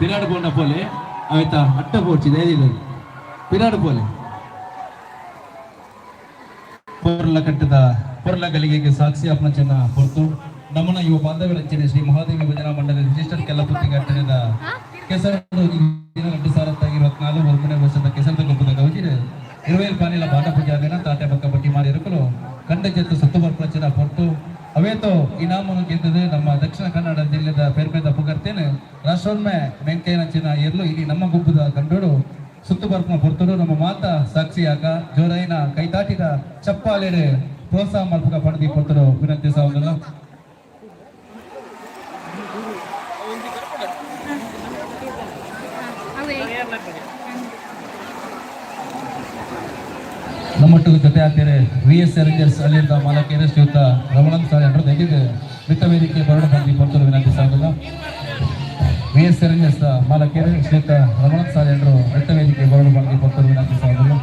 ಪಿರಾಡು ಬೋಂಡ ಪೋಲೆ ಆಯ್ತಾ ಅಟ್ಟ ಪೋಡ್ಚಿ ಧೈರ್ಯ ಪಿರಾಡು ಪೋಲೆ ಪೊರ್ಲ ಕಟ್ಟದ ಪೊರ್ಲ ಗಳಿಗೆಗೆ ಸಾಕ್ಷಿ ಅಪನಚನ ಹೊರತು ನಮ್ಮನ ಯುವ ಬಾಂಧವ್ಯರಂಚನೆ ಶ್ರೀ ಮಹಾದೇವಿ ಭಜನಾ ಮಂಡಳಿ ರಿಜಿಸ್ಟರ್ ಕೆಲ್ಲಪುತ್ತಿ ಘಟನೆದ ಕೆಸರು 2024 1 ವರ್ಷದ ಕೆಸರದ ಗುಂಪದ ಗೌಜಿರು 20 ಪಾನಿಲ ಬಾಟ ಪೂಜಾ ದಿನ ತಾಟೆ ಪಕ್ಕ ಪಟ್ಟಿ ಮಾಡಿ ಇರುಕಲು ಕಂಡ ಜತ್ತು ಸತ್ತುಬರ್ ಪ್ರಚನ ಹೊರತು ಅವೇತೋ ಇನಾಮನು ಗೆದ್ದದು ನಮ್ಮ ದಕ್ಷಿಣ ಕನ್ನಡ ಜಿಲ್ಲೆದ ಪೇರ್ಪೇದ ಪುಗರ್ತೇನೆ ರಾಷ್ಟ್ರೋನ್ಮೆ ವೆಂಕಯ್ಯನಂಚಿನ ಇರ್ಲು ಇಲ್ಲಿ ನಮ್ಮ ಗುಬ್ಬದ ಕಂಡೋಡು ಸುತ್ತು ಬರ್ಪನ ಹೊರತರು ನಮ್ಮ ಮಾತ ಸಾಕ್ಷಿಯಾಗ ಜೋರೈನ ಕೈತಾಟಿದ ಚಪ್ಪಾಲೆಡೆ ಪ್ರೋತ್ಸಾಹ ಮಲ್ಪಕ ಪಡೆದಿ ಕೊಟ್ಟರು ವಿನಂತಿ ಸಾವುದಲ್ಲ ನಮ್ಮೊಟ್ಟಿಗೆ ಜೊತೆ ಆಗ್ತಾರೆ VS ರೇಂಜರ್ಸ್ ಅಲ್ಲಿಂದ ಮಾಲಕೇರೆ ಶ್ರೀಯುತ ರಮಣನ್ ಸಾರ್ ಎಲ್ಲರೂ ತೆಗೆದು ವಿತ್ತ ವೇದಿಕೆ ಬರೋಣ ಬಂದು ಕೊಡ್ತಾರೆ ವಿನಂತಿ ಸಾಗಲ್ಲ VS ರೇಂಜರ್ಸ್ ಮಾಲಕೇರೆ ಶ್ರೀಯುತ ರಮಣನ್ ಸಾರ್ ಎಲ್ಲರೂ ವಿತ್ತ ವೇದಿಕೆ ಬರೋಣ ಬಂದು ಕೊಡ್ತಾರೆ ವಿನಂತಿ ಸಾಗಲ್ಲ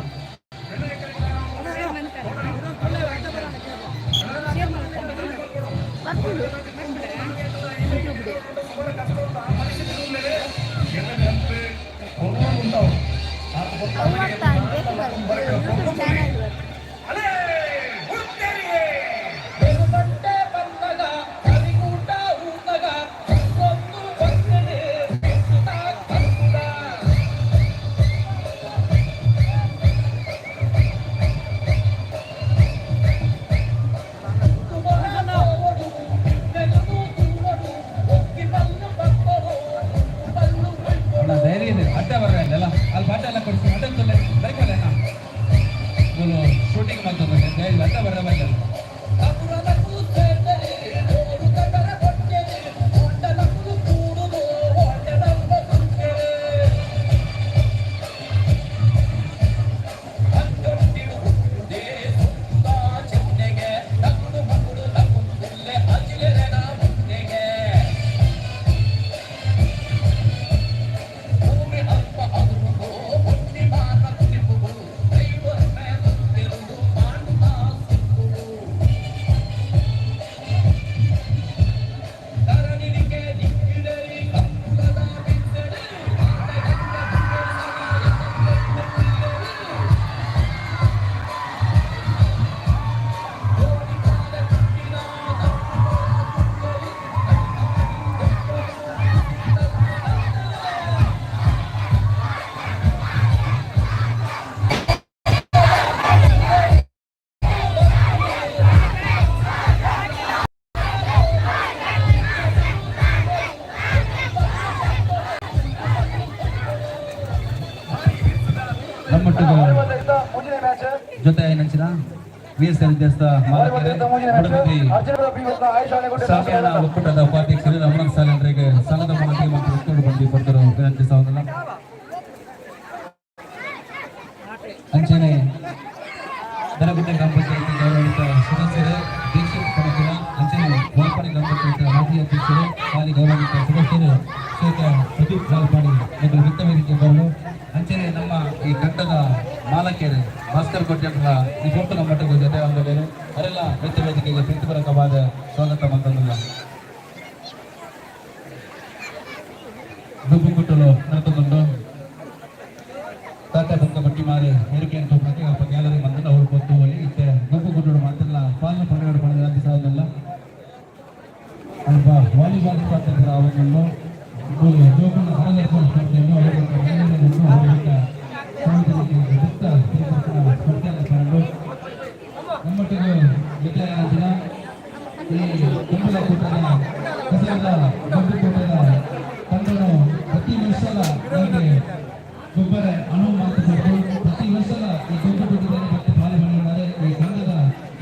ಶೂಟಿಂಗ್ ಮಾಡ್ತಾರೆ ಜೊತೆ ಏನಂಚಿನ VS ರೇಂಜರ್ಸ್ ಸಾಮಿಯಾನ ಒಕ್ಕೂಟದ ಉಪಾಧ್ಯಕ್ಷರು ರಮಣನ್ ಸಾಲೆಂಡ್ರಿಗೆ ಸಂಘದ ಮಾಹಿತಿ ಮತ್ತು ಒತ್ತುಡು ಬಂದು ಕೊಟ್ಟರು ವಿನಂತಿ ಸಾವುದಲ್ಲ ಅಂಚನೆ ದನಗುಡ್ಡೆ ಗ್ರಾಮ ಪಂಚಾಯತಿ ಗೌರವಿತ ಸದಸ್ಯರು ದೀಕ್ಷಿತ್ ಪಣಕುಲ ಅಂಚನೆ ಗೋಲ್ಪಾಡಿ ಗ್ರಾಮ ಪಂಚಾಯತ್ ಮಾಜಿ ಅಧ್ಯಕ್ಷರು ಹಾಲಿ ಗೌರವಿತ ಸದಸ್ಯರು ಶ್ರೀಯುತ ಪ್ರದೀಪ್ ಗೋಲ್ಪಾಡಿ ಮತ್ತು ವಿತ್ತ ವೇದಿಕೆ ಬರಲು ಅಂಚನೆ ನಮ್ಮ ಈ ಕಟ್ಟದ ಮಾಲಕೇರು ಭಾಸ್ಕರ್ ಕೊಟ್ಟೆಂಬ ಈ ಕೊಟ್ಟು ನಮ್ಮ ಮಟ್ಟದ ಜೊತೆ ಬಂದಿದ್ದಾರೆ ಅವರೆಲ್ಲ ವಿತ್ತ ವೇದಿಕೆಗೆ ಪ್ರೀತಿಪೂರ್ವಕವಾದ ಸ್ವಾಗತ ಬಂದಿಲ್ಲ ದುಬ್ಬು ಕುಟ್ಟಲು ನಡೆದುಕೊಂಡು ತಾತ ಬಂದ ಬಟ್ಟಿ ಮಾರಿ ಹೇರಿಕೆಂಟು ಪ್ರತಿಯೊಬ್ಬ ಗ್ಯಾಲರಿ ಮಂದಿನ ಅವರು ಕೊಟ್ಟು ಹೋಗಿ ಇತ್ತೆ ಗುಂಪು ಗುಡ್ಡೋಡು ಮಾತೆಲ್ಲ ಪಾಲನೆ ಪಡೆಯೋಡು ಪಡೆದ ಅಂತ ಸಾಧನೆಲ್ಲ ಅಲ್ಪ ವಾಲಿಬಾಲ್ ಸ್ಪರ್ಧೆಗಳ ಅವರನ್ನು ಜೋಗನ ಹರದರ್ಶನ ಸ್ಪರ್ಧೆಯನ್ನು ಸ್ಪರ್ಧೆಯನ್ನು ತಗೊಂಡು ನಮ್ಮೊಟ್ಟಿಗೆ ದಿನ ಈ ಕುಂಬಳ ಕೂಟದ ಕಸರದ ಗಂಡು ಕೂಟದ ತಂಡನು ಪ್ರತಿ ವರ್ಷದ ನಮಗೆ ಗೊಬ್ಬರ ಅನುವು ಮಾತುಕೊಟ್ಟು ಪ್ರತಿ ವರ್ಷದ ಈ ಗೊಬ್ಬರ ಕೂಟದಲ್ಲಿ ಮತ್ತೆ ಪಾಲ್ಗೊಳ್ಳುತ್ತಾರೆ ಈ ಸಂಘದ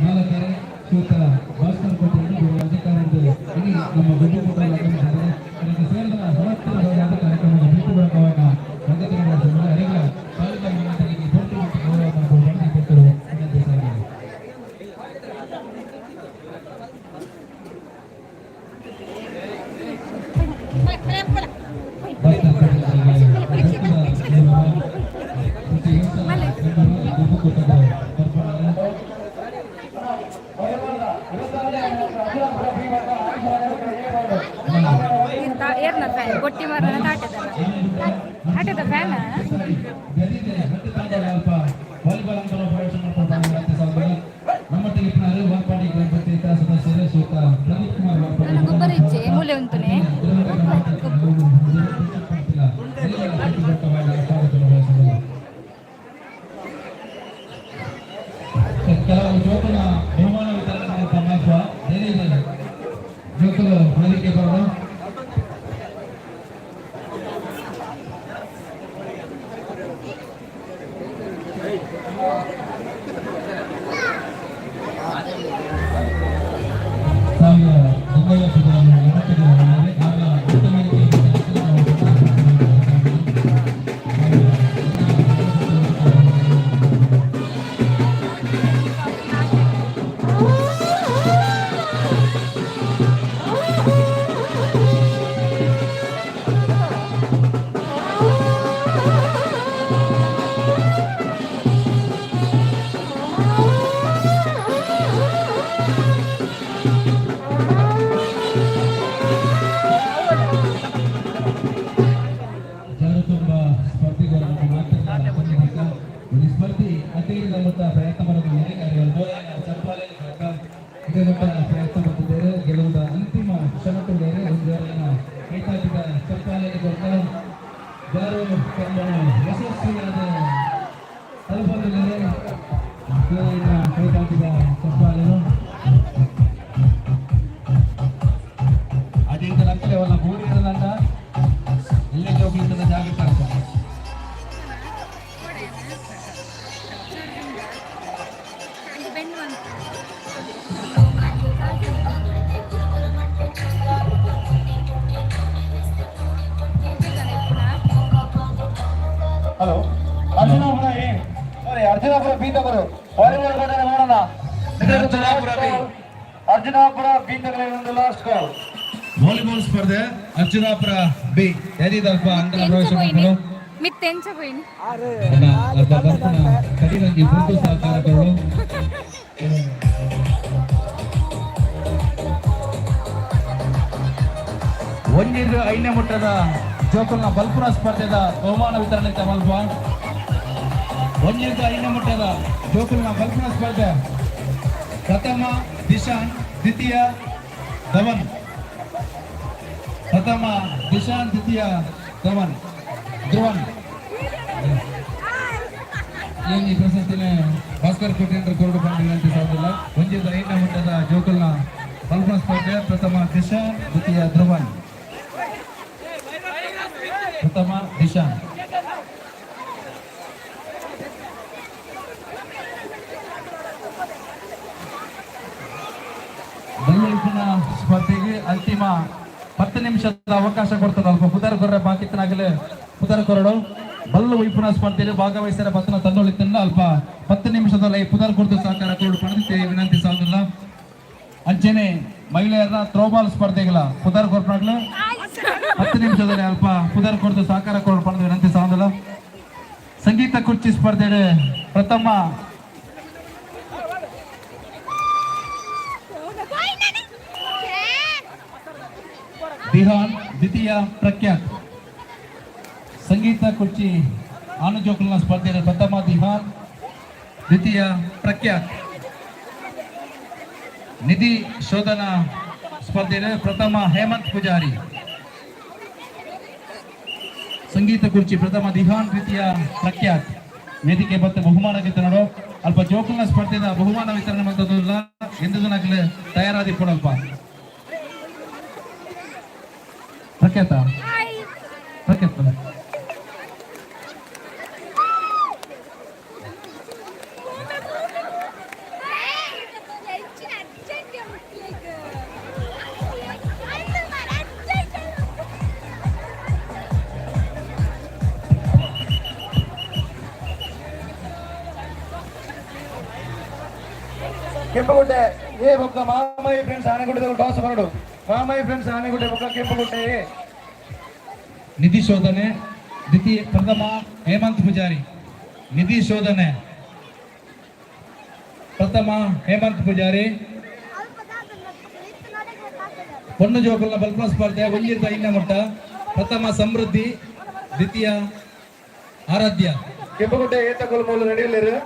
ಮಾಲಕರೇ ಶ್ರೀಯುತ ಭಾಸ್ಕರ್ ಕೋಟೆಯನ್ನು ಅಧಿಕಾರಿಗಳು ಇಡೀ ನಮ್ಮ ಗೊಬ್ಬರ ಕೂಟದಲ್ಲಿ ಇದಕ್ಕೆ ಸೇರಿದ ಸಮರ್ಥವಾದ ಕಾರ್ಯಕ್ರಮದ ಪ್ರೀತಿಪೂರ್ವಕವಾದ ಸಂಗತಿಗಳ ಅನೇಕ ಸಾಲಿದ ಮಾತರಿಗೆ ಕೊಟ್ಟು ಮತ್ತು ಗೌರವವನ್ನು ಪಡೆದು ಕೊಟ್ಟರು ವಿನಂತಿ ಸಾಗಿದೆ ಗೊಟ್ಟಿ ಮರ ತಾಟದ ಕೆಲವು ಜೋಕುಲ ಬಹುಮಾನ ವಿತರಣೆ ಮಹತ್ವ ಏನಿದೆ ಜೋಕುಲು ವೇದಿಕೆ ಬರೋದು. ಸ್ಪರ್ಧಿ ಅತಿರಿದ ಮೊತ್ತ ಪ್ರಯತ್ನ ಮಾಡುತ್ತಿದ್ದಾರೆ. ಪ್ರಯತ್ನ ಮಾಡುತ್ತಿದ್ದಾರೆ. ಗೆಲ್ಲುವುದ ಅಂತಿಮ ಕ್ಷಣಕ್ಕಿದ್ದಾರೆ. ಒಂದು ಕೈತಾಟಿದ ಚಪ್ಪಾಲೆಗೆ ಕೊಟ್ಟ ಯಾರು ಯಶಸ್ವಿಯಾದ ತಲುಪಲಿದ್ದಾರೆ. ಕೈತಾಟಿದ ಚಪ್ಪಾಲೆನು ಅಡಿಂದ ಲಕ್ಷ ಅವರ ಮೂಡಿರದಂತ ಇಲ್ಲೇ ಜೋಗಿಂದ ಜಾಗೃತ ಆಗ್ತದೆ. ಹಲೋ ಅರ್ಜುನಾಪುರ ಅರ್ಜುನಾಪುರ ಬಿ ತಗರು ವಾಲಿಬಾಲ್ ಘಟನೆ ಮಾಡೋಣ. ಅರ್ಜುನಾಪುರ ಬಿ ತಗರ ಒಂದು ಲಾಸ್ಟ್ ಕಾಲ್. ವಾಲಿಬಾಲ್ ಸ್ಪರ್ಧೆ ಅರ್ಜುನಾಪುರ ಬಿ ಏನಿದಲ್ಪ ಅಂಗನ ಪ್ರವೇಶ ಮಾಡಲು ಕಡಿಮೆ ಗುರುತು ಸಹಕಾರಗಳು ಒಂದಿರು 5ನೇ ಮಟ್ಟದ ಜೋಕಲ್ನ ಬಲ್ಪುರ ಸ್ಪರ್ಧೆದ ಬಹುಮಾನ ವಿತರಣೆ ತಮಲ್ಪ. ಒಂದಿರು 5ನೇ ಮಟ್ಟದ ಜೋಕಲ್ನ ಬಲ್ಪುರ ಸ್ಪರ್ಧೆ ಪ್ರಥಮ ದಿಶಾನ್, ದ್ವಿತೀಯ ಧವನ್. ಪ್ರಥಮ ದಿಶಾನ್, ದ್ವಿತೀಯ ಧವನ್ ಧ್ರುವನ್. ಏನು ಈ ಪ್ರಶಸ್ತಿನ ಭಾಸ್ಕರ್ ಕೋಟೆಂದ್ರ ಕೋರ್ಡು ಬಂದು ವಿನಂತಿ ಸಾಧಿಲ್ಲ. ಒಂದಿರು 5ನೇ ಮಟ್ಟದ ಜೋಕಲ್ನ ಬಲ್ಪುರ ಸ್ಪರ್ಧೆ ಪ್ರಥಮ ದಿಶಾನ್, ದ್ವಿತೀಯ ಧ್ರುವನ್. ಪ್ರಥಮ ದಿಶಾನ್. ಬಲ್ಲುವಿನ ಸ್ಪರ್ಧೆಗೆ ಅಂತಿಮ 10 ನಿಮಿಷದ ಅವಕಾಶ ಕೊಡ್ತದೆ. ಅಲ್ಪ ಪುದರ್ ಕೊರ್ರೆ ಬಾಕಿತ್ತನಾಗಲೇ ಪುದರ್ ಕೊರಡು ಬಲ್ಲು ವೈಪುನ ಸ್ಪರ್ಧೆಯಲ್ಲಿ ಭಾಗವಹಿಸಿದ ಪತ್ತನ ತಂದೊಳಿತನ್ನ ಅಲ್ಪ 10 ನಿಮಿಷದಲ್ಲಿ ಪುದರ್ ಕೊರಡು ಸಹಕಾರ ಕೊರಡು ಪಡೆದು ವಿನಂತಿ ಸಾಧಿಲ್ಲ. ಅಂಚೆನೆ ಮಹಿಳೆಯರ ಥ್ರೋಬಾಲ್ ಸ್ಪರ್ಧೆಗಳ ಪುದರ್ ಕೊರ್ಪಣಗಳು 10 ನಿಮಿಷದಲ್ಲಿ ಅಲ್ಪ ಪುದರ್ ಕೊರಡು ಸಹಕಾರ ಕೊರಡು ಪಡೆದು ವಿನಂತಿ ಸಾಧಿಲ್ಲ. ಸಂಗೀತ ಕುರ್ಚಿ ಸ್ಪರ್ಧೆ ಪ್ರಥಮ ದಿಹಾನ್, ದ್ವಿತೀಯ ಪ್ರಖ್ಯಾತ್. ಸಂಗೀತ ಕುರ್ಚಿ ಆನುಜೋಕಲ್ನ ಸ್ಪರ್ಧೆ ಪ್ರಥಮ ದಿಹಾನ್, ದ್ವಿತೀಯ ಪ್ರಖ್ಯಾತ್. ನಿಧಿ ಶೋಧನಾ ಸ್ಪರ್ಧೆ ಪ್ರಥಮ ಹೇಮಂತ್ ಪೂಜಾರಿ. ಸಂಗೀತ ಕುರ್ಚಿ ಪ್ರಥಮ ದಿಹಾನ್, ದ್ವಿತೀಯ ಪ್ರಖ್ಯಾತ್. ವೇದಿಕೆ ಮತ್ತೆ ಬಹುಮಾನ ವಿತರಣೆ ಅಲ್ಪ ಜೋಕಲ್ನ ಸ್ಪರ್ಧೆಯ ಬಹುಮಾನ ವಿತರಣೆ ಮಾಡೋದಿಲ್ಲ ಎಂದು ತಯಾರಾದಿ ಕೊಡಲ್ಪ. ಪ್ರಖ್ಯಾತ ಪ್ರಖ್ಯಾತ ಕೆಂಪಗುಡ್ಡೆ ಏ ಬೊಕ್ಕ ಮಾಮಯ್ಯ ಫ್ರೆಂಡ್ಸ್ ಆನೆಗುಡ್ಡೆ ಟಾಸ್ ಮಾಡು. ಮಾಮಯ್ಯ ಫ್ರೆಂಡ್ಸ್ ಆನೆಗುಡ್ಡೆ ಬೊಕ್ಕ ಕೆಂಪಗುಡ್ಡೆ. ನಿಧಿ ಶೋಧನೆ ದ್ವಿತೀಯ ಪ್ರಥಮ ಹೇಮಂತ್ ಪೂಜಾರಿ. ನಿಧಿ ಶೋಧನೆ ಪ್ರಥಮ ಹೇಮಂತ್ ಪೂಜಾರಿ. ಪೊನ್ನು ಜೋಕಲ್ನ ಬಲ್ಪುರ ಸ್ಪರ್ಧೆ ಒಂದಿರದ 5ನೇ ಮಟ್ಟ ಪ್ರಥಮ ಸಮೃದ್ಧಿ, ದ್ವಿತೀಯ ಆರಾಧ್ಯ. ಕೆಂಪಗುಡ್ಡೆ ಏತಗೊಲ್ ಮೂಲ ನಡೆಯಲಿರು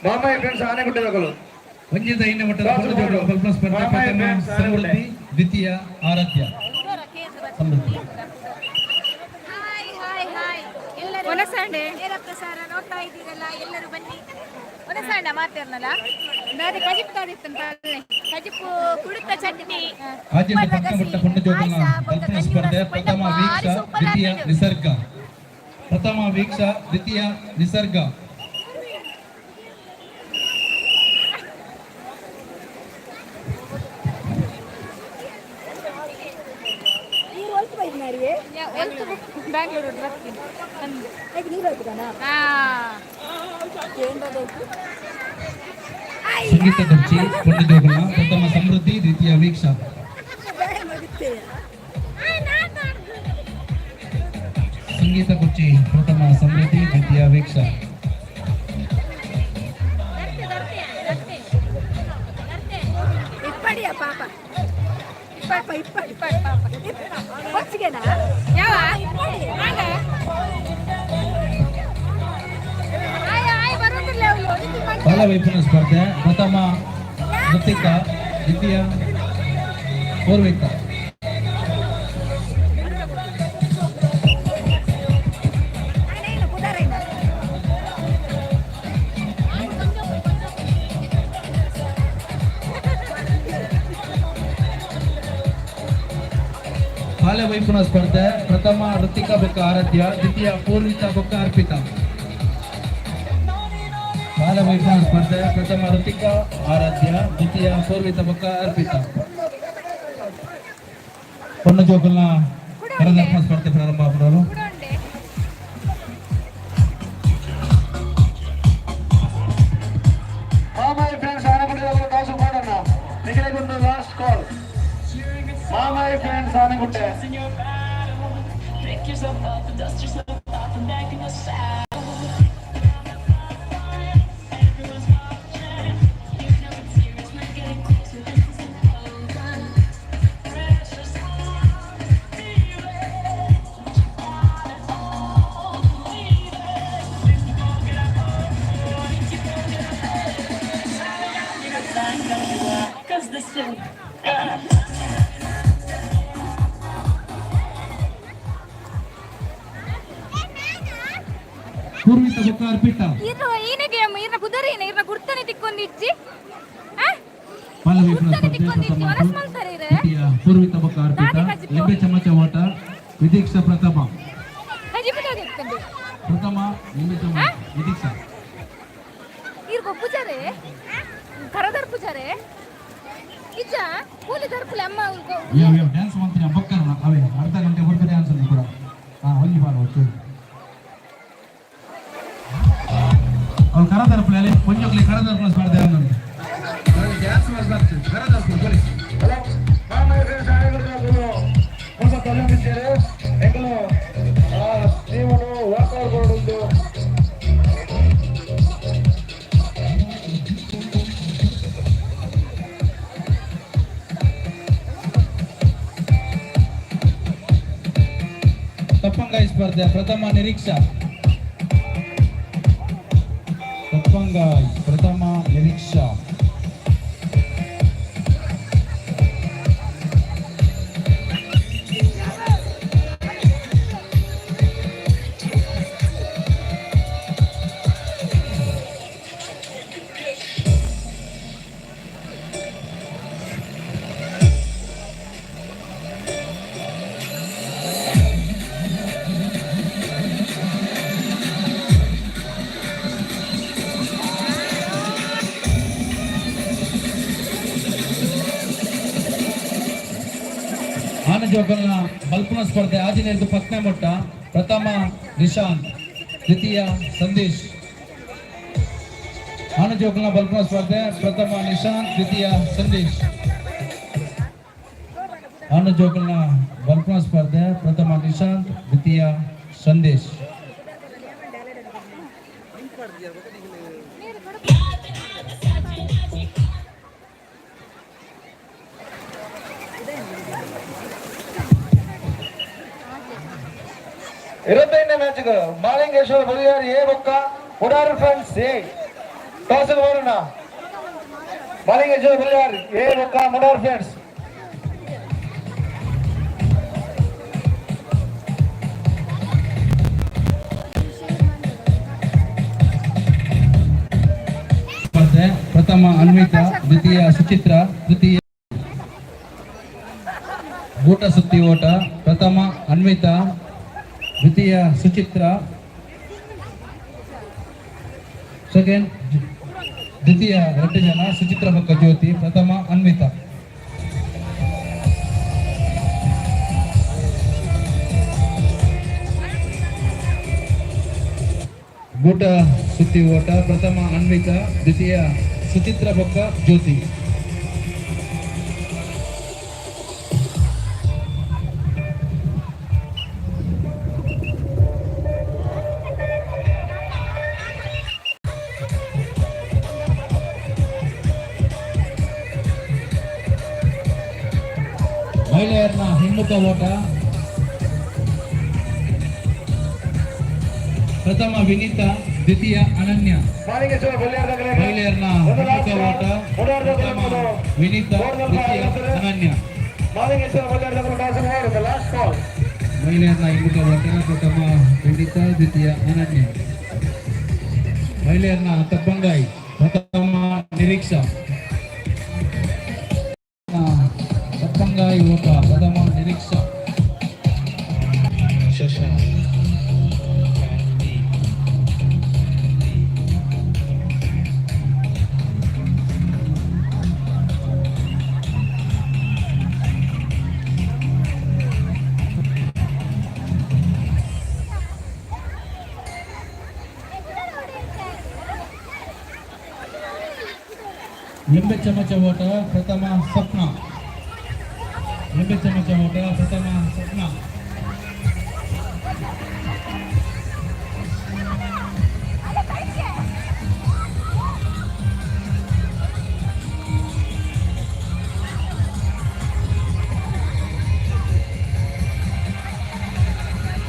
ಮಾಮಯ್ಯ ಫ್ರೆಂಡ್ಸ್ ಆನೆಗುಡ್ಡೆ ತಗೊಳ್ಳು. ಒಂದಿರದ 5ನೇ ಮಟ್ಟದ ಪೊನ್ನು ಜೋಕಲ್ನ ಬಲ್ಪುರ ಸ್ಪರ್ಧೆ ಪ್ರಥಮ ಸಮೃದ್ಧಿ, ದ್ವಿತೀಯ ಆರಾಧ್ಯ. ಸಮೃದ್ಧಿ ಒನಸಂಡೆ ನೇರ ಪ್ರಸಾರ ನೋಡ್ತಾ ಇದ್ದೀರಲ್ಲ ಎಲ್ಲರೂ ಬನ್ನಿ. ಒನಸಂಡ ಮಾತಾಡ್ನಲ್ಲ ನಾಳೆ ಕಜಿಪ್ ತಾದಿತ್ತಂತ ಕಜಿಪು ಕುಡಿತ ಚಟ್ನಿ ಆಜಿನ ಪಕ್ಕಮಟ್ಟ ಪುಂಡಜೋಗನ ಕಲ್ಪನಾ ಸ್ಪರ್ಧೆ ಪ್ರಥಮ ವೀಕ್ಷ ದ್ವಿತೀಯ ನಿಸರ್ಗ. ಪ್ರಥಮ ವೀಕ್ಷ ದ್ವಿತೀಯ ನಿಸರ್ಗ. ಬ್ಯಾಂಗ್ಳೂರು ಸಂಗೀತ ಕುರ್ಚಿ ಪುಂಡಜೋಗನ ಪ್ರಥಮ ಸಮೃದ್ಧಿ ದ್ವಿತೀಯ ವೀಕ್ಷ. ಸಂಗೀತ ಕುರ್ಚಿ ಪ್ರಥಮ ಸಮೃದ್ಧಿ ದ್ವಿತೀಯ ವೀಕ್ಷ. ಇಪ್ಪಡಿಯ ಪಾಪ ಪಾಪ ಇಪ್ಪಡಿ ಪಾಪ ಹೊಚ್ಚಿಗೆನಾ ಯಾವ ಬಾಲವೈಪುಣ್ಯ ಸ್ಪರ್ಧೆ ಪ್ರಥಮ ಋತಿಕ ದ್ವಿತೀಯ ಪೂರ್ವಿಕ. ಬಾಲವೈಪುಣ್ಯ ಸ್ಪರ್ಧೆ ಪ್ರಥಮ ಋತಿಕ ಬೊಕ್ಕ ಆರಾಧ್ಯ ದ್ವಿತೀಯ ಪೂರ್ವಿಕ ಬೊಕ್ಕ ಅರ್ಪಿತಾ. ಬಾಲವೈಪುಣ್ಯ ಸ್ಪರ್ಧೆ ಪ್ರಥಮ ಋತಿಕ ಆರಾಧ್ಯ ದ್ವಿತೀಯ ಪೂರ್ವಿತ ಬೊಕ್ಕ ಅರ್ಪಿತಾ. ಪೊನ್ನಜೋಗಲ್ನ ಕರದರ್ಪಣ ಸ್ಪರ್ಧೆ ಪ್ರಾರಂಭ ಮಾಡೋರು. ಮಾಮಾಯಿ ಫ್ರೆಂಡ್ಸ್ ಆನೆಗುಡ್ಡೆ ಕಾಸು ಮಾಡೋಣ. ನಿಖಿಲಗೊಂದು last call. Mamayi friends Anegudde. Purvita ಬೊಕ್ಕ ಅರ್ಪಿತಾ. ಈನೆ ಗೇಮ್ ಇರ್ನ ಕುದರಿನ ಇರ್ನ ಗುರ್ತನೆ ತಿಕ್ಕೊಂದಿಚ್ಚಿ ಬಾಲವೈಪುಣ್ಯ ಸ್ಪರ್ಧೆ ಪ್ರಥಮ ದ್ವಿತೀಯ ಪೂರ್ವಿತ ಬೊಕ್ಕ ಅರ್ಪಿತಾ. ಲಿಂಬೆ ಚಮಚ ಓಟ ವಿದೀಕ್ಷಾ ಪ್ರಥಮ. ಪ್ರಥಮ ಲಿಂಬೆ ಚಮಚ ವಿದೀಕ್ಷಾ. ಇರ್ಗೊ ಪೂಜಾರೆ ಕರದರ್ ಪೂಜಾರೆ ಇಜ್ಜ ಕೂಲಿ ದರ್ಪುಲೆ ಅಮ್ಮ ಡ್ಯಾನ್ಸ್ ಮಾಡ್ತೀನಿ ಬಕ್ಕರ್ನ ಅವೇ ಅರ್ಧ ಗಂಟೆ ಬರ್ತಾರೆ ಡ್ಯಾನ್ಸ್ ಅಂತ ಕೂಡ ಹೊಲಿ ಬಾರ್ಬೋದು ಅವ್ರು ಕರದರ್ಪುಲೆ ಕೊಂಚೊಕ್ಲಿ ಕರದರ್ಪುಲ ಸ್ಪರ್ಧೆ ಅನ್ನೋದು ಡ್ಯಾನ್ಸ್ ಮಾಡ್ತಾರೆ ಕರದರ್ಪುಲ ಬರೀ ಮಾಮಾಯಿ ಫ್ರೆಂಡ್ಸ್ ಆನೆಗುಡ್ಡೆ ಹೊಸ ತೊಲಗಿದ್ದಾರೆ. ಎಂಗಲು ನೀವು ವಾಕೌಟ್ ಮಾಡೋದು ತಪ್ಪಂಗಾಯಿ ಸ್ಪರ್ಧೆ ಪ್ರಥಮ ನಿರೀಕ್ಷಾ. ತಪ್ಪಂಗಾಯಿ ಪ್ರಥಮ ನಿರೀಕ್ಷಾ. ಆನಜೋಗಲ್ನ ಬಲ್ಪುನ ಸ್ಪರ್ಧೆ ಆಂಜನೇಯರ್ದು ಪತ್ನೆ ಮೊಟ್ಟ ಪ್ರಥಮ ನಿಶಾಂತ್ ದ್ವಿತೀಯ ಸಂದೇಶ್. ಆನಜೋಗಲ್ನ ಬಲ್ಪುನ ಸ್ಪರ್ಧೆ ಪ್ರಥಮ ನಿಶಾಂತ್ ದ್ವಿತೀಯ ಸಂದೇಶ್. ಆನಜೋಗಲ್ನ ಬಲ್ಪುನ ಸ್ಪರ್ಧೆ ಪ್ರಥಮ ನಿಶಾಂತ್ ದ್ವಿತೀಯ ಸಂದೇಶ್. ಇರುತ್ತೈದನೇ ಮ್ಯಾಚ್ ಮಾಲಿಂಗೇಶ್ವರ ಬಲಿಯಾರ್ ಎ ಬೊಕ್ಕ ಉಡಾರ್ ಫ್ರೆಂಡ್ಸ್ ಎ ಟಾಸ್ ಬರೋಣ. ಮಾಲಿಂಗೇಶ್ವರ ಬಲಿಯಾರ್ ಎ ಬೊಕ್ಕ ಮುಡಾರ್ ಫ್ರೆಂಡ್ಸ್. ಪ್ರಥಮ ಅನ್ವಿತಾ, ದ್ವಿತೀಯ ಸುಚಿತ್ರ, ತೃತೀಯ ಊಟ ಸುತ್ತಿ ಓಟ. ಪ್ರಥಮ ಅನ್ವಿತಾ, ದ್ವಿತೀಯ ಸುಚಿತ್ರ, ಸೆಕೆಂಡ್ ದ್ವಿತೀಯ 2 ಜನ, ಸುಚಿತ್ರ ಪಕ್ಕ ಜ್ಯೋತಿ, ಪ್ರಥಮ ಅನ್ವಿತಾ. ಊಟ ಸುತ್ತಿ ಓಟ. ಪ್ರಥಮ ಅನ್ವಿತಾ, ದ್ವಿತೀಯ ಸುಚಿತ್ರ ಪಕ್ಕ ಜ್ಯೋತಿ. ಮಹಿಳೆಯರನ್ನ ಹಿಮ್ಮುಖ ಓಟ. ಪ್ರಥಮ ವಿನೀತಾ, ದ್ವಿತೀಯ ಅನನ್ಯ. ಮಾಲಿಂಗೇಶ್ವರ ಬಲ್ಯಾರ್ದಾಗಲೇ ಮಹಿಳೆಯರನ್ನ ಹಿಮ್ಮುಖ ಓಟ. ಪ್ರಥಮ ವಿನೀತಾ, ದ್ವಿತೀಯ ಅನನ್ಯ. ಮಾಲಿಂಗೇಶ್ವರ ಬಲ್ಯಾರ್ದಾಗಲೇ ಟಾಸ್ ಮಾಡುತ್ತೆ ಲಾಸ್ಟ್ ಕಾಲ್. ಮಹಿಳೆಯರನ್ನ ಹಿಮ್ಮುಖ ಓಟ. ಪ್ರಥಮ ವಿನೀತಾ, ದ್ವಿತೀಯ ಅನನ್ಯ. ಮಹಿಳೆಯರನ್ನ ತಪ್ಪಂಗಾಯಿ. ಪ್ರಥಮ ನಿರೀಕ್ಷಾ. ತಪ್ಪಂಗಾಯಿ ಓಟ. ಪ್ರಥಮ ನಿರೀಕ್ಷಾ. ಶಶ. ಲಿಂಬೆ ಚಮಚ ಓಟ. ಪ್ರಥಮ ಸ್ವಪ್ನ. ಲಿಂಬೆ ಚಮಚ ಓಟ. ಪ್ರಥಮ ಸ್ವಪ್ನ.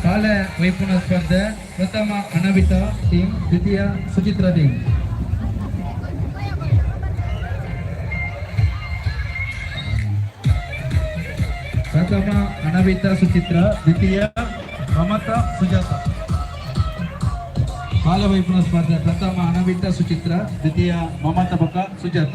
ಕಾಲ ವೈಪುಣ ಸ್ಪರ್ಧೆ. ಪ್ರಥಮ ಅನವಿತಾ ಟೀಮ್, ದ್ವಿತೀಯ ಸುಚಿತ್ರ ಟೀಮ್. ಪ್ರಥಮ ಅನವಿತಾ ಸುಚಿತ್ರ, ದ್ವಿತೀಯ ಮಮತಾ ಸುಜಾತ. ಬಾಲವೈಪುಣ ಸ್ಪರ್ಧೆ. ಪ್ರಥಮ ಅನವಿತಾ ಸುಚಿತ್ರ, ದ್ವಿತೀಯ ಮಮತಾ ಪಕ್ಕ ಸುಜಾತ.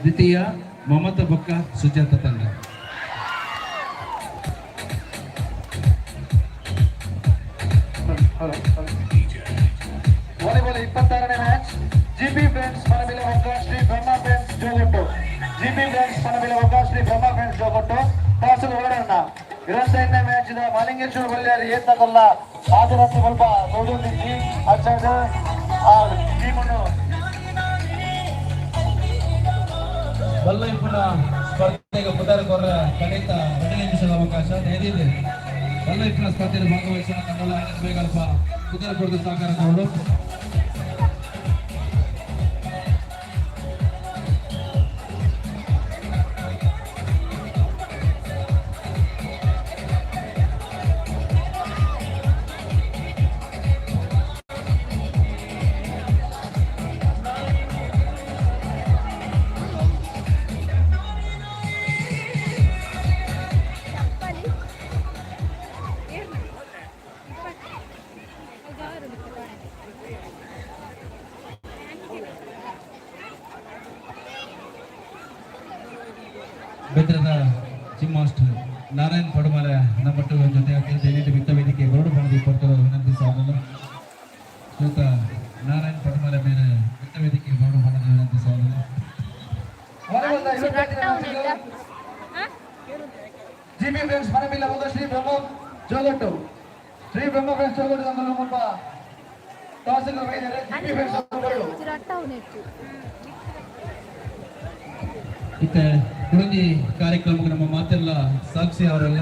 ದ್ವಿತೀಯ ಮಮತಾ ಪಕ್ಕ ಸುಜಾತ ತಂಡ. ವಾಲಿಬಾಲ್ 26ನೇ ಮ್ಯಾಚ್. ಜಿಬಿ ಫ್ರೆಂಡ್ಸ್ ಮನಬಿಲೆ ಒಕ್ಕ Shri Brahma friends Jogottu. GB friends Manabile ಒಕ್ಕ ಶ್ರೀ ಬ್ರಹ್ಮ ಫ್ರೆಂಡ್ಸ್ ಜೋಗೊಟ್ಟು. ಟಾಸ್ ಹೊರಡೋಣ. 25ನೇ ಮ್ಯಾಚ್ ಇದೆ. ಮಾಲಿಂಗೇಶ್ವರ ಬಲ್ಯಾರಿ ಏತದಲ್ಲ ಹಾಜರಾತಿ ಸ್ವಲ್ಪ ನೋಡೋದಿಕ್ಕಿ ಅಚ್ಚಾದ ಆ ಟೀಮನ್ನು ಬಲ್ಲೈಪುಣ ಸ್ಪರ್ಧೆಗೆ ಪುದಾರಕೋರ ಕನಿಷ್ಠ 2 ನಿಮಿಷದ ಅವಕಾಶ ನೀಡಿದೆ. ಬಲ್ಲೈಪುಣ ಸ್ಪರ್ಧೆಯಲ್ಲಿ ಭಾಗವಹಿಸುವ ತಂಡಗಳ ಬೇಗಲ್ಪ ಪುದಾರಕೋರದ ಸಹಕಾರ ಕೊಡು. ಬೆದ್ರದ ಚಿಮ್ ಮಾಸ್ಟರ್ ನಾರಾಯಣ್ ಪಡುಮಲೆ ನಮ್ಮಟ್ಟು ಜೊತೆ ದಯವಿಟ್ಟು ಮಿತ್ತ ವೇದಿಕೆ ಗೋಡು ಬಣದಿ ಕೊಟ್ಟು ವಿನಂತಿಸುವುದು. ಶ್ರೀಯುತ ನಾರಾಯಣ್ ಪಡುಮಲೆ ಮೇಲೆ ಮಿತ್ತ ವೇದಿಕೆ ಗೋಡು ಬಣದಿ ವಿನಂತಿಸುವುದು. ಜಿಬಿ ಫ್ರೆಂಡ್ಸ್ ಮನಬಿಲೆ ಒಂದು ಶ್ರೀ ಬ್ರಹ್ಮ ಜೋಗೊಟ್ಟು. ಶ್ರೀ ಬ್ರಹ್ಮ ಫ್ರೆಂಡ್ಸ್ ಜೋಗೊಟ್ಟು ತಂಡಲು ಮುಲ್ಪ ಟಾಸ್ ವೈದ್ಯರೇ ಜಿಬಿ ಫ್ರೆಂಡ್ಸ್ ಇತ್ತ ಕುಡುಂದಿ ಕಾರ್ಯಕ್ರಮಕ್ಕೆ ನಮ್ಮ ಮಾತೆಲ್ಲ ಸಾಕ್ಷಿ ಅವರೆಲ್ಲ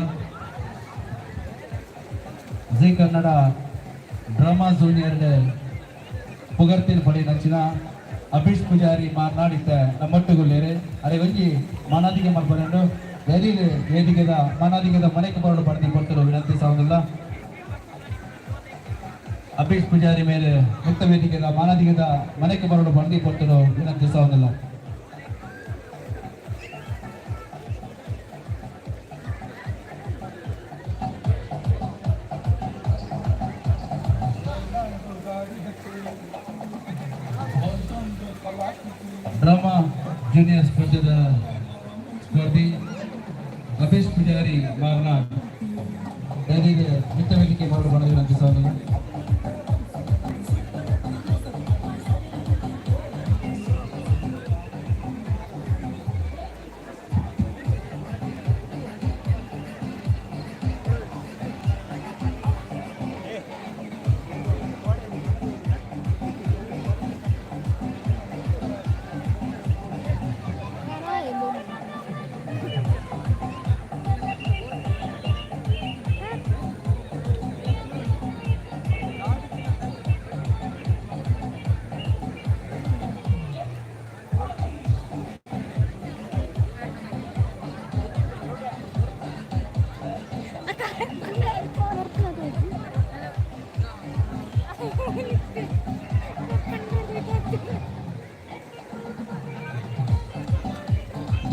ಜಿ ಕನ್ನಡ ಡ್ರಾಮಾ ಜೂನಿಯರ್ ಪುಗರ್ತಿನ ಪಡಿ ನಂಚಿನ ಅಭಿಷ್ ಪೂಜಾರಿ ಮಾತನಾಡಿದ್ದ ನಮ್ಮೊಟ್ಟುಗುಳ್ಳೇರೆ ಅರೆ ಒಂಜಿ ಮನಾದಿಗೆ ಮಲ್ಪಕೊಂಡು ವೇದಿಕೆದ ಮನಾದಿಗೆದ ಮನೆಗೆ ಬರಲು ಪಡೆದು ಕೊಟ್ಟರು ವಿನಂತಿ ಸಾವುದಿಲ್ಲ. ಅಭೀಶ್ ಪೂಜಾರಿ ಮೇಲೆ ಮುಕ್ತ ವೇದಿಕೆಯ ಮಾನದಿಗದ ಮನೆಗೆ ಬರಲು ಬಂಡಿ ಕೊಟ್ಟರು ವಿನಂತಿ ಸಾವನ್ನಲ್ಲ. ಡ್ರಾಮಾ ಜೂನಿಯರ್ ಸ್ಪರ್ಧೆದ ಸ್ಪರ್ಧಿ ಅಭೀಶ್ ಪೂಜಾರಿ ಮಾರ್ನಾಡ್ ವೇದಿಕೆ ಮುಕ್ತ ವೇದಿಕೆ ಬರಲು ಬಂದ ವಿನಂತಿ ಸಾವನ್ನಲ್ಲ.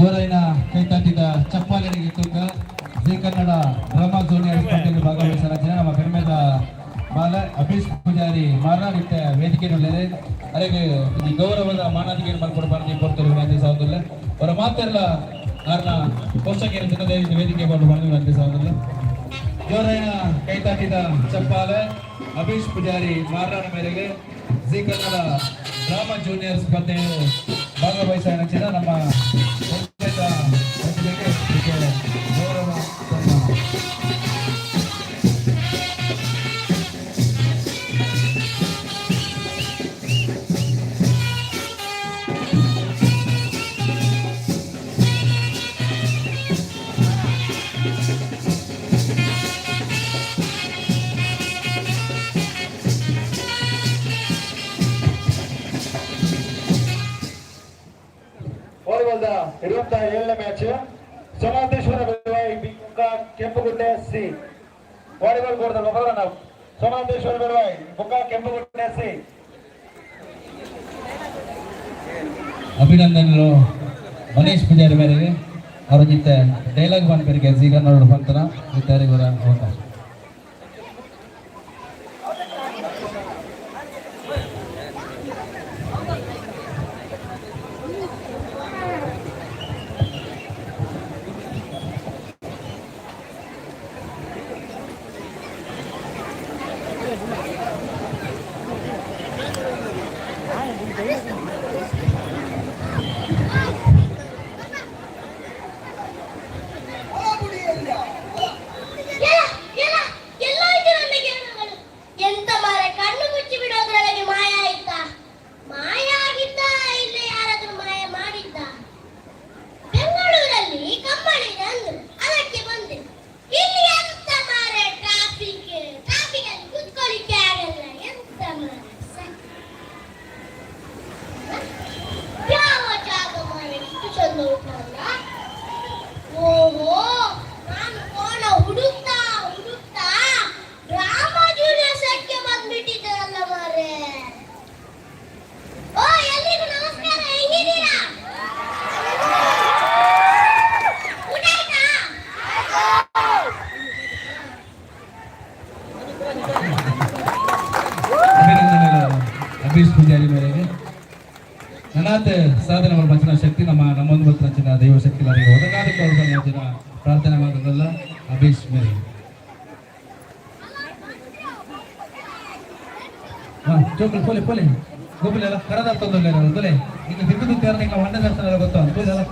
ಜೋರೈನ ಕೈತಾಟಿದ ಚಪ್ಪಾಳೆಗೆ ತೂಕ ಜಿ ಕನ್ನಡ ಡ್ರಾಮಾ ಜೂನಿಯರ್ ಸ್ಪರ್ಧೆಯಲ್ಲಿ ಭಾಗವಹಿಸಿದ ನಮ್ಮ ಕಡಿಮೆದ ಬಾಲ ಅಭೀಶ್ ಪೂಜಾರಿ ಮಾರನಾಡಿಟ್ಟ ವೇದಿಕೆಯಲ್ಲಿದೆ. ಅದಕ್ಕೆ ಈ ಗೌರವದ ಮಾನದಿಗೆ ಮಾಡ್ಕೊಡ್ಬಾರ್ದು ಕೊಡ್ತಾರೆ ವಿನಂತಿ ಸಾವುದಿಲ್ಲ. ಅವರ ಮಾತೆಲ್ಲ ಕಾರಣ ಪೋಷಕರ ಜನತೆ ವೇದಿಕೆ ಮಾಡ್ಬಾರ್ದು ವಿನಂತಿ ಸಾವುದಿಲ್ಲ. ಜೋರೈನ ಕೈತಾಟಿದ ಚಪ್ಪಾಳೆ ಅಭೀಶ್ ಪೂಜಾರಿ ಮಾರನಾಡ ಮೇರೆಗೆ ಜಿ ಕನ್ನಡ ಡ್ರಾಮಾ ಜೂನಿಯರ್ ಸ್ಪರ್ಧೆಯಲ್ಲಿ ಭಾಗವಹಿಸಿದ ನಮ್ಮ ಗೌರವ ವಾಲಿಬಾಲ್ದ ಇರುವಂತಹ 7ನೇ ಮ್ಯಾಚ್ ಸೋಮಾಂತೇಶ್ವರ ಬೆಳವಾಯಿ ಮುಖ ಕೆಂಪುಗುಡ್ಡೆ ಸಿ. ವಾಲಿಬಾಲ್ ಕೋರ್ಟ್ ಒಬ್ಬರನ್ನ ಸೋಮಾಂತೇಶ್ವರ ಬೆಳವಾಯಿ ಮುಖ ಕೆಂಪುಗುಡ್ಡೆ ಸಿ. ಅಭಿನಂದನೆಗಳು ಮನೀಶ್ ಪೂಜಾರಿ ಮೇರೆಗೆ ಅವರ ಜೊತೆ ಡೈಲಾಗ್ ಬಂದ್ಕರಿಗೆ ಜೀಗ ನೋಡು ಬಂತರ ತಯಾರಿಗರ ಅವಕಾಶ. ಅಭೀಶ್ ಪೂಜಾರಿ ಮೇರೆಗೆ ನನಾಥ ಸಾಧನೆ ಮಂಚಿನ ಶಕ್ತಿ ನಮ್ಮೊಂದು ಮಂಚಿನ ದೈವ ಶಕ್ತಿ ಒದಗಾದಕ್ಕೆ ಮಂಚಿನ ಪ್ರಾರ್ಥನೆ ಮಾಡೋದಲ್ಲ ಅಭೀಶ್ ಮೇರೆಗೆ. ಚೋಕಲ್ ಪೋಲೆ ಪೋಲೆ ಗೋಪುಲೆಲ್ಲ ಕರದ ತೊಂದರೆ ತೊಲೆ ಈಗ ಬಿದ್ದು ಕಾರಣ ಈಗ ಹೊಂಡ ದರ್ಶನ ಗೊತ್ತಾ ಪೂಜೆಲ್ಲ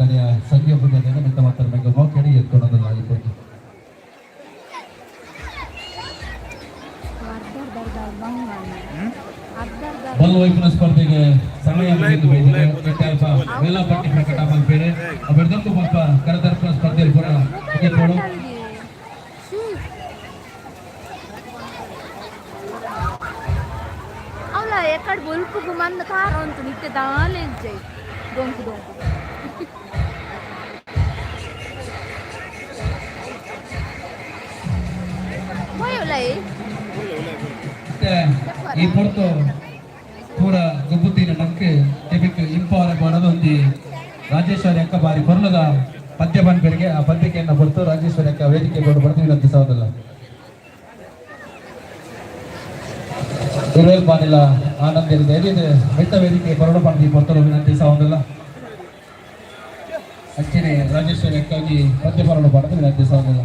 ಕಾರ್ಯ ಸಂಖ್ಯೆ ಬಗ್ಗೆ ಮಿತ ಮಾತ್ರ ಬಗ್ಗೆ ಮೋಕೆಡಿ ಎತ್ಕೊಳ್ಳೋದಲ್ಲ ಇಪ್ಪತ್ತು ಬಲ್ ವೈಫಿನ ಸ್ಪರ್ಧೆಗೆ ಸಮಯ ಮುಗಿದು ಬೈದಿದೆ ಅಲ್ಪ ವೇಳಾಪಟ್ಟಿ ಪ್ರಕಟ ಮಲ್ಪೇರೆ ಅವೆರಡಕ್ಕೂ ಪಾಪ ಕರದರ್ಪಣ ಸ್ಪರ್ಧೆಯಲ್ಲಿ ಕೂಡ ಟಿಕೆಟ್ಗಳು ಅವಳ ಎಕಡೆ ಬೊಲ್ಪುಗು ಮಂದ ಕಾರ ಅಂತ ನಿತ್ಯ ದಾಲೆ ಜೈ ಡೊಂಕು ಡೊಂಕು ಮೊಯಲೈ ಈ ಪೊರ್ತು ಪೂರ ಗೊಬ್ಬುತ್ತಿನ ನಮ್ಗೆ ಕೆಬಿಕ್ ಇಂಪವರ ಮಾಡೋದೊಂದು ರಾಜೇಶ್ವರಿ ಅಕ್ಕ ಬಾರಿ ಬರ್ಲದ ಪದ್ಯ ಬಂದ್ಬೇರಿಗೆ ಆ ಪದ್ಯಕೆಯನ್ನು ಬರ್ತು ರಾಜೇಶ್ವರಿ ಅಕ್ಕ ವೇದಿಕೆ ಬೋರ್ಡು ಬರ್ತೀವಿ ಅಂತ ಸಾವುದಲ್ಲ ಇರುವೆಲ್ ಪಾನಿಲ್ಲ ಆನಂದ ಇದೆ ಮಿತ ವೇದಿಕೆ ಬರೋಡು ಬಂದು ಬರ್ತಾರೆ ವಿನಂತಿ ಸಾವುದಲ್ಲ ಅಚ್ಚನೆ ರಾಜೇಶ್ವರಿ ಅಕ್ಕಾಗಿ ಪದ್ಯ ಬರೋಡು ಬಂದು ವಿನಂತಿ ಸಾವುದಲ್ಲ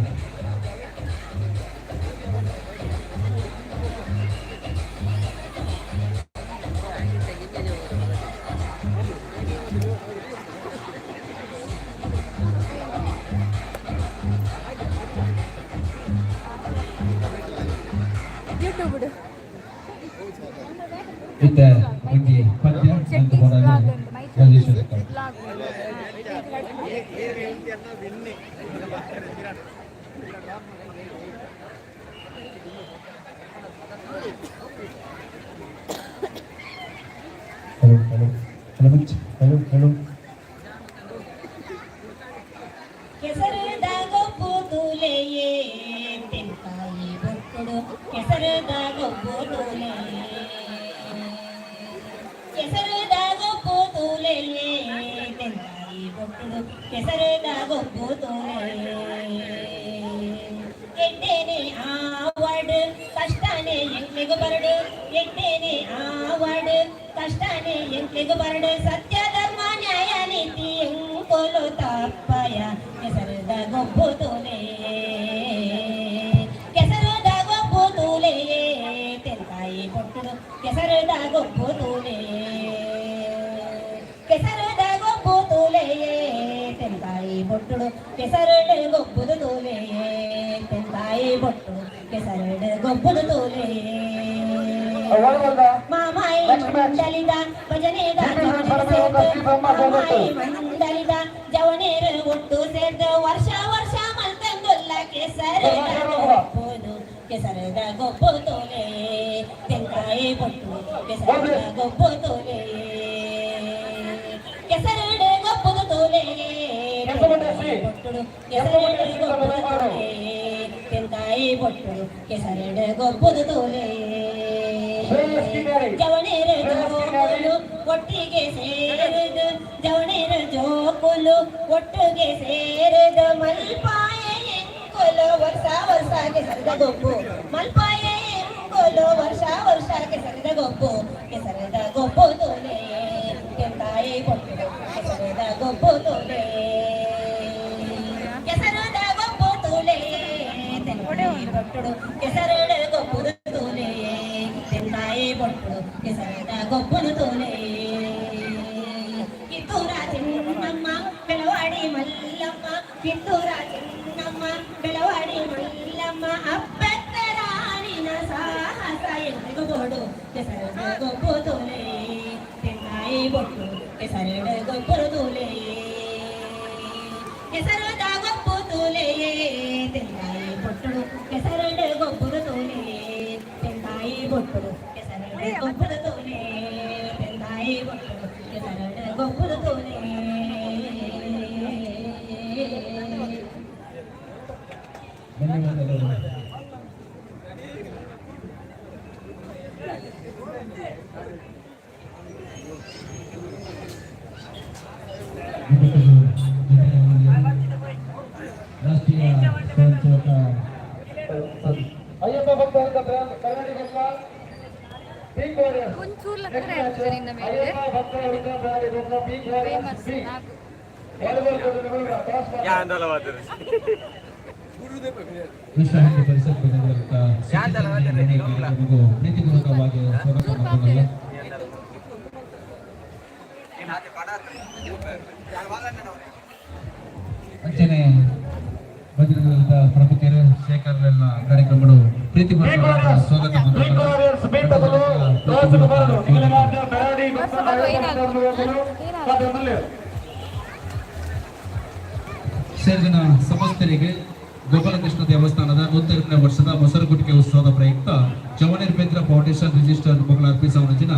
ಇತ್ತ ಬಗ್ಗೆ ಪದ್ಯ ಅಂತ ಬರೋದು ರಾಜೇಶ್ವರಿ ಅಕ್ಕ ಹಲೋ ಕೆಸರದ ಗೊಬ್ಬು ತೂಲೆಯೇ ತೆಂಕಾಯಿ ಬೊಕ್ಕುಡು ಕೆಸರದ ಗೊಬ್ಬು ತೂಲೆಯೇ ಕೆಸರದ ಗೊಬ್ಬು ತೂಲೆಯೇ ತೆಂಕಾಯಿ ಬೊಕ್ಕುಡು ಕೆಸರದ ಗೊಬ್ಬು ತೂಲೆಯೇ ಎಡ್ಡೇನೆ ಆವಾಡು ಕಷ್ಟನೇ ಎಂಟ್ಲಿಗೂ ಬರಡು ಎಡ್ಡೇನೆ ಆವಾಡು ಕಷ್ಟನೇ ಎಂಟ್ಲಿಗೂ ಬರಡು ಸತ್ಯ ಧರ್ಮ ನ್ಯಾಯ ನೀತಿ ಎಂಕೋಲು ತಪ್ಪಯ ಕೆಸರದ ಗೊಬ್ಬು ತೂಲೆ ಕೆಸರದ ಗೊಬ್ಬು ತೂಲೆ ತೆಂಕಾಯಿ ಬೊಟ್ಟುಡು ಕೆಸರದ ಗೊಬ್ಬು ತೂಲೆ ಕೆಸರದ ಗೊಬ್ಬು ತೂಲೆ ತೆಂಕಾಯಿ ಬೊಟ್ಟುಡು ಕೆಸರಡು ಗೊಬ್ಬುದು ತೂಲೆ ತೆಂಕಾಯಿ ಬೊಟ್ಟು ಕೆಸರಡು ಗೊಬ್ಬುದು ತೂಲೆ ಮಾಮಾಯಿ ಮಂಡಲಿದ ಭಜನೆದ ಮಾಮಾಯಿ ಮಂಡಲಿದ ಜವನೇರು ಒಟ್ಟು ಸೇರ್ದು ವರ್ಷ ವರ್ಷ ಮಲ್ತಂದುಲ್ಲ ಕೆಸರದ ಗೊಬ್ಬುದು ಕೆಸರದ ಗೊಬ್ಬು ತೋಲೆ ತೆಂಕಾಯಿ ಬೊಟ್ಟು ಕೆಸರದ ಗೊಬ್ಬು ತೋಲೆ ಕೆಸರಡು ಗೊಬ್ಬುದು ತೋಲೆ ಬೊಟ್ಟುಡು ಕೆಸರಡು ಗೊಬ್ಬುದು ತೋಲೆ ತೆಂಕಾಯಿ ಬೊಟ್ಟುಡು ಕೆಸರಡು ಗೊಬ್ಬುದು ತೋಲೆ ಜವನೇರು ಜೋಕುಲು ಒಟ್ಟಿಗೆ ಸೇರಿದು ಜವನೇರು ಜೋಕುಲು ಒಟ್ಟಿಗೆ ಸೇರಿದು ಮಲ್ಪಾಯ ಎಂಕೊಲು ವರ್ಷ ವರ್ಷ ಕೆಸರದ ಗೊಬ್ಬು ಮಲ್ಪಾಯ ಎಂಕೊಲು ವರ್ಷ ವರ್ಷ ಕೆಸರದ ಗೊಬ್ಬು ಕೆಸರದ ಗೊಬ್ಬು ತೋಲೆ ಕೆಂಕಾಯಿ ಬೊಟ್ಟು ಕೆಸರದ ಗೊಬ್ಬು ತೋಲೆ ಕೆಸರದ ಗೊಬ್ಬು ತೋಲೆ ತೆಂಕಾಯಿ ಬೊಟ್ಟುಡು ಕೆಸರದ ಗೊಬ್ಬುದು ತೋಲೆ ತೆಂಕಾಯಿ ಬೊಟ್ಟುಡು ಕೆಸರದ ಗೊಬ್ಬುದು ತೋಲೆ ಕಿತ್ತೂರ ಚಿನ್ನಮ್ಮ ಬೆಳವಾಡಿ ಮಲ್ಲಮ್ಮ ಕಿತ್ತೂರ ಚಿನ್ನಮ್ಮ ಬೆಳವಾಡಿ ಮಲ್ಲಮ್ಮ ಅಪ್ಪತ್ತರಾಣಿನ ಸಾಹಸ ಎಂದಿಗೂ ಬೋಡು ಕೆಸರದ ಗೊಬ್ಬು ತೋಲೆ ತೆಂಕಾಯಿ ಬೊಟ್ಟು ಕೆಸರದ ಗೊಬ್ಬುದು ತೋಲೆ ಕೆಸರದ ಗೊಬ್ಬು ತೋಲೆ ತೆಂಕಾಯಿ ಬೊಟ್ಟುಡು ಕೆಸರದ ಗೊಬ್ಬುದು ತೋಲೆ ತೆಂಕಾಯಿ ಬೊಟ್ಟುಡು ಕೆಸರದ ಗೊಬ್ಬುದು ತೋಲೆ ತೆಂಕಾಯಿ ಬೊಟ್ಟುಡು ಕೆಸರದ ಗೊಬ್ಬುದು ತೋಲೆ ಧನ್ಯವಾದಗಳು ರಾಷ್ಟ್ರೀಯ ಸ್ವಯಂ ಸೇವಕ ಅಯ್ಯಪ್ಪ ಭಕ್ತರಿಂದ ಕರ್ನಾಟಕ ಪಿಂಕ್ ವಾರಿಯರ್ಸ್ ಒಂಚೂರು ಲಕ್ಕರಿಂದ ಮೇಲೆ ಅಯ್ಯಪ್ಪ ಭಕ್ತರಿಂದ ಪಿಂಕ್ ವಾರಿಯರ್ಸ್ ಪಿಂಕ್ ವಿಶ್ವ ಹಿಂದೂ ಪರಿಷತ್ ಪ್ರೀತಿಪೂರ್ವಕವಾಗಿ ಸ್ವಾಗತ ಮಾಡೋದಲ್ಲ ಅಂಚನೆ ಬಜರಂಗದ ಪ್ರಮುಖರು ಶೇಖರ್ಲೆಲ್ಲ ಕಾರ್ಯಕ್ರಮಗಳು ಪ್ರೀತಿ ಸ್ವಾಗತ ಸೇರಿದ ಸಮಸ್ತರಿಗೆ ಗೋಪಾಲಕೃಷ್ಣ ದೇವಸ್ಥಾನದ 100ನೇ ವರ್ಷದ ಮೊಸರುಗುಟ್ಟಿಗೆ ಉತ್ಸವದ ಪ್ರಯುಕ್ತ ಜವನೇರ್ಬೇಂದ್ರ ಫೌಂಡೇಶನ್ ರಿಜಿಸ್ಟರ್ ಮಗಳ ಅರ್ಪಿಸವನಜಿನ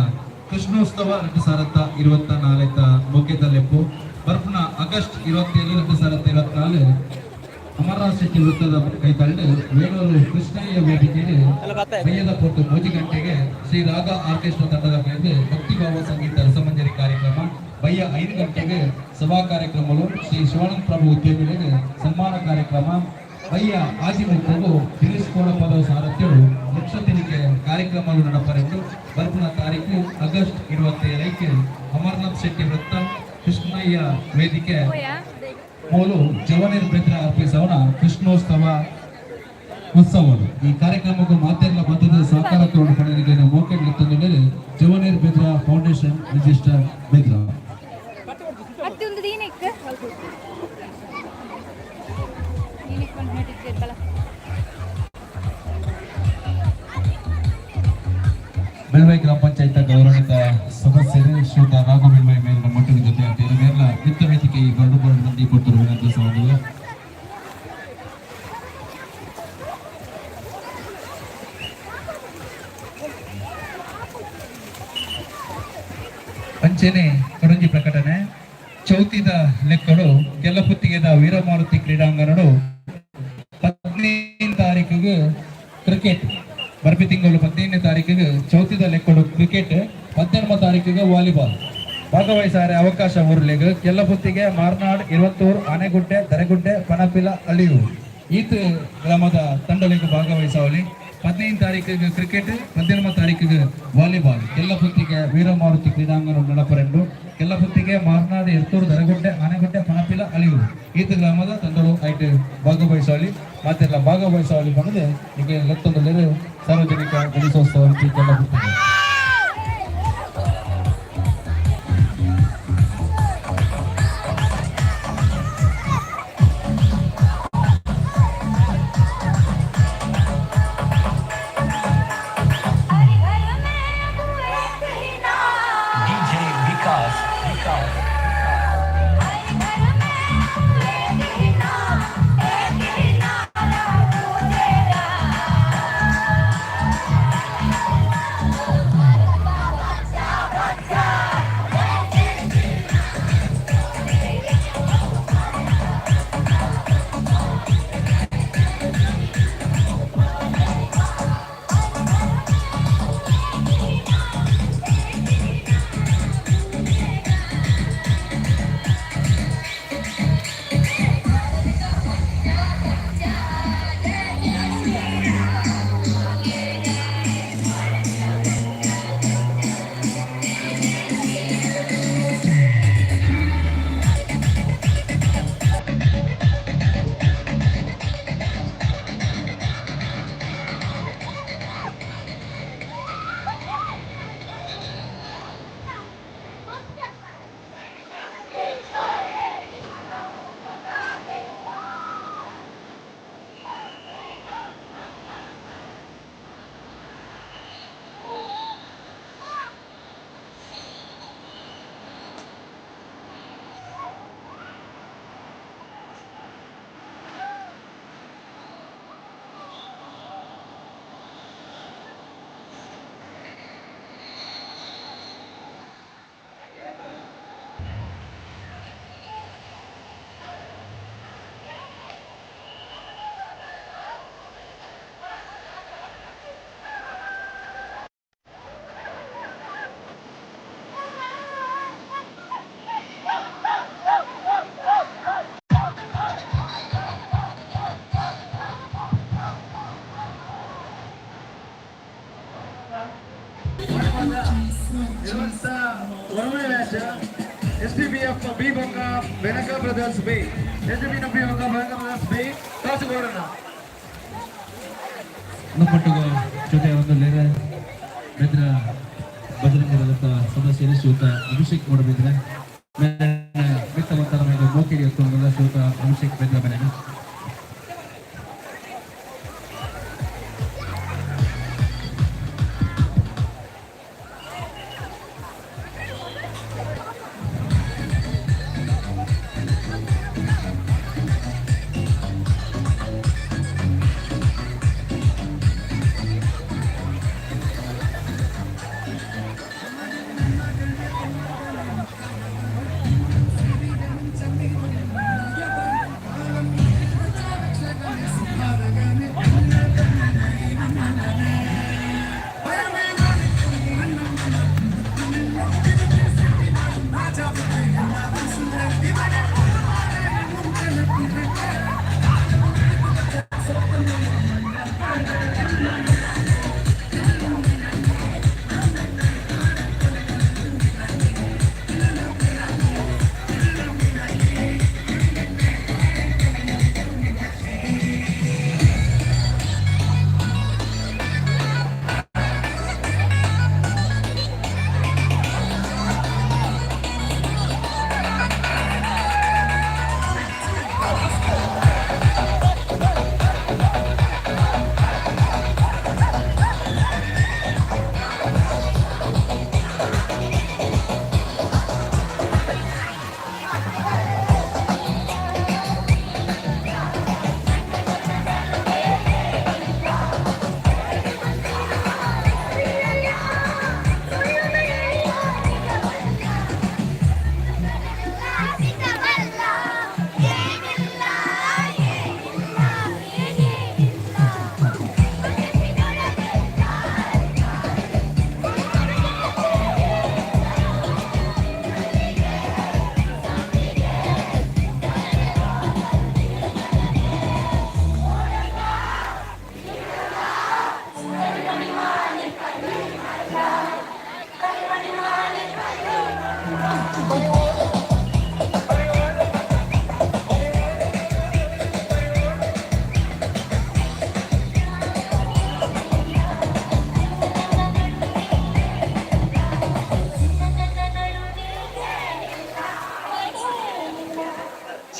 ಕೃಷ್ಣೋತ್ಸವ 2024 ಮುಖ್ಯದಲ್ಲೆಪ್ಪು ಬರ್ಪುನ ಆಗಸ್ಟ್ 27 2024 ಅಮರನಾಥ್ ಶೆಟ್ಟಿ ವೃತ್ತದ ಕೈತಳ್ಳಿ ವೇಣೂರು ಕೃಷ್ಣಯ್ಯ ವೇದಿಕೆಯಲ್ಲಿ ಬೆಯ್ಯದ ಪೊಟ್ಟು 3 ಗಂಟೆಗೆ ಶ್ರೀ ರಾಗ ಆರ್ಕೆಸ್ಟ್ರಾ ತಂಡದ ಕೈಯಲ್ಲಿ ಭಕ್ತಿಭಾವ ಸಂಗೀತ ರಸಮಂಜರಿ ಕಾರ್ಯಕ್ರಮ ಬಯ್ಯ 5 ಗಂಟೆಗೆ ಸಭಾ ಕಾರ್ಯಕ್ರಮಗಳು ಶ್ರೀ ಶಿವಾನಂದ ಪ್ರಭು ಉದ್ಯಮಿಗಳಿಗೆ ಸನ್ಮಾನ ಕಾರ್ಯಕ್ರಮ ಬಯ್ಯ ಆಜಿಮುತ್ತಲು ಗಿರೀಶ್ ಕೋಡಪದ ಸಾರಥ್ಯರು ಲಕ್ಷ ತೆರಿಗೆ ಕಾರ್ಯಕ್ರಮಗಳು ನಡಪರೆಂದು ಬರ್ಪುನ ತಾರೀಕು ಆಗಸ್ಟ್ 27ಕ್ಕೆ ಅಮರನಾಥ್ ಶೆಟ್ಟಿ ವೃತ್ತ ಕೃಷ್ಣಯ್ಯ ವೇದಿಕೆ ಮೂಲು ಜವನೇರ್ಬೇಂದ್ರ ಅರ್ಪಿಸವನ ಕೃಷ್ಣೋತ್ಸವ ಉತ್ಸವಗಳು ಈ ಕಾರ್ಯಕ್ರಮಕ್ಕೂ ಮಾತೆಲ್ಲ ಬದ್ಧದ ಸಹಕಾರ ಪಡೆಯಲಿಕ್ಕೆ ಮೋಕೆ ತಂದರೆ ಜವನೇರ್ಬೇಂದ್ರ ಫೌಂಡೇಶನ್ ರಿಜಿಸ್ಟರ್ ಬೇಂದ್ರ ಬೆಳ್ವೈ ಗ್ರಾಮ ಪಂಚಾಯತ್ ಗೌರವಿತ ಸದಸ್ಯರು ಶ್ರೀಯುತ ರಾಘು ಬೆಳ್ವೈ ಮೇಲಿನ ಮಟ್ಟಿನ ಜೊತೆ ಅಂತ ಮೇಲ ವಿತ್ತ ವೇದಿಕೆ ಈ ಬರಡು ಮಂದಿ ಕೊಟ್ಟರು ವಿನಂತಿ ಸಹೋದರ ಅಂಚನೆ ಕೊರಂಜಿ ಪ್ರಕಟಣೆ ಚೌತಿದ ಲೆಕ್ಕಗಳು ಕೆಲ್ಲಪುತ್ತಿಗೆದ ವೀರಮಾರುತಿ ಕ್ರೀಡಾಂಗಣಗಳು 15 ತಾರೀಕಿಗೆ ಕ್ರಿಕೆಟ್ ಬರ್ಬಿ ತಿಂಗಳು 15ನೇ ತಾರೀಕಿಗೆ ಚೌತಿದ ಲೆಕ್ಕಡು ಕ್ರಿಕೆಟ್ 18ನೇ ತಾರೀಕಿಗೆ ವಾಲಿಬಾಲ್ ಭಾಗವಹಿಸಾರೆ ಅವಕಾಶ ಊರ್ಲೆಗ್ ಕೆಲ್ಲಪುತ್ತಿಗೆ ಮಾರ್ನಾಡ್ 22 ಆನೆಗುಡ್ಡೆ ದರೆಗುಡ್ಡೆ ಪನಪಿಲ ಅಳಿಯೂರು ಈತ ಗ್ರಾಮದ ತಂಡಗಳಿಗೆ ಭಾಗವಹಿಸವಲಿ 15ನೇ ತಾರೀಕಿಗೆ ಕ್ರಿಕೆಟ್ 18ನೇ ತಾರೀಕಿಗೆ ವಾಲಿಬಾಲ್ ಕೆಲ್ಲಪುತ್ತಿಗೆ ವೀರಮಾರುತಿ ಕ್ರೀಡಾಂಗಣ ನಡಪರೆಂಡು ಕೆಲ್ಲಪುತ್ತಿಗೆ ಮಾರ್ನಾಡ್ 22 ದರೆಗುಡ್ಡೆ ಆನೆಗುಡ್ಡೆ ಪನಪಿಲ ಅಳಿಯೂರು ಈತ ಗ್ರಾಮದ ತಂಡಗಳು ಐಟ್ ಭಾಗವಹಿಸವಲಿ ಮಾತೆಲ್ಲ ಭಾಗವಹಿಸವಲಿ ಬಂದರೆ ಈಗ ಲೆತ್ತೊಂದು ಸಾರ್ವಜನಿಕ Ganeshotsav ಕೆಲ್ಲಪುತ್ತಿಗೆ SPBF B Bonga Benaka Brothers B SPBF B Bonga Benaka Brothers B ಕಾಸುಗೋರನ ನಮ್ಮೊಟ್ಟಿಗೆ ಜೊತೆ ಒಂದು ಲೇರೆ ಬೆದ್ರ ಬಜರಂಗದ ಸದಸ್ಯರು ಶ್ರೀಯುತ ಅಭಿಷೇಕ್ ಮಾಡಬೇಕಿದೆ ಮಿತ್ತವಂತರ ಮೇಲೆ ಮೋಕಿಗೆ ಎತ್ತುವುದಿಲ್ಲ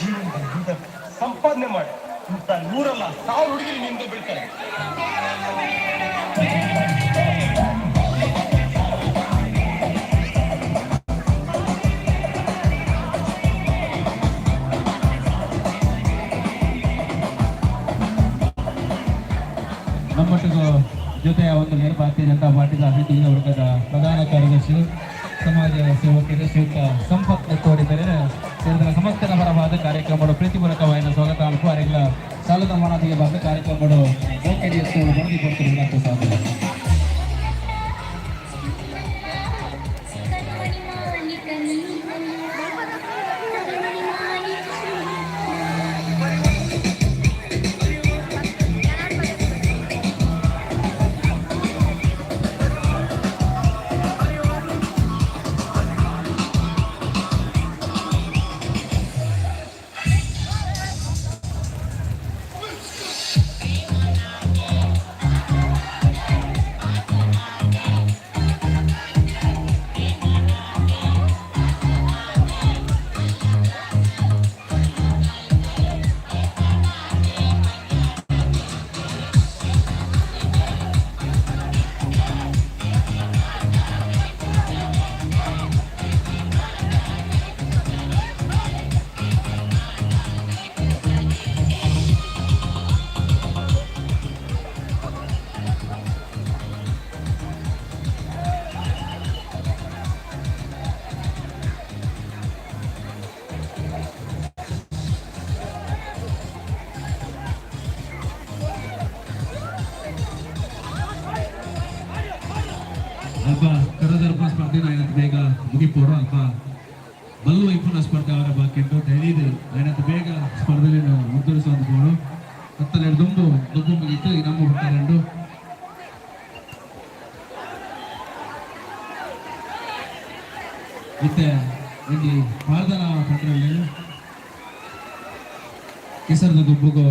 ಜೀವನದ ಸಂಪಾದನೆ ಮಾಡಿ ಇಂಥ 100 ಹುಡುಗಿ ನಿಂದ ಬೀಳ್ತಾರೆ. ನಮ್ಮೊಟ್ಟಿಗೂ ಜೊತೆಯ ಒಂದು ಭಾರತೀಯ ಜನತಾ ಪಾರ್ಟಿಯ ಅಭಿವೃದ್ಧಿ ವರ್ಗದ ಪ್ರಧಾನ ಕಾರ್ಯದರ್ಶಿ ಸಮಾಜ ಸೇವಕರು ಶ್ರೀಯುತ ಸಂಪತ್ ತೋಡಿದರೆ ಸೇರಿದ ಸಮಸ್ತ ಪರವಾದ ಕಾರ್ಯಕ್ರಮಗಳು ಪ್ರೀತಿಪೂರ್ವಕವಾದ ಸ್ವಾಗತ ಅನುಕೂಲ ಸಾಲದ ಮಾನದಿಗೆ ಬಂದ ಕಾರ್ಯಕ್ರಮಗಳು ವರದಿ ಕೊಡ್ತಿರುವಂಥ ಸಾಧ್ಯ. ಅಲ್ಪ ಕರದರ್ಪ ಸ್ಪರ್ಧೆನ ಆಯ್ತು ಬೇಗ ಮುಗಿಪೋಡು ಅಲ್ಪ ಬಲ್ಲು ವೈಪುನ ಸ್ಪರ್ಧೆ ಅವರ ಬಾಕಿಟ್ಟು ಡೈಲಿ ಆಯ್ತು ಬೇಗ ಸ್ಪರ್ಧೆಯನ್ನು ಮುಂದುವರಿಸುವಂತ ಪೋಡು 12 ದುಂಬು ಮುಗಿತು ಈ ನಮ್ಮ ಹುಟ್ಟಾರೆಂಡು ಮತ್ತೆ ಇಲ್ಲಿ ಪಾರ್ದನ ಪಂಡ್ರಲ್ಲಿ ಕೆಸರದ ಗುಬ್ಬುಗು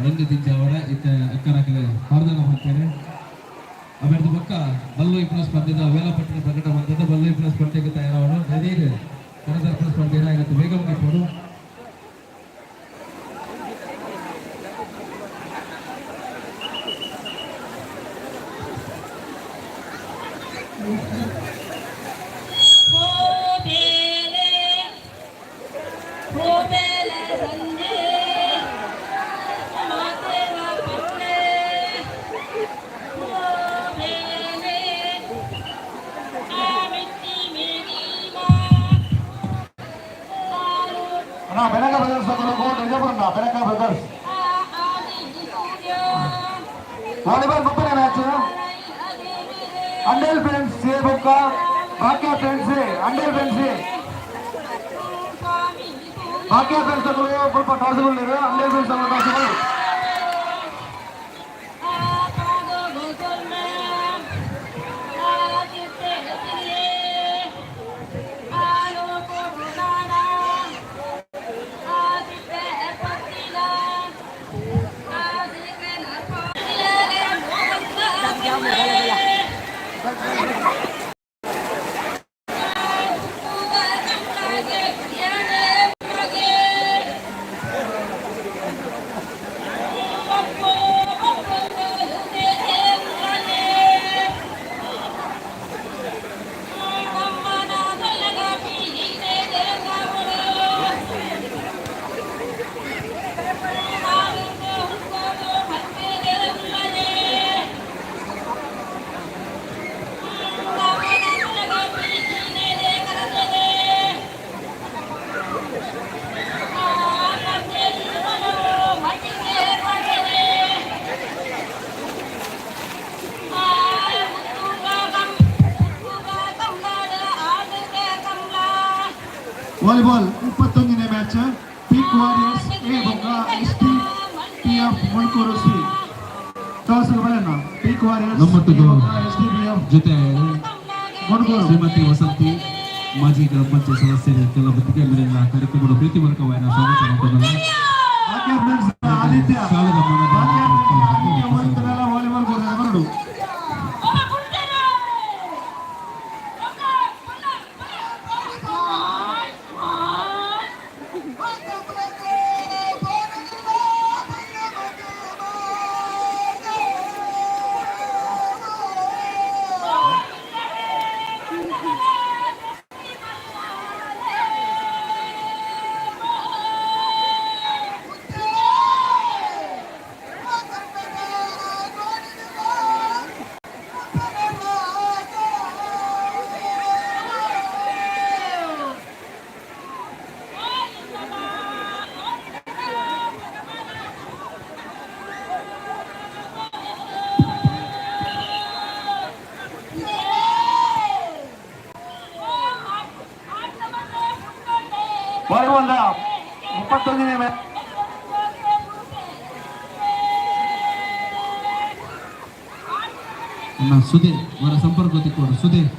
ರಂದು ತಿಂಚವರ ಇತ್ತೆ ಅಕ್ಕರಾಕಲೆ ಪಾರ್ದನ ಮಾಡ್ತೇನೆ ಅವೆರಡು ಪಕ್ಕ ಬಲ್ಲು ಇಪ್ಪನ ಸ್ಪರ್ಧೆದ ವೇಳಾಪಟ್ಟಿನ ಪ್ರಕಟ ಮಾಡಿದ ಬಲ್ಲು ಇಪ್ಪನ ಸ್ಪರ್ಧೆಗೆ ತಯಾರವರು ನದೀರು ಕರದರ್ಪಣ ಸ್ಪರ್ಧೆನ ಇವತ್ತು ಬೇಗ ಮುಗಿಪೋಡು Benaka brothers Benaka brothers volleyball ಮುಪ್ಪನೇ ಮ್ಯಾಚ್ ಅಂಡೇಲ್ ಫ್ರೆಂಡ್ಸ್ ಸೇ ಬುಕ್ಕ Bhagya friends Andel friends Bhagya friends ಸ್ವಲ್ಪ ಟಾಸ್ಗಳು ಅಂಡೇಲ್ ಫ್ರೆಂಡ್ಸ್ ಟಾಸ್ಗಳು ವಾಲಿಬಾಲ್ 21ನೇ ಮ್ಯಾಚ್ ಪಿಕ್ ವಾರಿಯರ್ಸ್ ಎ ಬೊಕ್ಕ ಎಸ್ಟಿಪಿಎಫ್ ಮುಳ್ಕೂರು ಸಿ ಟಾಸ್ಗಳು ಬರೋಣ ಪಿಕ್ ವಾರಿಯರ್ಸ್ ನಮ್ಮೊಟ್ಟಿಗೂ ಎಸ್ಟಿಪಿಎಫ್ ಜೊತೆ ಮುಳ್ಕೂರು ಶ್ರೀಮತಿ ವಸಂತಿ ಮಾಜಿ ಗ್ರಾಮ ಪಂಚಾಯತ್ ಸದಸ್ಯರು ಕೆಲ ಬತ್ತಿಗೆ ಮೇಲಿನ ಕಾರ್ಯಕ್ರಮದ ಪ್ರೀತಿಪೂರ್ವಕವಾದ ಸ್ವಾಗತ ಮಾಡುತ್ತೇನೆ. ಆದಿತ್ಯ ಸಾಲದ ವಾಲಿಬಾಲ್ ಬರೋದು 31ನೇ ಮ್ಯಾಚ್ ಸುಧೀರ್ ಅವರ ಸಂಪರ್ಕ ತಿಕ್ಕೋರು. ಸುಧೀರ್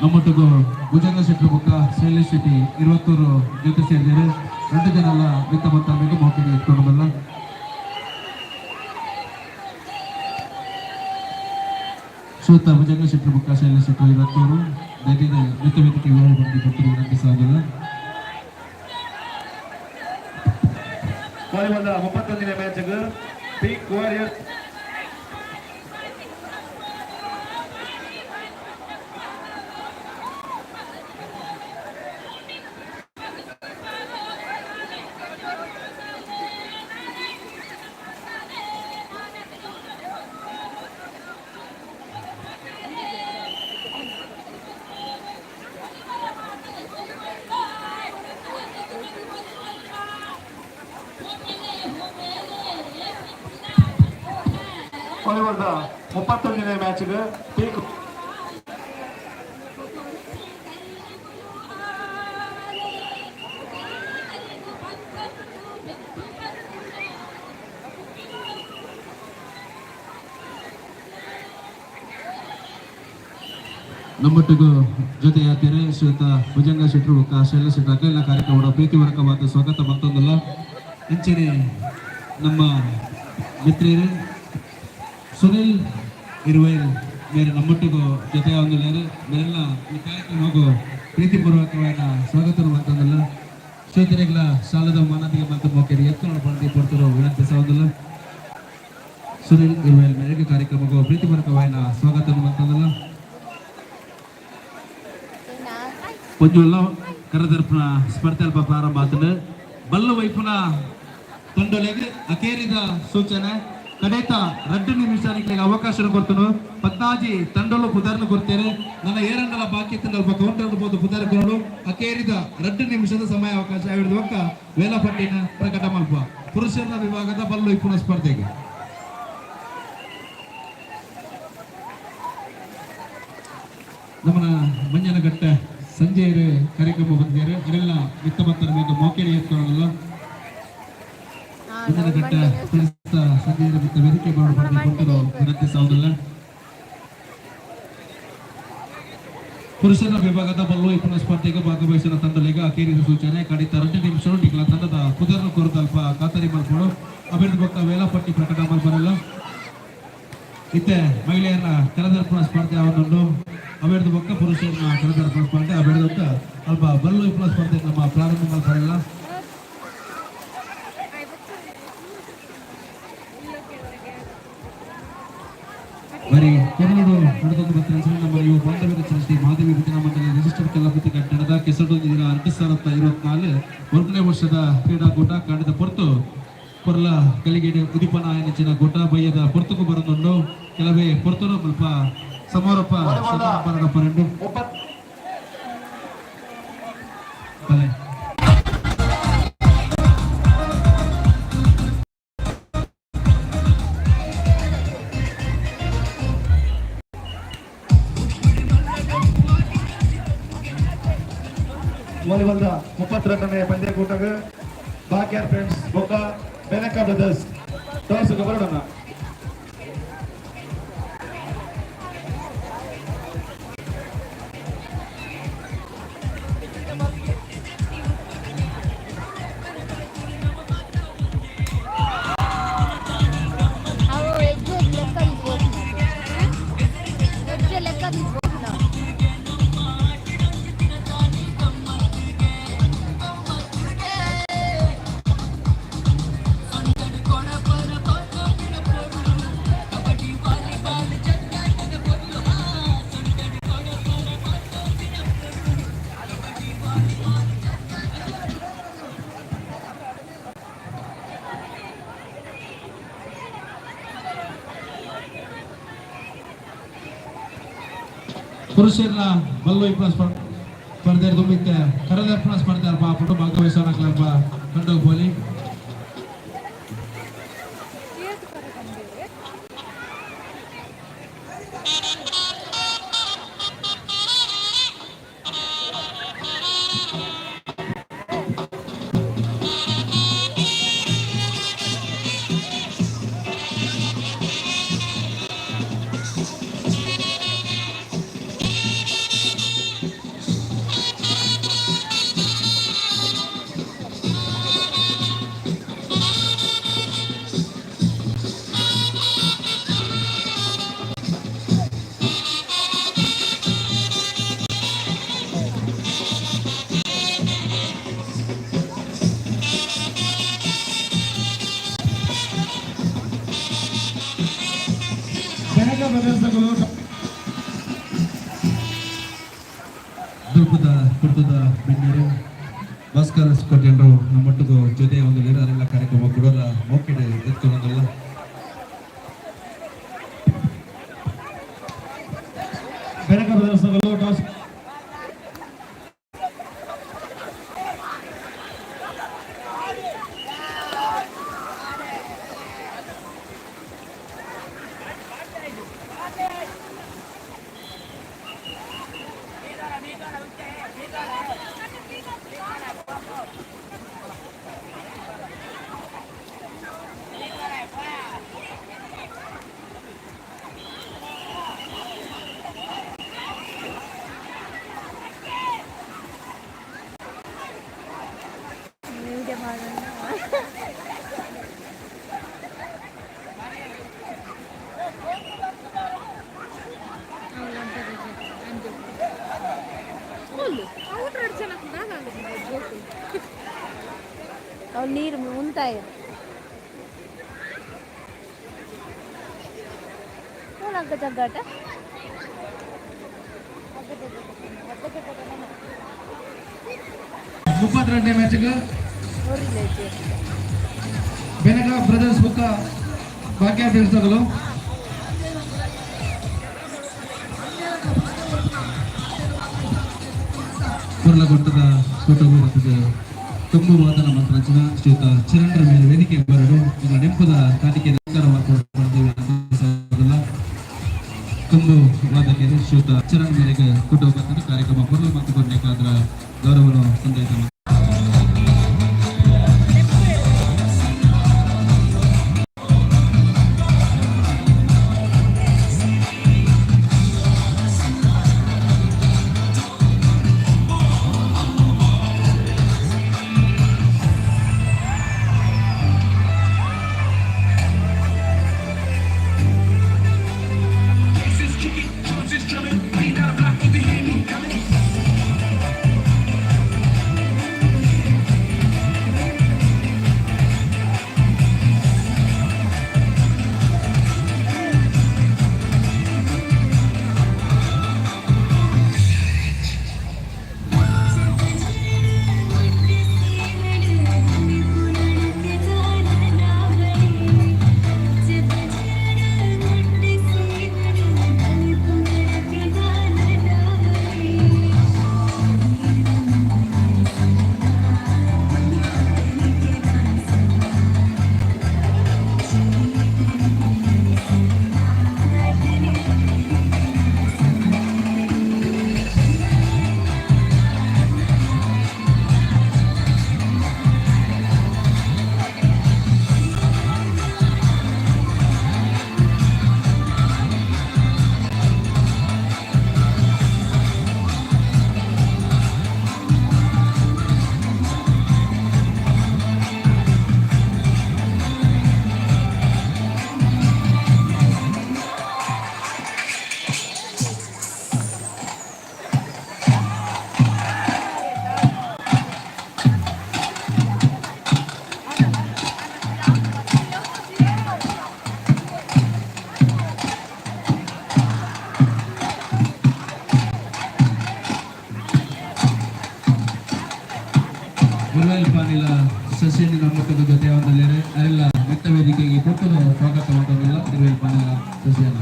ನಮ್ಮೊಟ್ಟಿಗೂ ಭುಜಂಗ ಶೆಟ್ಟಿ ಬುಕ್ಕ ಶೈಲೇಶ್ ಶೆಟ್ಟಿ 20 ಜೊತೆ ಸೇರಿದ್ದಾರೆ. 2 ಜನ ಎಲ್ಲ ವಿತ್ತ ಬತ್ತಬೇಕು ಮೌಖಿಗೆ ಎತ್ಕೊಂಡು ಬಲ್ಲ ಶ್ವೇತ ಭುಜಂಗ ಶೆಟ್ಟಿ ಬುಕ್ಕ ಶೈಲೇಶ್ ಶೆಟ್ಟಿ 20 ದಯವಿಟ್ಟು ವಿತ್ತ ವೇದಿಕೆ ಬಂದು ಕೊಟ್ಟು ವಿನಂತಿಸಲಾಗಿದೆ. ವಾಲಿಬಾಲ್ನ 31ನೇ ಮ್ಯಾಚ್ಗೆ ಪಿಂಕ್ ವಾರಿಯರ್ಸ್ ವಾಲಿಬಾಲ್ನ 31ನೇ ಮ್ಯಾಚ್ಗೆ ಪಿಂಕ್ ನಮ್ಮೊಟ್ಟಿಗೂ ಜೊತೆಯಾಗ್ತಾರೆ ಶ್ವೇತ ಭುಜಂಗ ಶೆಟ್ರು ಬುಕ್ಕ ಶೈಲೇಶ್ ಶೆಟ್ಟಿ ಅಖಿಲ ಕಾರ್ಯಕ್ರಮದ ಪ್ರೀತಿವರ್ಗವಾದ ಸ್ವಾಗತ ಮತ್ತೊಂದಲ್ಲ ಇಂಚಿನ ನಮ್ಮ ಮಿತ್ರರು ಸುನಿಲ್ ಇರುವೈಲ್ ಮೇರೆ ನಮ್ಮೊಟ್ಟಿಗೂ ಜೊತೆಯಾಗಲಿದ್ದಾರೆ. ಮೇರೆಲ್ಲ ಈ ಕಾರ್ಯಕ್ರಮಕ್ಕೂ ಪ್ರೀತಿಪೂರ್ವಕವಾದ ಸ್ವಾಗತ ಮತ್ತೊಂದಲ್ಲ ಶ್ವೇತರಿಗಳ ಶಾಲದ ಮಾನದಿಗೆ ಮತ್ತು ಮೋಕೆರಿ ಎತ್ತು ಪಡೆದು ಕೊಡ್ತಿರೋ ವಿನಂತಿ ಸಾವುದಿಲ್ಲ. ಸುನಿಲ್ ಇರುವೈಲ್ ಮೇರೆಗೆ ಕಾರ್ಯಕ್ರಮಕ್ಕೂ ಪ್ರೀತಿಪೂರ್ವಕವಾದ ಸ್ವಾಗತ ಮತ್ತೊಂದಲ್ಲ ಪಂಜುಲ್ಲ ಕರದರ್ಪಣ ಸ್ಪರ್ಧೆ ಅಲ್ಪ ಪ್ರಾರಂಭ ಆಗ್ತದೆ. ಬಲ್ಲ ವೈಪುನ ತಂಡೊಲೆಗೆ ಅಕೇರಿದ ಸೂಚನೆ ಕಡೆತ 2 ನಿಮಿಷಕ್ಕೆ ಅವಕಾಶ ಕೊಡ್ತಾನು 14 ತಂಡಲು ಪುದರ್ನ ಕೊಡ್ತೇನೆ ನನ್ನ ಏರಂಡಲ ಬಾಕಿ ತಂಡಲ್ಪ ಕೌಂಟರ್ ಬೋದು ಪುದರ್ಗಳು ಅಕೇರಿದ 2 ನಿಮಿಷದ ಸಮಯ ಅವಕಾಶ ಹಿಡಿದುವಕ್ಕ ವೇಳಾಪಟ್ಟಿನ ಪ್ರಕಟ ಮಲ್ಪ ಪುರುಷರ ವಿಭಾಗದ ಬಲ್ಲು ವೈಪುನ ಸ್ಪರ್ಧೆಗೆ ನಮ್ಮನ ಮಂಜನಘಟ್ಟ ಸಂಜೆ ಕಾರ್ಯಕ್ರಮ ಬಂದಿದ್ದಾರೆ. ಅದೆಲ್ಲ ಮಿತ್ತ ಭಕ್ತರ ಮೇಲೆ ಮೋಕೆಡಿ ಎತ್ಕೊಳ್ಳಲ್ಲ ಮಂಜನಘಟ್ಟ ಸಂಜೆ ಮಿತ್ತ ವೇದಿಕೆ ಮಾಡಿಕೊಟ್ಟಿರೋ ವಿನಂತಿ ಸಾವುದಿಲ್ಲ. ಪುರುಷರ ವಿಭಾಗದ ಬಲ್ಲು ಇಪ್ಪನ ಸ್ಪರ್ಧೆಗೆ ಭಾಗವಹಿಸಿದ ತಂಡಲಿಗ ಅಕೇರಿದ ಸೂಚನೆ ಕಡಿತ 2 ನಿಮಿಷ ಟಿಕ್ಲ ತಂಡದ ಕುದರ್ನ ಕೊರತಲ್ಪ ಖಾತರಿ ಮಾಡ್ಕೊಂಡು ಅಭಿವೃದ್ಧಿ ಭಕ್ತ ವೇಳಾಪಟ್ಟಿ ಪ್ರಕಟ ಮಾಡ್ಬರಲ್ಲ. ಇತ್ತೆ ಮಹಿಳೆಯರ ಕರದರ್ಪಣ ಸ್ಪರ್ಧೆ ಅವನನ್ನು ಅಭಿವೃದ್ಧಿ ಭಕ್ತ ಪುರುಷರನ್ನ ಕರದರ್ಪಣ ಸ್ಪರ್ಧೆ ಅಭಿವೃದ್ಧಿ ಅಲ್ಪ ಬಲ್ಲು ಇಪ್ಪನ ಸ್ಪರ್ಧೆ ನಮ್ಮ ಪ್ರಾರಂಭ ಮಾಡ್ಬರಲ್ಲ. ಬರೀ ಕೊರಡು ನಡೆದೊಂದು ಬರ್ತಾರೆ ನಮ್ಮ ಇವು ಬಾಂಧವ್ಯ ಶ್ರೀ ಮಹಾದೇವಿ ಭಜನಾ ಮಂಡಳಿ ರಿಜಿಸ್ಟರ್ ಕಲಾಕೃತಿ ಕಟ್ಟಡದ ಕೆಸರು 2024 1ನೇ ವರ್ಷದ ಕ್ರೀಡಾಕೂಟ ಕಂಡದ ಹೊರತು ಪೊರ್ಲ ಕಲಿಗೆಡೆ ಉದಿಪನ ನೆಚ್ಚಿನ ಗೋಟ ಬಯ್ಯದ ಪೊರ್ತುಕು ಬರೊಂದು ಕೆಲವೇ ಪೊರ್ತುನ ಸ್ವಲ್ಪ ಸಮಾರೋಪ ಪನ್ನೆರಡು ವಾಲಿಬಾಲ್ದ 32ನೇ ಪಂದ್ಯಕೂಟಕ್ಕೆ ಬಾಕ್ಯಾರ್ ಫ್ರೆಂಡ್ಸ್ ಬೊಕ್ಕ ಬೆನಕ ಬ್ರದರ್ಸ್ ಟಾಸ್ ಬರೋಣ. ಪುರುಷರ ಬಲ್ಲು ಇಪ್ಪನ ಸ್ಪರ್ಧೆ ತುಂಬಿತ್ತೆ ಕರದರ್ಪಣ ಸ್ಪರ್ಧೆ ಅಲ್ಪ ಪುಟ್ಟು ಭಾಗವಹಿಸೋಣ ಕ್ಲಬ್ ಕಂಡೋಗ್ಬೋಲಿ. ಪ್ರದರ್ಶಕರು ದುರ್ಗದ ಕುರ್ತದ ಬೆನ್ನೂರು ಭಾಸ್ಕರ ಕೊಟ್ಟರು ನಮ್ಮೊಟ್ಟಿಗೂ ಜೊತೆ ಒಂದು ಲಿರಾರೆಲ್ಲ ಕಾರ್ಯಕ್ರಮ ಕೊಡೋರ ಮೋಕೆಡೆ ಎತ್ಕೊಳ್ಳೋದಲ್ಲ ಬೆಳಕ ಪ್ರದರ್ಶಕರು ಟಾಸ್ ಅವ್ರು ನೀರು ಉಂಟಾಯಿ ಹಗ್ಗ ಜಗ್ಗಾಟ ಮುಪ್ಪತ್ತೆರಡನೇ ಮ್ಯಾಚ್ಗೆ ಬೆನಗ ಬ್ರದರ್ಸ್ ಬುಕ್ಕ ಭಾಗ್ಯ ಬೆಳೆಸಲು ಕೊರಲಗೊಟ್ಟದ ಕೊಟ್ಟಗುತ್ತದೆ ತುಂಬುವಾದ ನಮ್ಮ ರಚನಾ ಶ್ರೀಯುತ ಚರಣರ ಮೇಲೆ ವೇದಿಕೆ ಬರಲು ಈಗ ನೆಂಪದ ಕಾಟಿಕೆ ತುಂಬು ವಾದಕ್ಕೆ ಶ್ರೀಯುತ ಚರಣ ಮೇಲೆಗೆ ಕೊಟ್ಟು ಬಂದ ಕಾರ್ಯಕ್ರಮ ಬರಲು ಮತ್ತು ಕೊಡಬೇಕಾದ್ರ ಗೌರವವನ್ನು ಸಂದೇಶ ಗುರುವೇಲ್ ಪಾನಿಲ ಸಸ್ಯನಿನ ಮೊಟ್ಟದ ಜೊತೆ ಒಂದಲ್ಲಿದೆ ಅರೆಲ್ಲ ಮೆತ್ತ ವೇದಿಕೆಗೆ ಕೊಟ್ಟು ಸ್ವಾಗತ ಮಾಡೋದಿಲ್ಲ ಗುರುವೇಲ್ ಪಾನಿಲ ಸಸ್ಯನ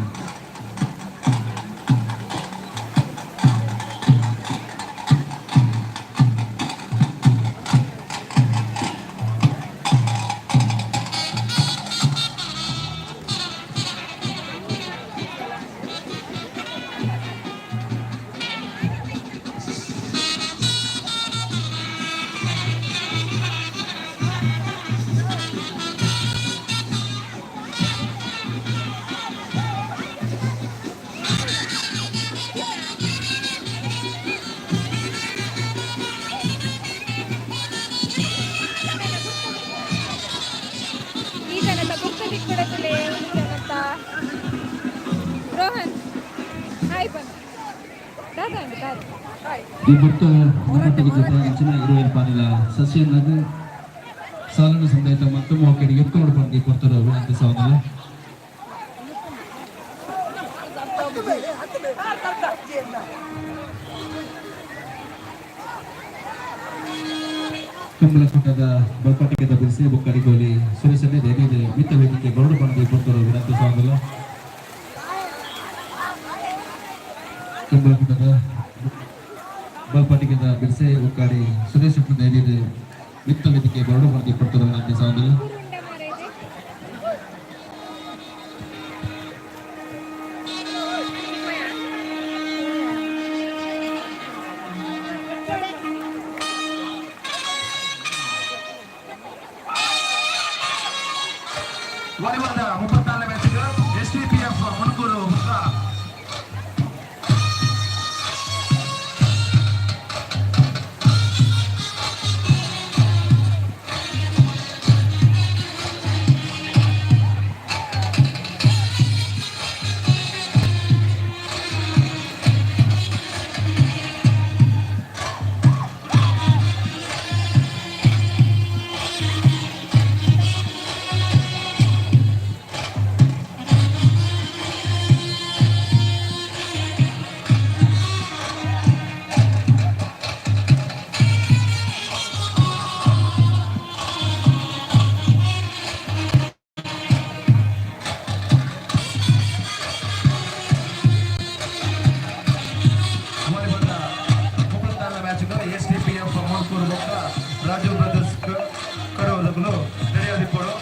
ಈ ಬರ್ತಾ ಮಾರಾಟದ ಜೊತೆ ಅಂಚಿನ ಗುರುವೇಲ್ ಪಾನಿಲ ಸಸ್ಯನಾಗ ಸಾಲನ ಸಂದೇತ ಮತ್ತು ಮೋಕೆಡಿಗೆ ಎತ್ಕೊಂಡು ಬಂದು ಕೊಡ್ತಾರೆ ವಿನಂತಿ ಸಾವನಲ್ಲ ಕಂಬಳಕೂಟದ ಬಲ್ಪಾಟಿಕೆದ ಬಿಡಿಸಿ ಬೊಕ್ಕಡಿಗೋಲಿ ಸುರೇಶನ್ನೇ ಧೈರ್ಯದೆ ಮಿತ್ತ ವೇದಿಕೆ ಬರಡು ಪಣದಿ ಕೊಡ್ತಾರೆ ವಿನಂತಿ ಸಾಗಲ್ಲ. ಕಂಬಳಕೂಟದ ಬಲ್ಪಾಟಿಕೆದ ಬಿಡಿಸಿ ಬೊಕ್ಕಾಡಿ ಸುರೇಶ್ ಧೈರ್ಯದೆ ಮಿತ್ತ ವೇದಿಕೆ ಬರಡು ಪಣದಿ ಕೊಡ್ತಾರೆ ವಿನಂತಿ ಸಾಗಲ್ಲ. ವಾಲಿಬಾಲ್ದ 34ನೇ ಮ್ಯಾಚ್ಗೆ STPF ಮಣಕೂರು ಮುಖ STPF ಮಣಕೂರು ಮುಖ ರಾಜು ಬ್ರದರ್ಸ್ ಕರೋಲಗಳು ನಡೆಯಲಿಪ್ಪಳು.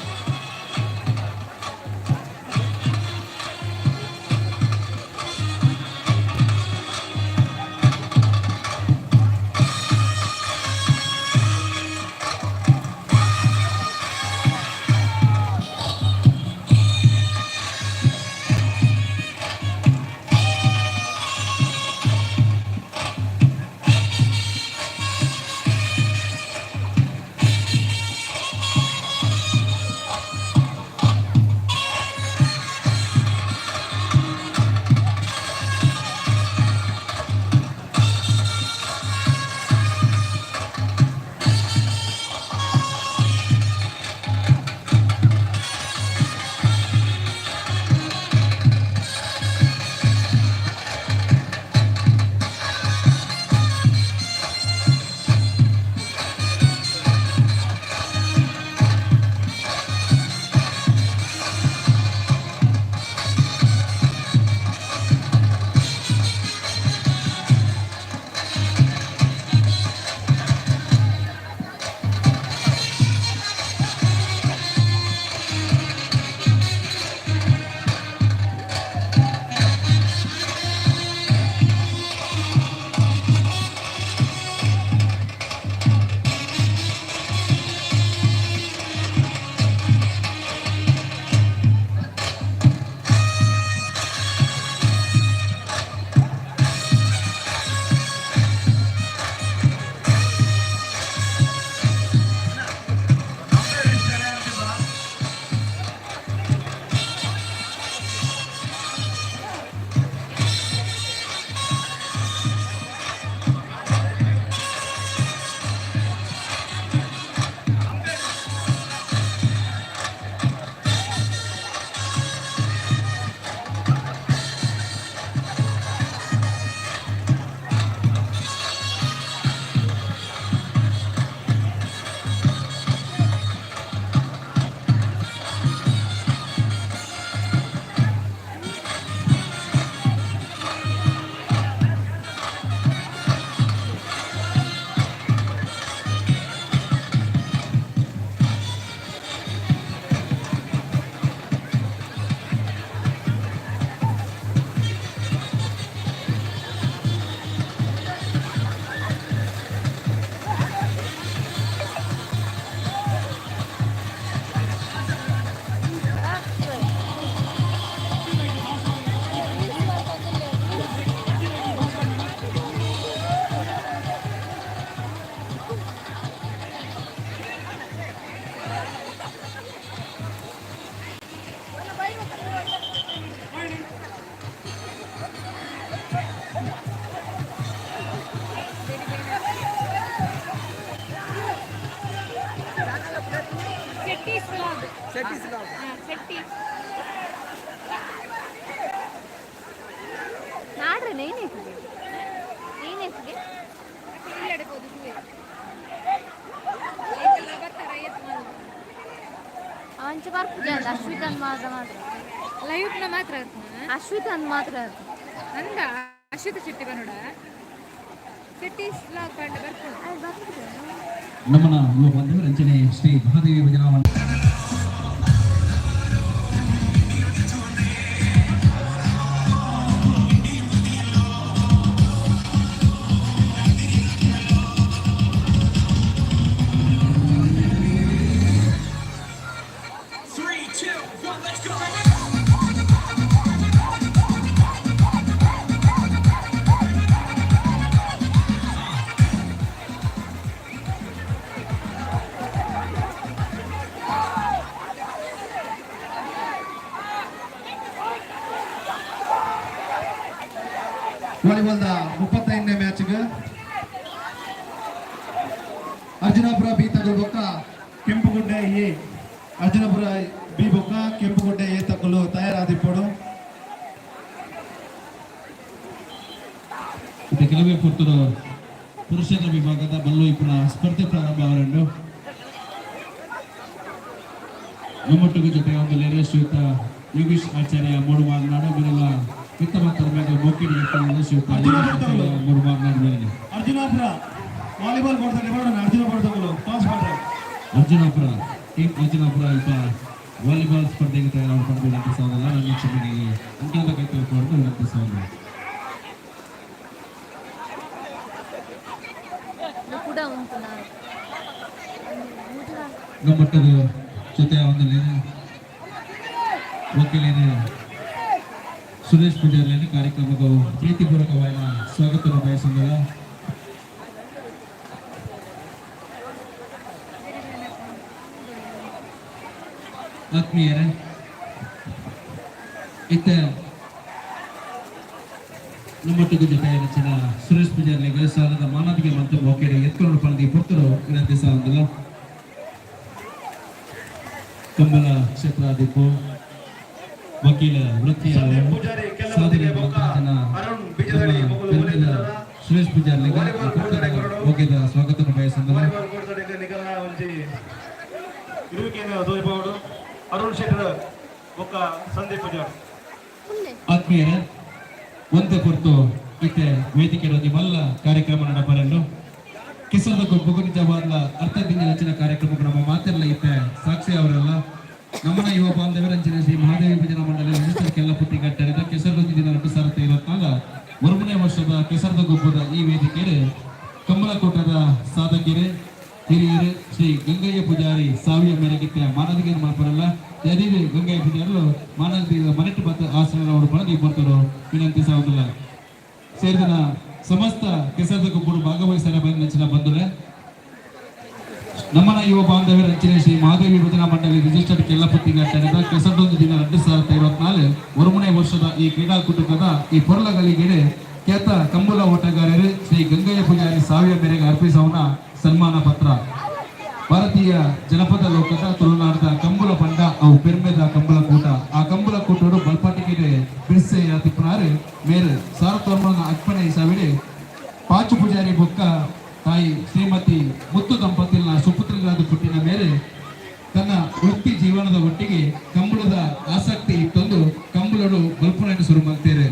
ನಾಡ್ರಿ ಅಂಚೆ ಬರ್ಪುಜ ಅಂತ ಅಶ್ವಿತ್ ಅಂತ ಮಾತ್ರ ಲೈವ್ನ ಮಾತ್ರ ಅಶ್ವಿತ್ ಅಂತ ಮಾತ್ರ ಅಂದ ಅಶ್ವಿತ್ ಶೆಟ್ಟಿ ಬನ್ನಡ ಶೆಟ್ಟಿ ಕಂಡು ಬರ್ತಾರೆ ನಮ್ಮನ ಯುವ ಬಾಂಧವರ ರಂಜನೆ ಶ್ರೀ ಮಹಾದೇವಿ ಭಜನಾ ಮಂಡಳಿ ವಾಲಿಬಾಲ್ದ 35ನೇ ಮ್ಯಾಚ್ಗೆ ಅರ್ಜುನಾಪುರ ಬಿ ತಗಲು ಬೊಕ್ಕ ಕೆಂಪುಗುಡ್ಡೆ ಎ ಅರ್ಜುನಾಪುರ ಬಿ ಬೊಕ್ಕ ಕೆಂಪುಗುಡ್ಡೆ ಎ ತಗಲು ತಯಾರಾದಿಪ್ಪಡು ಕೆಲವೇ ಪುತ್ತೂರು ಪುರುಷರ ವಿಭಾಗದ ಬಲ್ಲು ಇಪ್ಪನ ಸ್ಪರ್ಧೆ ಪ್ರಾರಂಭ ಅವರನ್ನು ನಮ್ಮೊಟ್ಟಿಗೆ ಜೊತೆ ಒಂದು ಲೇರೆ ಶ್ರೀಯುತ ಯೋಗೀಶ್ ಆಚಾರ್ಯ ಮೂಡು ಮಾತನಾಡು ಬಿರಲ್ಲ ಉತ್ತಮ ಮೇಲೆ ಮೋಕಿಡಿ ಶ್ರೀಯುತ ಮೂಡು ಮಾತನಾಡಿದ್ದಾರೆ ಅರ್ಜುನಾಪುರ ವಾಲಿಬಾಲ್ ಕೊಡ್ತಾರೆ ಅರ್ಜುನಾಪುರ ತಗೊಳ್ಳು ಪಾಸ್ ಮಾಡ್ತಾರೆ ಅರ್ಜುನಾಪುರ ಟೀಮ್ ಅರ್ಜುನಾಪುರ ಇಪ್ಪ ವಾಲಿಬಾಲ್ ಸ್ಪರ್ಧೆಗೆ ತಯಾರಾಗಿಕೊಂಡು ವಿನಂತಿಸೋದಲ್ಲ ನನ್ನ ಕ್ಷಮೆಗೆ ಅಂಕದ ಕೈ ತಿಳ್ಕೊಂಡು ವಿನಂತಿಸೋದು ಕೂಡ ಉಂಟು ನಮ್ಮಟ್ಟದ ಜೊತೆ ಒಂದು ವಕೀಲೇನೆ ಸುರೇಶ್ ಪೂಜಾರಿ ಕಾರ್ಯಕ್ರಮದ ಪ್ರೀತಿಪೂರ್ವಕವಾದ ಸ್ವಾಗತ ಬಯಸಿದ ಆತ್ಮೀಯರೇ ಇತ್ತ ನಮ್ಮೊಟ್ಟಿಗೆ ಜೊತೆ ನೆಚ್ಚಿನ ಸುರೇಶ್ ಪೂಜಾರಿಗೆ ಸಾಲದ ಮಾನವಿಗೆ ಮತ್ತು ಮೌಕೆರೆ ಎತ್ಕೊಂಡು ಪಡೆದಿ ಪುತ್ತರು ವಿನಂತಿ ಸಾಲದಲ್ಲ ಕಂಬಲ ಕ್ಷೇತ್ರಾಧಿಪು ವಕೀಲ ವೃತ್ತಿಯ ಸಾಧನೆ ಸುರೇಶ್ ಪೂಜಾರಿಗೆ ಹೋಗಿದ ಸ್ವಾಗತ ಬಯಸಿದ ಅರುಣ್ ಶೆಟ್ಟರ್ ಒಕ್ಕ ಸಂದೀಪ್ ಪೂಜಾರ್ ಆತ್ಮೀಯರೇ ಒಂದೇ ಕುರಿತು ಇತ್ತೆ ವೇದಿಕೆ ಮಲ್ಲ ಕಾರ್ಯಕ್ರಮ ನಡಪರನ್ನು ಕಿಸದ ಬುಗುನಿಜವಾದ ಅರ್ಥದಿಂದ ಹೆಚ್ಚಿನ ಕಾರ್ಯಕ್ರಮಗಳು ನಮ್ಮ ಮಾತೆಲ್ಲ ಇತ್ತೆ ಸಾಕ್ಷಿ ಅವರೆಲ್ಲ ನಮ್ಮನ ಯುವ ಬಾಂಧವರಂಚಿನ ಶ್ರೀ ಮಹಾದೇವಿ ಭಜನಾ ಮಂಡಳಿ ರಿಜಿಸ್ಟರ್ ಕೆಲ್ಲಪುತ್ತಿ ಕಟ್ಟಡದ ಕೆಸರದೊಂದು ದಿನ 2024 ಮೂರನೇ ವರ್ಷದ ಕೆಸರದ ಗೊಬ್ಬದ ಈ ವೇದಿಕೆಗೆ ಕಮ್ಮಲಕೋಟದ ಸಾಧಕಿರೆ ಹಿರಿಯರು ಶ್ರೀ ಗಂಗಯ್ಯ ಪೂಜಾರಿ ಸಾವಿಯ ಮೇರೆಗಿತ್ತ ಮಾನದಿಗೆ ಮಾಡ್ಬರಲ್ಲ ಯದಿವಿ ಗಂಗಯ್ಯ ಪೂಜಾರರು ಮಾನದಿಗ ಮನೆಟ್ಟು ಬತ್ತ ಆಶ್ರಯ ಅವರು ಪಡೆದು ಬರ್ತಾರೋ ವಿನಂತಿ ಸಾವುದಿಲ್ಲ ಸೇರಿದ ಸಮಸ್ತ ಕೆಸರದ ಗೊಬ್ಬರು ಭಾಗವಹಿಸರ ನೆಚ್ಚಿನ ಬಂದರೆ ನಮ್ಮನ ಯುವ ಬಾಂಧವರ ರಚನೆ ಶ್ರೀ ಮಹಾದೇವಿ ಭಜನಾ ಮಂಡಳಿ ರಿಜಿಸ್ಟರ್ಡ್ ಕೆಲ್ಲಪುತ್ತಿ ಘಟ್ಟಣದ ಕೆಸರದೊಂದು ದಿನ 2024 ಮೂರನೇ ವರ್ಷದ ಈ ಕ್ರೀಡಾಕೂಟದ ಈ ಪೊರ್ಲಗಳಿಗೆ ಖ್ಯಾತ ಕಂಬುಲ ಓಟಗಾರರು ಶ್ರೀ ಗಂಗಯ್ಯ ಪೂಜಾರಿ ಸಾವಿಯ ಮೇರೆಗೆ ಅರ್ಪಿಸೋಣ ಸನ್ಮಾನ ಪತ್ರ ಭಾರತೀಯ ಜನಪದ ಲೋಕದ ತುಳುನಾಡದ ಕಂಬುಲ ಪಂಡ ಅವು ಪೆರ್ಮೆದ ಕಂಬಳ ಕೂಟ ಆ ಕಂಬಳ ಕೂಟರು ಬಲ್ಪಾಟಿಗೆ ಬಿಡಿಸೆಯ ತಿಪ್ಪನಾರು ಮೇರೆ ಸಾರತೋರ್ಮನ ಅರ್ಪಣೆ ಸಾವಿಡೆ ಪಾಚು ಪೂಜಾರಿ ಬೊಕ್ಕ ತಾಯಿ ಶ್ರೀಮತಿ ಮುತ್ತು ದಂಪತಿನ ಸುಪುತ್ರರಾದ ಪುಟ್ಟಿನ ಮೇಲೆ ತನ್ನ ವೃತ್ತಿ ಜೀವನದ ಒಟ್ಟಿಗೆ ಕಂಬಳದ ಆಸಕ್ತಿ ಇತ್ತೊಂದು ಕಂಬಳರು ಬಲ್ಪುಣನ್ನು ಶುರು ಮಾಡ್ತೇರೆ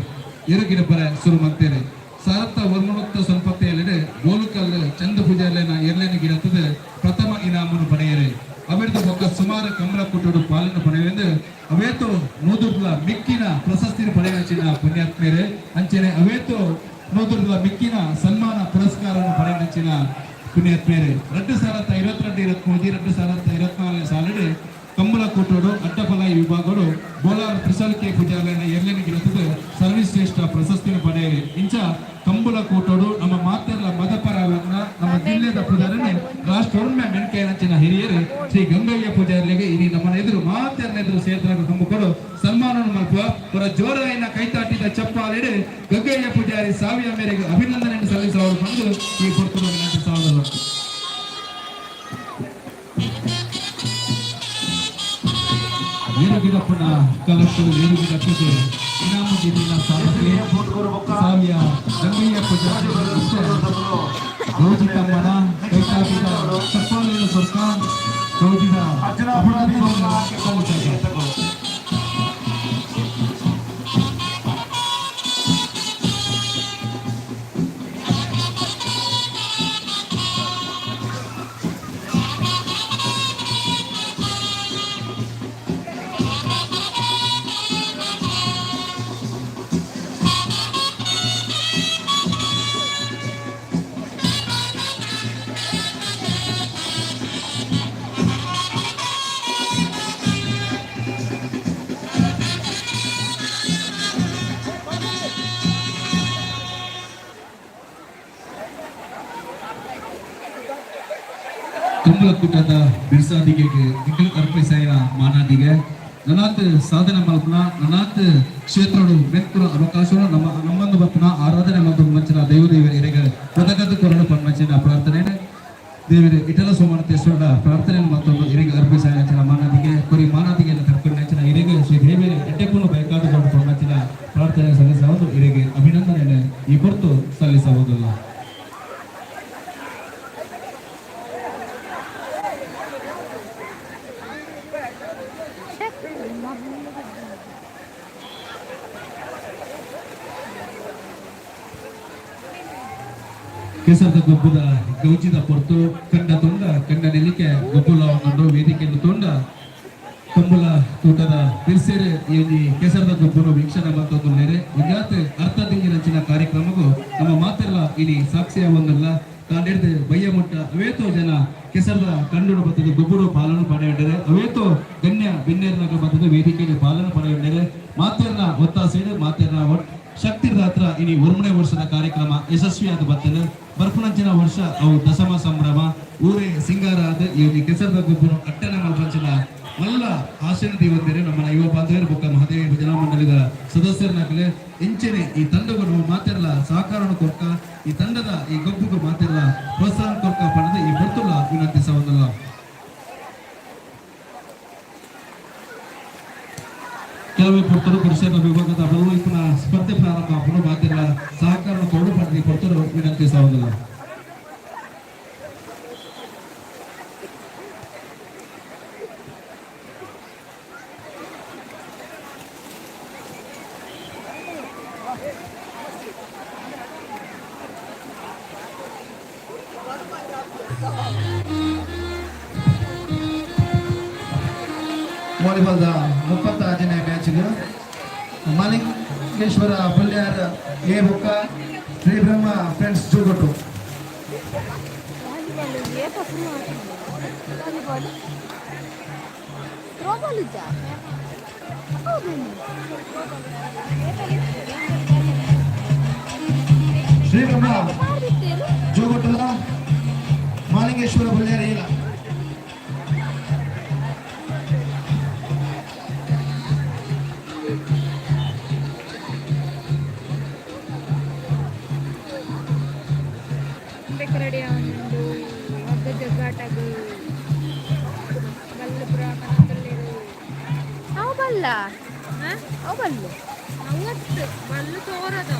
ಇರುಗಿನ ಪರ ಶುರು ಮಾಡ್ತೇರೆ ಸಾರತ್ತ ವರ್ಮಣುಕ್ತ ಸಂಪತ್ತೆಯಲ್ಲಿಡೆ ಗೋಲುಕಲ್ ಚಂದ ಪೂಜಾರಿನ ಎರಡನೇ ಗಿಡತದ ಪ್ರಥಮ ಇನಾಮನ್ನು ಪಡೆಯರೆ ಅವಿರ್ದು ಬೊಕ್ಕ ಸುಮಾರು ಕಂಬಳ ಕುಟ್ಟರು ಪಾಲನ್ನು ಪಡೆಯುವೆಂದು ಅವೇತು ನೂದುರ್ಲ ಮಿಕ್ಕಿನ ಪ್ರಶಸ್ತಿ ಪಡೆಯುವ ಪುಣ್ಯಾತ್ಮೇರೆ ಅಂಚೆನೆ ಅವೇತು ನೂದುರ್ಲ ಮಿಕ್ಕಿನ ಸನ್ಮಾನ ಪುರಸ್ಕಾರವನ್ನು ಪಡೆಯುವ ಪುಣ್ಯಾತ್ಮೇರೆ 2022-23 ಸಾಲಿಡೆ ಕಂಬಳ ಕೂಟೋಡು ಅಡ್ಡಪಲ ವಿಭಾಗಗಳು ಬೋಲಾರ್ ತ್ರಿಶಲ್ ಕೆ ಪೂಜಾರಿನ ಎರಡನೇ ಗಿಡತದ ಸರ್ವಿಸ್ ಶ್ರೇಷ್ಠ ಪ್ರಶಸ್ತಿಯನ್ನು ಪಡೆಯಿರಿ ಇಂಚ ಕಂಬಳ ಕೂಟೋಡು ನಮ್ಮ ಮಾತೆಲ್ಲ ಮದಪರವನ್ನ ನಮ್ಮ ಜಿಲ್ಲೆದ ಪೂಜಾರನೆ ರಾಷ್ಟ್ರ ಮೆಣಕೆಯಂಚಿನ ಹಿರಿಯರು ಶ್ರೀ ಗಂಗಯ್ಯ ಪೂಜಾರಿಗೆ ಇನಿ ನಮ್ಮ ಎದುರು ಮಾತೆಲ್ಲ ಎದುರು ಸೇರ್ತಾರೆ ಕಂಬಗಳು ಸನ್ಮಾನವನ್ನು ಮಲ್ಪುವ ಅವರ ಜೋರಾಯಿನ ಕೈತಾಟಿದ ಚಪ್ಪಾಲಿಡೆ ಗಂಗಯ್ಯ ಪೂಜಾರಿ ಸಾವಿಯ ಮೇರೆಗೆ ಅಭಿನಂದನೆಯನ್ನು ಸಲ್ಲಿಸುವವರು ಬಂದು ಈ ಕೊಡ್ತುವ ವಿನಂತಿ ಸಾವದಲ್ಲ ನೀರು ಗಿಡಪ್ಪನ ಕಲಟ್ಟು ನೀರು ಗಿಡಕ್ಕೆ इनाम दीदिना साथी साविया गंगैया पूजा रोजिता मना कैसा पिता सफल सरकार रोजिता अपराधी ಕುಟದ ಬಿರ್ಸಾದಿಗೆ ನಿಖಿಲ್ ಅರ್ಪಿಸಾಯ ಮಾನಾದಿಗೆ ನನಾತ್ ಸಾಧನೆ ಮಲ್ಪನ ನನಾತ್ ಕ್ಷೇತ್ರಗಳು ಬೆಂಕುರ ಅವಕಾಶಗಳು ನಮ್ಮನ್ನು ಬಪ್ಪನ ಆರಾಧನೆ ಮತ್ತು ಮಂಚಿನ ದೇವದೇವರ ಎರೆಗೆ ಪದಕದ ಕೊರಡು ಪನ್ಮಂಚಿನ ಪ್ರಾರ್ಥನೆ ದೇವರ ಇಟಲ ಸೋಮನತೇಶ್ವರ ಪ್ರಾರ್ಥನೆ ಮತ್ತೊಂದು ಎರೆಗೆ ಅರ್ಪಿಸಾಯ ಮಾನಾದಿಗೆ ಕೊರಿ ಮಾನಾದಿಗೆ ಕರ್ಕೊಂಡು ನೆಚ್ಚಿನ ಎರೆಗೆ ಶ್ರೀ ದೇವಿಯ ಎಟ್ಟೆಪ್ಪನ್ನು ಬೇಕಾದ ಕೊರಡು ಪನ್ಮಂಚಿನ ಪ್ರಾರ್ಥನೆ ಸಲ್ಲಿಸಬಹುದು ಎರೆಗೆ ಅಭಿನಂದನೆ ಈ ಹೊರತು ಸಲ್ಲಿಸಬಹುದಲ್ಲ. ಕೇಸರದ ಗೊಬ್ಬದ ಗೌಜಿದ ಪೊರ್ತು ಕಂಡ ತೊಂಡ ಕಂಡ ನೆಲಿಕೆ ಗೊಬ್ಬುಲ ಒಂದು ವೇದಿಕೆಯನ್ನು ತೊಂಡ ಕಂಬುಲ ತೂಟದ ಬಿರ್ಸೇರೆ ಈ ಕೇಸರದ ಗೊಬ್ಬರು ವೀಕ್ಷಣೆ ಮತ್ತೊಂದು ನೆರೆ ವಿದ್ಯಾರ್ಥಿ ಅರ್ಥದಿಂಗಿನ ಕಾರ್ಯಕ್ರಮಗೂ ನಮ್ಮ ಮಾತೆಲ್ಲ ಇಲ್ಲಿ ಸಾಕ್ಷಿಯ ಒಂದಲ್ಲ ತಾಂಡಿಡ್ದು ಬಯ್ಯ ಮುಟ್ಟ ಅವೇತೋ ಜನ ಕೆಸರದ ಕಂಡು ಬತ್ತದ ಗೊಬ್ಬರು ಪಾಲನೆ ಪಡೆಯುಂಡರೆ ಅವೇತೋ ಗಣ್ಯ ಬಿನ್ನೇರ್ನಾಗ ಬತ್ತದ ವೇದಿಕೆಗೆ ಪಾಲನೆ ಪಡೆಯುಂಡರೆ ಮಾತೆರ್ನ ಒತ್ತಾಸೆಡು ಮಾತೆರ್ನ ಶಕ್ತಿರ ಹತ್ರ ಇನಿ ಒರ್ಮನೆ ವರ್ಷದ ಕಾರ್ಯಕ್ರಮ ಯಶಸ್ವಿಯಾದ ಬರ್ತದೆ ಬರ್ಪುಣಂಚಿನ ವರ್ಷ ಅವು ದಶಮ ಸಂಭ್ರಮ ಊರೇ ಸಿಂಗಾರ ಆದ ಈ ಕೆಸರದ ಗೊಬ್ಬರು ಅಟ್ಟನೆ ಮಲ್ಪಂಚಿನ ಮಲ್ಲ ಆಶೀರ್ವಾದ ದೇವತೆರೆ ನಮ್ಮ ಯುವ ಬಾಂಧವರು ಬೊಕ್ಕ ಮಹದೇವಿ ಭಜನಾ ಮಂಡಳಿದ ಸದಸ್ಯರನ್ನಾಗಲೇ ಇಂಚೆನೆ ಈ ತಂಡಗಳು ಮಾತೆಲ್ಲ ಸಹಕಾರವನ್ನು ಕೊಡ್ಕ ಈ ತಂಡದ ಈ ಗೊಬ್ಬುಗೂ ಮಾತೆಲ್ಲ ಪ್ರೋತ್ಸಾಹ ಕೊಡ್ಕ ಪಡೆದು ಈ ಬರ್ತುಲ್ಲ ವಿನಂತಿಸಬಹುದಲ್ಲ. ಕೆಲವೇ ಪುರ್ತರು ಪುರುಷರ ವಿಭಾಗದ ಬಲವೈಪುನ ಸ್ಪರ್ಧೆ ಪ್ರಾರಂಭ ಪುನಃ ಮಾತೆಲ್ಲ ಸಹಕಾರ ಕೊಡು ಪಡೆದು ಪುರ್ತರು ವಿನಂತಿಸಬಹುದಲ್ಲ. ವಾಲಿಬಾಲ್ದ 35ನೇ ಮ್ಯಾಚ್ಗೆ ಮಾಲಿಂಗೇಶ್ವರ ಬಲ್ಯಾರ ಎ ಬೊಕ್ಕ ಶ್ರೀ ಬ್ರಹ್ಮ ಫ್ರೆಂಡ್ಸ್ ಜೋಗಟ್ಟು ಶ್ರೀ ಬ್ರಹ್ಮ ಜೋಗಟ್ಟುಲ ಮಾಲಿಂಗೇಶ್ವರ ಬಲ್ಯಾರ ಇಲ್ಲ ರೆಡಿ ಒಂದು ಒದ್ದ ಜಗ್ಗಾಟದು ಬಲ್ಲಪುರ ಕನಕಲ್ಲೇರು ಅವು ಬಲ್ಲ ಅವು ಬಲ್ಲು ಅವತ್ತು ಬಲ್ಲು ತೋರದ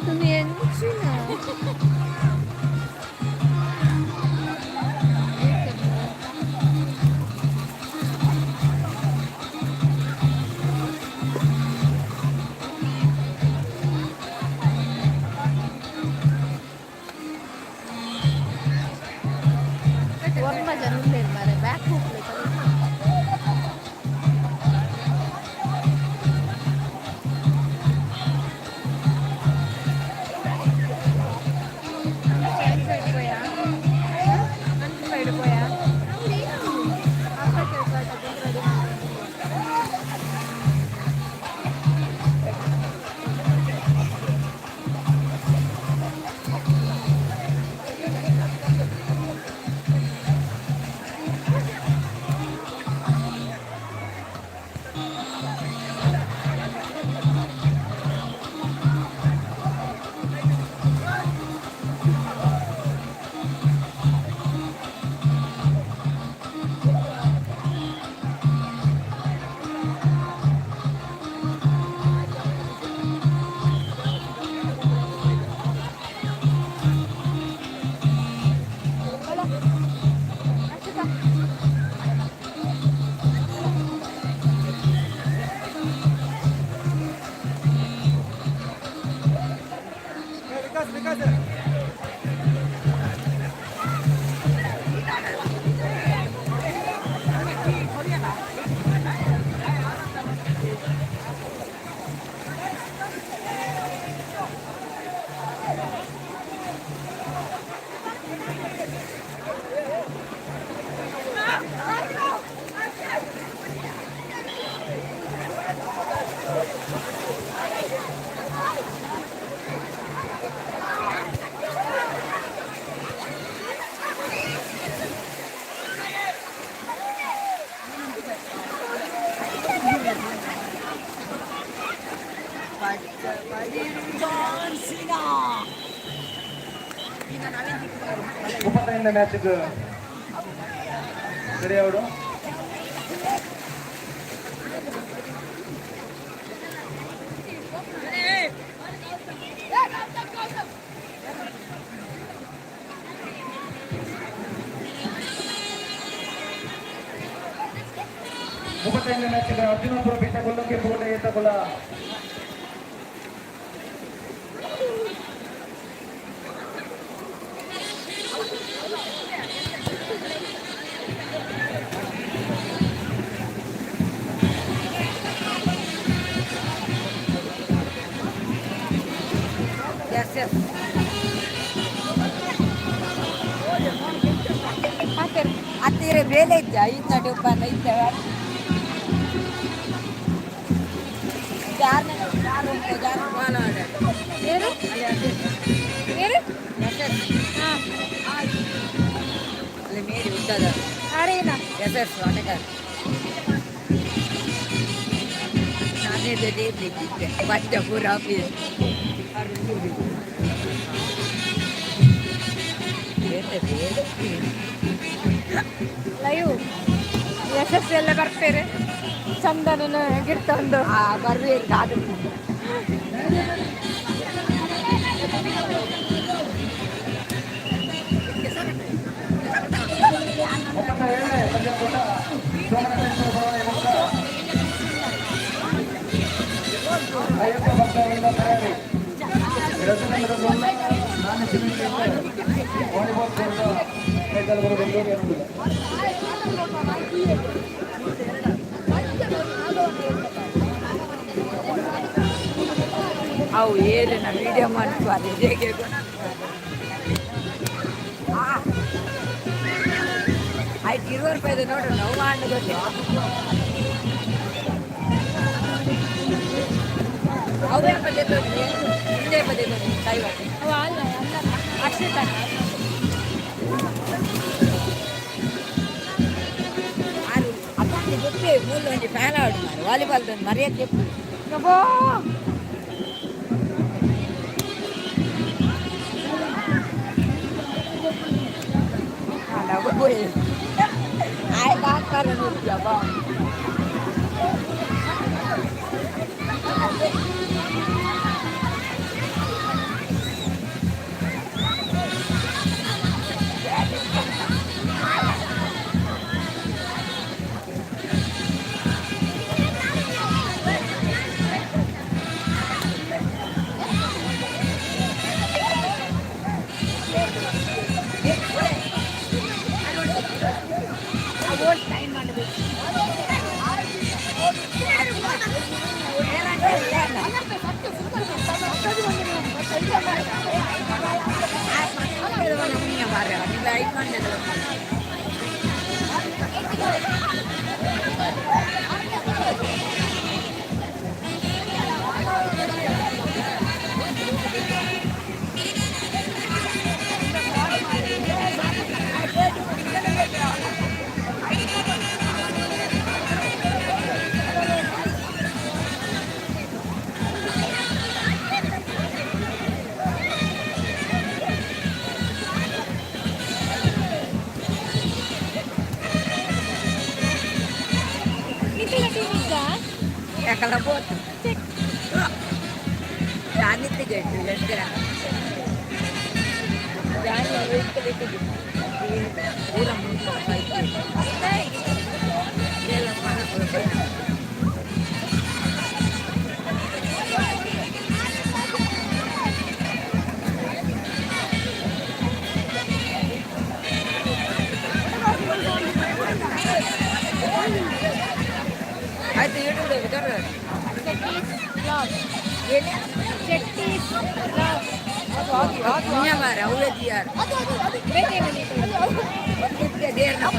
तुम्ही ಮುಪ್ಪತ್ತೈದನೇ ಮ್ಯಾಚ್ಗೆ ರೆಡಿ ಅವರು. ಮುಪ್ಪತ್ತೈದನೇ ಮ್ಯಾಚ್ಗೆ ಅರ್ಜುನಪುರ ಬೀಟಗೊಲ್ಲ ಕೆಂಪುಕೋಟೆ ಏತಗೊಲ್ಲ. ಹತ್ತಿರ ಬೇಲೆ ಇದ್ದ ಇತ್ತ ಉಪ್ಪನ್ನ ಇದ್ದ ಏನು ಏನು ಅಲ್ಲಿ ಮೇರಿ ಉದ್ದದ ಅರೇನ ಎಸ್ ಆಟಗಾರ ನಾನೇ ಬೇಕಿದ್ದೆ ಬಟ್ಟೆ ಪೂರ ಲೈವ್ ಎಸ್ ಎಲ್ಲ ಬರ್ತಾರೆ ಚಂದನ ಗಿರ್ತೊಂದು ಬರ್ಬೇಕು ಅದು ಅಯ್ಯಪ್ಪ ಭಕ್ತರಿಂದ ತಯಾರಿ. ವಾಲಿಬಾಲ್ ಕೋರ್ಟ್ ಕೈಗಾಲುಗಳು ಬೆಂಗಳೂರು ಎನ್ನುವುದು. ಅವು ಏನು ನಾ ವಿಡಿಯೋ ಮಾಡ್ತಾರೆ ಹೇಗೆ ಆಯ್ತು 20 ರೂಪಾಯಿದು ನೋಡು ನಾವು ಮಾಡಿ ಗೊತ್ತೇ ಅವೇ ಪದೇ ಹಿಂದೆ ಪದೇ ಕೈವಾಡಿ ಅವ ಅಲ್ಲ ಅಲ್ಲ ಅಕ್ಷಿತ ಆರು ಅಪ್ಪನಿಗೆ ಗೊತ್ತೇ ಮೂಲ ಒಂಜಿ ಫ್ಯಾನ್ ಆಡು ಮಾಡಿ ವಾಲಿಬಾಲ್ದೊಂದು ಮರೆಯಕ್ಕೆ ಯಬ್ಬಾ ಆಯ್ತು ಹಾಕ್ತಾರೆ ನೋಡ್ತೀಯಪ್ಪ Kalau buat cek, jangan itu jadi segera. Jangan itu. Ulang dalam mana kalau itu YouTube deh betul. ಚೆಟ್ಟೀಸ್ blog Punya marah udah biar. ಬೇರೆ ಬಂದಿತ್ತು Kita dia nak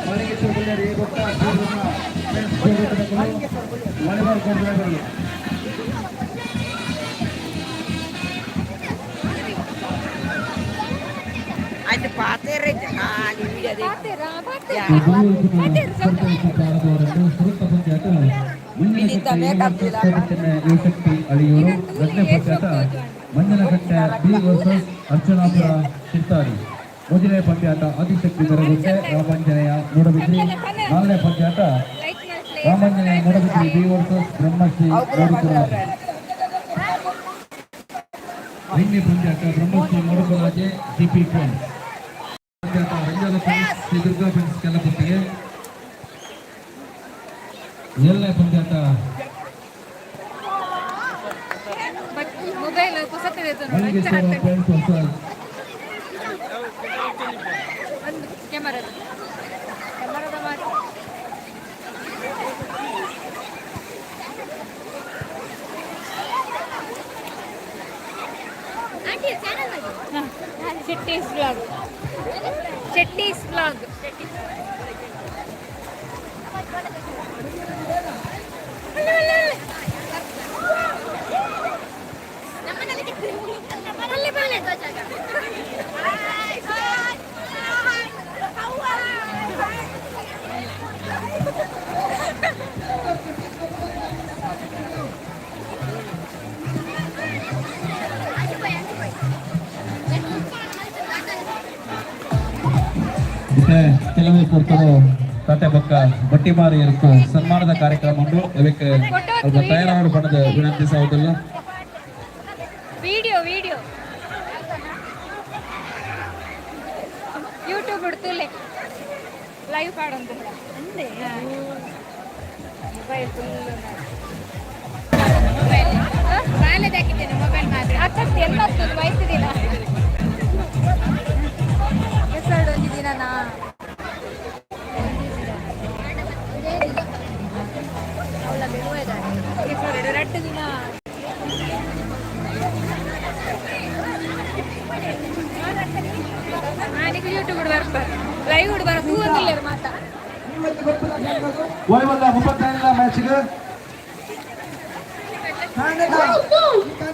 Malingeshwara Ballari ಗೊತ್ತಾ ವಾಲಿಬಾಲ್ ಕೋರ್ಟ್ಗಳು అది పాతేరే ఖాళీ వీడియో ಪಾತೇರಾ ಪಾತೇರಾ ಯುವಶಕ್ತಿ ಅಳಿಯೂರು ರಚನೆ ಪಂದ್ಯಾಟ ಮಂಜನಘಟ್ಟ ಬಿ ವರ್ಸಸ್ ಅರ್ಚನಾಪುರ ಚಿತ್ತಾರಿ. ಮೊದಲನೇ ಪಂದ್ಯಾಟ ಆದಿಶಕ್ತಿ ಗರಗುಂಟೆ ರಾಮಾಂಜನೇಯ ಮೂಡಬಿದ್ರಿ. ನಾಲ್ಕನೇ ಪಂದ್ಯಾಟ ರಾಮಾಂಜನೇಯ ಮೂಡಬಿದ್ರಿ ಬಿ ವರ್ಸಸ್ ಬ್ರಹ್ಮಶ್ರೀ ಮೂಡುಕುರಾಜೆ. ಐದನೇ ಪಂದ್ಯಾಟ ಬ್ರಹ್ಮಶ್ರೀ ಮೂಡುಕುರಾಜೆ ಜಿಪಿ ಫ್ರೆಂಡ್ಸ್. ಪಂದ್ಯಾಟ ರಂಜಾದ ಫ್ರೆಂಡ್ಸ್ ಶ್ರೀ ದುರ್ಗಾ ಫ್ರೆಂಡ್ಸ್ ಕೆಲ್ಲಪುತ್ತಿಗೆ. ಏಳನೇ ಪಂದ್ಯಾಟ ಮೊಬೈಲ್ ಪುಸ್ತಕ ಮಲ್ಲಿಗೇಶ್ವರ ಫ್ರೆಂಡ್ಸ್ ವರ್ಸಸ್ ಒಂದು ಕ್ಯಾಮರಾದ ಮಾತು ಶೆಟ್ಟೀಸ್ ವ್ಲಾಗ್ ಶೆಟ್ಟೀಸ್ ವ್ಲಾಗ್ ಮತ್ತೆ ಕೆಲವು ಕೊಡ್ತರು ಕತೆ ಪಕ್ಕ ಬಟ್ಟಿ ಮಾರಿ ಇರುತ್ತೆ ಸನ್ಮಾನದ ಕಾರ್ಯಕ್ರಮ ಉಂಟು. ಅದಕ್ಕೆ ಸ್ವಲ್ಪ ತಯಾರಾಗಿ ಪಡೆದು ವಿನಂತಿಸುವುದಿಲ್ಲ. ವಿಡಿಯೋ ವಿಡಿಯೋ ಯೂಟ್ಯೂಬ್ ಬಿಡ್ತಿಲ್ಲ ಲೈವ್ ಪಾಡಂತ ಅಂದೆ ಮೊಬೈಲ್ ಫುಲ್ ಮೊಬೈಲ್ ಬಾಲೆದು ಹಾಕಿದ್ದೇನೆ ಮೊಬೈಲ್ ಮಾತ್ರ ಹತ್ತತ್ತು ಎಲ್ಲ ಹತ್ತದು ವಯಸ್ಸಿದಿನ ಹೆಸರು ಒಂದು ದಿನ ಹೆಸರು ಎರಡು ದಿನ ನನಗೆ ಯೂಟ್ಯೂಬ್ ಬರ್ತಾರೆ ಲೈವ್ ಬರ ತೂಗಿಲ್ಲ ಮಾತಾ ವಾಲಿಬಾಲ್ 35ನೇ ಮ್ಯಾಚ್ಗೆ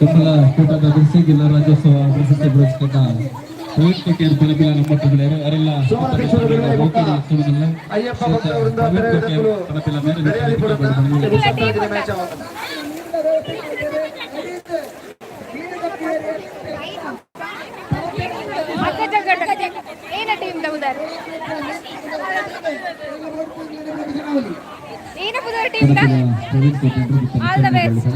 ಕಮಲ ಕೂಟದ ಗಿಲ್ಲ ರಾಜ್ಯೋತ್ಸವ ಪ್ರಶಸ್ತಿ ಪುರಸ್ಕೃತ ಪ್ರವೀಣ್ ಕೋಟ್ಯಾರ್ ಪಲಪಿಲ ನಂಬಟ್ಟಿಗಳರು ಅವರೆಲ್ಲ ಅಯ್ಯಪ್ಪ ಭಕ್ತವೃಂದ ಪಲಪಿಲ ಮೇಲೆ ಮ್ಯಾಚ್ ಏನ ಟೀಮ್ ಉದಾರ ಏನ ಪುದರ್ team Praveen Kotyar all the best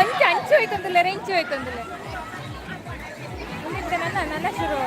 ಒಂದು ಅಂಚು ಹೋಯ್ತಂದಿಲ್ಲ ರೆಂಚು ಹೋಯ್ತಂದಿಲ್ಲ ನನ್ನ ಶುರು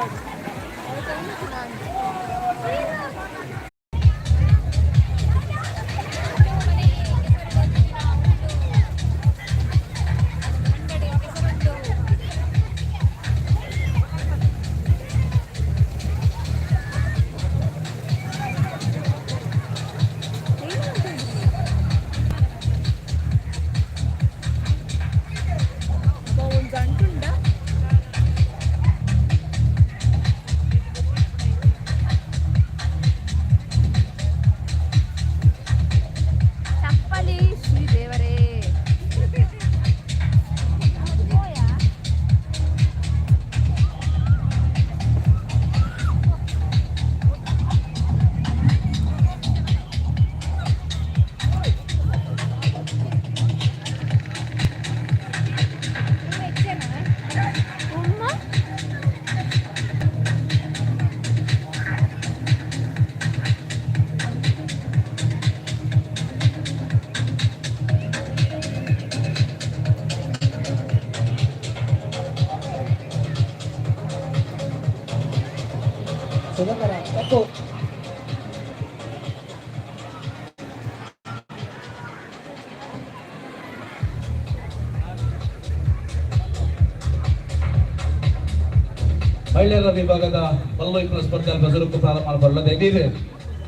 ಮಹಿಳೆಯರ ವಿಭಾಗದ ಮಲ್ಲಯುದ್ಧ ಸ್ಪರ್ಧೆ ಬಸರುಕು ಪ್ರಾರಂಭ ಮಾಡಬಲ್ಲದೆ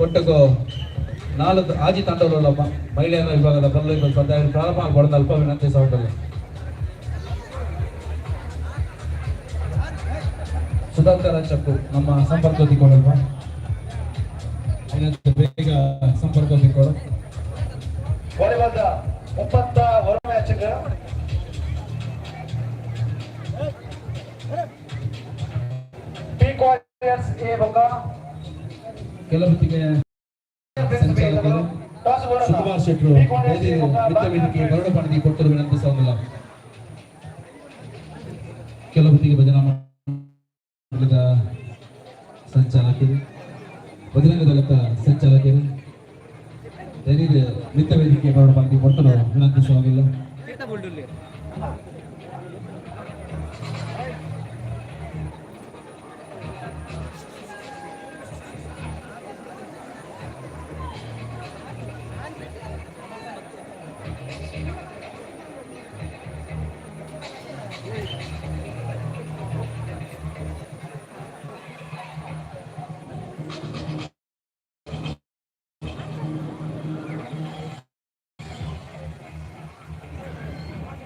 ಒಟ್ಟಿಗೂ ನಾಲ್ಕು ಆಜಿ ತಂಡಗಳು ಮಹಿಳೆಯರ ವಿಭಾಗದ ಬರಲು ಸ್ಪರ್ಧೆ ಪ್ರಾರಂಭ ಆಗಬಾರ್ದು ಅಲ್ಪ ವಿನಂತಿ ಸಹೋದರ ಸುಧಾಕರ ಚಕ್ಕು ನಮ್ಮ ಸಂಪರ್ಕ ಹೊಂದಿಕೊಳ್ಳಲ್ವಾ ಬೇಗ ಸಂಪರ್ಕ ಹೊಂದಿಕೊಳ್ಳ ವಾಲಿಬಾಲ್ದ 30 ಮ್ಯಾಚ್ ಪೀಕ್ ವಾರಿಯರ್ಸ್ ಎ ಬೊಕ್ಕ ಕೆಲವೊತ್ತಿಗೆ ಸಂಚಾಲಕರು ಸುಕುಮಾರ್ ಶೆಟ್ರು ಮಿತ್ರ ವೇದಿಕೆಗೆ ಬರಡು ಪಡೆದಿ ಕೊಟ್ಟರು ವಿನಂತಿ ಸಹೋದರ ಕೆಲವೊತ್ತಿಗೆ ಭಜನಾ ಮಂಡಲದ ಸಂಚಾಲಕರು ಬಜರಂಗ ದಳದ ಸಂಚಾಲಕರು ಧೈರ್ಯ ಮಿತ್ರ ವೇದಿಕೆಗೆ ಬರಡು ಪಡೆದಿ ಕೊಟ್ಟರು ವಿನಂತಿ ಸಹೋದರ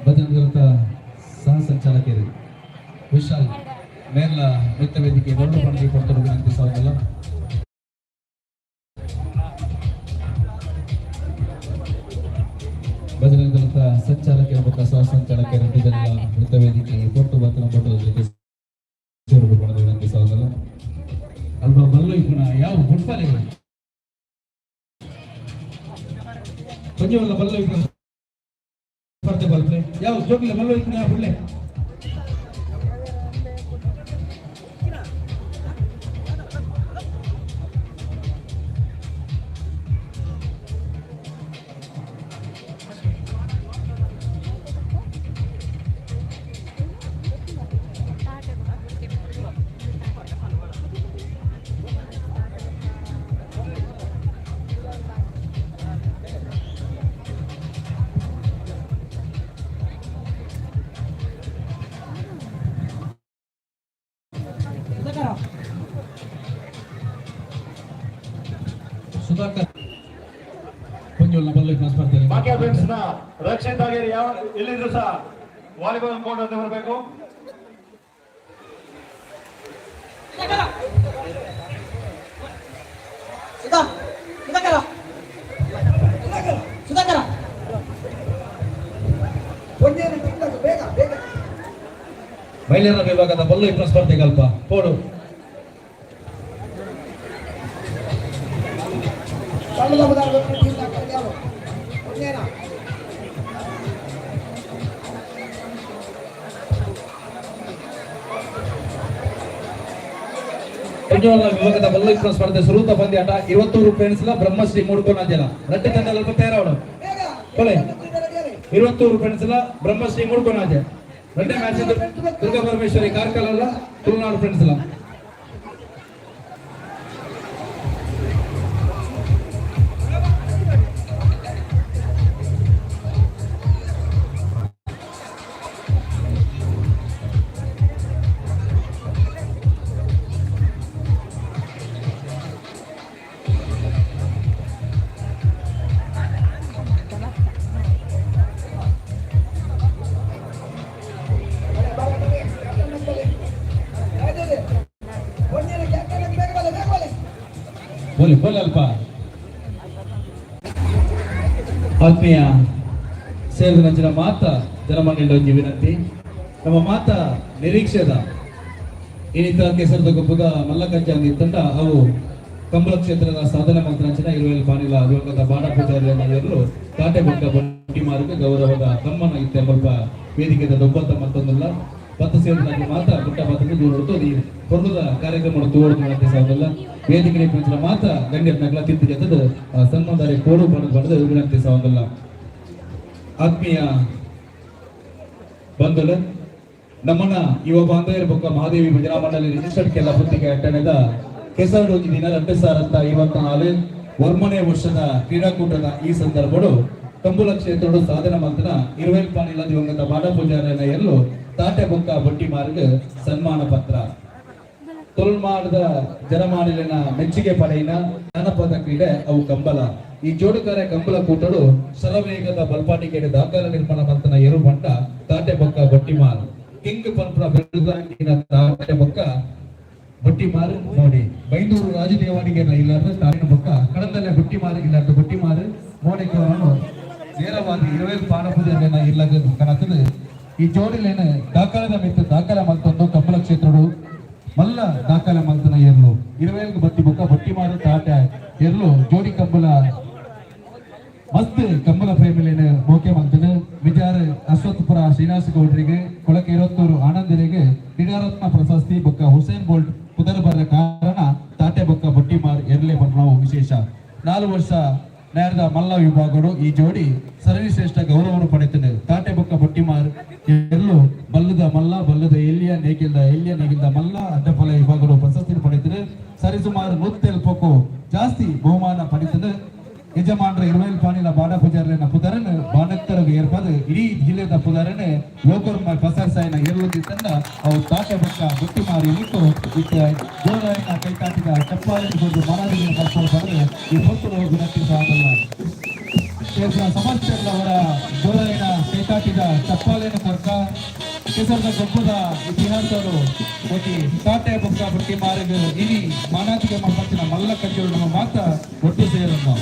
ಭಜನಾ ಸಹ ಸಂಚಾಲಕರು ವಿಶಾಲ್ ಮೇಲ ಮಿತ್ರ ವೇದಿಕೆ ಬರಡು ಪಡೆದಿ ಕೊಟ್ಟರು ವಿನಂತಿ ಸಹೋದರ ಭಜನಾ ದಳದ ಸಂಚಾಲಕರ ಮತ್ತು ಸಹ ಸಂಚಾಲಕರ ಜನರ ಮಿತ್ರ ವೇದಿಕೆಗೆ ಕೊಟ್ಟು ಬತ್ತನ ಕೊಟ್ಟು ಜೊತೆ ಸೇರಿಕೊಳ್ಳಲು ವಿನಂತಿ ಸಹೋದರ ಅಲ್ಪ ಬಲ್ಲು ಪುನಃ ಯಾವ ಫುಟ್ಬಾಲಿಗಳು ಪಂಜವಲ್ಲ ಬಲ್ಲು ಸ್ಪರ್ಧೆ ಬಲ್ಪ್ಲೆ ಯಾವ ಜೋಗ್ಲೆ ಬಲ್ಲು ಯಾವ ಬಿಡ್ಲೆ ಸುಧಾಕರ್ ಪಂಜೋಲ್ನ ಬಲ್ಲು ಸ್ಪರ್ಧೆ ಬಾಕಿ ಫ್ರೆಂಡ್ಸ್ ನ ರಕ್ಷಿತ್ ಆಗಿರಿ ಯಾವ ಎಲ್ಲಿದ್ರು ಸಹ ವಾಲಿಬಾಲ್ ಕೋರ್ಟ್ ಅಂತ ಬರಬೇಕು ಮಹಿಳೆಯರ ವಿಭಾಗದ ಬಲ್ಲು ಇಬ್ಬರು ಸ್ಪರ್ಧೆಗೆ ಅಲ್ಪ ಕೋಡು ವಿಭಾಗದ ಬಲ್ಲು ಇಬ್ಬರು ಸ್ಪರ್ಧೆ ಸುರೂತ ಪಂದ್ಯಾಟ 20 ರೂಪಾಯಿ ಬ್ರಹ್ಮಶ್ರೀ ಮೂಡ್ಕೋನ ಜನ ರಟ್ಟಿ ತಂಡ ಅಲ್ಪ ತಯಾರಾವಡು ಕೊಲೆ 20 ರೂಪಾಯಿ ಬ್ರಹ್ಮಶ್ರೀ ಮೂಡ್ಕೋನ ಜನ ரெண்டே மேட்ச் துர்கா பரமேஸ்வரி கார்கல்ல ತುಳುನಾಡು ಫ್ರೆಂಡ್ಸ್ ಎಲ್ಲ ಬೋಲಿ ಅಲ್ಪ ಆತ್ಮೀಯ ಸೇರಿದ ನಂಚಿನ ಮಾತ ಜನಮಂಡಳಿ ಒಂದು ವಿನಂತಿ ನಮ್ಮ ಮಾತ ನಿರೀಕ್ಷೆದ ಇನ್ನಿತರ ಕೆಸರದ ಗೊಬ್ಬದ ಮಲ್ಲಕಂಜಾಂಗಿ ತಂಡ ಅವು ಕಂಬಳ ಕ್ಷೇತ್ರದ ಸಾಧನೆ ಮಂತ್ರಾಂಚನ ಇರುವೆಲ್ ಪಾನಿಲ ಅಭಿವರ್ಗದ ಬಾಣ ಪೂಜಾರಿಯರು ಕಾಟೆ ಬೆಟ್ಟ ಬಟ್ಟಿ ಮಾರ್ಗ ಗೌರವದ ತಮ್ಮನ ಇತ್ತೆಂಬ ವೇದಿಕೆದ ದೊಬ್ಬತ್ತ ಮತ್ತೊಂದಲ್ಲ ಪತ್ತು ಸೇರಿದ ಮಾತ ಪುಟ್ಟ ಪತ್ರಕ್ಕೆ ದೂರದ್ದು ಹೊರದ ಕಾರ್ಯಕ್ರಮ ತೋರ್ದು ಸಾಗಲ್ಲ ವೇದಿಕೆ ಮಾತ ಗಣ್ಯರ ನಗಲ ತಿದ್ದು ಜತದ ಸನ್ಮಾನದಾರಿ ಕೋಡು ಬಡದ ವಿನಂತಿ ಸಾಗಲ್ಲ ಆತ್ಮೀಯ ಬಂಧುಗಳು ನಮ್ಮನ್ನ ಯುವ ಬಾಂಧವ್ಯರ ಪಕ್ಕ ಮಹಾದೇವಿ ಭಜನಾ ಮಂಡಳಿ ರಿಜಿಸ್ಟರ್ಡ್ ಕೆಲ ಪುತ್ತಿಗೆ ಅಟ್ಟಣೆದ ಕೆಸರು ದಿನ 2024 ವರ್ಮನೆ ವರ್ಷದ ಕ್ರೀಡಾಕೂಟದ ಈ ಸಂದರ್ಭಗಳು ಕಂಬುಲ ಕ್ಷೇತ್ರದ ಸಾಧನ ಮಂತ್ರ ಇರುವೆಲ್ಪಾನಿಲ ದಿವಂಗತ ಬಾಡ ಪೂಜಾರನ ಎಲ್ಲೂ ತಾಟೆ ಬೊಕ್ಕ ಬಟ್ಟಿ ಮಾರ್ಗ ಸನ್ಮಾನ ಪತ್ರ ತುಳುನಾಡದ ಜನಮಾನಲಿನ ಮೆಚ್ಚುಗೆ ಪಡೆಯಿನ ಜನಪದ ಕ್ರೀಡೆ ಅವು ಕಂಬಲ ಈ ಜೋಡುಕಾರೆ ಕಂಬಳ ಕೂಟಡು ಶರವೇಗದ ಬಲ್ಪಾಟಿಕೆಡೆ ದಾಖಲೆ ನಿರ್ಮಾಣ ಮಂತನ ಎರು ಬಂಡ ತಾಟೆ ಬೊಕ್ಕ ಬೊಟ್ಟಿಮಾರ್ ಕಿಂಗ್ ಪಂಪ್ರ ಬೆಳಗಾವಿನ ತಾಟೆ ಬೊಕ್ಕ ಬೊಟ್ಟಿಮಾರು ಮೋಡಿ ಬೈಂದೂರು ರಾಜದೇವನಿಗೆ ಇಲ್ಲಾರ್ದು ತಾರಿನ ಬೊಕ್ಕ ಕಡದಲ್ಲೇ ಬೊಟ್ಟಿಮಾರಿಗೆ ಇಲ್ಲಾರ್ದು ಬೊಟ್ಟಿಮಾರು ಮೋಡಿಕವನ್ನು ನೇರವಾಗಿ 20 ಪಾನಪೂಜೆಯನ್ನ ಇಲ್ಲದ ಕನತದು ಈ ಜೋಡಿಲೇನು ದಾಖಲೆದ ಮಿತ್ತು ದಾಖಲೆ ಮಲ್ತೊಂದು ಕಂಬಳ ಕ್ಷೇತ್ರಡು ಮಲ್ಲ ದಾಖಲೆ ಮಲ್ತನ ಎರ್ಲು 20 ಬತ್ತಿ ಬೊಕ್ಕ ಬೊಟ್ಟಿಮಾರು ತಾಟೆ ಎರ್ಲು ಜೋಡಿ ಕಂಬಳ ಮಸ್ತ್ ಕಂಬಳ ಪ್ರೇಮಿಲೇನು ಮೋಕೆ ಮಲ್ತನು ವಿಚಾರ ಅಶ್ವತ್ಪುರ ಶ್ರೀನಿವಾಸ ಗೌಡ್ರಿಗೆ ಕೊಳಕೆ 20 ಆನಂದರಿಗೆ ಕ್ರೀಡಾರತ್ನ ಪ್ರಶಸ್ತಿ ಬೊಕ್ಕ ಹುಸೇನ್ ಬೋಲ್ಟ್ ಪುದರ್ ಬರ ಕಾರಣ ತಾಟೆ ಬೊಕ್ಕ ಬೊಟ್ಟಿಮಾರ್ ಎರ್ಲೆ ಬಣ್ಣವು ವಿಶೇಷ 4 ವರ್ಷ ನೇರದ ಮಲ್ಲ ವಿಭಾಗಗಳು ಈ ಜೋಡಿ ಸರ್ವಶ್ರೇಷ್ಠ ಗೌರವವನ್ನು ಪಡೆಯುತ್ತದೆ ತಾಟೆ ಬೊಕ್ಕ ಬೊಟ್ಟಿಮಾರ್ ಎರ್ಲು ಬಲ್ಲದ ಮಲ್ಲ ಬಲ್ಲದ ಎಲ್ಲಿಯ ನೇಗಿಲ್ದ ಮಲ್ಲ ಅಡ್ಡಫಲ ವಿಭಾಗಗಳು ಪ್ರಶಸ್ತಿ ಪಡೆಯುತ್ತದೆ ಸರಿಸುಮಾರು 100 ಜಾಸ್ತಿ ಬಹುಮಾನ ಪಡೆಯುತ್ತದೆ ಯಜಮಾನರ 20 ಪಾಣಿಲ ಬಾಡ ಪೂಜಾರನ ಪುದರನ್ ಬಾಣತ್ತರಗೆ ಏರ್ಪದು ಇಡೀ ಜಿಲ್ಲೆದ ಪುದರನ್ ಲೋಕರ್ಮ ಪಸರ್ಸಾಯನ ಏರುವುದು ತಂದ ಅವು ತಾಟೆ ಬೊಕ್ಕ ಬೊಟ್ಟಿಮಾರಿ ನಿಂತು ಇತ್ತ ಜೋರಾಯನ ಕೈ ತಾಟಿದ ಚಪ್ಪಾಳಿನ ಕೊಂಡು ಮನದಿನ ಕಲ್ಪನೆ ಪಡೆದು ಈ ಹೊತ್ತು ವಿನಂತಿ ಆಗಲ್ಲ ಸಮಸ್ಯೆಗಳವರ ಜೋರಾಯನ ಕೈ ತಾಟಿದ ಚಪ್ಪಾಳಿನ ಕೊರ್ಕ ಕೆಸರದ ಗೊಬ್ಬದ ಇತಿಹಾಸಗಳು ಒಟ್ಟಿ ತಾಟೆ ಬೊಕ್ಕ ಬೊಟ್ಟಿಮಾರಿಗೆ ಇಡೀ ಮಾನಾತಿಗೆ ಪತ್ತಿನ ಮಲ್ಲ ಕಜ್ಜರು ನಮ್ಮ ಮಾತ ಒಟ್ಟು ಸೇರನ್ನು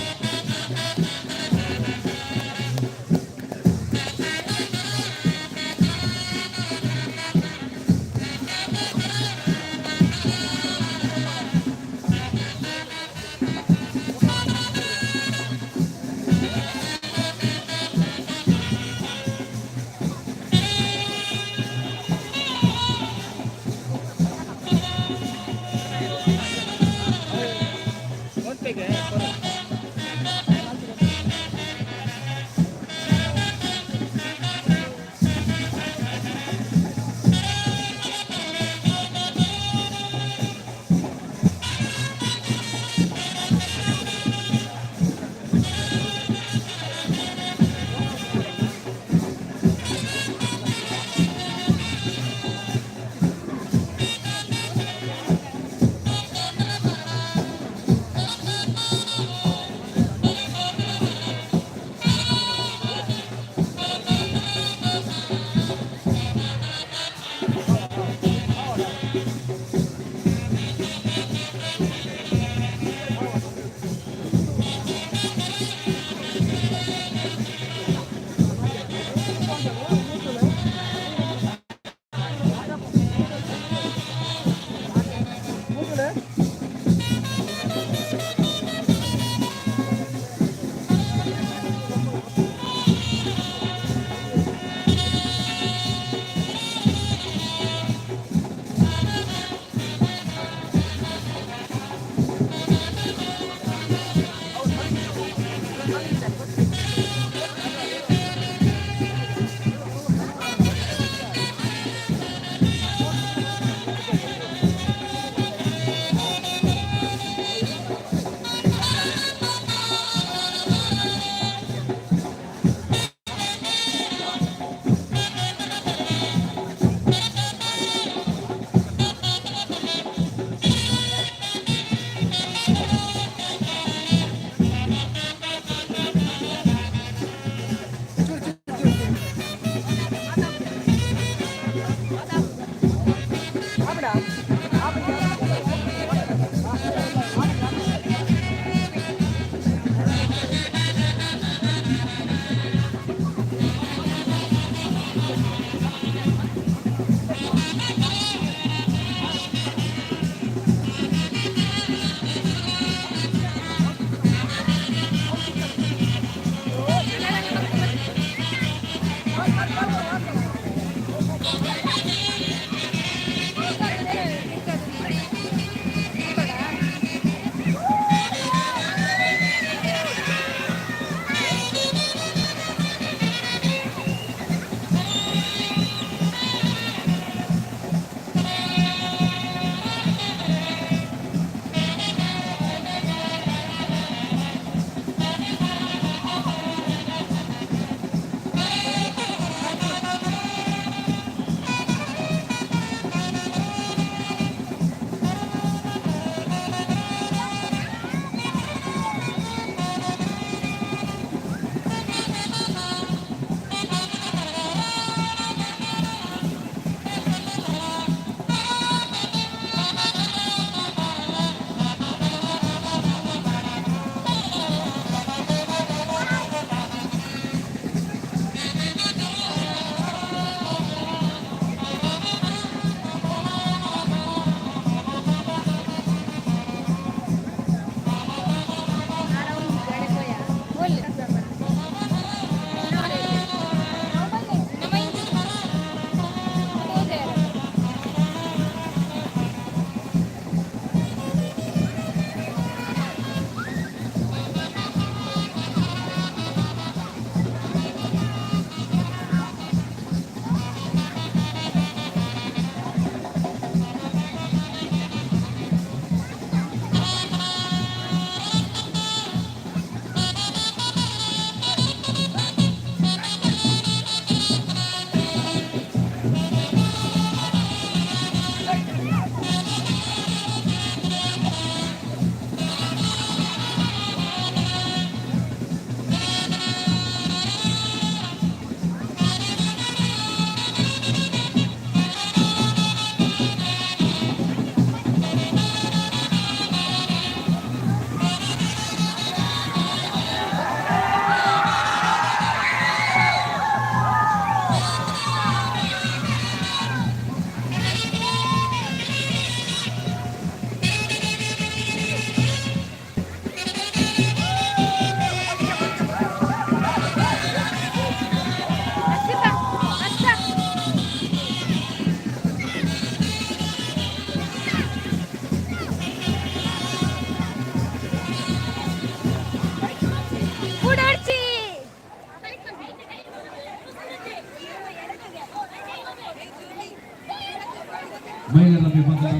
ಮಹಿಳೆಯರ ವಿಭಾಗದ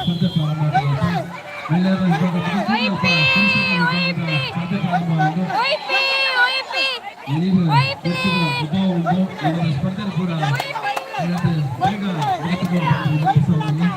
ಸ್ಪರ್ಧೆ ಪ್ರಾರಂಭವಾಗಿದೆ. ಮಹಿಳೆಯರ ವಿಭಾಗ ಪುರುಷರ ವಿಭಾಗದ ಸ್ಪರ್ಧೆ ಪ್ರಾರಂಭವಾಗಿದೆ. ನೀವು ಕೊಟ್ಟಿರುವ ಅಭಾವ ಉಂಟು. ಇದರ ಸ್ಪರ್ಧೆ ಕೂಡ ಬೇಗ ಮುಗಿಸಿಕೊಳ್ಳುವುದು.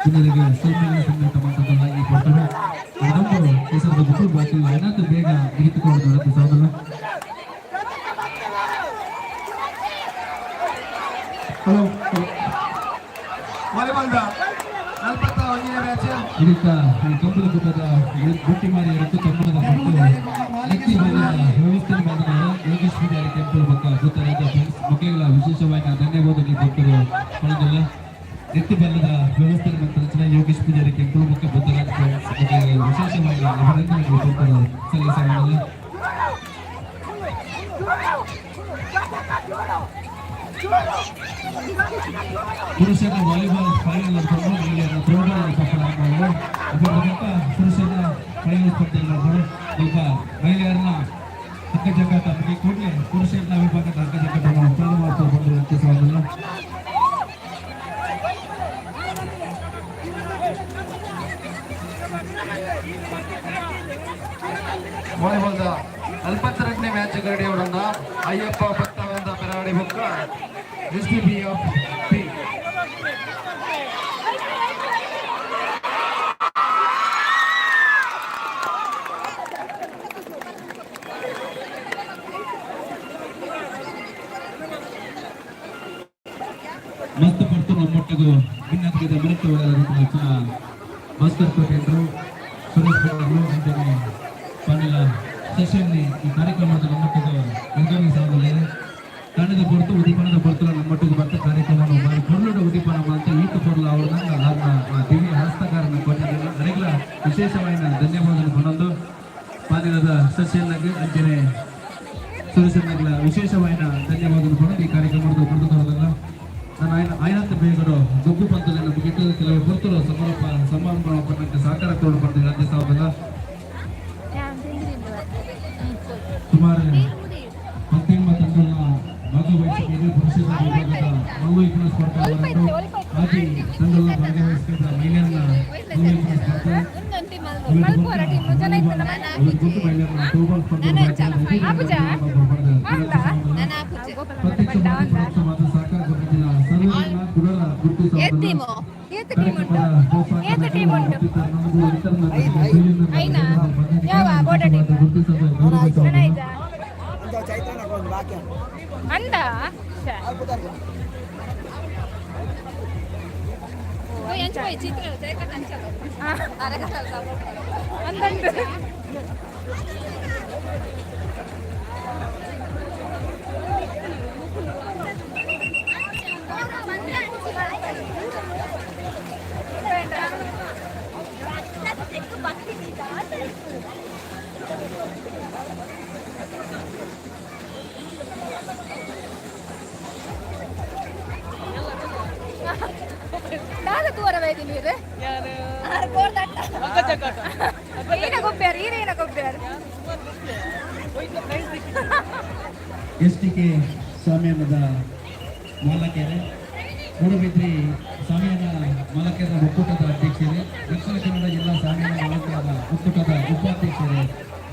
ಜನರಿಗೆ ಸೌಮ್ಯ ಸಂಗೀತ ಮಾತಾಡಲಾಗಿ ಕೊಟ್ಟರು. ಅದೊಂದು ಹೆಸರು ಬಿಟ್ಟು ಬಾಕಿ ಏನಾದರೂ ಬೇಗ ಮುಗಿದುಕೊಂಡು ನಡೆದು ಸಾಧಲ್ಲ. ಹಲೋ ವಾಲಿಬಾಲ್ದ 41ನೇ ಮ್ಯಾಚ್ ಇದಕ್ಕ ಕಂಪನಿ ಕೂಟದ ಗುಟ್ಟಿ ಮಾರಿ ಇರುತ್ತೆ. ಕನ್ನಡದ ವ್ಯಕ್ತಿ ವ್ಯವಸ್ಥೆ ಮಾಡಿದ್ದಾರೆ. ಯೋಗೇಶ್ ಪೂಜಾರಿ ಟೆಂಪಲ್ ಬಗ್ಗೆ ಗೊತ್ತಾದ ಮಕ್ಕಳ ವಿಶೇಷವಾಗಿ ಧನ್ಯವಾದಗಳು ಕೊಟ್ಟರು. ಹೊಳೆದಿಲ್ಲ ಎತ್ತಿ ಬಲ್ಲದ ವ್ಯವಸ್ಥೆ ಮತ್ತು ರಚನೆ ಯೋಗೇಶ್ ಪೂಜಾರಿ ಟೆಂಪಲ್ ಬಗ್ಗೆ ಗೊತ್ತಾದ ವಿಶೇಷವಾಗಿ ಅಭಿನಂದನೆಗಳು ಕೊಟ್ಟರು. ಸಲ್ಲಿಸಬಹುದು. ಪುರುಷರ ವಾಲಿಬಾಲ್ ಫೈನಲ್ ನಡೆಕೊಂಡು ಮಹಿಳೆಯರ ಥ್ರೋಬಾಲ್ ಪ್ರಾರಂಭವಾಗಿದೆ. ಪುರುಷರ ಫೈನಲ್ ಸ್ಪರ್ಧೆ ನಡೆದು ಈಗ ಮಹಿಳೆಯರನ್ನ ಹಗ್ಗಜಗ್ಗಾಟ ಬಗ್ಗೆ ಕೂಡಲೇ ಪುರುಷರ ವಿಭಾಗದ ಹಗ್ಗಜಗ್ಗಾಟವನ್ನು ಪ್ರಾರಂಭ ಬಂದಿರುವಂತೆ ಸಾಧಲ್ಲ. ವಾಲಿಬಾಲ್ದ 42ನೇ ಮ್ಯಾಚ್ ಗರಡಿ ಅವರನ್ನ ಅಯ್ಯಪ್ಪ ಭಕ್ತವೃಂದ ಪೆರಾಡಿ ಬುಕ್ಕ SDB ಆಫ್ ಪಿ. ಮಸ್ತ್ ಪಡ್ತು ನಮ್ಮೊಟ್ಟಿಗೂ ಭಿನ್ನತೆಗೆ ಮೃತ್ಯುವಾದ ಭಾಸ್ಕರ್ ಕೋಟೆಯವರು ಸುರೇಶ್ ಅವರು ಅಂಜನೆ ಪಾಂಡಲ ಸೆಷನ್ ಈ ಕಾರ್ಯಕ್ರಮದ ನಮ್ಮೊಟ್ಟಿಗೂ ನಿರ್ಗಮನ ಸಾಗಲಿದೆ. ಕನ್ನಡ ಹೊರತು ಉದೀಪನದ ಹೊರತು ನಮ್ಮೊಟ್ಟಿಗೆ ಬರ್ತ ಕಾರ್ಯಕ್ರಮವನ್ನು ಕೊರಲುಡ ಉದೀಪನ ಅಂತ ಈತ ಕೊರಲ ಅವ್ರನ್ನ ನನ್ನ ದಿವ್ಯ ಹಸ್ತಕಾರನ ಕೊಟ್ಟಿದ್ದಿಲ್ಲ. ನನಗೆಲ್ಲ ವಿಶೇಷವಾದ ಧನ್ಯವಾದಗಳು ಕೊಡೋದು. ಪಾಂಡಲದ ಸೆಷನ್ಗೆ ಅಂಜನೆ ಸುರೇಶನ್ನೆಲ್ಲ ವಿಶೇಷವಾದ ಧನ್ಯವಾದಗಳು ಕೊಡೋದು. ಈ ಕಾರ್ಯಕ್ರಮದ ಕೊಡುತ್ತಲ್ಲ ನಾನು ಆಯ್ನಂತ ಬೇಗರು ಗೊಬ್ಬು ಪಂತದಲ್ಲಿ ಮುಗಿತು ಕೆಲವು ಹೊರತರು ಸಮಾರಂಭಕ್ಕೆ ಸಹಕಾರ ತೋಡು ಬರ್ತೀವಿ. ರಾಜ್ಯ ಸಾಹೇಬಲ್ಲ ಸುಮಾರು 19 ತಂಡಗಳ ಭಾಗವಹಿಸಿದ ಪುರುಷರ ವಿಭಾಗದ ಮೌಲಿಕ ಸ್ಪರ್ಧೆ ಹಾಗೆ ತಂಡಗಳ ಭಾಗವಹಿಸಿದ ಮಹಿಳೆಯರನ್ನ ಮೌಲಿಕ ಸ್ಪರ್ಧೆ ಗೊತ್ತು ಮಹಿಳೆಯರನ್ನ ಥ್ರೋಬಾಲ್ ಸ್ಪರ್ಧೆ ಸಹಕಾರ ಗುರುತಿನ ಸರ್ವರನ್ನ ಗುಡರ ಗುರುತು STK ಸ್ವಾಮಿಯನ್ನದ ಮಾಲಕೆರೆ ಮೂಡುಬಿದ್ರಿ ಸ್ವಾಮಿಯನ್ನ ಮಾಲಕೆರ ಒಕ್ಕೂಟದ ಅಧ್ಯಕ್ಷರೇ, ದಕ್ಷಿಣ ಕನ್ನಡ ಜಿಲ್ಲಾ ಸ್ವಾಮಿಯನ್ನ ಮಾಲಕೆರ ಒಕ್ಕೂಟದ ಉಪಾಧ್ಯಕ್ಷರೇ,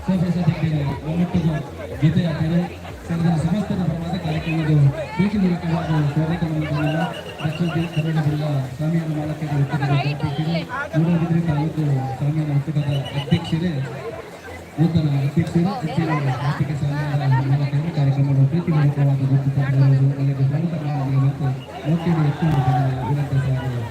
ಸಭಾಸದರಿಗೆ ಒಮ್ಮಟ್ಟಿಗೂ ಜೊತೆಯಾದರೆ ಸೇರಿದ ಸಮಸ್ತರ ಪರವಾದ ಕಾರ್ಯಕ್ರಮದ ಬೇಕಿರುವಂತಹ ಕಾರ್ಯಕ್ರಮವನ್ನು ದಕ್ಷಿಣ ಕನ್ನಡ ಜಿಲ್ಲಾ ಸ್ವಾಮಿಯನ್ನ ಮಾಲಕೆರ ಒಕ್ಕೂಟದ ಅಧ್ಯಕ್ಷರೇ, ಮೂಡುಬಿದ್ರಿ ತಾಲೂಕು ಸ್ವಾಮಿಯನ್ನ ಒಕ್ಕೂಟದ ಅಧ್ಯಕ್ಷರೇ, ನೂತನ ಅಧ್ಯಕ್ಷರು ಹೆಚ್ಚಿನ ಆರ್ಥಿಕ ಸಹಾಯದ ಮೂಲಕ ಕಾರ್ಯಕ್ರಮದ ಪ್ರೀತಿಪೂರ್ವಕವಾದ ಗುರುತಿಸಿರುವುದು ನನಗೆ ಪ್ರಮುಖ ಕಾರಣಗಳಿಗೆ ಮತ್ತು ಮುಖ್ಯದ ಹೆಚ್ಚಿನ ವಿನಂತಿ ಸಾಗಿದೆ.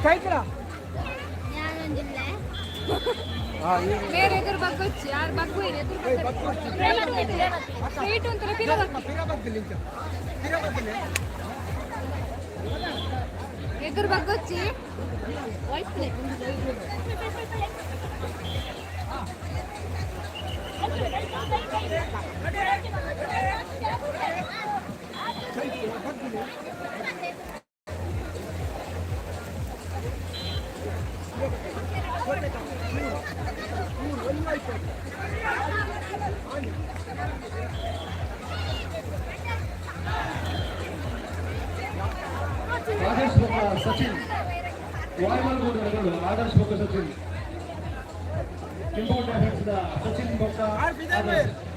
ಚೈತ್ರ ಬೇರೆ ಎದುರು ಬಗ್ಗೊಚ್ಚಿ ಯಾರು ಬಗ್ಗು ಇದೆ ಎದುರು ಸ್ಟ್ರೈಟ್ ಅಂತಾರೆ ಎದುರು ಬಗ್ಗೊಚ್ಚಿ ಆದರ್ಶ್ ಬೊಕ್ಕ ಸಚಿನ್ ವಾಲಿಬಾಲ್ ಬೋರ್ಡ್ ಎಡಗಳು ಆದರ್ಶ್ ಬೊಕ್ಕ ಸಚಿನ್ ಇಂಪೋರ್ಟ್ ಎಫೆಕ್ಟ್ಸ್ ಸಚಿನ್ ಬೊಕ್ಕ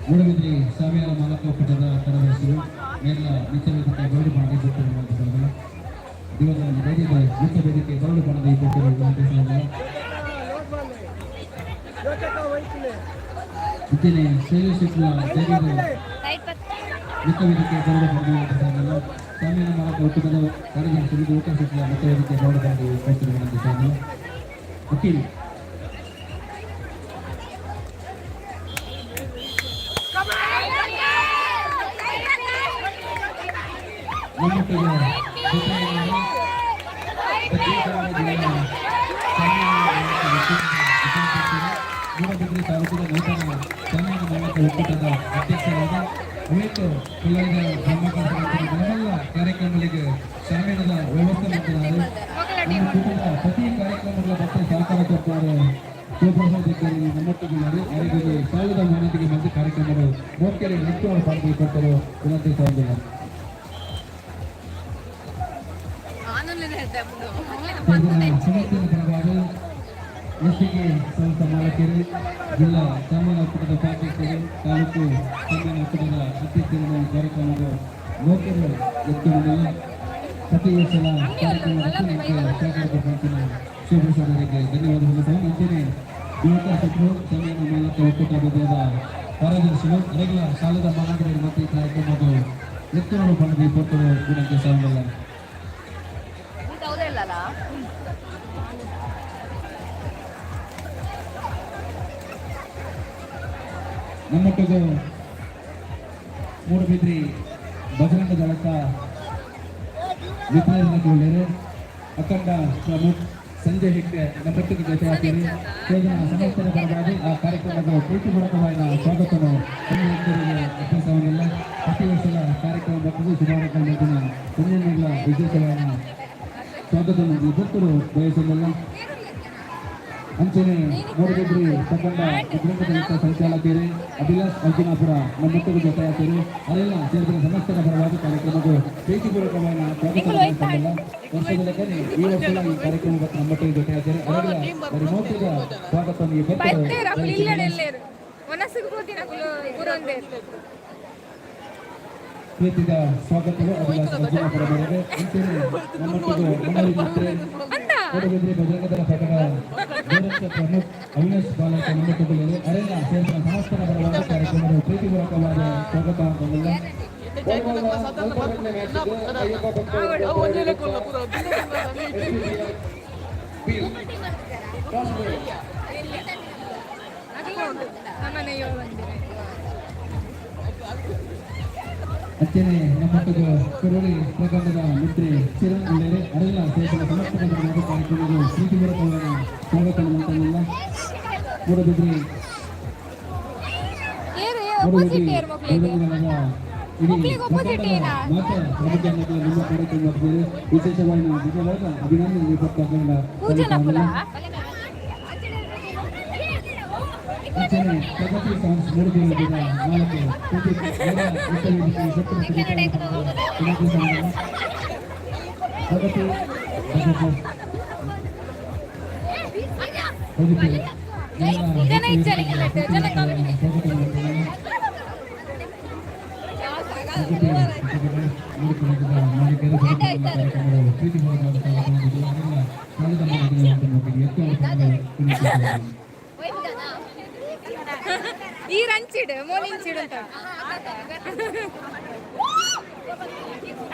ಮೂಡಬಿದ್ರಿ ಸಾವಿರ ಮಾಲಕ ಒಕ್ಕೂಟದ ಕಾರ್ಯದರ್ಶಿಗಳು ಮೇಲ ನಿತ್ಯ ವೇದಿಕೆ ಗೌರವ ಮಾಡಿ ಕೊಟ್ಟಿರುವಂತಹ ದಿವಸ ವೇದಿಕೆ ಮುಖ್ಯ ವೇದಿಕೆ ಗೌರವ ಮಾಡಿ ಕೊಟ್ಟಿರುವಂತಹ ಇದ್ದೇನೆ ಶೈಲೇಶ್ ಶೆಟ್ಟಿ ಮುಖ್ಯ ವೇದಿಕೆ ಗೌರವ ಮಾಡುವಂತಹ ಸಾಮಿನ ಮಾಲಕ ಒಕ್ಕೂಟದ ಕಾರ್ಯದರ್ಶಿಗಳು ಊಟ ಶೆಟ್ಟಿ ಮುಖ್ಯ ವೇದಿಕೆ ಗೌರವ ಮಾಡಿ ಕೊಟ್ಟಿರುವಂತಹ ವಕೀಲ್ ಮೂಡಬಿದ್ರಿ ತಾಲೂಕಿನ ನೂತನ ಸಾಮಾನ್ಯ ಮಾಲಕ ಒಕ್ಕೂಟದ ಅಧ್ಯಕ್ಷರಾದ ವಿವೇಕ್ ಪಿಳ್ಳೈಯ ನಮ್ಮೆಲ್ಲ ಕಾರ್ಯಕ್ರಮಗಳಿಗೆ ಶಾಮೀನದ ವ್ಯವಸ್ಥೆ ಮಾಡಿದ್ದಾರೆ. ನಮ್ಮ ಕುಟುಂಬ ಪ್ರತಿ ಕಾರ್ಯಕ್ರಮಗಳ ಬಗ್ಗೆ ಸಹಕಾರ ಕೊಡ್ತಾರೆ. ಶಿವಪ್ರಸಾದ್ ನಮ್ಮೊಟ್ಟಿಗಿದ್ದಾರೆ. ಅವರಿಗೆ ಸಾಲದ ಮಾನ್ಯತೆಗೆ ಬಂದು ಕಾರ್ಯಕ್ರಮಗಳು ಮೋಕೆರೆ ಹೆಚ್ಚು ಪಾಲ್ಗೊಳ್ಳುತ್ತಾರೆ ವಿನಂತಿ ಸಾಧ್ಯವಿಲ್ಲ. ಸಮಸ್ಯೆಯ ಪರವಾಗಿ ಎಸ್ಟಿಗೆ ಸಂಸ್ಥೆ ಮಾಲಕರು ಜಿಲ್ಲಾ ಸಾಮಾನ್ಯ ಒಕ್ಕೂಟದ ಉಪಾಧ್ಯಕ್ಷರು ತಾಲೂಕು ಸಾಮಾನ್ಯ ಒಕ್ಕೂಟದ ಅಧ್ಯಕ್ಷರ ಕಾರ್ಯಕ್ರಮದ ಮೋಕೆರೆ ಎತ್ತುವುದಿಲ್ಲ. ಪ್ರತಿ ವರ್ಷದ ಕಾರ್ಯಕ್ರಮ ಸಹಕಾರ ಶಿವಪ್ರಸಾದರಿಗೆ ಧನ್ಯವಾದಗಳು ಸಹ ಮುಂಚೆನೆ ಯುವಕ ಸಚಿವರು ಸಾಮಾನ್ಯ ಮಾಲಕ ಒಕ್ಕೂಟದ ಕಾರ್ಯದರ್ಶಿಗಳು ಅರೆಗಳ ಸಾಲದ ಮಾನವರಿಗೆ ಮತ್ತು ಕಾರ್ಯಕ್ರಮದ ಎತ್ತುಗಳು ಪಡೆದು ಕೊಟ್ಟರು ವಿನಂತಿ ಸಾಧ್ಯವಿಲ್ಲ. ನಮ್ಮೊಟ್ಟಿಗೆ ಮೂಡಬಿದ್ರಿ ಬಜರಂಗ ದಳಕ ವಿತರಣೆಗೊಳ್ಳಿದೆ. ಅಖಂಡ ಪ್ರಮುಖ ಸಂಜಯ್ ಹೆಗ್ಡೆ ನಮ್ಮೊಟ್ಟಿಗೆ ಜೊತೆ ಹಾಕಿರಿ. ಯೋಜನಾ ಸಮರ್ಥನೆ ಪರವಾಗಿ ಆ ಕಾರ್ಯಕ್ರಮದ ಪ್ರೀತಿಪೂರ್ವಕವಾದ ಸ್ವಾಗತವನ್ನು ಅಭ್ಯಾಸವನ್ನೆಲ್ಲ ಪ್ರತಿ ವರ್ಷದ ಕಾರ್ಯಕ್ರಮ ಮತ್ತು ಸುಧಾರಣೆ ಪುಣ್ಯಗಳ ವಿಶೇಷವಾದ ಸ್ವಾಗತವನ್ನು ಭಕ್ತರು ಬಯಸಲಿಲ್ಲ. ಅಂಚನೆ ಮೂಡಬಿದ್ರಿ ತಗೊಂಡ ಬಜರಂಗ ಸಂಚಾಲಕರು ಅಭಿಲಾಷ್ ಅರ್ಜುನಾಪುರ ನಮ್ಮೊಟ್ಟಿಗೆ ಜೊತೆ ಹಾಕಿರಿ. ಅದೆಲ್ಲ ಸೇರಿದ ಸಮಸ್ತರ ಪರವಾಗಿ ಕಾರ್ಯಕ್ರಮಕ್ಕೆ ಪ್ರೀತಿಪೂರ್ವಕವಾದ ಸ್ವಾಗತವನ್ನು ವರ್ಷದ ಲೆಕ್ಕನೆ ಈ ವರ್ಷದ ಈ ಕಾರ್ಯಕ್ರಮ ನಮ್ಮೊಟ್ಟಿಗೆ ಜೊತೆ ಹಾಕಿರಿ. ಅದರ ಮೌಖಿಕ ಸ್ವಾಗತವನ್ನು ಪ್ರೀತಿದ ಸ್ವಾಗತಗಳು ಅಭಿಲಾಷ್ ಅರ್ಜುನಾಪುರ ಮೇರೆಗೆ. ಅಂಚನೆ ನಮ್ಮೊಟ್ಟಿಗೆ ಮೂಡಬಿದ್ರಿ ಬಜರಂಗ ದಳ ಪ್ರಕಟ ಪ್ರಮುಖ ಅವಿನಾಶ್ ಬಾಲಕ ನಮ್ಮೊಟ್ಟಿಗೆ ಅರೆಲ್ಲ ಸೇರಿದ ಸಮಸ್ತರ ಪರವಾದ ಕಾರ್ಯಕ್ರಮದ ಪ್ರೀತಿಪೂರ್ವಕವಾದ ಸ್ವಾಗತ ಅಂತಂದಿಲ್ಲ. ಅಚ್ಚನೆ ನಮ್ಮೊಟ್ಟಿಗೆ ಕುರುಳಿ ಪ್ರಕರಣದ ಮಿತ್ರಿ ಚಿರಣ್ ಉಳ್ಳೇರೆ ಅರೆಲ್ಲ ಸೇರಿದ ಸಮಸ್ತರ ಪರವಾದ ಕಾರ್ಯಕ್ರಮದ ಪ್ರೀತಿಪೂರ್ವಕವಾದ ಸ್ವಾಗತ ಅಂತಂದಿಲ್ಲ. ಮೂಡಬಿದ್ರಿ ನಿಮ್ಮ ಕಾರ್ಯಕ್ರಮ ವಿಶೇಷವಾಗಿ ಅಭಿನಂದನೆ ಪ್ರಗತಿ ಸಾಂಗ್ಸ್ ಮೂಡಿದ ನಾಲ್ಕು ಈ ರಂಚಿಡು ಮೋನಿಂಚಿಡು ಅಂತ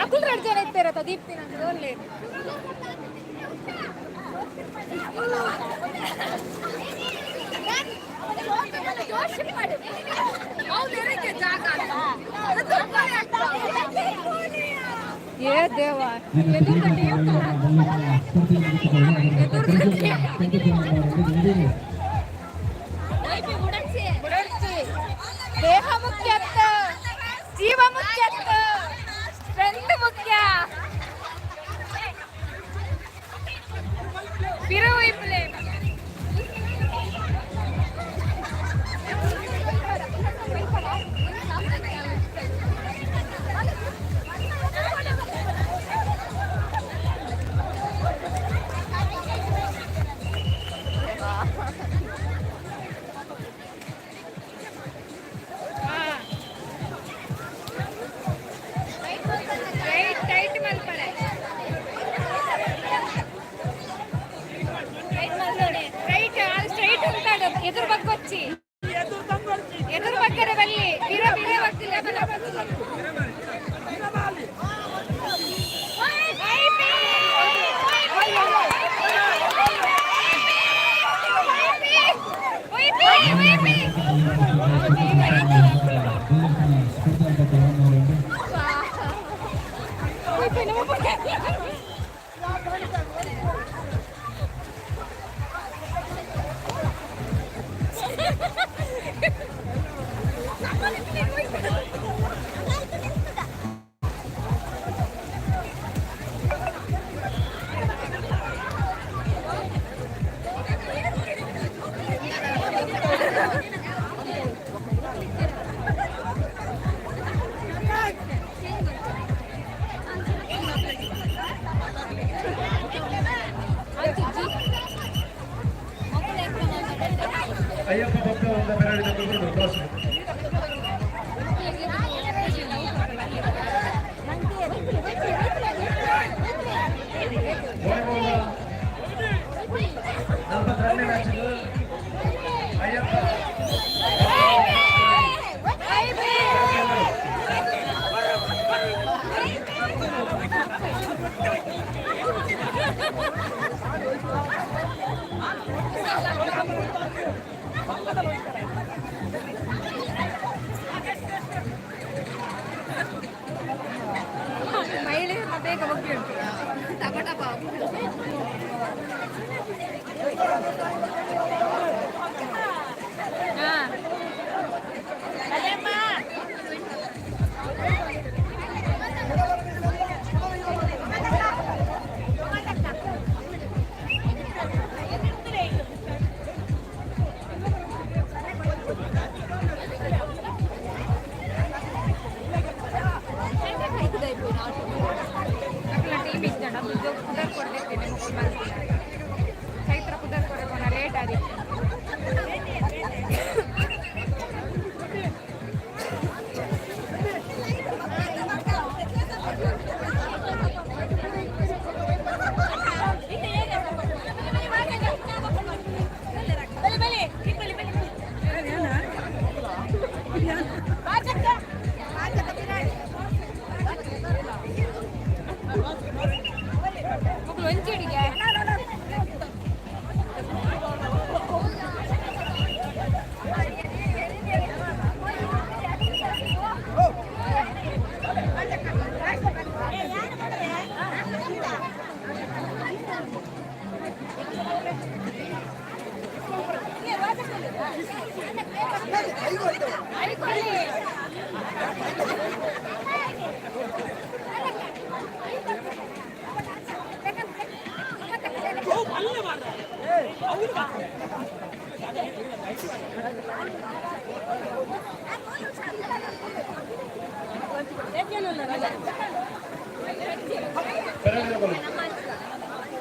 ಅಕುಲ್ ಎರಡು ಜನ ಇರ್ತಾರತ್ತ ದೀಪ್ತಿ ನಂದು ಒಳ್ಳೆ ಏ ದೇವ ನಿನ್ನ ಸ್ಫೂರ್ತಿಯನ್ನು ತೆಗೆದುಕೊಳ್ಳಿ. ದೇಹ ಮುಖ್ಯ ಅಂತ, ಜೀವ ಮುಖ್ಯ ಅಂತ, ಸ್ಟ್ರೆಂತ್ ಮುಖ್ಯ. ಬಿರುವು ಇಪ್ಪಲೆ ಟೈಟ್ ಮಲ್ಪಡೆ ಸ್ಟ್ರೈಟ್ ఉంటాడు ఎదురు పక్క వచ్చి ఎదురు పక్కన వెళ్ళి బిరే బిరే వచ్చి లేబల ಅಯ್ಯಪ್ಪ ಭಕ್ತ ಒಂದು ಬೆರಳಿದ ಕುರುಡು ದೋಸೆ ನಲವತ್ತೆರಡನೇ ಮ್ಯಾಚ್ ಅಯ್ಯಪ್ಪ ಮಹಿಳೆಯರನ್ನ ಬೇಗ ಹೋಗಿ ಉಂಟು ಟಪಟ ಬಾಬು ಟೀಮ್ ಇದ್ದಾಡ ಕುದರ್ ಕೊಡ್ತೇನೆ ಚೈತ್ರ ಕುದರ್ ಕೊಡೋಣ ಲೇಟ್ ಆಗಿ ಒಂಚಿಡಿಗೆ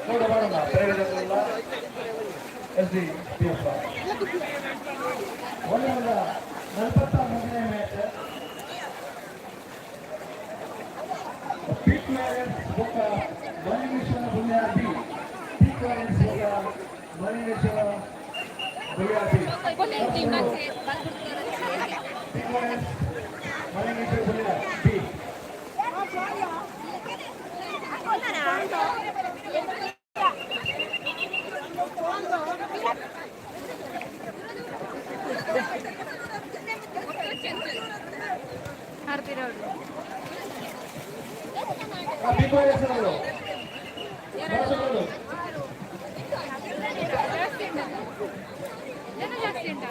ನೋಡೋಣ ಪ್ರೇರಣೆಲ್ಲ ಎಸ್ ಡಿ ಪಿ ಎಫ್ ಒಂದೊಂದು 43ನೇ ಮ್ಯಾಚ್ ಪೀಕ್ ಮ್ಯಾರೇಜ್ ఒక మణిమేశ్వర బునియాది పీక్ మ్యారేజ్ ఒక మణిమేశ్వర బునియాది పీక్ మ్యారేజ్ మణిమేశ్వర బునియాది ಹಾರ್ಪಿರೋಡು ಬಿಗ್ ಬಾಯ್ ಹೆಸರು ಬಳಸಬಹುದು. ಜನ ಜಾಸ್ತಿ ಉಂಟಾ?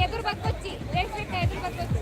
ఎదురు పక్కొచ్చి ఎదురు పక్కొచ్చి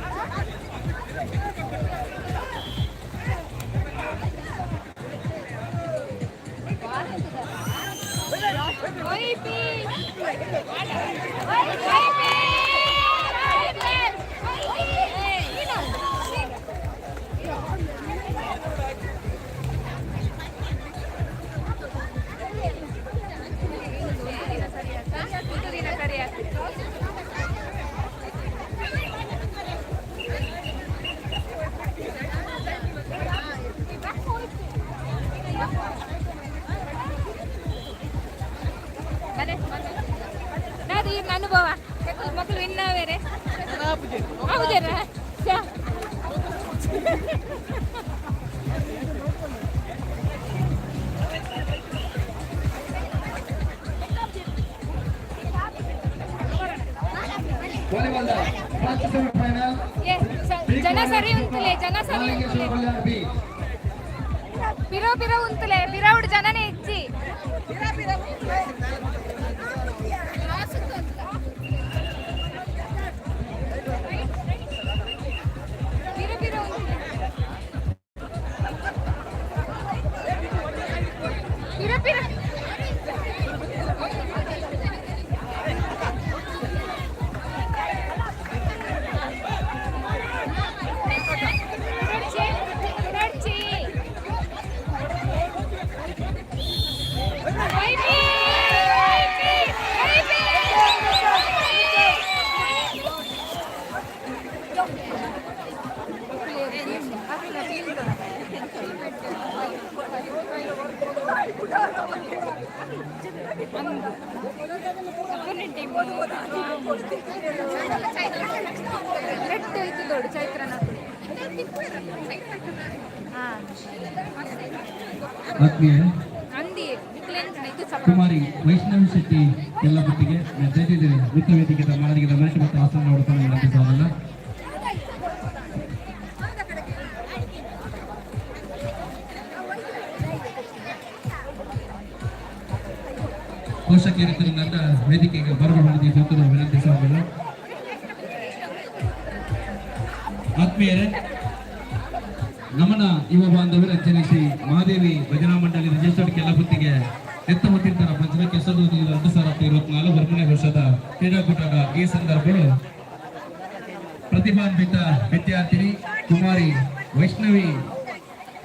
నన్ను పోవా మొక్కలు విన్నా వేరే అవుదేరా ವಾಲಿಬಾಲ್ ಫಸ್ಟ್ ಸೆಮಿಫೈನಲ್ ಜನ ಸರಿ ಉಂತಲೆ ಜನ ಸರಿ ಉಂತಲೆ ಪಿರೋ ಪಿರೋ ಉಂತಲೆ ಪಿರೌಡ್ ಜನನೇ ಹೆಚ್ಚಿ ಆತ್ಮೀಯ ಕುಮಾರಿ ವೈಷ್ಣವಿ ಶೆಟ್ಟಿ ಕೆಲ್ಲಪಟ್ಟಿಗೆ ವೃತ್ತ ವೇದಿಕೆ ಮಾನವಿಗೆ ರಮೇಶ್ ಮತ್ತು ಆಸನ ನೋಡಿಕೊಂಡು ವಿನಂತಿಸೋದಲ್ಲ. ಪೋಷಕರಿಂದ ವೇದಿಕೆಗೆ ಬರಬಹುದು ಜೊತೆ ವಿನಂತಿಸೋದಲ್ಲ. ಆತ್ಮೀಯರೇ, ನಮನ ಯುವ ಬಾಂಧವರ ಶ್ರೀ ಮಹಾದೇವಿ ಭಜನಾ ಮಂಡಳಿ ರಿಜಿಸ್ಟರ್ಡ್ ಕೆಲ್ಲಪುತ್ತಿಗೆ ಎತ್ತಮತ್ತಿನ ಪಂಚಮ ಕೆಸರು 2024 ಬರ್ಮನೆ ವರ್ಷದ ಕ್ರೀಡಾಕೂಟದ ಈ ಸಂದರ್ಭಗಳು ಪ್ರತಿಭಾನ್ವಿತ ವಿದ್ಯಾರ್ಥಿನಿ ಕುಮಾರಿ ವೈಷ್ಣವಿ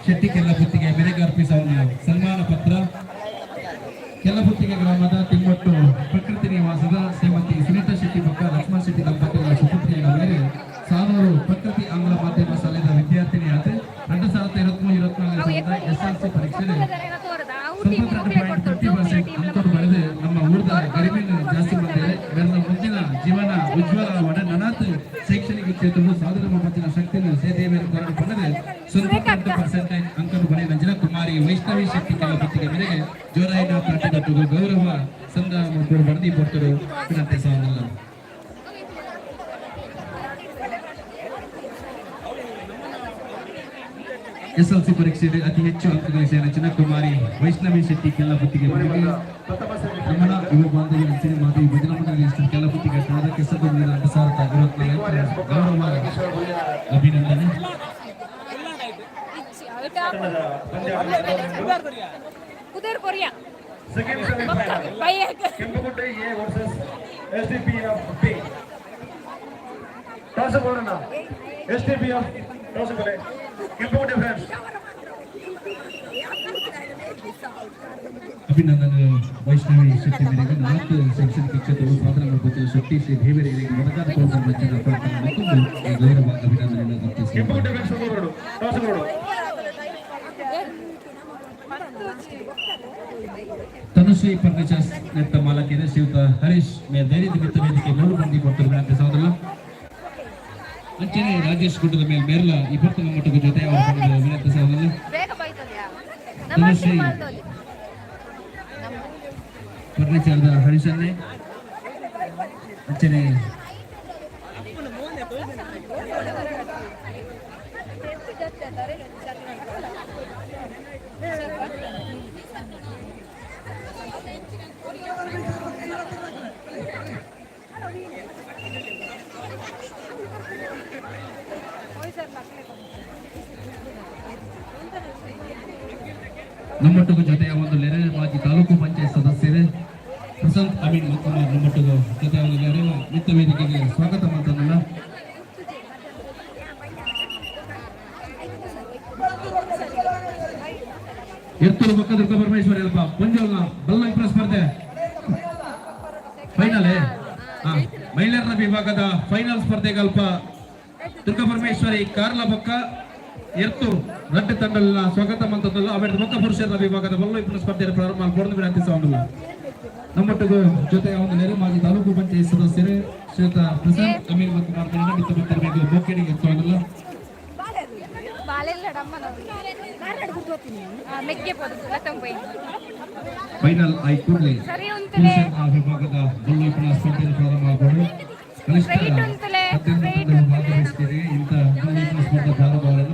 ಶೆಟ್ಟಿ ಕೆಲ್ಲಪುತ್ತಿಗೆ ಬೆಲೆಗೆ ಅರ್ಪಿಸುವ ಸನ್ಮಾನ ಪತ್ರ ಕೆಲ್ಲಪುತ್ತಿಗೆ ಗ್ರಾಮದ ತಿಮ್ಮಟ್ಟು ಪ್ರಕೃತಿ ನಿವಾಸದ ಶ್ರೀಮತಿ ಸುನೀತಾ ಶೆಟ್ಟಿ ಪಕ್ಕ ಲಕ್ಷ್ಮಣ ಶೆಟ್ಟಿ ದಂಪತಿಗಳ ಸುಪುತ್ರಿಯ ಮೇಲೆ ಸಾನೂರು ಪ್ರಕೃತಿ ಆಂಗ್ಲ ಮಾಧ್ಯಮ ಶಾಲೆಯ ವಿದ್ಯಾರ್ಥಿನಿಯಾದ 2023-24 SLC ಪರೀಕ್ಷೆಯಲ್ಲಿ 32% ಅಂಕಗಳು ಪಡೆದು ನಮ್ಮ ಊರದ ಗರಿಮೆಯನ್ನು ಜಾಸ್ತಿ ಮಾಡಿದೆ. ನನ್ನ ಮುಂದಿನ ಜೀವನ ಉಜ್ವಲವಾದ ನನಾತ್ ಶೈಕ್ಷಣಿಕ ಕ್ಷೇತ್ರವು ಸಾಧನ ಮಟ್ಟಿನ ಶಕ್ತಿಯನ್ನು ಸೇವೆಯನ್ನು ಕೊರಡು ಪಡೆದು 98% ಅಂಕಗಳು ಪಡೆದ ನಂಜಿನ ಕುಮಾರಿ ವೈಷ್ಣವಿ ಶೆಟ್ಟಿ ಕೆಲ್ಲಪುತ್ತಿಗೆ ಮೇರೆಗೆ ಜೋರಾಯಿನ ಪ್ರತಿಗಟ್ಟು ಗೌರವ ಸಂಧಾನ ಬಡದಿ ಕೊಟ್ಟರು ವಿನಂತಿ ಸಾಧಲ್ಲ. SLC ಪರೀಕ್ಷೆಯಲ್ಲಿ ಅತಿ ಹೆಚ್ಚು ಅಂಕ ಗಳಿಸಿದ ನಂಜಿನ ಕುಮಾರಿ ವೈಷ್ಣವಿ ಶೆಟ್ಟಿ ಕೆಲ್ಲಪುತ್ತಿಗೆ ಮೇರೆಗೆ ನಮ್ಮನ ಯುವ ಬಾಂಧವ್ಯ ಮಾದೇವಿ ಭಜನಾ ಮಂಡಳಿ ಕೆಲ್ಲಪುತ್ತಿಗೆ ಕಾರ್ಯಕ್ರಮದ ಕೆಸರು 2024 ಗೌರವ ಅಭಿನಂದನೆ. ಕುದುರ್ ಕೊರಿಯಾ second semifinal Kempugudde A versus SDPF B. Toss ಮಾಡೋಣ. ಎಸ್ಡಿಪಿಎಫ್ ಟಾಸ್ ಕೊಡೆ ಕೆಂಪುಗುಡ್ಡೆ ಫ್ರೆಂಡ್ಸ್. ಅಭಿನಂದನೆ. ವೈಷ್ಣವಿ ಶಕ್ತಿ ಮೇರೆಗೆ 4 ಶೈಕ್ಷಣಿಕ ಕ್ಷೇತ್ರಗಳು ಸ್ವಾತಂತ್ರ್ಯ ಮತ್ತು ಶಕ್ತಿ ಶ್ರೀ ದೇವರಿಗೆ ಮೊದಲ ಮತ್ತೊಂದು ಗೌರವ ಅಭಿನಂದನೆಯನ್ನು ಅರ್ಪಿಸಿದರು. ಕೆಂಪುಗುಡ್ಡೆ ಫ್ರೆಂಡ್ಸ್ ಹೋಗೋರು ಟಾಸ್ ಕೊಡು. ತನುಶ್ರೀ ಫರ್ನಿಚರ್ಸ್ ನೆತ್ತ ಮಾಲಕಿದೆ ಶ್ರೀಯುತ ಹರೀಶ್ ಧೈರ್ಯದ ಮಿತ್ತ ವೇದಿಕೆ 3 ಮಂದಿ ಕೊಟ್ಟರು ವಿನಂತಿ ಸಹೋದರ. ಅಂಚನೆ ರಾಜೇಶ್ ಗುಡ್ಡದ ಮೇಲೆ ಮೇರ್ಲ 20 ಮಟ್ಟದ ಜೊತೆ ಅವರ ಪಡೆದ ವಿನಂತಿ ಸಹೋದರ. ತನುಶ್ರೀ ಫರ್ನಿಚರ್ದ ಹರೀಶನ್ನೇ ಅಂಚನೆ ನಮ್ಮೊಟ್ಟಿಗೆ ಜೊತೆಯ ಒಂದು ನೆರೆಯ ಮಾಜಿ ತಾಲೂಕು ಪಂಚಾಯತ್ ಸದಸ್ಯರೇ ಪ್ರಶಾಂತ್ ಅಮೀನ್ ಮಕ್ಕಳು ನಮ್ಮೊಟ್ಟಿಗೆ ಜೊತೆಯ ಒಂದು ನೆರೆಯ ಮಿತ್ತ ವೇದಿಕೆಗೆ ಸ್ವಾಗತ ಮಾತನಲ್ಲ. ಎತ್ತೂರು ಪಕ್ಕ ದುರ್ಗಾ ಪರಮೇಶ್ವರಿ ಅಲ್ಪ ಪಂಜೋಲ್ನ ಬಲ್ಲಂಕರ ಸ್ಪರ್ಧೆ ಫೈನಲ್ ಮಹಿಳೆಯರ ವಿಭಾಗದ ಫೈನಲ್ ಸ್ಪರ್ಧೆಗೆ ಅಲ್ಪ ದುರ್ಗಾ ಪರಮೇಶ್ವರಿ ಕಾರ್ಲ ಪಕ್ಕ ಎತ್ತು ರಡ್ಡು ತಂಡಲ್ಲ ಸ್ವಾಗತ ಮಂತದಲ್ಲ ಅವರ ಮುಖ ಪುರುಷರ ವಿಭಾಗದ ಬಲ್ಲಂಕರ ಸ್ಪರ್ಧೆಯ ಪ್ರಾರಂಭ ಮಾಡಿಕೊಂಡು ವಿನಂತಿಸುವುದಿಲ್ಲ. ನಮ್ಮೊಟ್ಟಿಗೆ ಜೊತೆಯ ಒಂದು ನೆರೆ ಮಾಜಿ ತಾಲೂಕು ಪಂಚಾಯತ್ ಸದಸ್ಯರೇ ಶ್ರೀಯುತ ಪ್ರಶಾಂತ್ ಅಮೀನ್ ಮತ್ತು ಮಾರ್ಗದಿಂದ ಮಿತ್ತ ಬಂದಿರಬೇಕು ಬೋಕೆಡಿಗೆ ಎತ್ತುವುದಿಲ್ಲ. ಫೈನಲ್ ಆಯ್ ಕೂಡಲೇ ವಿಭಾಗದ ಬಲ್ಲಂಕರ ಸ್ಪರ್ಧೆಯ ಪ್ರಾರಂಭ ಮಾಡಿಕೊಂಡು ಕನಿಷ್ಠ 18 ಭಾಗವಹಿಸುತ್ತಾರೆ. ಇಂಥ ಬಲ್ಲಂಕರ ಸ್ಪರ್ಧೆ ಪ್ರಾರಂಭವಾಗಲು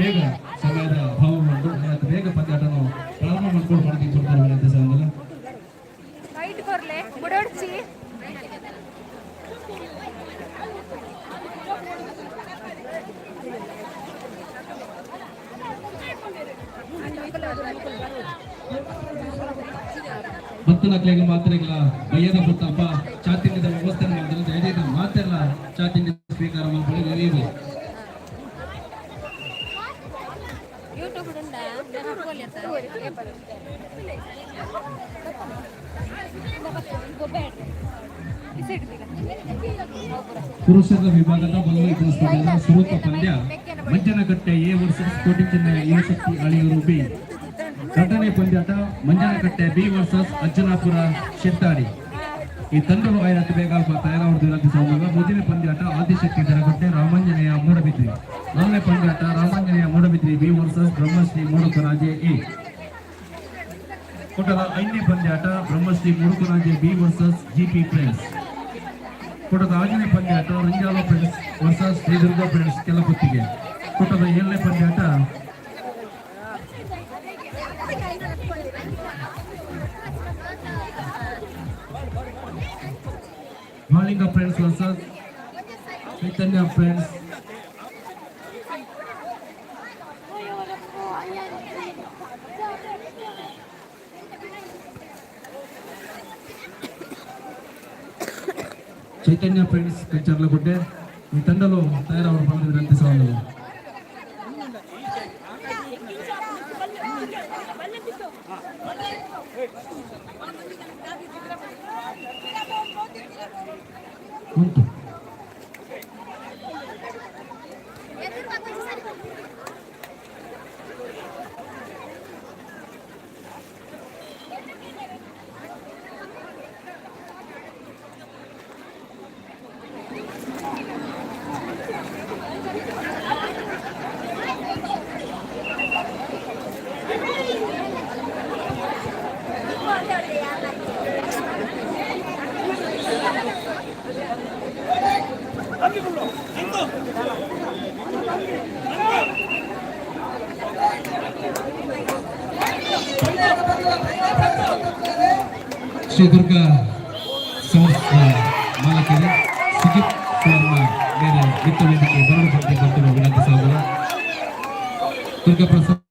ಬೇಗ ಸಮಯದ ಅಭಾವ ಮಾಡಿ ಬೇಗ ಪಂದ್ಯಾಟವನ್ನು ಪ್ರಾರಂಭ ಮಾಡಿಕೊಂಡು ಮಾಡ್ತಿರ್ತಾರೆ ವಿನಂತಿ ಸಹೋದರ. ಭಕ್ತನಕ್ಲೆಗೆ ಮಾತ್ರೆಗಳ ಭಯದ ಗೊತ್ತಪ್ಪ ಚಾತಿನ್ಯದ ವ್ಯವಸ್ಥೆ ಮಾಡಿದ್ರೆ ದಯచేసి ಮಾತೆಲ್ಲ ಚಾತಿನ್ಯ ಸ್ವೀಕಾರ ಮಾಡ್ಕೊಳ್ಳಿ ನಡೆಯಿರಿ. ಪುರುಷರ ವಿಭಾಗದ ಬಲ್ಲಂಕರ ಸ್ಪರ್ಧೆಯ ಸ್ವರೂಪ ಪಂದ್ಯ ಮಂಜನಕಟ್ಟೆ ಎ ವರ್ಸಸ್ ಕೋಟಿ ಚೆನ್ನೈ ಯುವಶಕ್ತಿ ಅಳಿಯೂರು ಬಿ. ಎರಡನೇ ಪಂದ್ಯಾಟ ಮಂಜನಕಟ್ಟೆ ಬಿ ವರ್ಸಸ್ ಅಜ್ಜನಾಪುರ ಶಿರ್ತಾಡಿ. ಈ ತಂಡಗಳು 5 ಬೇಗ ತಯಾರಾವದು ವಿನಂತಿ ಸಹೋದರ. ಮೊದಲನೇ ಪಂದ್ಯಾಟ ಆದಿಶಕ್ತಿ ದರಗಟ್ಟೆ ರಾಮಾಂಜನೇಯ ಮೂಡಬಿದ್ರಿ. 4ನೇ ಪಂದ್ಯಾಟ Ramanjaneya Moodbidri B versus Brahmashri Mudukaraje A. ಕೊಟ್ಟದ 5ನೇ ಪಂದ್ಯಾಟ Brahmashri Mudukaraje B versus GP friends. ಕೊಟ್ಟದ 6ನೇ ಪಂದ್ಯಾಟ Ranjala friends versus Shridurga friends Kelaputtige. ಕೊಟ್ಟದ 7ನೇ ಪಂದ್ಯಾಟ Malinga friends versus Chaitanya friends. Chaitanya friends Kachcharlagudde. ಈ ತಂಡಲು ತಯಾರವರು ಬಂದು ವಿನಂತಿ ಸಹೋದರ. ಉಂಟು ಶ್ರೀ ದುರ್ಗಾ ಸಂಸ್ಥೆ ಮಾಲಕರು ಸುಜಿತ್ ಸುವರ್ಣ ಬೇರೆ ಮಿತ್ರ ವೇದಿಕೆ ಬರಲು ಪಟ್ಟಿರುವ ವಿನಂತಿ ಸಾಗರ ದುರ್ಗಾಪ್ರಸಾದ್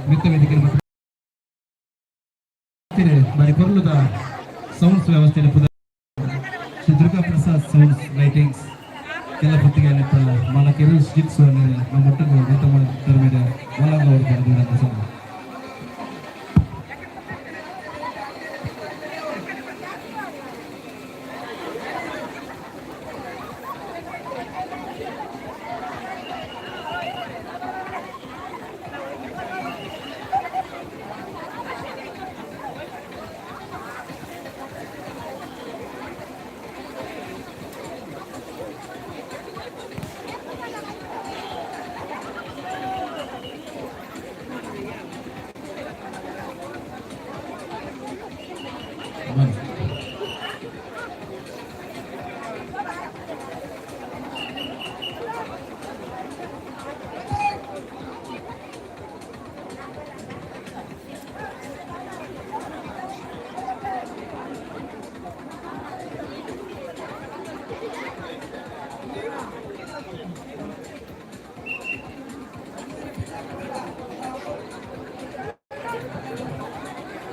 ಮಿತ್ರ ವೇದಿಕೆ ಬಾರಿ ಪೊರ್ಲುದ ಸೌಂಡ್ಸ್ ವ್ಯವಸ್ಥೆ ಶ್ರೀ ದುರ್ಗಾಪ್ರಸಾದ್ ಸೌಂಡ್ಸ್ ಲೈಟಿಂಗ್ಸ್ ಎಲ್ಲ ಪತ್ರಿಕೆ ಮಾಲಕರು ಸುಜಿತ್ ಸುವರ್ಣ ನಮ್ಮ ಒಟ್ಟಿಗೆ ಮಿತ್ರ ಮೇಲೆ ಮಾಲಂಗ ಅವರು ವಿನಂತಿ ಸಾಗರ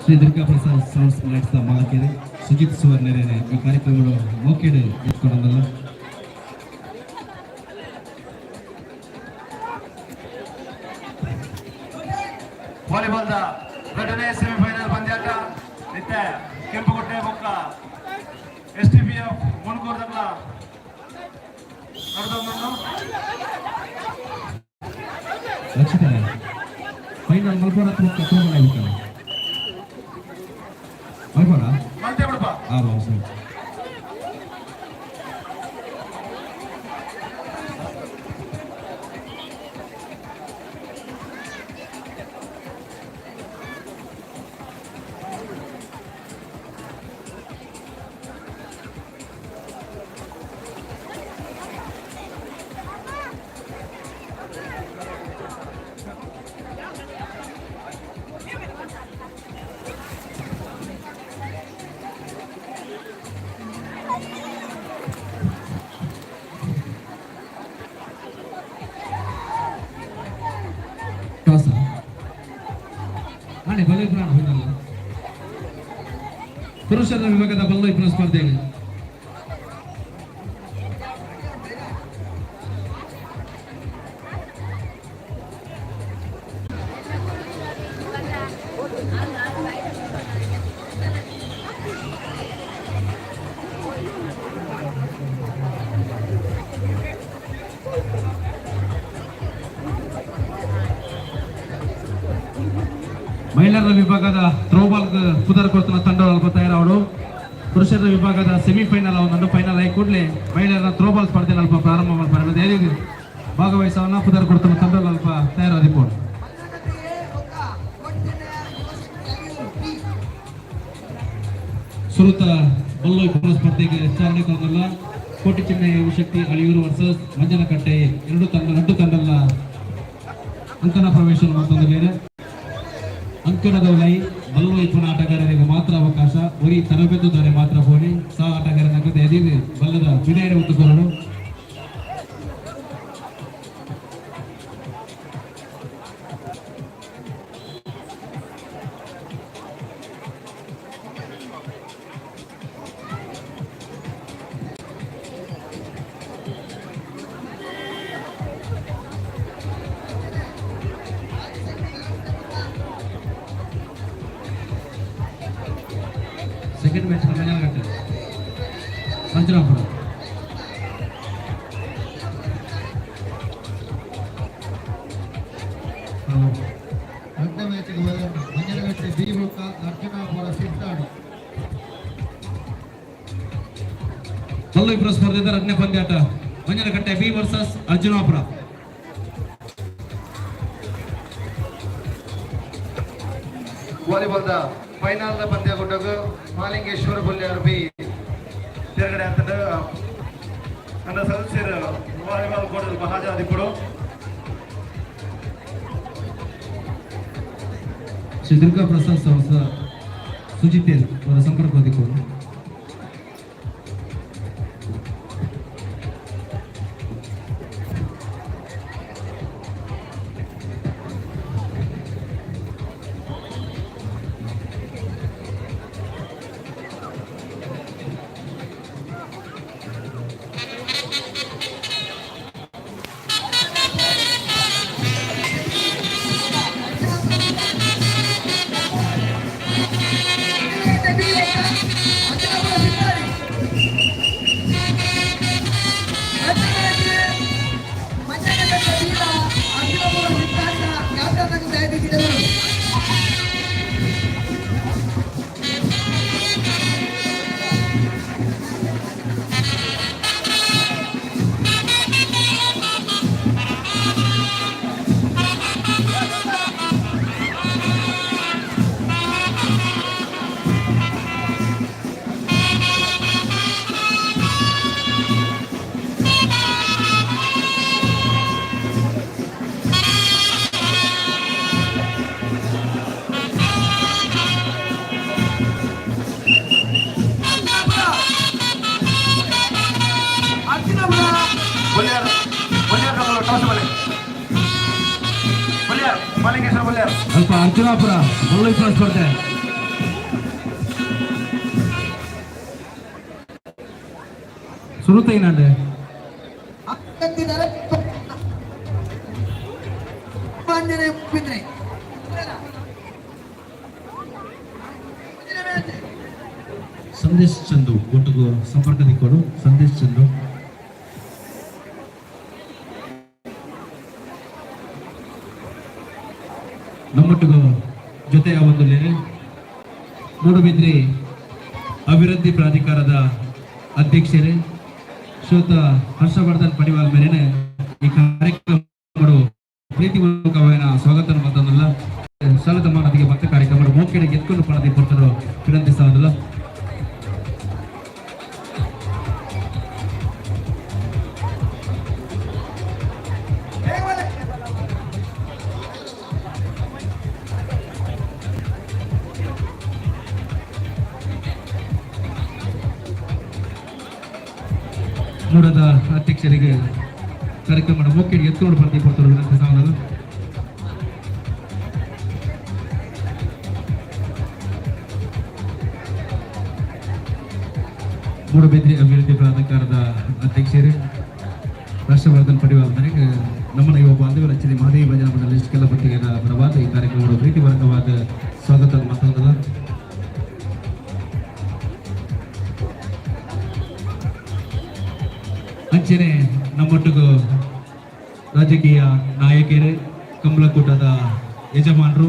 ಶ್ರೀ ದುರ್ಗಾಪ್ರಸಾದ್ ಸೌಂಡ್ಸ್ ಲೈಟ್ಸ್ ಮಾಲಕರು ಸುಜಿತ್ ಸುವರ್ಣರೇನೆ ಈ ಕಾರ್ಯಕ್ರಮಗಳು ಮೋಕೆಡೆ ಇಟ್ಕೊಂಡಲ್ಲ ವಾಲಿಬಾಲ್ದ ಎರಡನೇ ಸೆಮಿಫೈನಲ್ ಪಂದ್ಯಾಟ ನಿತ್ಯ ಕೆಂಪುಕೋಟೆ ಬೊಕ್ಕ STPF ಮುನ್ಕೂರ್ದಲ್ಲ ನಡೆದೊಂದು ರಕ್ಷಿತ ಫೈನಲ್ ಮಲ್ಕೋರ ತೋರ್ಗಡೆ ಆಗ್ಬೇಕಲ್ಲ ಮಲ್ಕೋರ ಮತ್ತೆ ಬಿಡಪ್ಪ ಆ ಬಾವು ಸರ್ ಪುರುಷರ ವಿಭಾಗದ ಬಲ್ಲೈಪುರ ಸ್ಪರ್ಧೆಯಲ್ಲಿ ಮಹಿಳೆಯರ ವಿಭಾಗದ ಥ್ರೋಬಾಲ್ ಪುದರ್ ಕೊಡ್తున్న ತಂಡ ಅಲ್ಪ ತಯಾರಾವಡು ಪುರುಷರ ವಿಭಾಗದ ಸೆಮಿಫೈನಲ್ ಒಂದು ಫೈನಲ್ ಆಗಿ ಕೂಡಲೇ ಮಹಿಳೆಯರ ಥ್ರೋಬಾಲ್ ಸ್ಪರ್ಧೆ ಅಲ್ಪ ಪ್ರಾರಂಭ ಮಾಡಬಹುದು ಭಾಗವಹಿಸವನ್ನ ಪುದರ್ ಕೊಡ್తున్న ತಂಡ ಅಲ್ಪ ತಯಾರಾದಿಪೋಡು ಸುರುತ ಬಲ್ಲೋಯ್ ಪುರ ಸ್ಪರ್ಧೆಗೆ ಚಾಲನೆ ಕೊಡಲ್ಲ ಕೋಟಿ ಚಿನ್ನ ಶಕ್ತಿ ಅಳಿಯೂರು ವರ್ಸಸ್ ಮಂಜನಕಟ್ಟೆ ಎರಡು ತಂಡಗಳ ಅಂಕಣ ಪ್ರವೇಶ ಮತ್ತೊಂದು ಬೇರೆ ಅಂಕಣದ ಲೈ ಬಲ್ಲವೈಪುನ ಆಟಗಾರರಿಗೆ ಮಾತ್ರ ಅವಕಾಶ ಒರಿ ತರಬೇತುದಾರೆ ಮಾತ್ರ ಹೋಗಿ ಸಹ ಆಟಗಾರನಾಗದೆ ಎದಿರು ಬಲ್ಲದ ಬಿಡಾರೆ ಒತ್ತುಕೊಳ್ಳಲು ಸೆಕೆಂಡ್ ಮ್ಯಾಚ್ ಮಂಜನಕಟ್ಟೆ ಮಂಜನಾಪುರ ಎರಡನೇ ಮ್ಯಾಚ್ಗೆ ಮಂಜನಕಟ್ಟೆ ಬಿ ಬುಕ್ಕ ಅರ್ಜುನಾಪುರ ಸಿದ್ದಾಡಿ ಬಲ್ಲೈಪುರ ಸ್ಪರ್ಧೆದ ಎರಡನೇ ಪಂದ್ಯಾಟ ಮಂಜನಕಟ್ಟೆ ಬಿ ವರ್ಸಸ್ ಅರ್ಜುನಾಪುರ ವಾಲಿಬಾಲ್ದ ಫೈನಲ್ ಪಂದ್ಯ ಕೊಟ್ಟಾಗ ಮಾಲಿಂಗೇಶ್ವರ ಬಲ್ಯಾರ್ ಬಿ ತಿರುಗಡೆ ಅಂತ ನನ್ನ ಸದಸ್ಯರು ವಾಲಿಬಾಲ್ ಕೊಡಲು ಹಾಜರಾದಿಗಳು ಶ್ರೀ ದುರ್ಗಾಪ್ರಸಾದ್ ಸುಜಿತೇರ್ ಅವರ ಸಂಪರ್ಕ ಹೊಂದಿಕೊಂಡು ಅಲ್ಪ ಅರ್ಜುನಾಪುರ ಮುರುಳೇಶ್ವರ ಸ್ಪರ್ಧೆ ಸುರುತೈನಾಂಡೆ ಸಂದೇಶ್ ಚಂದು ಒಟ್ಟಿಗೂ ಸಂಪರ್ಕದಿಕ್ಕೋಡು ಸಂದೇಶ್ ಚಂದು ನಮ್ಮೊಟ್ಟಿಗೂ ಜೊತೆಯ ಒಂದು ಮೂಡುಬಿದ್ರಿ ಅಭಿವೃದ್ಧಿ ಪ್ರಾಧಿಕಾರದ ಅಧ್ಯಕ್ಷರೇ ಶ್ರೀಯುತ ಹರ್ಷವರ್ಧನ್ ಪಡಿವಾಲ್ ಮೇರೆನೆ ಈ ಕಾರ್ಯಕ್ರಮ ಪ್ರೀತಿಪೂರ್ವಕವಾದ ಸ್ವಾಗತ ಮಾತಂದಲ್ಲ ಸ್ಥಳದ ಮಾನದಿಗೆ ಮತ್ತೆ ಕಾರ್ಯಕ್ರಮ ಮೋಕೆಡೆ ಎತ್ಕೊಂಡು ಪಣದಿ ಪಡ್ತರು ವಿನಂತಿಸೋದಲ್ಲ ಮೂಡದ ಅಧ್ಯಕ್ಷರಿಗೆ ಕಾರ್ಯಕ್ರಮದ ಮೋಕೆಡೆ ಎತ್ಕೊಂಡು ಪಣದಿ ಪಡ್ತರು ವಿನಂತಿಸೋದಲ್ಲ ಮೂಡುಬಿದ್ರಿ ಅಭಿವೃದ್ಧಿ ಪ್ರಾಧಿಕಾರದ ಅಧ್ಯಕ್ಷರು ಹರ್ಷವರ್ಧನ್ ಪಡಿವಾಲ್ ಮನೆಗೆ ನಮ್ಮನ ಯುವ ಬಾಂಧವ್ಯ ರಚನೆ ಮಹದೇವಿ ಭಜನಾ ಮಂಡಲ ಇಷ್ಟೆಲ್ಲ ಪಟ್ಟಿಗೆ ಪರವಾದ ಈ ಕಾರ್ಯಕ್ರಮದ ಪ್ರೀತಿಪೂರ್ವಕವಾದ ಸ್ವಾಗತ ಮಾತಾಡೋದಲ್ಲ ಅಂಚೆನೆ ನಮ್ಮೊಟ್ಟಿಗೂ ರಾಜಕೀಯ ನಾಯಕರೇ ಕಮಲಕೂಟದ ಯಜಮಾನರು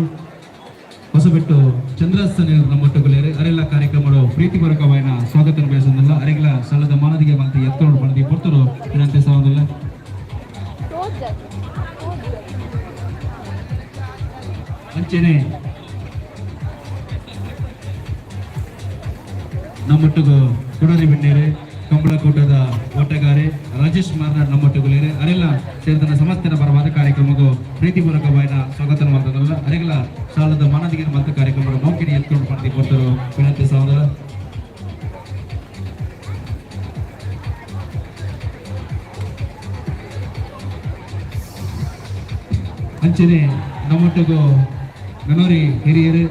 ಹೊಸಬೆಟ್ಟು ಚಂದ್ರಸ್ಥಾನ ನಮ್ಮೊಟ್ಟುಗಳೇರೆ ಅರೆಲ್ಲ ಕಾರ್ಯಕ್ರಮಗಳು ಪ್ರೀತಿಪೂರ್ವಕವಾದ ಸ್ವಾಗತ ಬಯಸೋದಿಲ್ಲ ಅರೆಲ್ಲ ಸ್ಥಳದ ಮಾನದಿಗೆ ಮಾತಿ ಎತ್ಕೊಂಡು ಪಡೆದಿ ಕೊಡ್ತರು ವಿನಂತಿ ಸೋದಿಲ್ಲ ಅಂಚೆನೆ ನಮ್ಮೊಟ್ಟಿಗೂ ಕೊಡರಿ ಬಿಣ್ಣೇರೆ ಕಂಬಳಕೂಟದ ಓಟಗಾರೆ ರಾಜೇಶ್ ಮಾರ್ನಾಡ್ ನಮ್ಮೊಟ್ಟುಗಳೇರೆ ಅರೆಲ್ಲ ಸೇರಿದ ಸಮಸ್ತ ಪರವಾದ ಕಾರ್ಯಕ್ರಮಕ್ಕೂ ಪ್ರೀತಿಪೂರ್ವಕವಾದ ಸ್ವಾಗತ ಮಾಡ್ತದಲ್ಲ ಅರೆಲ್ಲ ಸಾಲದ ಮಾನದಿಗೆ ಮತ್ತು ಕಾರ್ಯಕ್ರಮ ಮೌಕಿನಿ ಎತ್ಕೊಂಡು ಪಡೆದಿ ಕೊಡ್ತರು ವಿನಂತಿ ಸಹೋದರ ಅಂಚನೆ ನಮ್ಮೊಟ್ಟಿಗೂ ನನೋರಿ ಹಿರಿಯರು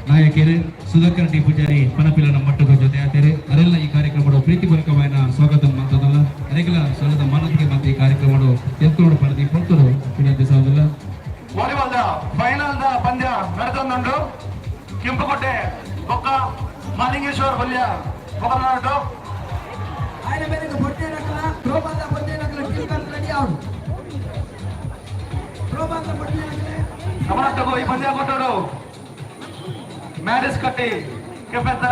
ನಾಯಕರು ಸುಧಾಕರ್ ಡಿ ಪೂಜಾರಿ ಪನಪಿಲ ನಮ್ಮೊಟ್ಟಿಗೂ ಜೊತೆ ಆತಾರೆ ಅರೆಲ್ಲ ಈ ಕಾರ್ಯಕ್ರಮ ಪ್ರೀತಿಪೂರ್ವಕವಾದ ಸ್ವಾಗತ ಮಾತದಲ್ಲ ಅರೆಲ್ಲ ಸ್ಥಳದ ಮಾನದಿಗೆ ಮತ್ತು ಈ ಕಾರ್ಯಕ್ರಮ ಎತ್ಕೊಂಡು ಪಡೆದಿ ಕೊಡ್ತರು ವಿನಂತಿ ಸಹೋದರ ವಾಲಿಬಾಲ್ ಫೈನಲ್ ಪಂದ್ಯ ನಡೆದೊಂದುಂಟು ಕೆಂಪುಕೋಟೆ ಬೊಕ್ಕ ಮಾಲಿಂಗೇಶ್ವರ ಬಲ್ಯ ಮೊಗನಾಡು ఆయన పేరు పొట్టే రకల ప్రోబాల పొట్టే రకల కిల్కల్ రెడీ అవును ప్రోబాల పొట్టే రకల ಗಮನಕ್ಕೂ ಈ ಪಂದ್ಯ ಕೊಟ್ಟರು ಮ್ಯಾರೇಜ್ ಕಟ್ಟಿ ಕೆಪೆದ್ದ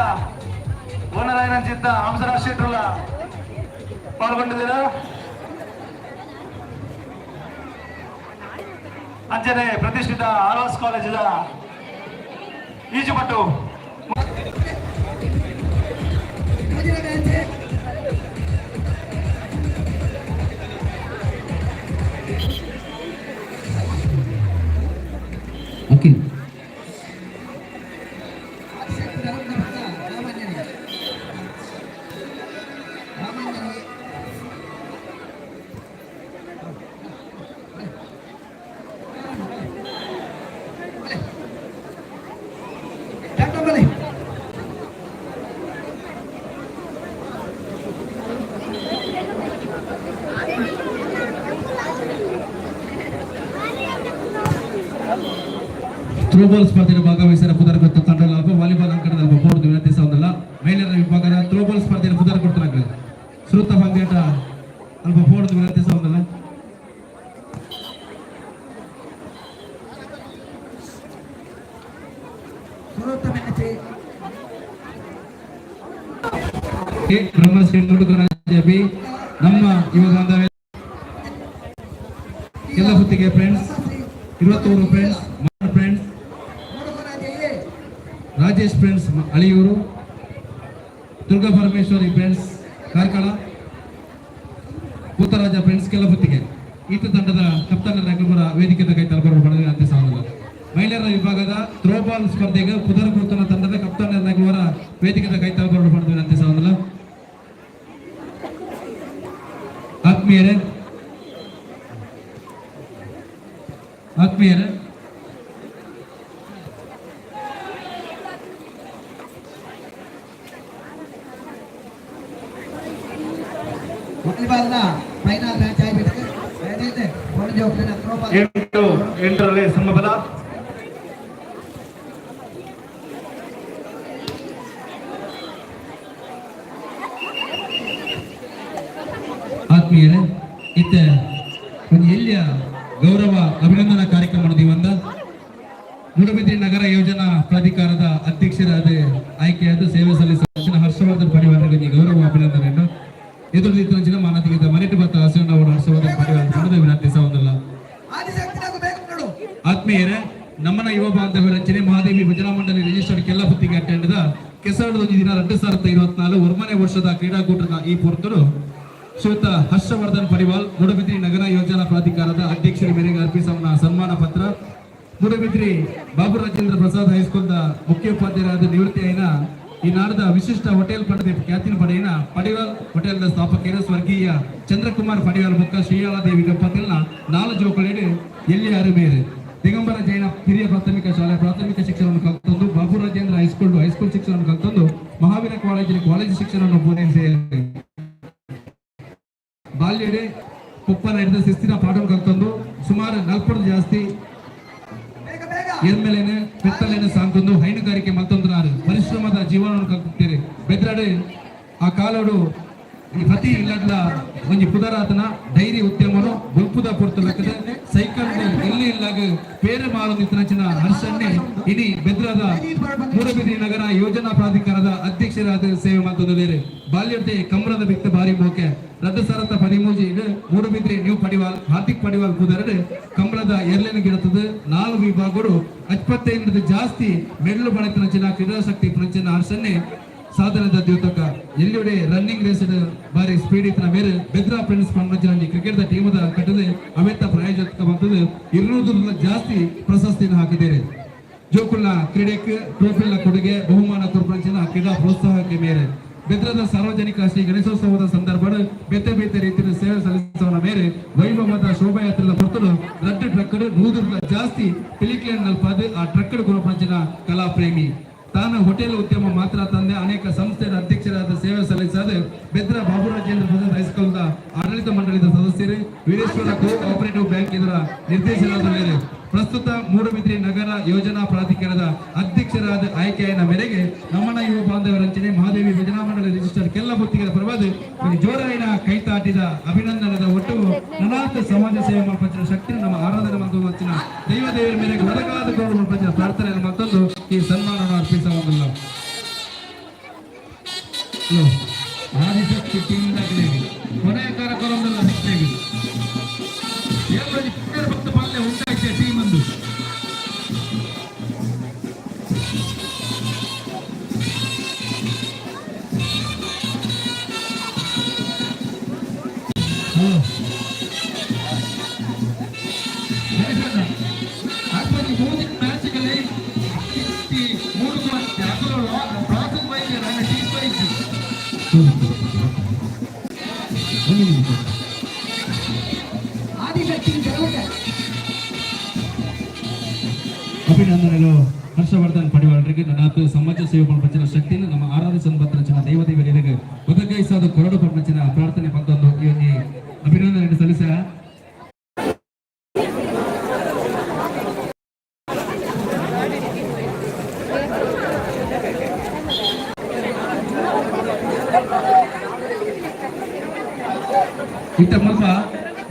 ಓನರ್ ಚಿತ್ತ ಹಂಸರಾಜ್ ಶೆಟ್ರುಲ ಪಾಲ್ಗೊಂಡಿದ್ದೀರಾ ಅಂಚನೆ ಪ್ರತಿಷ್ಠಿತ ಆಳ್ವಾಸ್ ಕಾಲೇಜಿನ ಈಜುಪಟ್ಟು ಓಕೆ ಥ್ರೋಬಾಲ್ ಸ್ಪರ್ಧೆಯಲ್ಲಿ ಭಾಗವಹಿಸಿದ ಪುದರ್ ಗೊತ್ತು ತಂಡ ಲಾಭ ವಾಲಿಬಾಲ್ ಅಂಕಣದ ಬೋರ್ಡ್ ವಿನಂತಿ ಸಾವುದಿಲ್ಲ. ಮಹಿಳೆಯರ ವಿಭಾಗದ ಥ್ರೋಬಾಲ್ ಸ್ಪರ್ಧೆಯಲ್ಲಿ ಪುದರ್ ಕೊಡ್ತಾರೆ ಶ್ರುತ ಭಂಗೇಟ ಅಲ್ಪ ಬೋರ್ಡ್ ವಿನಂತಿ ಸಾವುದಿಲ್ಲ. ಬ್ರಹ್ಮಶ್ರೀ ನುಡುಗರಾಜಿ ನಮ್ಮ ಯುವ ಬಾಂಧವ್ಯ ಎಲ್ಲ ಹೊತ್ತಿಗೆ friends 21 friends friends Rajesh friends Aliyur Durga Parameshwari friends Karkala Puttaraja friends ಕೆಲ ಹೊತ್ತಿಗೆ ಈತ ತಂಡದ ಕಪ್ತಾನ ರಂಗಪುರ ವೇದಿಕೆದ ಕೈ ತಲುಪಲು ಪಡೆದ ಅಂತ್ಯ ಸಾಧನ. ಮಹಿಳೆಯರ ವಿಭಾಗದ ಥ್ರೋಬಾಲ್ ಸ್ಪರ್ಧೆಗೆ ಪುದರ್ ಗುರುತನ ತಂಡದ ಕಪ್ತಾನ ರಂಗಪುರ ವೇದಿಕೆದ ಕೈ ತಲುಪಲು ಪಡೆದ ಅಂತ್ಯ ಸಾಧನ. ಆತ್ಮೀಯರೇ ವಾಲಿಬಾಲ್ನ ಫೈನಲ್ ಮ್ಯಾಚ್ ಆಗಿಬಿಟ್ಟಿದೆ. ಎಂಟರಲ್ಲಿ ಸಮಬಲ. ಆತ್ಮೀಯರೇ ಇತ್ತ ಒಂದು ಎಲ್ಲಿಯ ಗೌರವ ಅಭಿನಂದನಾ ಕಾರ್ಯಕ್ರಮ ನಡೆದಿವಂದ ಮೂಡಬಿದ್ರಿ ನಗರ ಯೋಜನಾ ಪ್ರಾಧಿಕಾರದ ಅಧ್ಯಕ್ಷರಾದ ಆಯ್ಕೆಯಾದ ಸೇವೆ ಸಲ್ಲಿಸಿದ ಹರ್ಷವರ್ಧನ್ ಪರಿವಾರಗಳಿಗೆ ಗೌರವ ಅಭಿನಂದನೆಯನ್ನು ಎದುರಿಸಿದ ಮಾನತಿಗಿದ್ದ ಮನೆಟ್ಟು ಬತ್ತ ಹಸಿವನ್ನು ಅವರು ಹರ್ಷವರ್ಧನ್ ಪರಿವಾರ ಪಡೆದ ವಿನಂತಿ ಸಾವುದಿಲ್ಲ. ಆತ್ಮೀಯರೇ ನಮ್ಮನ ಯುವ ಬಾಂಧವ್ಯ ರಚನೆ ಮಹಾದೇವಿ ಭಜನಾ ಮಂಡಳಿ ರಿಜಿಸ್ಟರ್ಡ್ ಕೆಲ್ಲ ಹೊತ್ತಿಗೆ ಅಟೆಂಡ್ದ ಕೆಸರಡು ದಿನ 2024 ವರ್ಮನೆ ವರ್ಷದ ಕ್ರೀಡಾಕೂಟದ ಈ ಪೂರ್ತರು ಶ್ರೀಯುತ ಹರ್ಷವರ್ಧನ್ ಪರಿವಾಲ್ ಮೂಡಬಿದ್ರಿ ನಗರ ಯೋಜನಾ ಪ್ರಾಧಿಕಾರದ ಅಧ್ಯಕ್ಷರ ಮೇರೆಗೆ ಅರ್ಪಿಸುವ ಸನ್ಮಾನ ಪತ್ರ ಮೂಡಬಿದ್ರಿ ಬಾಬು ರಾಜೇಂದ್ರ ಪ್ರಸಾದ್ ಹೈಸ್ಕೂಲ್ದ ಮುಖ್ಯೋಪಾಧ್ಯಾಯರಾದ ನಿವೃತ್ತಿ ಐನ ಈ ನಾಡದ ವಿಶಿಷ್ಟ ಹೋಟೆಲ್ ಪಡೆದ ಖ್ಯಾತಿನ ಪಡೆಯಿನ ಪಡಿವಾಲ್ ಹೋಟೆಲ್ನ ಸ್ಥಾಪಕರ ಸ್ವರ್ಗೀಯ ಚಂದ್ರಕುಮಾರ್ ಪಡಿವಾಲ್ ಬೊಕ್ಕ ಶ್ರೀಯಾಳದೇವಿ ದಂಪತಿಗಳನ್ನ 4 ಜೋಕುಲೇಡು ಎಲ್ಲಿ ಅರುಮೇರು ದಿಗಂಬರ ಜೈನ ಹಿರಿಯ ಪ್ರಾಥಮಿಕ ಶಾಲೆ ಪ್ರಾಥಮಿಕ ಶಿಕ್ಷಣವನ್ನು ಕಲಿತಂದು ಬಾಬು ರಾಜೇಂದ್ರ ಹೈಸ್ಕೂಲ್ ಶಿಕ್ಷಣವನ್ನು ಕಲಿತಂದು ಮಹಾವೀರ ಕಾಲೇಜು ಶಿಕ್ಷಣವನ್ನು ಪೂರೈಸಿ ಬಾಲ್ಯಡೆ ಕೊಪ್ಪನ ಹಿಡಿದ ಶಿಸ್ತಿನ ಪಾಠ ಕಲ್ತಂದು ಸುಮಾರು 40 ಜಾಸ್ತಿ ಎರ್ಮೇಲೇನೆ ಪೆತ್ತಲೇನೆ ಸಾಂತಂದು ಹೈನುಗಾರಿಕೆ ಮತ್ತೊಂದು ಪರಿಶ್ರಮದ ಜೀವನವನ್ನು ಕಲ್ತಿದ್ದೀರಿ ಬೆದ್ರಾಡೆ ಆ ಕಾಲೋಡು ಪ್ರತಿ ಇಲ್ಲದ ಒಂದು ಪುದರಾತನ ಡೈರಿ ಉದ್ಯಮನು ಗುಲ್ಪುದ ಪೊರ್ತು ಲೆಕ್ಕದ ಸೈಕಲ್ ಎಲ್ಲಿ ಇಲ್ಲಾಗ ಬೇರೆ ಮಾಲು ನಿಂತಿನ ಹರ್ಷನ್ನೇ ಇಡೀ ಬೆದ್ರದ ಮೂಡಬಿದ್ರಿ ನಗರ ಯೋಜನಾ ಪ್ರಾಧಿಕಾರದ ಅಧ್ಯಕ್ಷರಾದ ಸೇವೆ ಮಾಡ್ತಂದು ಬೇರೆ ಬಾಲ್ಯತೆ ಕಮರದ ಬಿತ್ತ ಬಾರಿ ಮೋಕೆ ರದ್ದು ಸರತ ಪದಿಮೂಜಿ ಮೂಡಬಿದ್ರಿ ನ್ಯೂ ಪಡಿವಾಲ್ ಹಾರ್ದಿಕ್ ಪಡಿವಾಲ್ ಪುದರಡೆ ಕಂಬಳದ ಎರ್ಲೆನ ಗಿಡತದ 4 ವಿಭಾಗಗಳು 75 ಜಾಸ್ತಿ ಮೆಡಲು ಬಣತಿನ ಕ್ರೀಡಾಶಕ್ತಿ ಪ್ರಂಚನ ಹರ್ಷನ್ನೇ ಸಾಧನದ ದ್ಯೋತಕ ಎಲ್ಲಿಯಡೆ ರನ್ನಿಂಗ್ ರೇಸ್ ಬಾರಿ ಸ್ಪೀಡ್ ಇತ್ತಿನ ಬೇರೆ ಬೆದ್ರಾ ಫ್ರೆಂಡ್ಸ್ ಪಂಚನಲ್ಲಿ ಕ್ರಿಕೆಟ್ ಟೀಮದ ಕಟ್ಟದೆ ಅವೆತ್ತ ಪ್ರಾಯೋಜಕ ಬಂದದ್ದು 200 ಜಾಸ್ತಿ ಪ್ರಶಸ್ತಿಯನ್ನು ಹಾಕಿದ್ದಾರೆ. ಜೋಕುಲ್ನ ಕ್ರೀಡೆಗೆ ಟ್ರೋಫಿಲ್ನ ಕೊಡುಗೆ ಬಹುಮಾನ ಕೊರ್ಪಂಚಿನ ಕ್ರೀಡಾ ಪ್ರೋತ್ಸಾಹಕ್ಕೆ ಮೇರೆ ಬೆದ್ರದ ಸಾರ್ವಜನಿಕ ಶ್ರೀ ಗಣೇಶೋತ್ಸವದ ಸಂದರ್ಭ ಬೇತೆ ರೀತಿಯ ಸೇವೆ ಸಲ್ಲಿಸುವ ಮೇರೆ ವೈಭವದ ಶೋಭಾಯಾತ್ರೆಗಳ ಹೊರತು ರಡ್ಡು ಟ್ರಕ್ಕಡ್ 100 ಜಾಸ್ತಿ ಪಿಲಿಕ್ಲೇನ್ ನಲ್ಪಾದ ಆ ಟ್ರಕ್ಕಡ್ ಕೊರಪಂಚಿನ ಕಲಾ ಪ್ರೇಮಿ ತಾನು ಹೋಟೆಲ್ ಉದ್ಯಮ ಮಾತ್ರ ತಂದೆ ಅನೇಕ ಸಂಸ್ಥೆಯ ಅಧ್ಯಕ್ಷರಾದ ಸೇವೆ ಸಲ್ಲಿಸಿದ ಬೆದ್ರ ಬಾಬು ರಾಜೇಂದ್ರ ಪ್ರಸಾದ್ ಹೈಸ್ಕೂಲ್ನ ಆಡಳಿತ ಮಂಡಳಿದ ಸದಸ್ಯರು ವೀರೇಶ್ವರ ಕೋಆಪರೇಟಿವ್ ಬ್ಯಾಂಕ್ ಇದರ ನಿರ್ದೇಶನದ ಮೇಲೆ ಪ್ರಸ್ತುತ ಮೂಡಬಿದ್ರಿ ನಗರ ಯೋಜನಾ ಪ್ರಾಧಿಕಾರದ ಅಧ್ಯಕ್ಷರಾದ ಆಯ್ಕೆಯ ಮೇರೆಗೆ ನಮ್ಮನ ಯುವ ಬಾಂಧವ ರಚನೆ ಮಹಾದೇವಿ ಭಜನಾ ಮಂಡಳಿ ರಿಜಿಸ್ಟರ್ ಕೆಲ್ಲ ಹೊತ್ತಿಗೆ ಪ್ರವಾದ ಜೋರಾಯಿನ ಕೈತಾಟಿದ ಅಭಿನಂದನದ ಒಟ್ಟು ನನಾಥ ಸಮಾಜ ಸೇವೆ ಮಲ್ಪಂಚಿನ ಶಕ್ತಿ ನಮ್ಮ ಆರಾಧನೆ ಮತ್ತು ವಚ್ಚಿನ ದೈವ ದೇವರ ಮೇರೆಗೆ ಒದಗಾದ ಗೌರವ ಮಲ್ಪಂಚಿನ ಪ್ರಾರ್ಥನೆಯನ್ನು ಮತ್ತೊಂದು ಈ ಸನ್ಮಾನವನ್ನು ಅರ್ಪಿಸುವುದಿಲ್ಲ. ಆದಿಶಕ್ತಿ ಟೀಮಿಂದ ಕೊನೆಯ ಕಾರ್ಯಕ್ರಮದಲ್ಲಿ ಸಿಗ್ತೇವೆ ಭಕ್ತ ಪಾಲ್ಯ ಉಂಟಾಯ್ತೆ ಟೀಮ್ ಒಂದು ಮ್ಯಾಚ್ಗಳಲ್ಲಿ 3 ಪ್ರಾಸೆಸ್ ವೈಸ್ ನನ್ನ ಟೀಮ್ ವೈಸ್ ಅಭಿನಂದನೆಗಳು ಹರ್ಷವರ್ಧನ್ ಪಡಿವಾಳರಿಗೆ ನನ್ನಾತು ಸಮಾಜ ಸೇವೆ ಪಂಚಿನ ಶಕ್ತಿಯನ್ನು ನಮ್ಮ ಆರಾಧಿಸ ರಚನ ದೈವದೇವರಿಗೆ ಒದಗಿಸಾದ ಕೊರಡು ಪಂಚಿನ ಪ್ರಾರ್ಥನೆ ಬಂದೊಂದು ಈ ಅಭಿನಂದನೆ ಸಲ್ಲಿಸ ಇತ್ತ ಮಲ್ಪ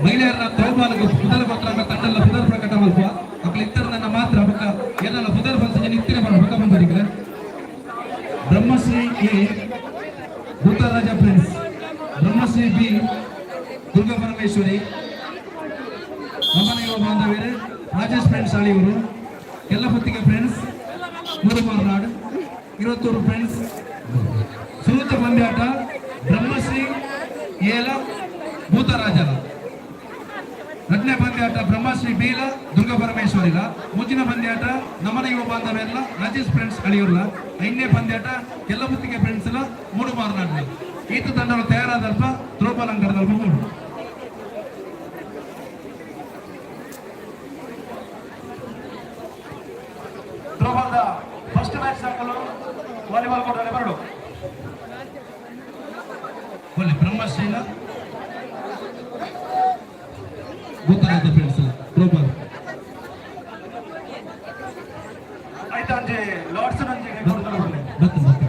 ಮಹಿಳೆಯರ ತ್ರೋಬಾಲಗೆ ಪುದರ್ ಗೊತ್ತಾಗ ತಂಡಲ್ಲ ಪುದರ್ ಪ್ರಕಟ ಮಲ್ಪ ಮಕ್ಕಳು ಇತ್ತರ ನನ್ನ ಮಾತ್ರ ಬಕ್ಕ ಏನಲ್ಲ ಪುದರ್ ಬಂದ ನಿತ್ತಿನ ಬರ ಬಕ್ಕ ಬಂದಿರಿದ್ರೆ Brahmashri A Bhutaraja prince, Brahmashri B Durga Parameshwari, ನಮ್ಮನ ಯುವ ಬಾಂಧವ್ಯರೇ ರಾಜೇಶ್ ಫ್ರೆಂಡ್ಸ್ ಅಳಿಯವರು, ಎಲ್ಲ ಹೊತ್ತಿಗೆ ಫ್ರೆಂಡ್ಸ್ ಮುರುಮರ್ನಾಡ್ 22 ಫ್ರೆಂಡ್ಸ್ ಸುನೀತ ಪಂದ್ಯಾಟ ಬ್ರಹ್ಮಶ್ರೀ ಏಲ ಭೂತರಾಜಲ, ರತ್ನ ಪಂದ್ಯಾಟ ಬ್ರಹ್ಮಶ್ರೀ ಬೀಲ ದುರ್ಗಾ ಪರಮೇಶ್ವರಿಲ, ಮುಂಚಿನ ಪಂದ್ಯಾಟ ನಮನ ಯುವ ಬಾಂಧವ್ಯಲ್ಲ ರಾಜೇಶ್ ಫ್ರೆಂಡ್ಸ್ ಅಳಿಯೂರ್ಲ, 5ನೇ ಪಂದ್ಯಾಟ ಎಲ್ಲ ಹೊತ್ತಿಗೆ ಫ್ರೆಂಡ್ಸ್ ಮೂಡು ಮಾರ್ನಾಡ್ಲ. ಈತ ತಂಡಗಳು ತಯಾರಾದಲ್ಪ ದ್ರೋಪಾಲಂಕರದಲ್ಪ ಮೂಡು ಥ್ರೋಬಾಲ್ದ ಫಸ್ಟ್ ಮ್ಯಾಚ್ ಹಾಕಲು ವಾಲಿಬಾಲ್ ಕೋರ್ಟ್ ಬರಡು ಒಳ್ಳೆ ಬ್ರಹ್ಮಶ್ರೀಲ ಭೂತರಾಜ ಫ್ರೆಂಡ್ಸ್ ತ್ರೋಬಾಲ್ ಆಯ್ತಾ ಅಂಜೆ ಲಾರ್ಡ್ಸ್ ಅಂಜೆ ಕೊಡ್ತಾರೆ ಬರಲಿ. ಬತ್ತು ಬತ್ತು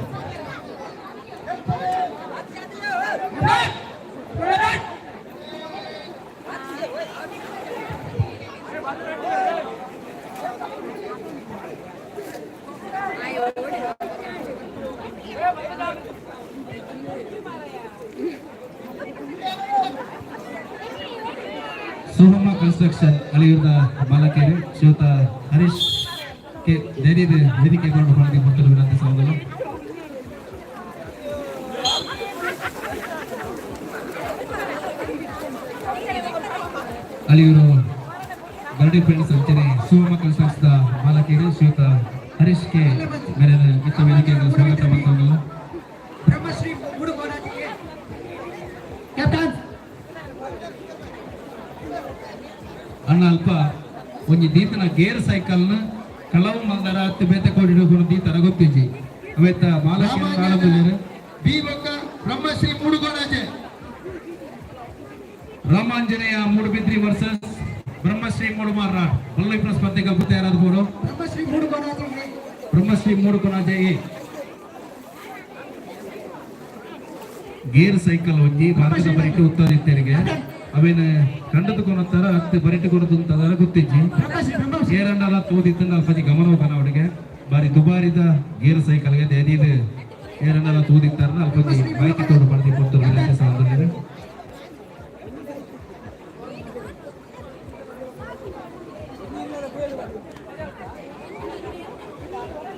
ಸುಹಮ್ಮ ಕನ್ಸ್ಟ್ರಕ್ಷನ್ ಅಳಿಯೂರಿನ ಮಾಲಕೇರಿ ಶ್ರೀಯುತ ಹರೀಶ್ ಕೆ ವೇದಿಕೆಗೊಂಡು ಹೊರಗೆ ಮುಟ್ಟಲು ವಿನಂತಿಸುವುದನ್ನು. ಅಳಿಯೂರು ಗರಡಿ ಫ್ರೆಂಡ್ಸ್ ಅಂಚನೆ ಸುಹಮ್ಮ ಕನ್ಸ್ಟ್ರಕ್ಷನ್ ಮಾಲಕೇರಿ ಶ್ರೀಯುತ ಹರೀಶ್ ಕೆ ಮೇಲಿನ ಮಿಕ್ಕ ವೇದಿಕೆಗೆ ಸ್ವಾಗತ ಮಾಡುವುದನ್ನು. ಬ್ರಹ್ಮಶ್ರೀ ಮೂಡುಗೋನಾಜಿಗೆ ಕ್ಯಾಪ್ಟನ್ ಅಣ್ಣ ಅಲ್ಪ ಒಂಜಿ ದೀತನ ಗೇರ್ ಸೈಕಲ್ನ ಕಳವು ಮಂದರ ಹತ್ತು ಬೇತೆ ಕೊಡಿಡು ದೀತರ ಗೊತ್ತಿಜ್ಜಿ ಅವೆತ್ತ ಮಾಲಕಿ ಕಾಲದಲ್ಲಿ ಬಿ ಬೊಕ್ಕ ಬ್ರಹ್ಮಶ್ರೀ ಮೂಡುಗೋನಾಜೆ ರಾಮಾಂಜನೇಯ ಮೂಡುಬಿದ್ರಿ ವರ್ಸಸ್ ಬ್ರಹ್ಮಶ್ರೀ ಮೂಡುಮಾರ್ನಾಡ್ ಒಳ್ಳೆ ಸ್ಪರ್ಧೆ ಕಬ್ಬುತ್ತೆ ಯಾರಾದ್ರು ಬೋಡು ಬ್ರಹ್ಮಶ್ರೀ ಮೂಡುಗೋನಾಜಿಗೆ ಬ್ರಹ್ಮಶ್ರೀ ಮೂಡುಕೊನಾಜೆ ಗೇರ್ ಸೈಕಲ್ ಒಂಜಿ ಭಾರತದ ಬರಿಟ್ಟು ಉತ್ತರಿದ್ದರಿಗೆ ಅವೇನು ಕಂಡದುಕೊನತ್ತಾರ ಹತ್ತು ಬರಿಟ್ಟುಕೊನದು ಅಂತದಾರ ಗೊತ್ತಿಜ್ಜಿ ಬ್ರಹ್ಮಶ್ರೀ ಬ್ರಹ್ಮಶ್ರೀ ಗೇರಂಡಲ ತೋದಿತ್ತಂದ ಅಲ್ಪಜಿ ಗಮನ ಹೋಗನ ಅವಳಿಗೆ ಬಾರಿ ದುಬಾರಿದ ಗೇರ್ ಸೈಕಲ್ಗೆ ದೇದಿದು ಗೇರಂಡಲ ತೋದಿತ್ತಾರನ ಅಲ್ಪಜಿ ಮಾಹಿತಿ ತೋಡು ಪಡೆದು ಕೊಡ್ತಾರೆ ವಿನಂತಿ ಸಾಲದಲ್ಲಿ.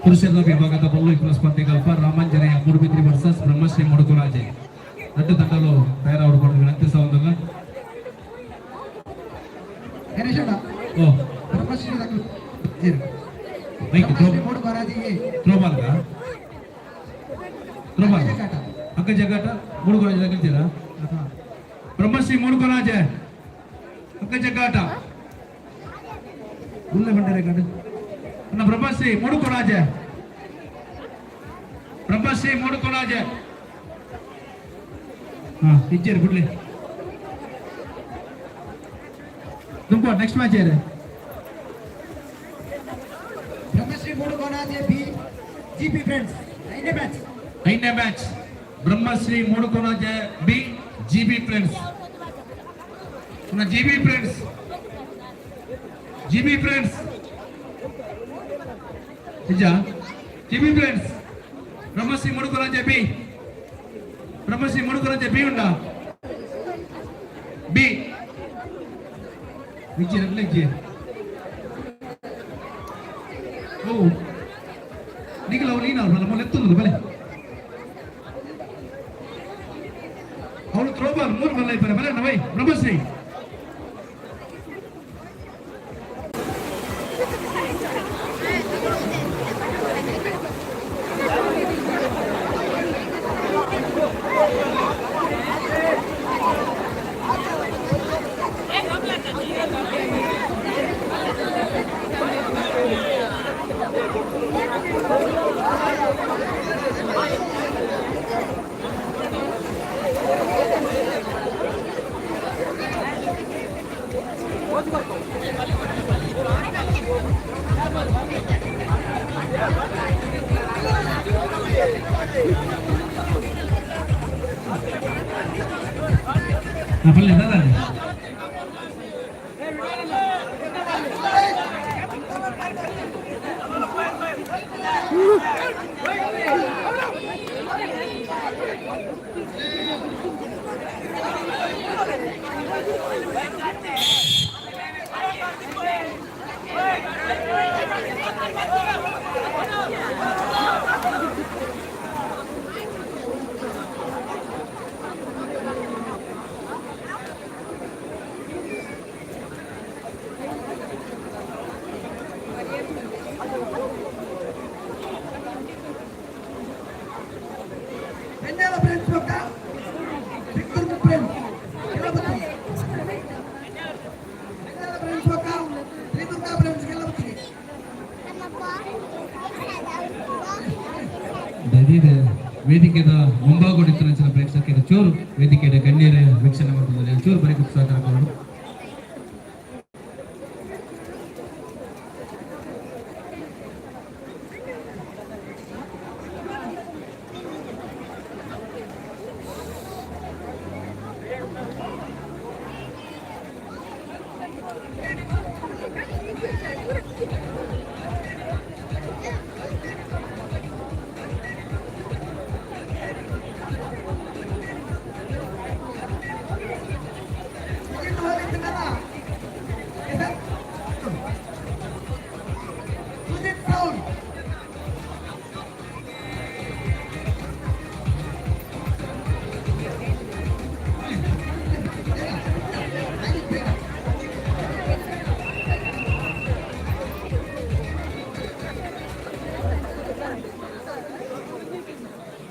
ಪುರುಷರ ವಿಭಾಗದ ಬಲ್ಲು ಇಬ್ಬರು ಸ್ಪರ್ಧೆಗಲ್ಪ ರಾಮಾಂಜನೇಯ ಮೂಡುಬಿದ್ರಿ ವರ್ಸಸ್ ಬ್ರಹ್ಮಶ್ರೀ ಮೂಡುಗುರಾಜೆ రెండు ತಂಡಲು ತಯಾರಾಗಿಕೊಂಡು ವಿನಂತಿ ಸಾಲದಲ್ಲ. ಗಣೇಶಣ್ಣ ಓ ಬ್ರಹ್ಮಶ್ರೀ ಬೈಕ್ ಮೂಡುಗೋನಾಜಿಗೆ ತ್ರೋಬಾಲ್ ಅಕ್ಕ ಜಗಾಟ ಮೂಡುಗುರಾಜೆ ತಗಲ್ತೀರಾ ಬ್ರಹ್ಮಶ್ರೀ ಮೂಡುಗುರಾಜೆ ಅಕ್ಕ ಜಗಾಟ ಉಳ್ಳೆ ಬಂಡರೆ ಗಂಡು ಅನ್ನ ಬ್ರಹ್ಮಶ್ರೀ ಮೂಡುಗುರಾಜೆ ಬ್ರಹ್ಮಶ್ರೀ ಮೂಡುಗುರಾಜೆ ಹಾ ಇಜ್ಜೇರಿ ಬಿಡ್ಲಿ ತುಂಬ ನೆಕ್ಸ್ಟ್ ಮ್ಯಾಚ್ ಏರಿ Brahmashri Mudugonaje B GP friends 5ನೇ match Brahmashri Mudukonaje B GB friends GB friends ನಿಜ GB friends Brahmashri Mudukonaje B ಉಂಟಾ ಬಿ ವಿಜಯ ಓ ನಿಖಿಲ್ ಅವ್ರು ನೀನು ಅವ್ರಲ್ಲ ಮೊನ್ನೆ ಎತ್ತುದು ಬಲೆ ಅವಳು ಥ್ರೋಬಾಲ್ 3 ಬಲ್ಲ ಇಬ್ಬರ ಬಲೆ ನವೈ ಬ್ರಹ್ಮಶ್ರೀ ಪಲ್ಲೆ ದಾದ ಬೆಣ್ಣೆಲ ಫ್ರೆಂಡ್ಸ್ ಪಕ್ಕ ಚಿಕ್ಕದುರ್ಗ ಫ್ರೆಂಡ್ಸ್ ಗೆಲ್ಲಬತ್ತಿ ಬೆಣ್ಣೆಲ ಫ್ರೆಂಡ್ಸ್ ಪಕ್ಕ ಶ್ರೀದುರ್ಗ ಫ್ರೆಂಡ್ಸ್ ಗೆಲ್ಲಬತ್ತಿ ದಯವಿಟ್ಟು ವೇದಿಕೆದ ಮುಂಭಾಗಡಿತರ ಪ್ರೇಕ್ಷಕರು ಚೂರು ವೇದಿಕೆಯ ಗಣ್ಯರ ವೀಕ್ಷಣೆ ಮಾಡುವುದಿಲ್ಲ ಚೂರು ಬರೀ ಸಹಕಾರ ಮಾಡೋದು ಸುಜಿತ್ ಸೌಂಡ್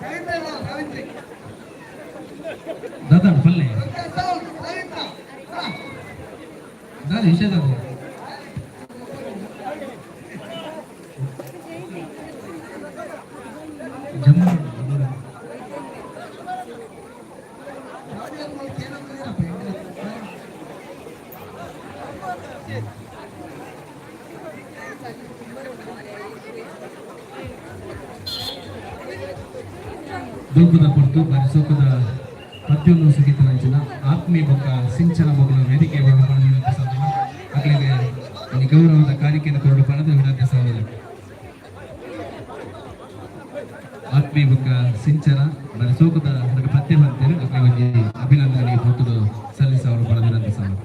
ರವೀಂದ್ರ ದಾದ ಪಲ್ಲೆ ಸೌಂಡ್ ರವೀಂದ್ರ ದಾದ ವಿಷಯ ದಾದ ಜಮ್ಮ ದೂಪದ ಕುರಿತು ಪರಿಸೋಕದ ಪ್ರತಿಯೊಂದು ಸುಗೀತನಂಚಿನ ಆತ್ಮೀಯ ಬೊಕ್ಕ ಸಿಂಚನ ಬೊಕ್ಕನ ವೇದಿಕೆ ಸಾಧನ ಅಗಲಿಗೆ ಈ ಗೌರವದ ಕಾರ್ಯಕ್ರಮ ಕೊರಡು ಪಣದ ವಿನಂತಿ ಸಾಧನ ಆತ್ಮೀಯ ಬೊಕ್ಕ ಸಿಂಚನ ಪರಿಸೋಕದ ಪತ್ಯ ಬಂತೇನೆ ಅಗಲಿ ಒಂದು ಅಭಿನಂದನೆ ಹೊತ್ತು ಸಲ್ಲಿಸ ಅವರು ಪಣದ ವಿನಂತಿ ಸಾಧನ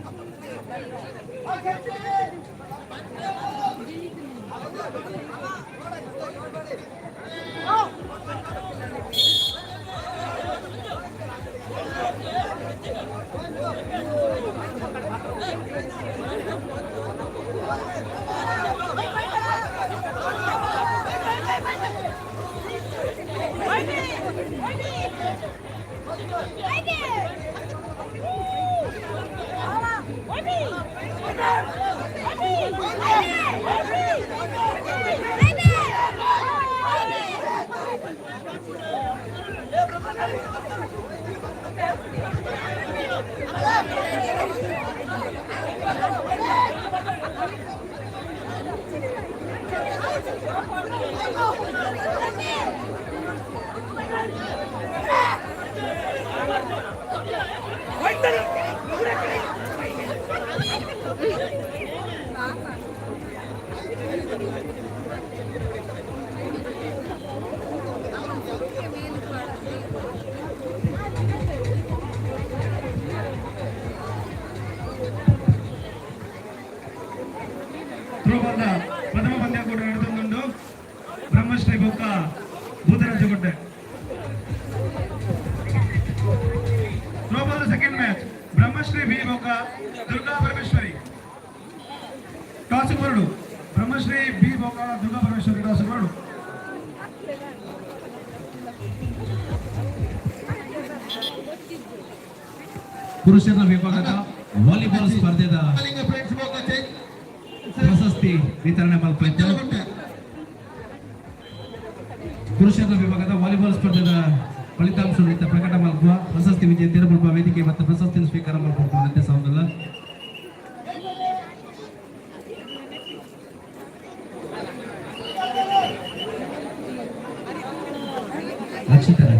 ಥ್ರೋಬಾಲ್ನ ಪ್ರಥಮ ಪಂದ್ಯ ಕೂಡ ನಡೆದುಕೊಂಡು ಬ್ರಹ್ಮಶ್ರೀ ಬೊಕ್ಕ Bhutarajagudde throwball second match Brahmashri B ಬೊಕ್ಕ ದುರ್ಗಾ ಪರಮೇಶ್ವರಿ ಟಾಸ್ ಹೊರಡು ಬ್ರಹ್ಮಶ್ರೀ ಬಿ ಬೊಕ್ಕ ದುರ್ಗಾ ಪರಮೇಶ್ವರಿ ಟಾಸ್ ಹೊರಡು ಪುರುಷರ ವಿಭಾಗದ ವಾಲಿಬಾಲ್ ಸ್ಪರ್ಧೆದ ಪ್ರಶಸ್ತಿ ವಿತರಣೆ ಮಾಡಲಾಯಿತು. ಪುರುಷರ ವಿಭಾಗದ ವಾಲಿಬಾಲ್ ಸ್ಪರ್ಧೆದ ಫಲಿತಾಂಶ ಪ್ರಕಟ ಮಾಡುವ ಪ್ರಶಸ್ತಿ ವಿಜೇತರು ಮುಲ್ಪ ವೇದಿಕೆ ಮತ್ತು ಪ್ರಶಸ್ತಿ ಸ್ವೀಕಾರ ಮಾಡಬಹುದು ಸಾವುದಲ್ಲ. ರಕ್ಷಿತರ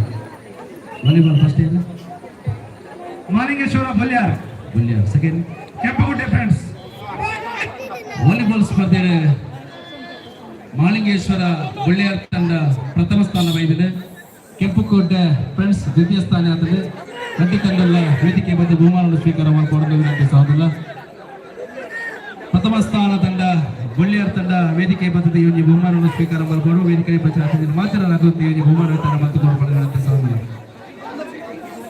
volleyball first Malingeshwara Balyar second Kempagudde friends volleyball ಸ್ಪರ್ಧೆ ಮಾಲಿಂಗೇಶ್ವರ ಬುಳ್ಳಿಯಾರ್ ತಂಡ ಪ್ರಥಮ ಸ್ಥಾನ ವಹಿಸಿದೆ. ಕೆಂಪುಕೋಟೆ ಫ್ರೆಂಡ್ಸ್ ದ್ವಿತೀಯ ಸ್ಥಾನ ಆಗಿದೆ. ಗಟ್ಟಿ ತಂಡಲ್ಲ ವೇದಿಕೆ ಬಂದು ಬಹುಮಾನ ಸ್ವೀಕಾರ ಮಾಡಿಕೊಂಡು ವಿನಂತಿ ಸಾಧಲ್ಲ. ಪ್ರಥಮ ಸ್ಥಾನ ತಂಡ ಬುಳ್ಳಿಯಾರ್ ತಂಡ ವೇದಿಕೆ ಬಂದದ್ದು ಈ ಬಹುಮಾನವನ್ನು ಸ್ವೀಕಾರ ಮಾಡಿಕೊಂಡು ವೇದಿಕೆ ಬಗ್ಗೆ ಮಾತನಾಡುತ್ತೆ ಈ ಬಹುಮಾನ ತಂಡ ಮತ್ತು ವಿನಂತಿ ಸಾಧಲ್ಲ.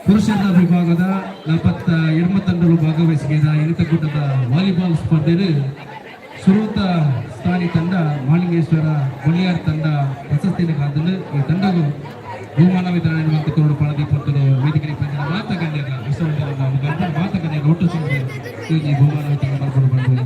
ಪುರುಷರ ವಿಭಾಗದ 42 ತಂಡಗಳು ಭಾಗವಹಿಸಿದ ಎನಿತಕೂಟದ ವಾಲಿಬಾಲ್ ಸ್ಪರ್ಧೆಯಲ್ಲಿ ಸುರೂತ ಸ್ಥಾನಿ ತಂಡ ಮಾಲಿಂಗೇಶ್ವರ ಬುಳ್ಳಿಯಾರ್ ತಂಡ ಪ್ರಶಸ್ತಿಯನ್ನು ಕಾದಲು ಈ ತಂಡವು ಬಹುಮಾನ ವಿತರಣೆ ಮತ್ತು ಪಾಣದೀಪಂತರು ವೇದಿಕೆ ಪಂಚದ ಮಾತುಕತೆಯ ವಿಶ್ವವಿದ್ಯಾಲಯ ಮಾತುಕತೆಯ ಒಟ್ಟು ಸೇರಿ ಈ ಬಹುಮಾನ ವಿತರಣೆ ಮಾಡಿಕೊಂಡು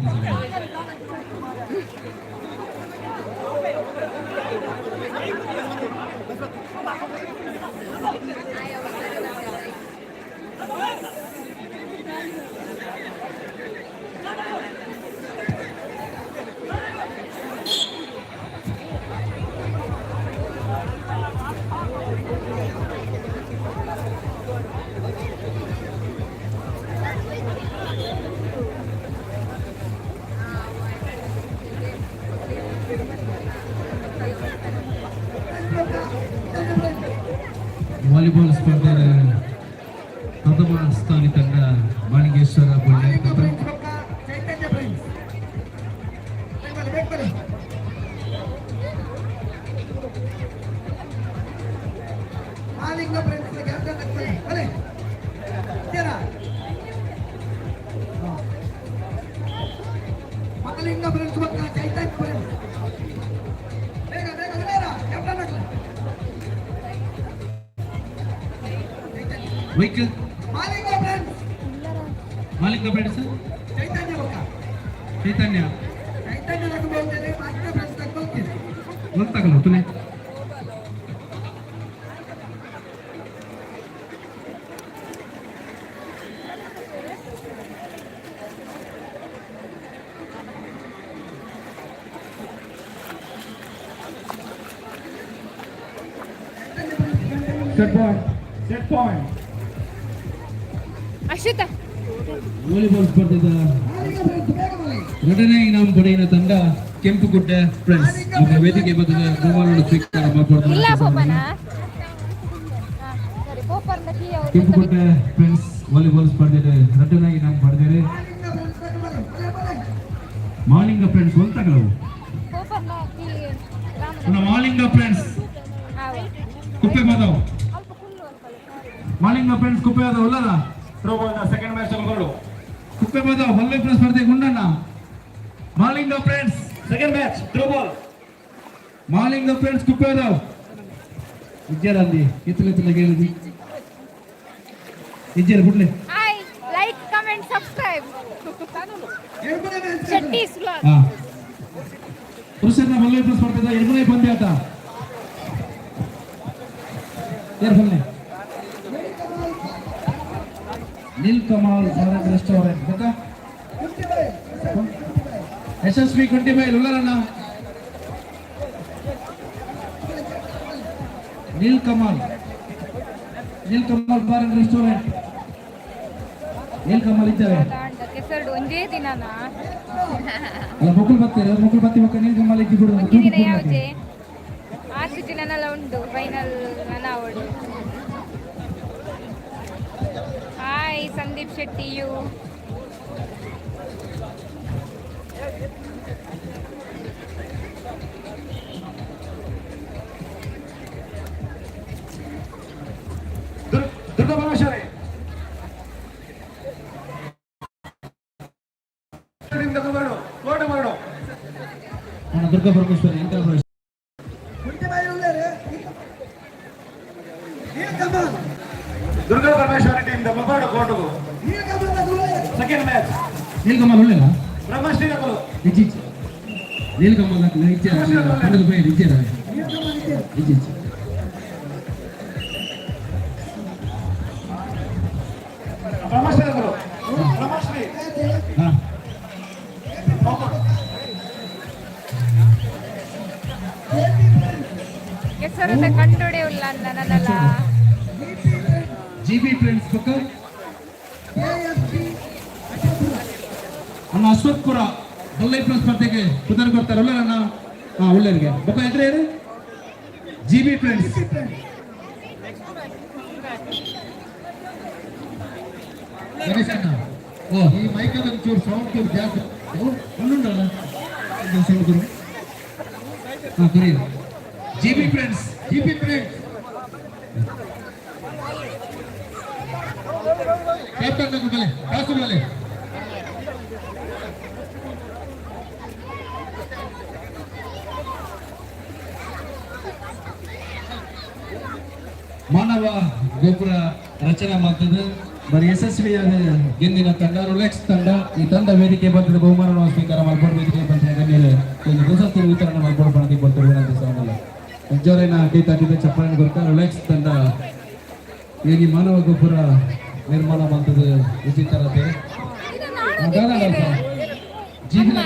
ವಾಲಿಬಾಲ್ ಸ್ಪರ್ಧೆ ಪ್ರಥಮ ಸ್ಥಾನಿ ತಂಡ ಮಾಲಿಂಗೇಶ್ವರ ಬುಳ್ಳಿಯಾರ್ ತಂಡ. ಫ್ರೆಂಡ್ಸ್ ಪಕ್ಕ ಚೈತನ್ಯ ಫ್ರೆಂಡ್ಸ್ ಬೇಕಲ್ಲ ಮಾಲಿಂಗ ಫ್ರೆಂಡ್ಸ್ ಕ್ಯಾಪ್ಟನ್ ಆಗ್ತಾರೆ ಬಲೆ ಇದ್ದೀರಾ ಮಾಲಿಂಗ ಫ್ರೆಂಡ್ಸ್ ಪಕ್ಕ ಚೈತನ್ಯ ಫ್ರೆಂಡ್ಸ್ ಬೇಗ ಬೇಗ ಬೇಗ ಕ್ಯಾಪ್ಟನ್ ಆಗ್ತಾರೆ vehicle Malinga friends Malinga friends Chaitanya ಪಕ್ಕ ಚೈತನ್ಯ ಚೈತನ್ಯ ತಗೊಂಡ್ಬಂದಿದೆ ಮಾಲಿಂಗ ಫ್ರೆಂಡ್ಸ್ ತಗೊಂಡ್ಬಂದಿದೆ ಗೊತ್ತಾಗಲ್ಲ ತುನೆ ಸೆಟ್ ಪಾಯಿಂಟ್ ಅಶ್ವಿತ ವಾಲಿಬಾಲ್ ಸ್ಪರ್ಧೆದ ಮಾಲಿಂಗ ಫ್ರೆಂಡ್ಸ್ ಬೇಗ ಬಲೆ ಎರಡನೇ ಇನಾಮ್ ಪಡೆಯುವ ತಂಡ ಕೆಂಪುಗುಡ್ಡೆ ಫ್ರೆಂಡ್ಸ್ ನಮ್ಮ ವೇದಿಕೆ ಬಂದ ಬಹುಮಾನವನ್ನು ಸ್ವೀಕಾರ ಇಲ್ಲ ಪೋಪನ ಮಾಡಿಕೊಂಡು ಸರಿ ಪೋಪರ್ನ ಕೀ ಕೆಂಪುಗುಡ್ಡೆ ಫ್ರೆಂಡ್ಸ್ ವಾಲಿಬಾಲ್ ಸ್ಪರ್ಧೆದ ಎರಡನೇ ಇನಾಮ್ ಪಡೆದರೆ ಮಾಲಿಂಗ ಫ್ರೆಂಡ್ಸ್ ಬೇಗ ಬಲೆ ಮಾಲಿಂಗ ಫ್ರೆಂಡ್ಸ್ ಒಂತಾಗಲವು ಪೋಪರ್ನ ಕೀ ನನ್ನ ಮಾಲಿಂಗ ಫ್ರೆಂಡ್ಸ್ ಕುಪ್ಪೆ ಮಾಧವ್ ಅಲ್ಪ ಫುಲ್ಲು ಮಾಲಿಂಗ ಫ್ರೆಂಡ್ಸ್ ಕುಪ್ಪೆ ಮಾಧವ್ ಅಲ್ಲದ ಥ್ರೋ ಬಾಲ್ ಸೆಕೆಂಡ್ ಮ್ಯಾಚ್ ತಗೊಂಡು ಕುಪ್ಪೆ ಮಾಧವ್ ಹೊಲ್ಲೆ ಸ್ಪರ್ಧೆ Gundanna Malinga friends second match throw ball Malinga friends ಕುಪ್ಪೆ ಮಾಧವ್ ಇಜ್ಜರಂದಿ ಇತ್ತಲೆ ಕೇಳಿದಿ ಇಜ್ಜರ ಬಿಡ್ಲೆ ಹಾಯ್ ಲೈಕ್ ಕಮೆಂಟ್ ಸಬ್ಸ್ಕ್ರೈಬ್ ಎರಡನೇ ಮ್ಯಾಚ್ ಚಟ್ಟೀಸ್ ವ್ಲಾಗ್ ಹಾ ಪುರುಷರ ಹೊಲ್ಲೆ ಸ್ಪರ್ಧೆದ ಎರಡನೇ ಪಂದ್ಯಾಟ ಯಾರು ಹೊಲ್ಲೆ ನೀಲ್ ಕಮಾಲ್ ಭಾರತ್ ರೆಸ್ಟೋರೆಂಟ್ ಗೊತ್ತಾ ಯಶಸ್ವಿ ಕುಂಟಿ ಬೈಲ್ ಉಳ್ಳರಣ್ಣ ನೀಲ್ ಕಮಾಲ್ ಭಾರತ್ ರೆಸ್ಟೋರೆಂಟ್ ನೀಲ್ ಕಮಾಲ್ ಇದ್ದೇವೆ ಕೆಸರು ಒಂದೇ ದಿನನ ಅಲ್ಲ ಮಕ್ಕಳು ಬತ್ತಿ ಮಕ್ಕ ನೀಲ್ ಕಮಾಲ್ ಇದ್ದು ಬಿಡು ಒಂದೇ ದಿನ ಯಾವುದೇ RCB ನನ್ನೆಲ್ಲ ಉಂಟು ಫೈನಲ್ ನನ್ನ ಅವಳು ಹಾಯ್ ಸಂದೀಪ್ ಶೆಟ್ಟಿ ಯು ದುರ್ಗಾ ಪರಮೇಶ್ವರಿ ಕೋಟೆ ಮಾಡು ದುರ್ಗಾ ಪರಮೇಶ್ವರಿ ಎಂಟರ್ಪ್ರೈಸ್ ಕುಂಟಿ ಬಾಯಿ ಉಳ್ಳೇರೆ ನೀಲ್ ಕಮಲ್ ದುರ್ಗಾ ಪರಮೇಶ್ವರಿ ಟೀಮ್ ಮಬ್ಬಾಡು ಕೋಟೆಗೂ ನೀಲ್ ಕಮಲ್ ಉಳ್ಳೇರೆ ಸೆಕೆಂಡ್ ಮ್ಯಾಚ್ ನೀಲ್ ಕಮಾಲ್ ಒಳ್ಳೆಲ್ಲ ಬ್ರಹ್ಮಶ್ರೀ ನಗರು ಇಜ್ಜಿ ನೀಲ್ ಕಮಾಲ್ ಇಜ್ಜೆ ಕನ್ನಡ ಬೈ ಇಜ್ಜೆ ನೀಲ್ ಕಮಲ್ ಇದೆ ಇಜ್ಜಿ ಬ್ರಹ್ಮಶ್ರೀ ನಗರು ಬ್ರಹ್ಮಶ್ರೀ ಹಾ ಕೆಸರದ ಕಂಡೊಡೆ ಉಲ್ಲ ಅಂತ ನನ್ನೆಲ್ಲ GB ಫ್ರೆಂಡ್ಸ್ ಪಕ್ಕ KS ಅಣ್ಣ ಅಶ್ವತ್ಪುರ ಬಲ್ಲೈಪುರ ಸ್ಪರ್ಧೆಗೆ ಕುದುರೆ ಕೊಡ್ತಾರೆ ಒಳ್ಳೆಯಣ್ಣ. ಒಳ್ಳೆಯವರಿಗೆ ಬೊಕ್ಕ ಹೆಸರು ಏನು? GB friends. ಗಣೇಶ್ ಅಣ್ಣ, ಈ ಮೈಕಲ್ ಒಂಚೂರು ಸೌಂಡ್ ಚೂರು ಜಾಸ್ತಿ ಉಂಟಲ್ಲ ಸೌಂಡ್ ಗುರು. ಕುರಿ GB ಫ್ರೆಂಡ್ಸ್. ಕ್ಯಾಪ್ಟನ್ ಬಲೆ ಕಾಸು ಬಲೆ ಮಾನವ ಗೋಪುರ ರಚನೆ ಮಾಡ್ತದೆ. ಬರೀ ಯಶಸ್ವಿಯಾದ ಗೆಂದಿನ ತಂಡ ರೋಲೆಕ್ಸ್ ತಂಡ. ಈ ತಂಡ ವೇದಿಕೆ ಬಂದಿದ್ದ ಬಹುಮಾನವನ್ನು ಸ್ವೀಕಾರ ಮಾಡ್ಬೋದು. ವೇದಿಕೆ ಬಂದ ಮೇಲೆ ಒಂದು ಪ್ರಶಸ್ತಿ ವಿತರಣೆ ಮಾಡ್ಬೋದು ಅಂತ ಬರ್ತಾರೆ ವಿನಂತಿ ಸಾಗಲ್ಲ. ಜೋರಿನ ಕೈ ತಾಟಿದ ಚಪ್ಪಾಳೆ ಬರ್ತಾರೆ. ರೋಲೆಕ್ಸ್ ತಂಡ ಈ ಮಾನವ ಗೋಪುರ ನಿರ್ಮಾಣ ಮಾಡ್ತದೆ ವಿಚಿತ್ರತೆ. ಜೀವಿನ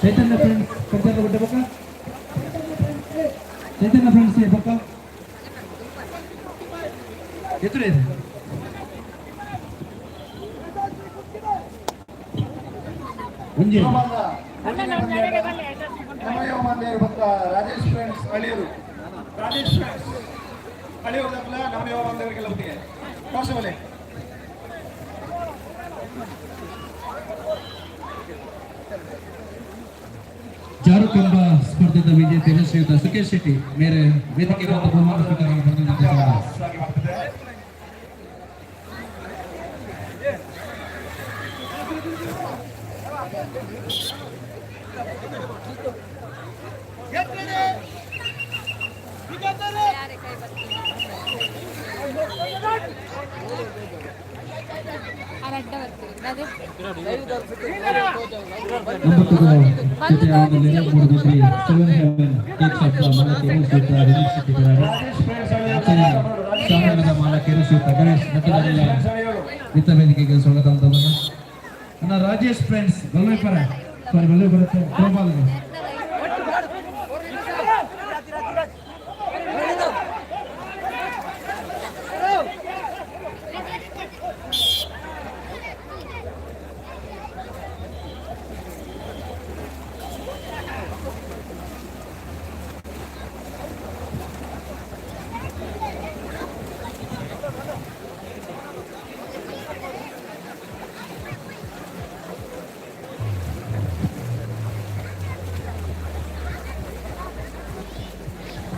ಚೈತನ್ಯ ಫ್ರೆಂಡ್ಸ್ ಕೊಡ್ತಾರೆ ಬಿಟ್ಟೆ ಬಕ್ಕ. ಚೈತನ್ಯ ಫ್ರೆಂಡ್ಸ್ ಬಕ್ಕ ಎದುರು ಇದೆ. ರಾಜೇಶ್ ಫ್ರೆಂಡ್ಸ್ ಅಳಿಯರು. ರಾಜೇಶ್ ಫ್ರೆಂಡ್ಸ್ ಅಳಿಯರು ದಾಖಲ ನಮ್ಮ ಯುವ ಬಾಂಧವರಿಗೆಲ್ಲ ಒಟ್ಟಿಗೆ ಕಾಸಬಲೆ. ಜಾರುಕಂಬ ಸ್ಪರ್ಧೆದ ವಿಜೇತೆ ಶ್ರೀಯುತ ಸುಖೇಶ್ ಶೆಟ್ಟಿ ಮೇರೆ ವೇದಿಕೆ ಬಂದ ಬಹುಮಾನ ಸ್ವೀಕಾರ ವೇದಿಕೆಗೆ ಸ್ವಾಗತ ಅಂತ Rajesh friends Balvepura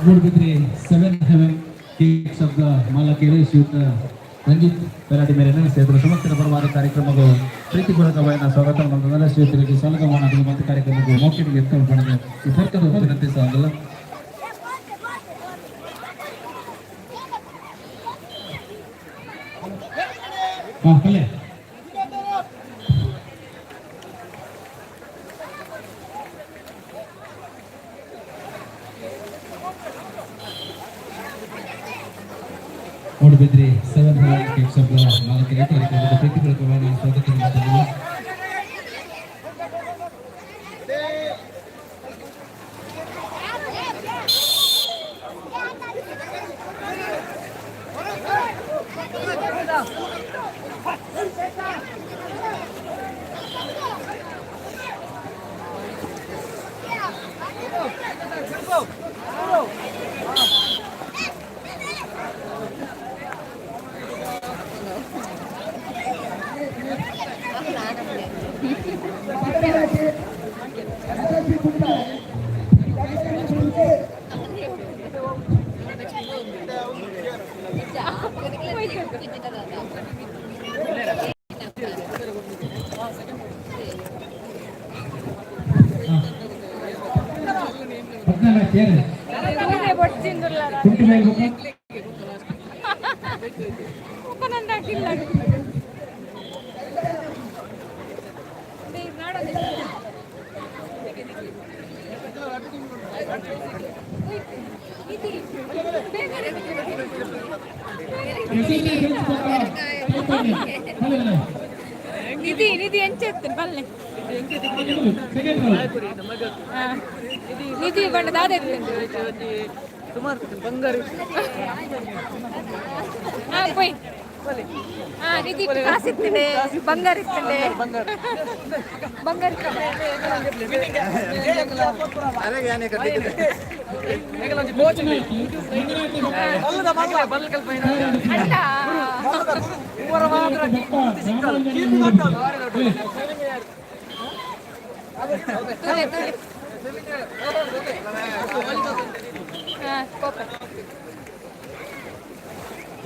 Moodbidri 7 Heaven cakes of the Malakeri ಶ್ರೀಯುತ ರಂಜಿತ್ ಪೆರಾಟಿ ಮೇರೆನ ಸೇರಿದ ಸಮಸ್ತ ಪರವಾದ ಕಾರ್ಯಕ್ರಮಗಳು ಪ್ರೀತಿಪೂರ್ವಕವಾದ ಸ್ವಾಗತ ಮಾಡಿದ ಶ್ರೀಯುತರಿಗೆ ಸ್ವಾಗತ ಮಾಡಿದ ಮತ್ತು ಕಾರ್ಯಕ್ರಮಕ್ಕೆ ಮೌಖಿಕ ಎತ್ತಲು ಪಡೆದ ಈ ಸರ್ಕಾರದ ವಿನಂತಿ ಸಾಗಲ್ಲ. Moodbidri 7 Heaven cakes of the Malakeri ಕಾರ್ಯಕ್ರಮದ ಪ್ರೀತಿಪೂರ್ವಕವಾದ ಸ್ವಾಗತ ಮಾಡಿದ ನಿಧಿ ಎಂಚೆತ್ತೇನೆ ಬಲ್ಲೆ ಸೆಕೆಂಡ್ ನಿಧಿ ಬಣ್ಣ ದಾದ పోయి నిధి కాసు ఇస్తుండే బంగారు ఇస్తుండే బంగారు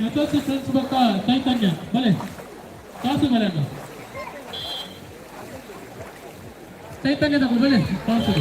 ಯಥೋಕ್ತಿ ಫ್ರೆಂಡ್ಸ್ ಬಕ್ಕ ಚೈತನ್ಯ ಬಲೆ ಕಾಸು ಬಲೆ ಅಣ್ಣ ಚೈತನ್ಯ ತಗೋ ಬಲೆ ಕಾಸು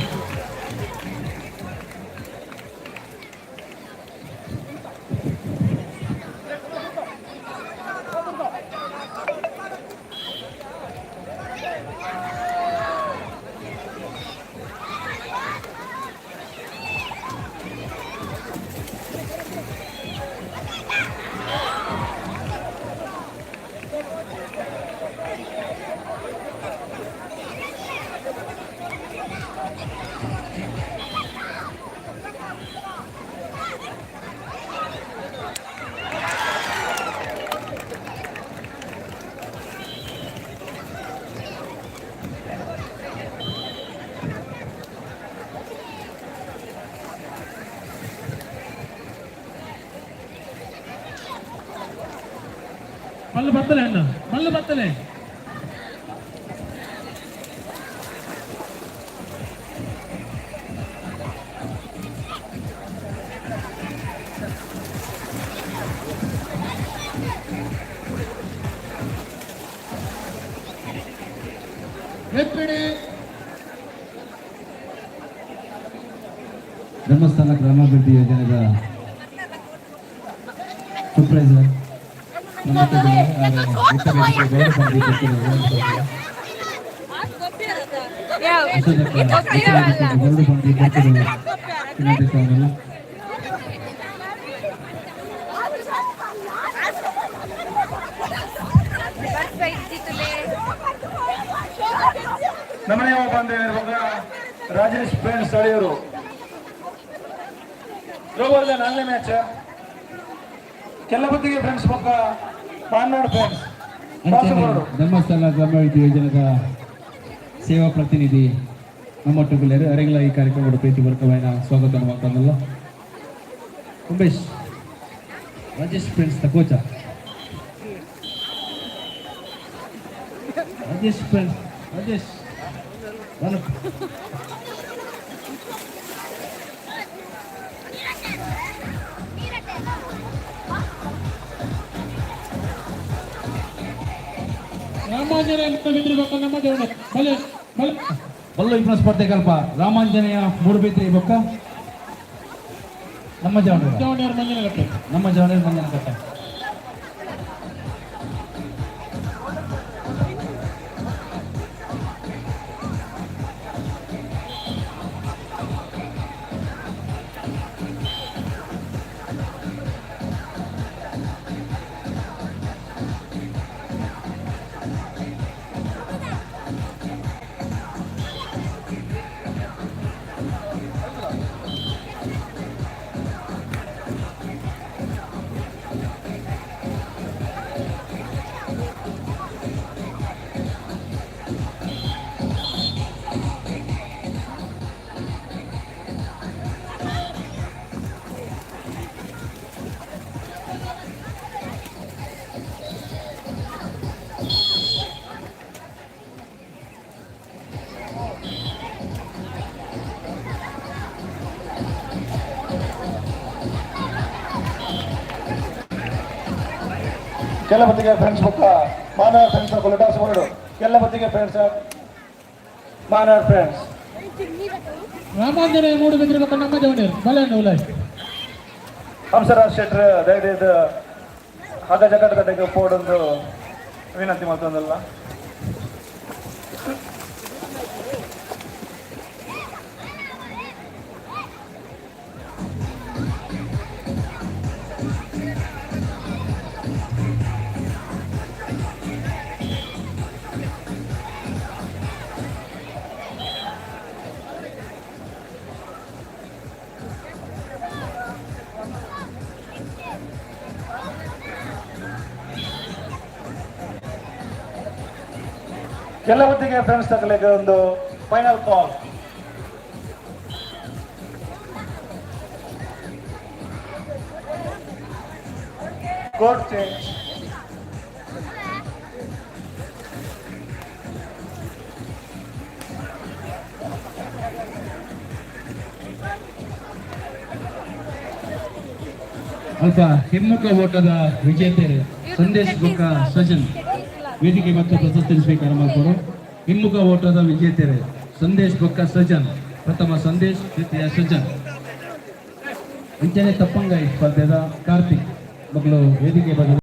మళ్ళీ బత్తలే అన్న మళ్ళీ బత్తలే ಧರ್ಮಸ್ಥಳ ಗ್ರಾಮಾಭಿವೃದ್ಧಿ ಯೋಜನೆದ ಸೂಪರ್ವೈಸರ್ ನಮ್ಮನೆ ಬಂದಿರುವಾಗ ರಾಜೇಶ್ ಫ್ರೆಂಡ್ಸ್ ಸ್ಥಳೀಯರು ರೋಬೋದ ನಾಲ್ನೇ ಮ್ಯಾಚ್ ಕೆಲ್ಲಬತ್ತಿಗೆ ಫ್ರೆಂಡ್ಸ್ ಪಕ್ಕ ಮಾನ್ನಾಡು ಫ್ರೆಂಡ್ಸ್ ಧರ್ಮಸ್ಥಳ ಗ್ರಾಮಾಭಿವೃದ್ಧಿ ಯೋಜನೆದ ಸೇವಾ ಪ್ರತಿನಿಧಿ ನಮ್ಮೊಟ್ಟಿಗೆ ಅರೆಗಳ ಈ ಕಾರ್ಯಕ್ರಮದ ಪ್ರೀತಿಪೂರ್ವಕమైన ಸ್ವಾಗತ ಮಾಡ್ತಾನಲ್ಲ Umesh Rajesh friends the coach Rajesh friends Rajesh ಬಲ್ಲ ಇಬ್ಬರ ಸ್ಪರ್ಧೆ ಕಲ್ಪ ರಾಮಾಂಜನೇಯ ಮೂಡುಬಿದ್ರಿ ಬೊಕ್ಕ ನಮ್ಮ ಜವಣಿಯರ್ ಮಂಜನ ಕಟ್ಟೆ ಕೆಲ್ಲಬತ್ತಿಗೆ ಫ್ರೆಂಡ್ಸ್ ಬುಕ್ಕ ಮಾನವ ಫ್ರೆಂಡ್ಸ್ ಕೊಲಟಾಸ್ ಬೋರ್ಡು ಕೆಲ್ಲಬತ್ತಿಗೆ ಫ್ರೆಂಡ್ಸ್ ಮಾನವ ಫ್ರೆಂಡ್ಸ್ ರಾಮಾಂಜನೇಯ ಮೂಡುಬಿದ್ರಿ ಬೊಕ್ಕ ನಮ್ಮ ಜವಣಿಯರ್ ಬಲ ಉಲಾಯ್ ಹಂಸರಾಜ್ ಶೆಟ್ರ್ ದಯವಿಟ್ಟು ಹಗ್ಗ ಜಗಟ್ಟದಡ್ಡೆಗೆ ಪೋಡೊಂದು ವಿನಂತಿ ಮಾಡ್ತಂದಲ್ಲ ಕೆಲ್ಲಬುತ್ತಿಗೆ ಫ್ರೆಂಡ್ಸ್ ತಗೊಳ್ಳಿಕ್ಕೆ ಒಂದು ಫೈನಲ್ ಕಾಲ್. Code change. ಅಲ್ಪ ಹಿಮ್ಮುಖ ಓಟದ ವಿಜೇತರು ಸಂದೇಶ್ ಬೊಕ್ಕ ಸಜನ್ ವೇದಿಕೆ ಮತ್ತು ಪ್ರಶಸ್ತಿ ಸ್ವೀಕಾರ ಮಾಡಿಕೊಡು. ಹಿಮ್ಮುಖ ಓಟದ ವಿಜೇತರು ಸಂದೇಶ್ ಬೊಕ್ಕ ಸಜನ್, ಪ್ರಥಮ ಸಂದೇಶ್, ದ್ವಿತೀಯ ಸಜನ್. ಅಂಚನೆ ತಪ್ಪಂಗಾಯಿ ಸ್ಪರ್ಧೆದ ಕಾರ್ತಿಕ್ ಮಗಳು ವೇದಿಕೆ ಬಗ್ಗೆ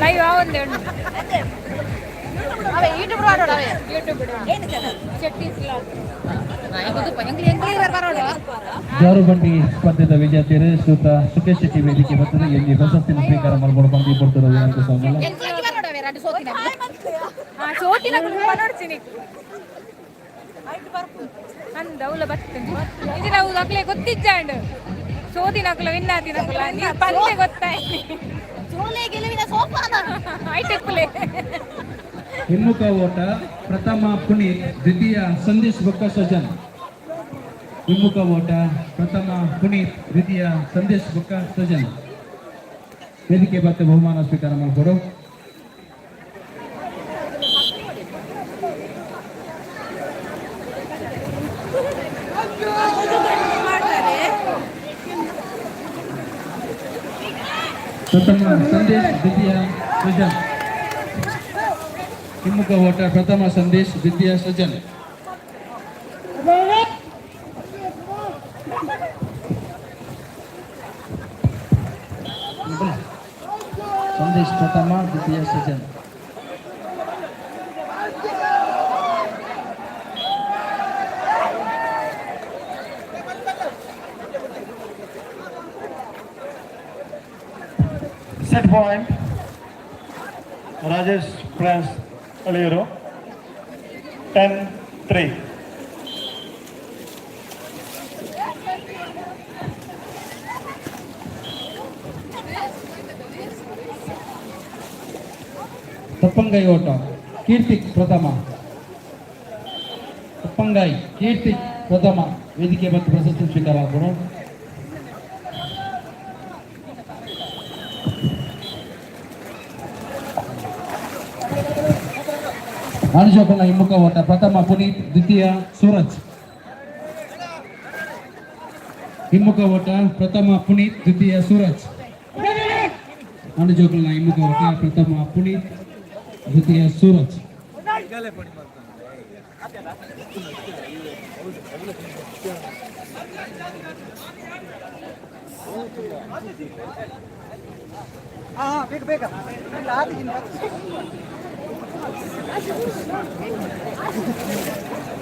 ಲೈವ್ ಆವಂದೇ ಉಂಟು ಜಾರು ಬಂಡಿ ಸ್ಪರ್ಧೆದ ವಿಜೇತರು ಶ್ರೀಯುತ ಸುಖೇಶ್ ಶೆಟ್ಟಿ ವೇದಿಕೆ ಬರ್ತದೆ. ಇಲ್ಲಿ ಪ್ರಶಸ್ತಿ ಸ್ವೀಕಾರ ಮಾಡಿಕೊಂಡು ಬಂದು ಕೊಡ್ತಿರೋದು ಏನಕ್ಕೆ ಸ್ವಾಮಿ ಅಂದೌಲ ಬರ್ತೇನೆ ಇದು ನಾವು ನಕ್ಲೆ ಗೊತ್ತಿಜ್ಜಾಂಡು ಸೋತಿ ನಕಲ ವಿನ್ನಾತಿ ನಕಲ ಪಂದೆ ಗೊತ್ತಾಯ್ತು ಐಟೆಕ್ಲೆ. ಹಿಮ್ಮುಖ ಓಟ ಪ್ರಥಮ ಪುನೀತ್, ದ್ವಿತೀಯ ಸಂದೇಶ್ ಬೊಕ್ಕ ಸಜನ್. ಹಿಮ್ಮುಖ ಓಟ ಪ್ರಥಮ ಪುನೀತ್, ದ್ವಿತೀಯ ಸಂದೇಶ್ ಬೊಕ್ಕ ಸಜನ್. ವೇದಿಕೆ ಮತ್ತೆ ಬಹುಮಾನ ಸ್ವೀಕಾರ ಮಾಡಿಕೊಡು. ಪ್ರಥಮ ಸಂದೇಶ್, ದ್ವಿತೀಯ ಸಜನ್. ಹಿಮ್ಮುಖ ಓಟ ಪ್ರಥಮ ಸಂದೇಶ್, ದ್ವಿತೀಯ ಸಜನ್. ಸಂದೇಶ್ ಪ್ರಥಮ, ದ್ವಿತೀಯ Sajan. Set point Rajesh friends ಅಳಿಯರು 10-3. ತಪ್ಪಂಗಾಯಿ ಓಟ ಕೀರ್ತಿಕ್ ಪ್ರಥಮ. ತಪ್ಪಂಗಾಯಿ ಕೀರ್ತಿಕ್ ಪ್ರಥಮ. ವೇದಿಕೆ ಮತ್ತು ಪ್ರಶಸ್ತಿ ಸ್ವೀಕಾರ ಮಾಡಿಕೊಡು. ಅನುಜೋಕನ ಹಿಮ್ಮುಖ ಓಟ ಪ್ರಥಮ ಪುನೀತ್, ದ್ವಿತೀಯ ಸೂರಜ್. ಹಿಮ್ಮುಖ ಓಟ ಪ್ರಥಮ ಪುನೀತ್, ದ್ವಿತೀಯ ಸೂರಜ್. ಅನುಜೋಕನ ಹಿಮ್ಮುಖ ಓಟ ಪ್ರಥಮ ಪುನೀತ್, ದ್ವಿತೀಯ ಸೂರಜ್.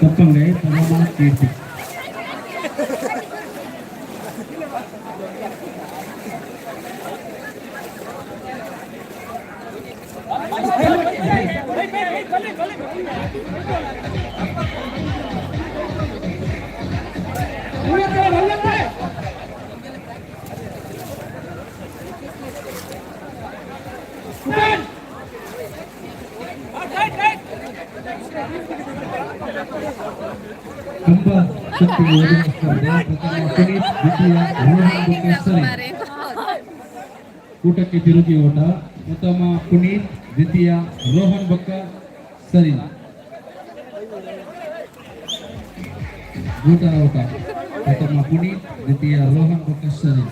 ತಪ್ಪಂಗಾಯಿ ಪ್ರಥಮ ಕೀರ್ತಿ. ತುಂಬ ಶಕ್ತಿ ಓದಿನ ಸ್ಪರ್ಧೆ ಪ್ರಥಮ ಪುನೀತ್, ದ್ವಿತೀಯ ರೋಹನ್ ಬೊಕ್ಕ ಸರಿ. ಕೂಟಕ್ಕೆ ತಿರುಗಿ ಓಟ ಪ್ರಥಮ ಪುನೀತ್, ದ್ವಿತೀಯ ರೋಹನ್ ಬೊಕ್ಕ ಸರಿ. ಊಟ ಓಟ ಪ್ರಥಮ ಪುನೀತ್, ದ್ವಿತೀಯ ರೋಹನ್ ಬೊಕ್ಕ ಸರಿ.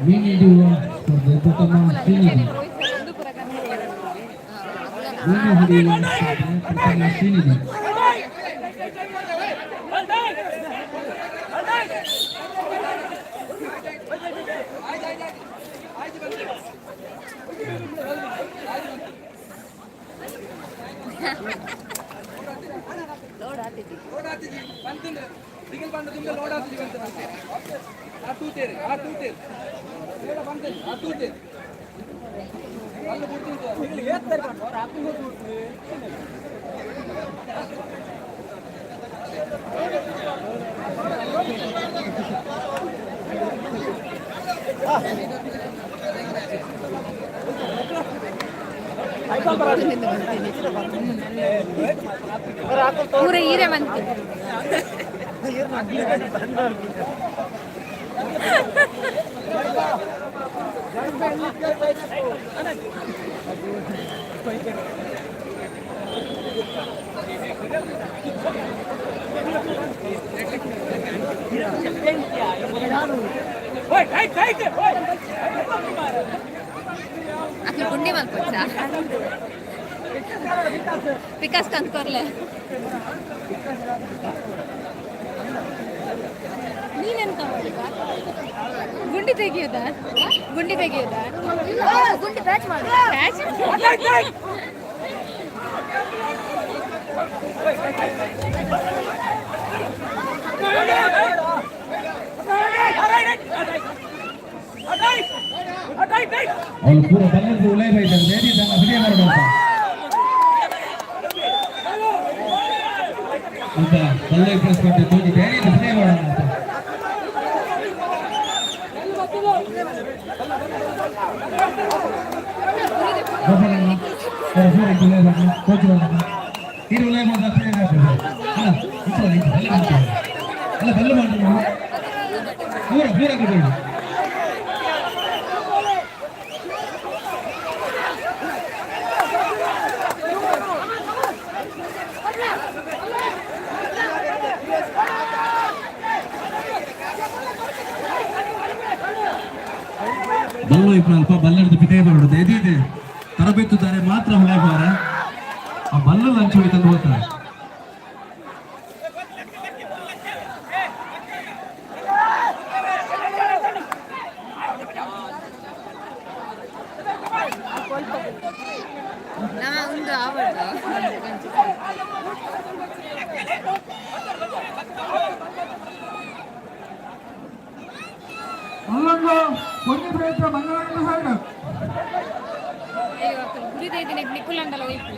ಮೀನಿಡುವ ಸ್ಪರ್ಧೆ ಪ್ರಥಮ ಶ್ರೀನಿಧಿ. ಮೀನು ಹಿಡಿಯುವ ಸ್ಪರ್ಧೆ ಪ್ರಥಮ ಶ್ರೀನಿಧಿ. ಪೂರ ಹೀರೆ ಬಂತು ಅక్కడ ಗುಂಡಿ ಮಲ್ಕೊಚ್ಚ ವಿಕಾಸ್ ಕಂದ್ಕೊರ್ಲೆ ನೀನೆಂತ ಗುಂಡಿ ತೆಗಿಯೋದ ಗುಂಡಿ ತೆಗಿಯೋದ ಗುಂಡಿ ಬ್ಯಾಚ್ ಮಾಡಿ ಬ್ಯಾಚ್ ಅವಳು ಪೂರ ಬಲ್ಲದ್ದು ಉಳೈ ಬೈತಾರೆ ಬೇಡಿ ತನ್ನ ವಿಡಿಯೋ ಮಾಡೋಣ ಅಂತ ಬಲ್ಲೈ ಕಳಿಸ್ಕೊಟ್ಟು ತೋಗಿ ಬೇಡಿ ವಿಡಿಯೋ ಮಾಡೋಣ ಅಂತ ಗೋಪಾಲಣ್ಣ ಪೂರ ಉಳೈ ಮಾಡಿ ಕೋಚ್ ಮಾಡೋಣ ಇದು ಉಳೈ ಮಾಡಿ ಅಲ್ಲ ಬಲ್ಲು ಮಾಡಿ ಪೂರ ಪೂರ ಕೊಡೋಣ ಬಲ್ಲು ಅಲ್ಪ ಬಲ್ಲಡ್ದು ಪಿಟೇ ಬರೋದು ಎದಿದೆ ತರಬೇತುದಾರೆ ಮಾತ್ರ ಹೊಳೆಬಾರ ಆ ಬಲ್ಲು ಲಂಚ್ ಹೊಡಿ ತಂದು ಹೋಗ್ತಾರೆ ಒಂದು ಆವಡ್ಡ ಗುರಿದೈದಿನ ನಿಕ್ಕುಲಂಡಲ್ಲ ಒಯ್ಪು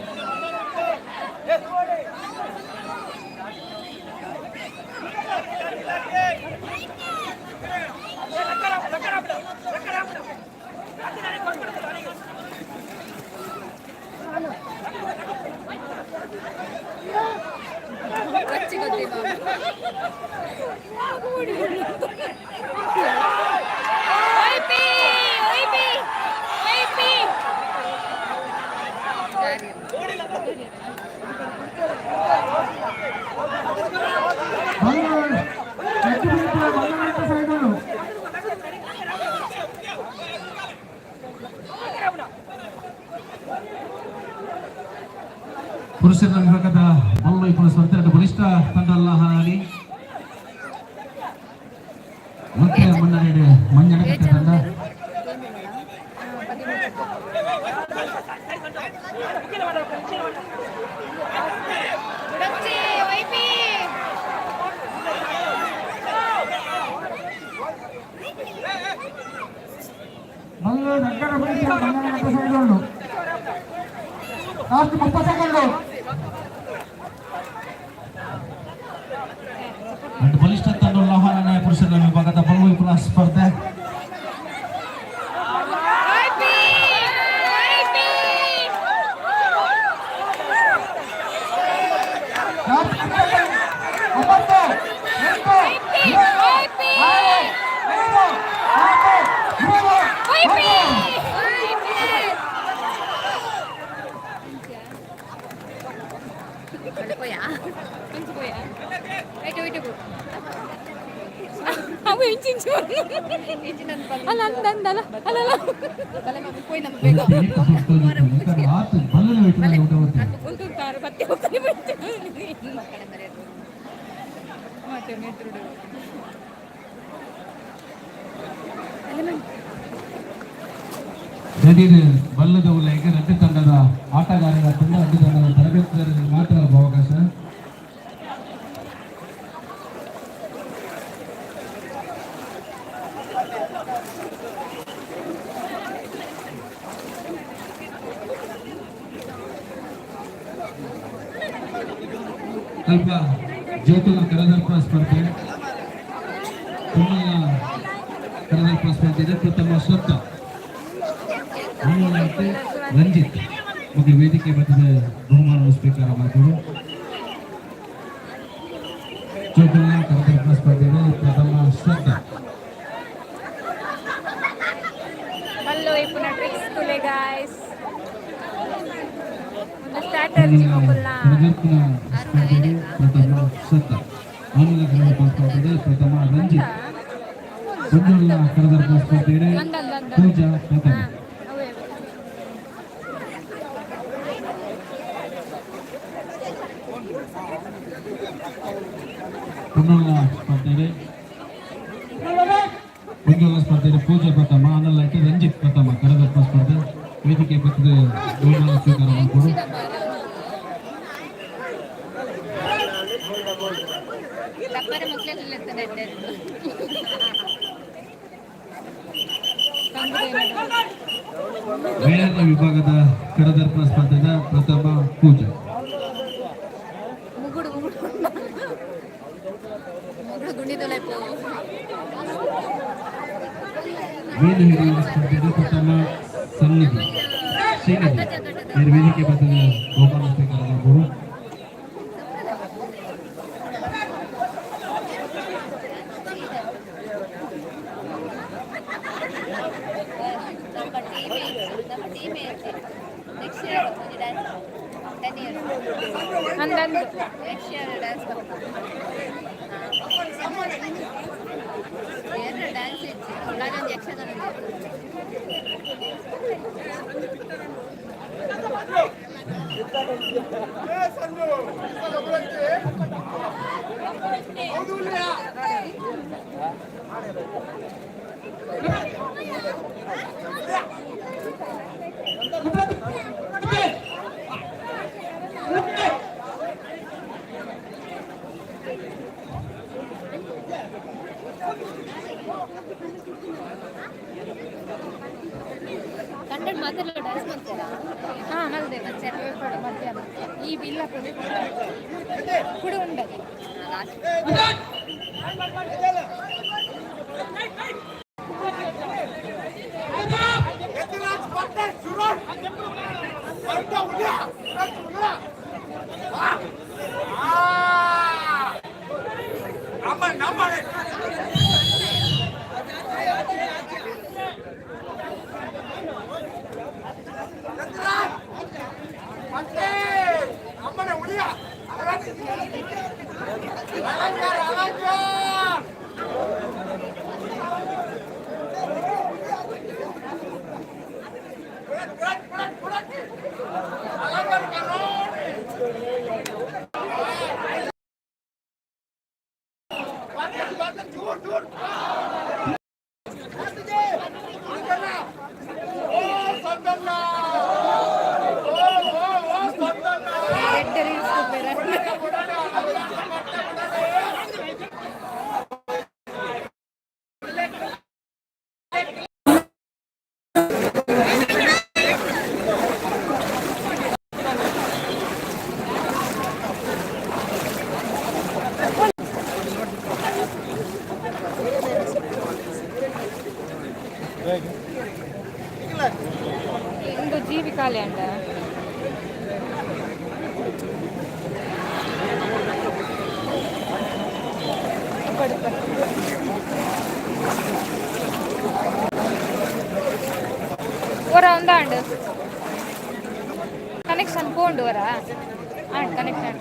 ಕಚ್ಚಿ ಗೊತ್ತಿಲ್ಲ ಪುರುಷರ ವಿಭಾಗದ ಬಲ್ಲು ಇಬ್ಬರು ಸ್ಪರ್ಧೆ ಬಲಿಷ್ಠ ತಂಡಲ್ಲ ಹಾನಿ ಮತ್ತೆ ಮುನ್ನಡೆ ಮಂಜನಕಟ್ಟೆ ತಂಡ ಲಾಸ್ಟ್ 30 ಸೆಕೆಂಡ್ ಬಲಿಷ್ಠ ತಂಡ ಆಹ್ವಾನ ಪುರುಷರ ವಿಭಾಗದ ಬಲ್ಲು ಇಬ್ಬರ ಸ್ಪರ್ಧೆ ಅಲ್ಲ ಅಂದಲ್ಲ ಅಲ್ಲ ಉಂಟುಂಟಾರು ಮತ್ತೆ ಹೋಗ್ತಾರೆ ಬಲ್ಲದ ಉಲ್ಲೇಖ ರಡ್ಡು ತಂಡದ ಆಟಗಾರರ ತಂಡ ರಡ್ಡು ತಂಡದ ತರಬೇತುದಾರರಿಗೆ ಮಾತ್ರ ಅವಕಾಶ ಅಲ್ಪ ಜ್ಯೋತಿನ ಕರದರ್ಪ ಸ್ಪರ್ಧೆ, ಪುಣ್ಯ ಕರದರ್ಪ ಸ್ಪರ್ಧೆ ಇದೆ. ಪ್ರಥಮ ಶ್ರದ್ಧ, ಆಮೇಲೆ ರಂಜಿತ್ ಮತ್ತು ವೇದಿಕೆ ಬರ್ತದೆ ಬಹುಮಾನ ಸ್ವೀಕಾರ ಮಾಡಿದರು. ಜ್ಯೋತಿನ ಕರದರ್ಪ ಸ್ಪರ್ಧೆ ಇದೆ. ಪ್ರಥಮ ಶ್ರದ್ಧ. Hello, ipuna tricks tule guys. Untuk strategy mo pula. ಕರದರ್ಪನ ಸ್ಪರ್ಧೆ ಇದೆ. ಪ್ರಥಮ ಶ್ರದ್ಧ. ಆಮೇಲೆ ಕರದರ್ಪ ಸ್ಪರ್ಧೆ ಇದೆ. ಪ್ರಥಮ ರಂಜಿತ್. ಮುಂದುಳ್ಳ ಕರದರ್ಪ ಸ್ಪರ್ಧೆ ಇದೆ. ಪೂಜಾ ಪ್ರಥಮ. ಪುನ್ನೊಳ್ಳ ಸ್ಪರ್ಧೆ ಇದೆ. ಮುಂದುಳ್ಳ ಸ್ಪರ್ಧೆ ಇದೆ. ಪೂಜಾ ಪ್ರಥಮ. ಆನಲ್ಲಕ್ಕೆ ರಂಜಿತ್ ಪ್ರಥಮ. ಕರದರ್ಪ ಸ್ಪರ್ಧೆ ವೇದಿಕೆ ಬರ್ತದೆ ಬಹುಮಾನ ಸ್ವೀಕಾರ ಮಾಡಿಕೊಡು. ಮಹಿಳೆಯರ ವಿಭಾಗದ ಕರದರ್ಪ ಸ್ಪರ್ಧೆದ ಪ್ರಥಮ ಪೂಜಾ. Mugudu gunito lepo. ಮೀನು ಹಿಡಿಯುವ ಸ್ಪರ್ಧೆದ ಪ್ರಥಮ ಸನ್ನಿಧಿ ಶ್ರೀನಿಧಿ. ಇವರು ವೇದಿಕೆ ಬರ್ತದೆ ಬಹುಮಾನ ಸ್ವೀಕಾರ ಮಾಡಿಕೊಡು. Andandu. ಕಂಡಕ್ಟ್ ಮಾತ್ರ ಡ್ಯಾನ್ಸ್ ಮಾಡ್ತೀರಾ? ಹಾಂ ಮಲ್ದೆ ಮಧ್ಯಾಹ್ನ ಈ ಬಿಲ್ಲ ಕುಡು ಉಂಡದು జీవికాలే అంట ఓరా ఉందా అండి కనెక్షన్ పోండి ఓరా కనెక్షన్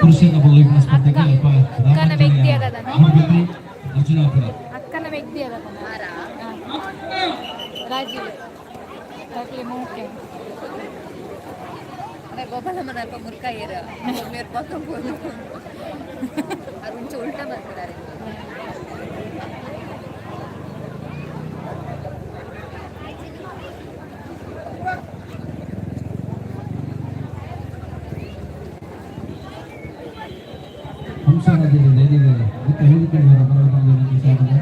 ಪುರುಷರ ಬೌಲಿಂಗ್ ಸ್ಪರ್ಧೆಗೆ ಅಕ್ಕನ ವ್ಯಕ್ತಿ ಆಗದ ಅರ್ಜುನಾಪುರ ಅಕ್ಕನ ವ್ಯಕ್ತಿ ಆಗದ ರಾಜೀವ್ ಮುಖ್ಯ ಅದೇ ಗೋಪಾಲಮ್ಮನ ಅಲ್ಪ ಮುರ್ಕಾಯಿರ ಮೇರ್ ಪಕ್ಕ ಅದು ಮುಂಚೆ ಉಲ್ಟಾ ಮಾಡ್ತಾರೆ ಹಂಸರಾಜ್ಯದ ಧೈರ್ಯ ಅದಕ್ಕೆ ಹೇಳಿಕೊಂಡು ಸಾಧನೆ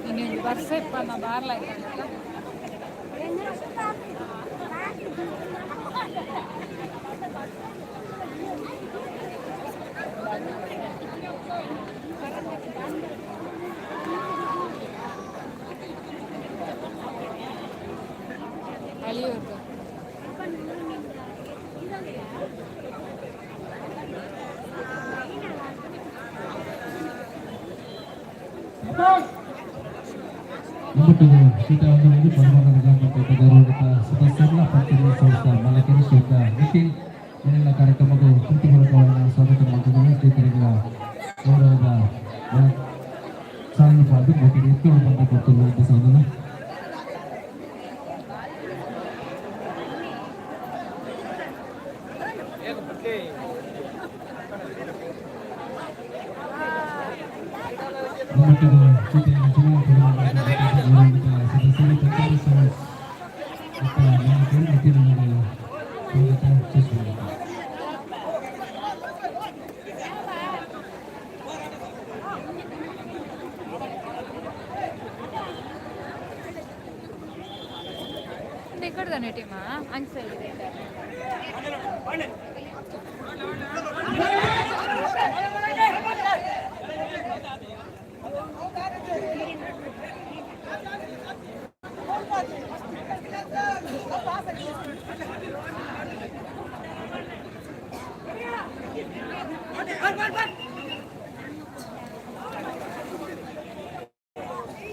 ಇನ್ನೊಂದು ವರ್ಷ ಇಪ್ಪನ್ನ ಬಾರ್ಲಾಯ್ತು ಅಳಿಯೋದು ಒಬ್ಬಟ್ಟು ಶ್ರೀಕಾಂತನಿಗೆ ಪರಮಾನಂದ ಗ್ರಾಮಪಂಚಾಯತ್ ಗೌರವಿತ ಸದಸ್ಯರ ಪಂಚಾಯತ್ ಸಂಸ್ಥೆ ಮಲಕೆರೆ ಶ್ರೀಯುತ ನಿಖಿಲ್ ಏನೆಲ್ಲ ಕಾರ್ಯಕ್ರಮಕ್ಕೂ ಪ್ರೀತಿಪೂರ್ವಕವಾಗಿ ಸ್ವಾಗತ ಮಾಡ್ತಿದ್ದೇವೆ. ಶ್ರೀಕರಿಗೆ ಗೌರವದ ಸಾಧನ ಪಾಲ್ದು ಬಹುತೇಕ ಎತ್ತುಗಳು ಬಂದು ಕೊಡ್ತಿರುವಂಥ ಸಾಧನ ಕಡ್ದಾನೆ ಟೀಮ ಅಂಚ ಇದೆ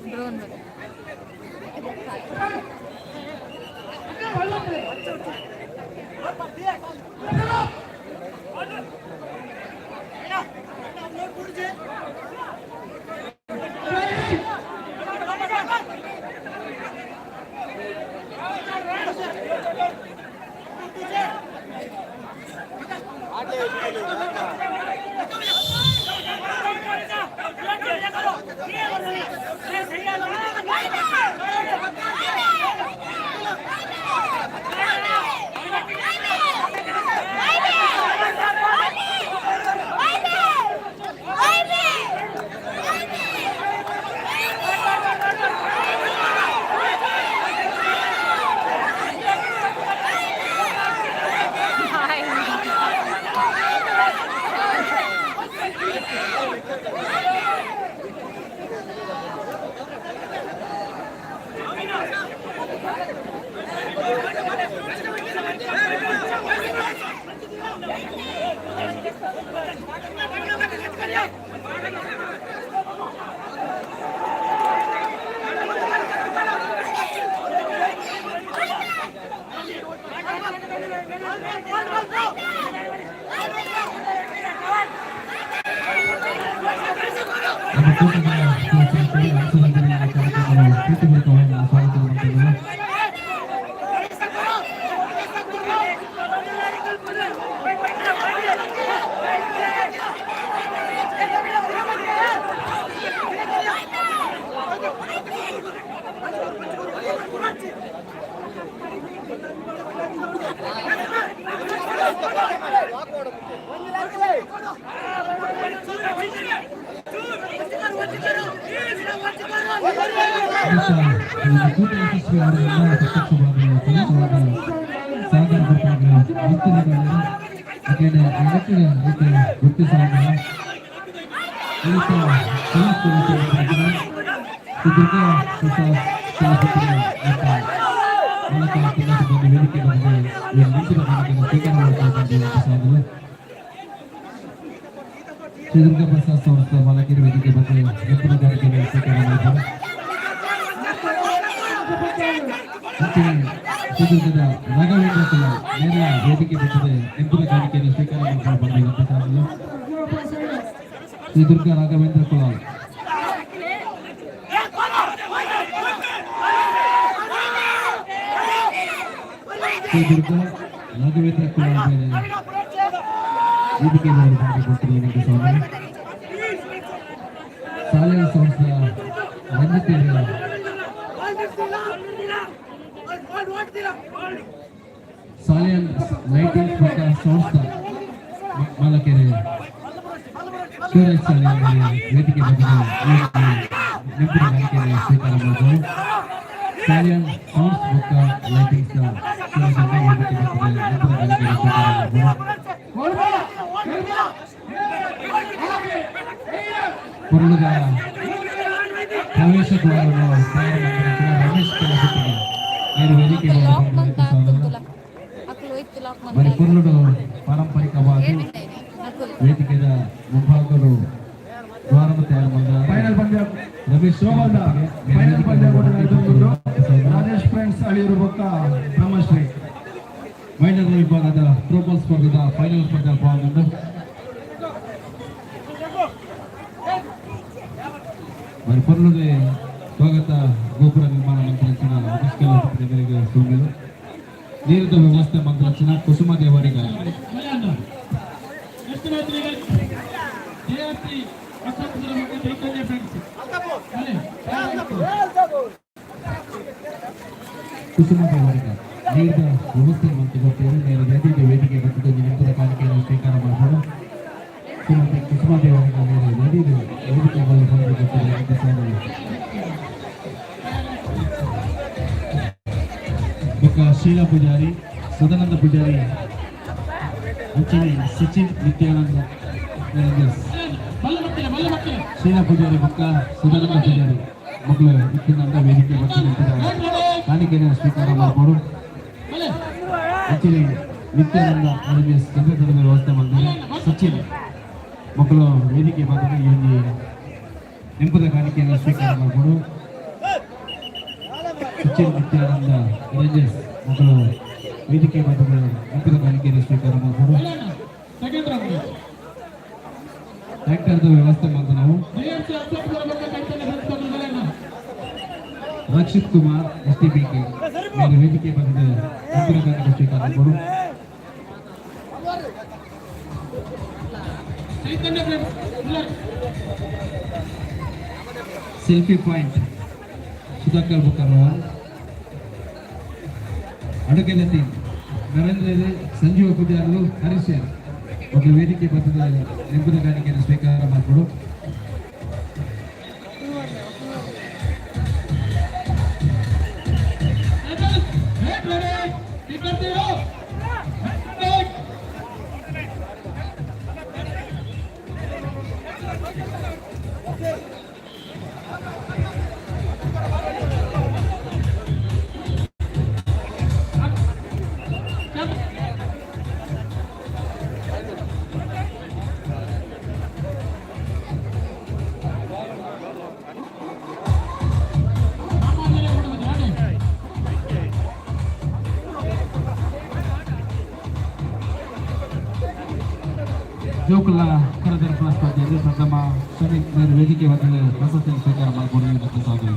ಡ್ರೋನ್ ಶ್ರೀದುರ್ಗ ಪ್ರಸಾದ್ ಸಂಸ್ಥೆ ಮಲಕೇರಿ ವೇದಿಕೆ ಬಗ್ಗೆ ಎತ್ತರದ ಕಾರ್ಯಕ್ರಮ ಸ್ವೀಕಾರ ಮಾಡಿದ್ದಾರೆ. ಚಿತ್ರದುರ್ಗದ ರಾಘವೇಂದ್ರ ಕುಲ ನೇರ ವೇದಿಕೆ ಬಿಟ್ಟಿದೆ ಎಂಬುದ ಕಾಣಿಕೆಯನ್ನು ಸ್ವೀಕಾರ ಮಾಡಿಕೊಂಡು ಬರಬೇಕಂತ ಸಾಧಲು ಚಿತ್ರದುರ್ಗ ರಾಘವೇಂದ್ರ ಕುಲ ಚಿತ್ರದುರ್ಗ ರಾಘವೇಂದ್ರ ಕುಲ ವೇದಿಕೆ ಮೇಲೆ ಬಂದುಕೊಟ್ಟಿರುವಂಥ ಸ್ವಾಮಿ ಶಾಲೆಯ ಸಂಸ್ಥೆ ರಂಜಿತ ಸಾಲಿಯನ್ ಲೈಟಿಂಗ್ ಸಂಸ್ಥೆ ಮಾಲಕೆರೆ ಸೂರಜ್ ಶಾಲೆಯಲ್ಲಿ ವೇದಿಕೆ ಬಂದಿದೆ ನೆನಪಿನ ಕಾಣಿಕೆಯನ್ನು ಸ್ವೀಕಾರ ಮಾಡಿದರು ಸಾಲಿಯನ್ ಸೌಂಡ್ಸ್ ಬುಕ್ಕ ಲೈಟಿಂಗ್ಸ್ ಸೂರಜ್ ವೇದಿಕೆ ಬಂದಿದೆ ನೆನಪಿನ ಕಾಣಿಕೆಯನ್ನು ಸ್ವೀಕಾರ ಮಾಡಿದರು ಪುರುಳುಗ ಪ್ರವೇಶ ದ್ವಾರವನ್ನು ತಯಾರು ಮಾಡಿದ ರಮೇಶ್ ಕೆಲಸಕ್ಕೆ ನೇರ ವೇದಿಕೆ మరి పురులుడు పారంపరికವಾಗಿ ವೇದಿಕೆಯ ಮುಂಭಾಗಗಳು ದ್ವಾರವನ್ನು ತಯಾರು ಮಾಡಿದ್ದಾರೆ ಫೈನಲ್ ಪಂದ್ಯ ರಮೇಶ್ ಫೈನಲ್ ಪಂದ್ಯ ರಾಜೇಶ್ ಫ್ರೆಂಡ್ಸ್ ಅಳಿಯೂರು ಬೊಕ್ಕ ಬ್ರಹ್ಮಶ್ರೀ ಮಹಿಳೆಯರ ವಿಭಾಗದ ಥ್ರೋಬಾಲ್ ಸ್ಪರ್ಧೆದ ಫೈನಲ್ ಪಂದ್ಯ ಪಾಲ್ಗೊಂಡು మరి ಪುರುಳುಗೆ ಸ್ವಾಗತ ಗೋಪುರ ನಿರ್ಮಾಣ ಮಂತ್ರಾಂಚನ ಅಧಿಷ್ಠಾನರಿಗೆ ಸೋಮೇಲು ನೀರಿನ ವ್ಯವಸ್ಥೆ ಮಂತ್ರಾಂಚನ ಕುಸುಮ ದೇವರಿಗೆ ಕುಸುಮ ದೇವರಿಗೆ ನೀರಿನ ವ್ಯವಸ್ಥೆ ಮಂತ್ರಿಗೊತ್ತೇವೆ ನೇರ ವೇದಿಕೆ ಬಂದಿದ್ದು ನಿಂತರ ಕಾಣಿಕೆಯನ್ನು ಸ್ವೀಕಾರ ಮಾಡಬಹುದು ಶ್ರೀಮತಿ ಕುಸುಮ ದೇವರಿಗೆ ನದಿದು ವೇದಿಕೆ ಬಂದು ಶೀಲಾ ಪೂಜಾರಿ ಸದಾನಂದ ಪೂಜಾರಿ ಅಂಚನೆ ಸಚಿನ್ ನಿತ್ಯಾನಂದ ಶೀಲಾ ಪೂಜಾರಿ ಬುಕ್ಕ ಸದಾನಂದ ಪೂಜಾರಿ ಮಕ್ಕಳು ಇತ್ತಿನಂದ ವೇದಿಕೆ ಕಾಣಿಕೆಯನ್ನು ಸ್ವೀಕಾರ ಮಾಡಬಹುದು ಅಂಚನೆ ನಿತ್ಯಾನಂದ ಅವರಿಗೆ ಚಂದ್ರತರದ ವ್ಯವಸ್ಥೆ ಮಾಡಿದ್ದಾರೆ ಸಚಿನ್ ಮಕ್ಕಳು ವೇದಿಕೆ ಬಂದರೆ ಈ ಒಂದು ನೆನಪದ ಕಾಣಿಕೆಯನ್ನು ಸ್ವೀಕಾರ ಮಾಡಬಹುದು ಸಚಿನ್ ನಿತ್ಯಾನಂದ ರೇಂಜರ್ಸ್ ಮಕ್ಕಳು ವೇದಿಕೆ ಬಂದರೆ ನೆನಪದ ಕಾಣಿಕೆಯನ್ನು ಸ್ವೀಕಾರ ಮಾಡಬಹುದು ಟ್ರ್ಯಾಕ್ಟರ್ದ ವ್ಯವಸ್ಥೆ ಮಾಡಿದ ನಾವು ರಕ್ಷಿತ್ ಕುಮಾರ್ STBK ಮೇಲೆ ವೇದಿಕೆ ಬಂದರೆ ನೆನಪದ ಕಾಣಿಕೆ ಸ್ವೀಕಾರ ಮಾಡಬಹುದು ಸೆಲ್ಫಿ ಪಾಯಿಂಟ್ ಸುಧಾಕರ್ ಬುಕ್ಕರ್ವಾಲ್ ಅಡುಗೆನ ಟೀಮ್ ನರೇಂದ್ರ ಸಂಜೀವ ಪೂಜಾರರು ಹರೀಶ್ ಒಂದು ವೇದಿಕೆ ಬಂದ ನೆನಪಿನ ಕಾಣಿಕೆಯನ್ನು ಸ್ವೀಕಾರ ಮಾಡಿಕೊಡು ಜೋಕುಲ ಕರದರ್ಪಣ ಸ್ಪರ್ಧೆಯಲ್ಲಿ ಪ್ರಥಮ ಶ್ರಮಿಕ್ ವೇದಿಕೆ ಬಂದರೆ ಪ್ರಶಸ್ತಿ ಸ್ವೀಕಾರ ಮಾಡಿಕೊಂಡು ಸಾಧು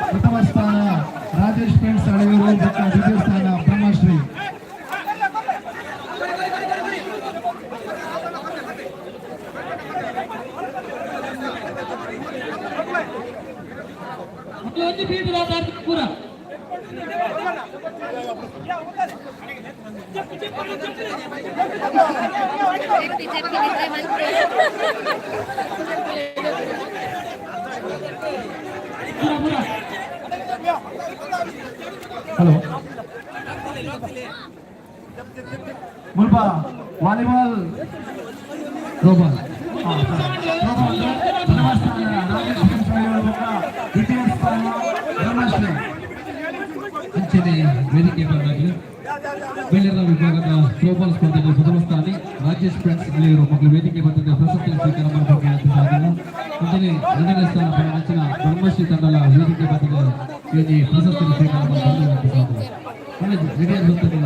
ಪ್ರಥಮ ಸ್ಥಾನ ರಾಜೇಶ್ ಫ್ರೆಂಡ್ಸ್ ಅಳೆಯೂರು ಮತ್ತು ದ್ವಿತೀಯ ಸ್ಥಾನ ಬ್ರಹ್ಮಶ್ರೀ. ಪೂರ ಹಲೋ ಮುಲ್ಪ ವಾಲಿಬಾಲ್ ಥ್ರೋಬಾಲ್ ದ್ವಿತೀಯ ಸ್ಥಾನ ಬ್ರಹ್ಮಶ್ರೀ. ಅಂಚನೆ ವೇದಿಕೆ ಬಂದಾಗಲಿ ಮಹಿಳೆಯರ ವಿಭಾಗದ ಥ್ರೋಬಾಲ್ ಸ್ಪರ್ಧೆಯಲ್ಲಿ ಪ್ರಥಮ ಸ್ಥಾನಿ ರಾಜೇಶ್ ಫ್ರೆಂಡ್ಸ್ ಅಲ್ಲಿಯವರು ಮಕ್ಕಳು ವೇದಿಕೆ ಬಂದಿದ್ದ ಪ್ರಶಸ್ತಿ ಸ್ವೀಕಾರ ಮಾಡಬೇಕು. ಅಂಚನೆ ಎರಡನೇ ಸ್ಥಾನ ನೆಚ್ಚಿನ ಬ್ರಹ್ಮಶ್ರೀ ತಂಡದ ವೇದಿಕೆ ಬಂದಿದ್ದ ಪ್ರಶಸ್ತಿ ಸ್ವೀಕಾರ ಮಾಡಬೇಕು. ಹಿರಿಯರು ಗೊತ್ತಿಲ್ಲ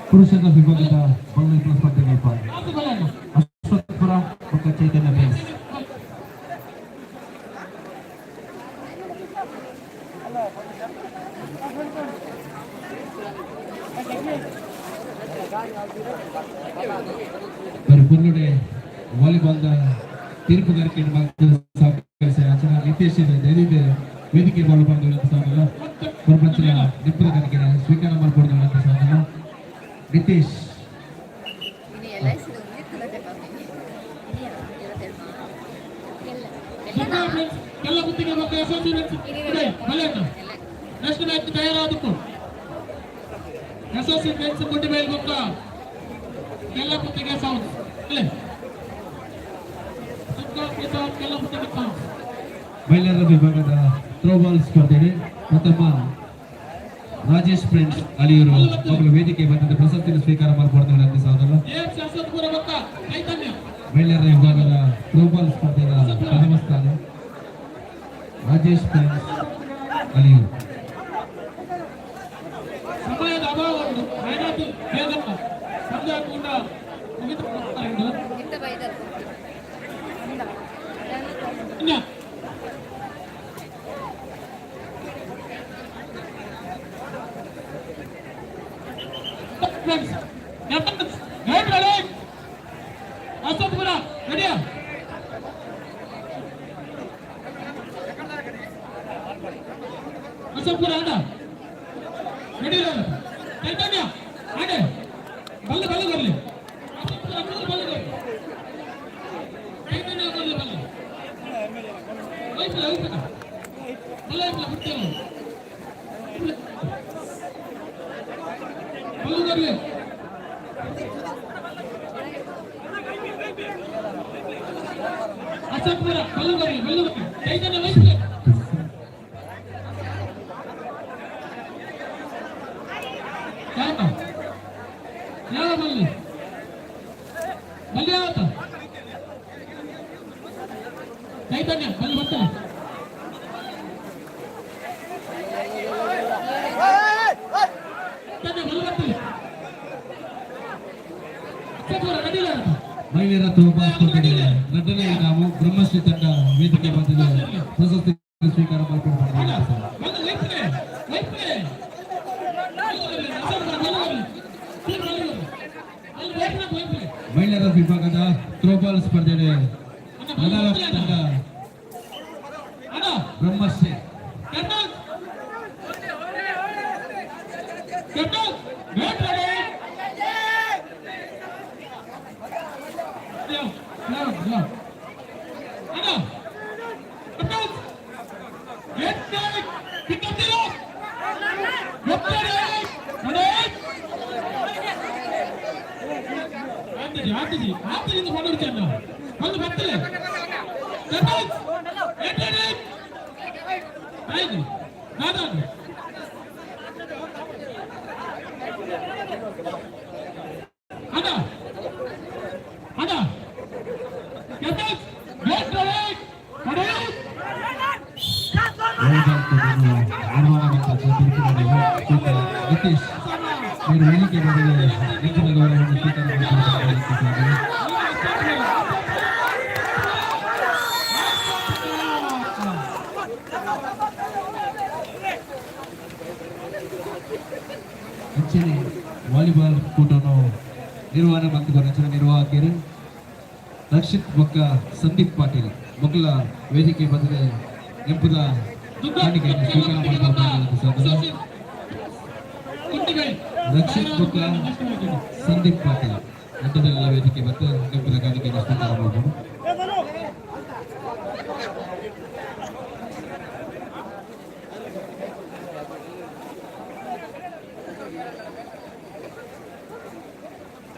ಪುರುಷರ ವಿಭಾಗದ ಬೌಲಿಂಗ್ ಸ್ಪರ್ಧೆಗಳು ಅಶ್ವತ್ಪುರ ಮತ್ತು ಚೈತನ್ಯ ಬೇಸ್. ಮುನ್ನಡೆ ವಾಲಿಬಾಲ್ ತೀರ್ಪುಗಾರಿಕೆಯನ್ನು ನಿತೀಶ್ ವೇದಿಕೆ ಮಾಡಬಾರ್ದು ಸಾಗಲ್ಲ ಪ್ರಪಂಚದ ನಿಪ್ಪುಗಾರಿಕೆ ಸ್ವೀಕಾರ ಮಾಡಬಾರ್ದು ಸಾಗಲ್ಲ ನಿತೀಶ್ ಎಲ್ಲ ಗುತ್ತಿಗೆ ನೆಕ್ಸ್ಟ್ ಮ್ಯಾಚ್ ತಯಾರಾದಕ್ಕೂ ಅಸೋಸಿಯೇಟ್ ಗುಡ್ಡ ಮೇಲೆ ಗೊತ್ತ ಎಲ್ಲ ಗುತ್ತಿಗೆ ಸೌಂಡ್ ಮಹಿಳೆಯರ ವಿಭಾಗದ ಥ್ರೋಬಾಲ್ ಸ್ಪರ್ಧೆ ಪ್ರಥಮ ರಾಜೇಶ್ ಫ್ರೆಂಡ್ಸ್ ಅಲಿಯೂರು ಮಕ್ಕಳು ವೇದಿಕೆ ಬಂದಿದ್ದ ಪ್ರಶಸ್ತಿಯನ್ನು ಸ್ವೀಕಾರ ಮಾಡಬಾರ್ದು ಅಂತ ಸಾಧಲ್ಲ. ಮಹಿಳೆಯರ ವಿಭಾಗದ ಥ್ರೋಬಾಲ್ ಸ್ಪರ್ಧೆಯ ಪ್ರಥಮ ಸ್ಥಾನ ರಾಜೇಶ್ ಫ್ರೆಂಡ್ಸ್ ಅಲಿಯೂರು. ಸಮಯದ ಅಭಾವ ಚೈತನ್ಯ ಬರಲಿ ಬರಲಿ ವೈಫಲ ವೈಫಲ ಬಲ್ಲ ವೈಫಲ ಬಿಡ್ತೇನೆ ಬಲ್ಲು ಬರಲಿ ಅಸತ್ಪುರ ಬಲ್ಲು ಬರಲಿ ಚೈತನ್ಯ ವೈಫಲ ಯಾವ ಬಲ್ಲಿ ಬಲ್ಲಿ ಯಾವತ್ತ ಚೈತನ್ಯ ಬಲ್ಲಿ ಬರ್ತಾನೆ ಮಹಿಳೆಯರ ತೋಪ ಸ್ಪರ್ಧೆಗೆ ನಟನೆ ನಾವು ಬ್ರಹ್ಮಶ್ರೀ ತಂಡ ವೇದಿಕೆ ಬಂದಿದೆ ಪ್ರಶಸ್ತಿ ಸ್ವೀಕಾರ ಮಹಿಳೆಯರ ವಿಭಾಗದ ಥ್ರೋಬಾಲ್ ಸ್ಪರ್ಧೆಗೆ ತಂಡ ಬ್ರಹ್ಮಶ್ರೀ ನಿತೀಶ್ మీరు ವೇದಿಕೆ ಮೇಲೆ ಹೆಚ್ಚಿನ ಗೌರವವನ್ನು ಸ್ವೀಕಾರ ಹೆಚ್ಚಿನ ವಾಲಿಬಾಲ್ ಕೂಟವನ್ನು ನಿರ್ವಹಣೆ ಮತ್ತು ನೆಚ್ಚಿನ ನಿರ್ವಾಹಕರು ರಕ್ಷಿತ್ ಬೊಕ್ಕ ಸಂದೀಪ್ ಪಾಟೀಲ್ ಮಕ್ಕಳ ವೇದಿಕೆ ಬಂದರೆ ನೆಂಪದ ಕಾಣಿಕೆಯನ್ನು ಸ್ವೀಕಾರ ಮಾಡಿದ ರಕ್ಷಿತ್ ಬೊಕ್ಕ ಸಂದೀಪ್ ಪಾಟೀಲ್ ಅಡ್ಡದೆಲ್ಲ ವೇದಿಕೆ ಮತ್ತು ನೆಂಪದ ಕಾಣಿಕೆಯನ್ನು ಸ್ವೀಕಾರ ಮಾಡಬಹುದು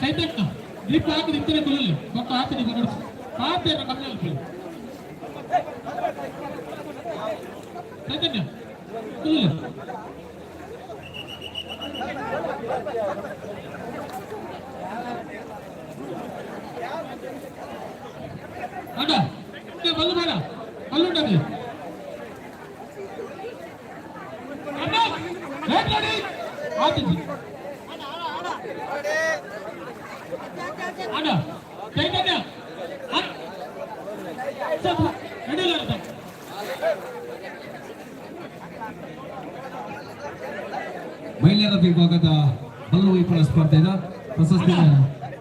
ಚೈತನ್ಯ ದೀಪ ಹಾಕಿ ನಿಂತಿನ ಕೊಲ್ಲಲಿ ಮಕ್ಕಳು ಹಾಕಿ ನೀವು ನಡೆಸಿ ಪಾತೆಯನ್ನು ಕಮ್ಮಿ ಚೈತನ್ಯ ಕೊಲ್ಲಲಿ ಅಡ ಬಲ್ಲು ಬೇಡ ಬಲ್ಲುಂಟಲ್ಲಿ ಆತಿದ್ವಿ ಅಡ ಚೈತನ್ಯ ಅಡಿಲ್ಲ ಅರ್ಥ ಮಹಿಳೆಯರ ವಿಭಾಗದ ಬಲ್ಲು ವೈಫಲ ಸ್ಪರ್ಧೆಯ ಪ್ರಶಸ್ತಿ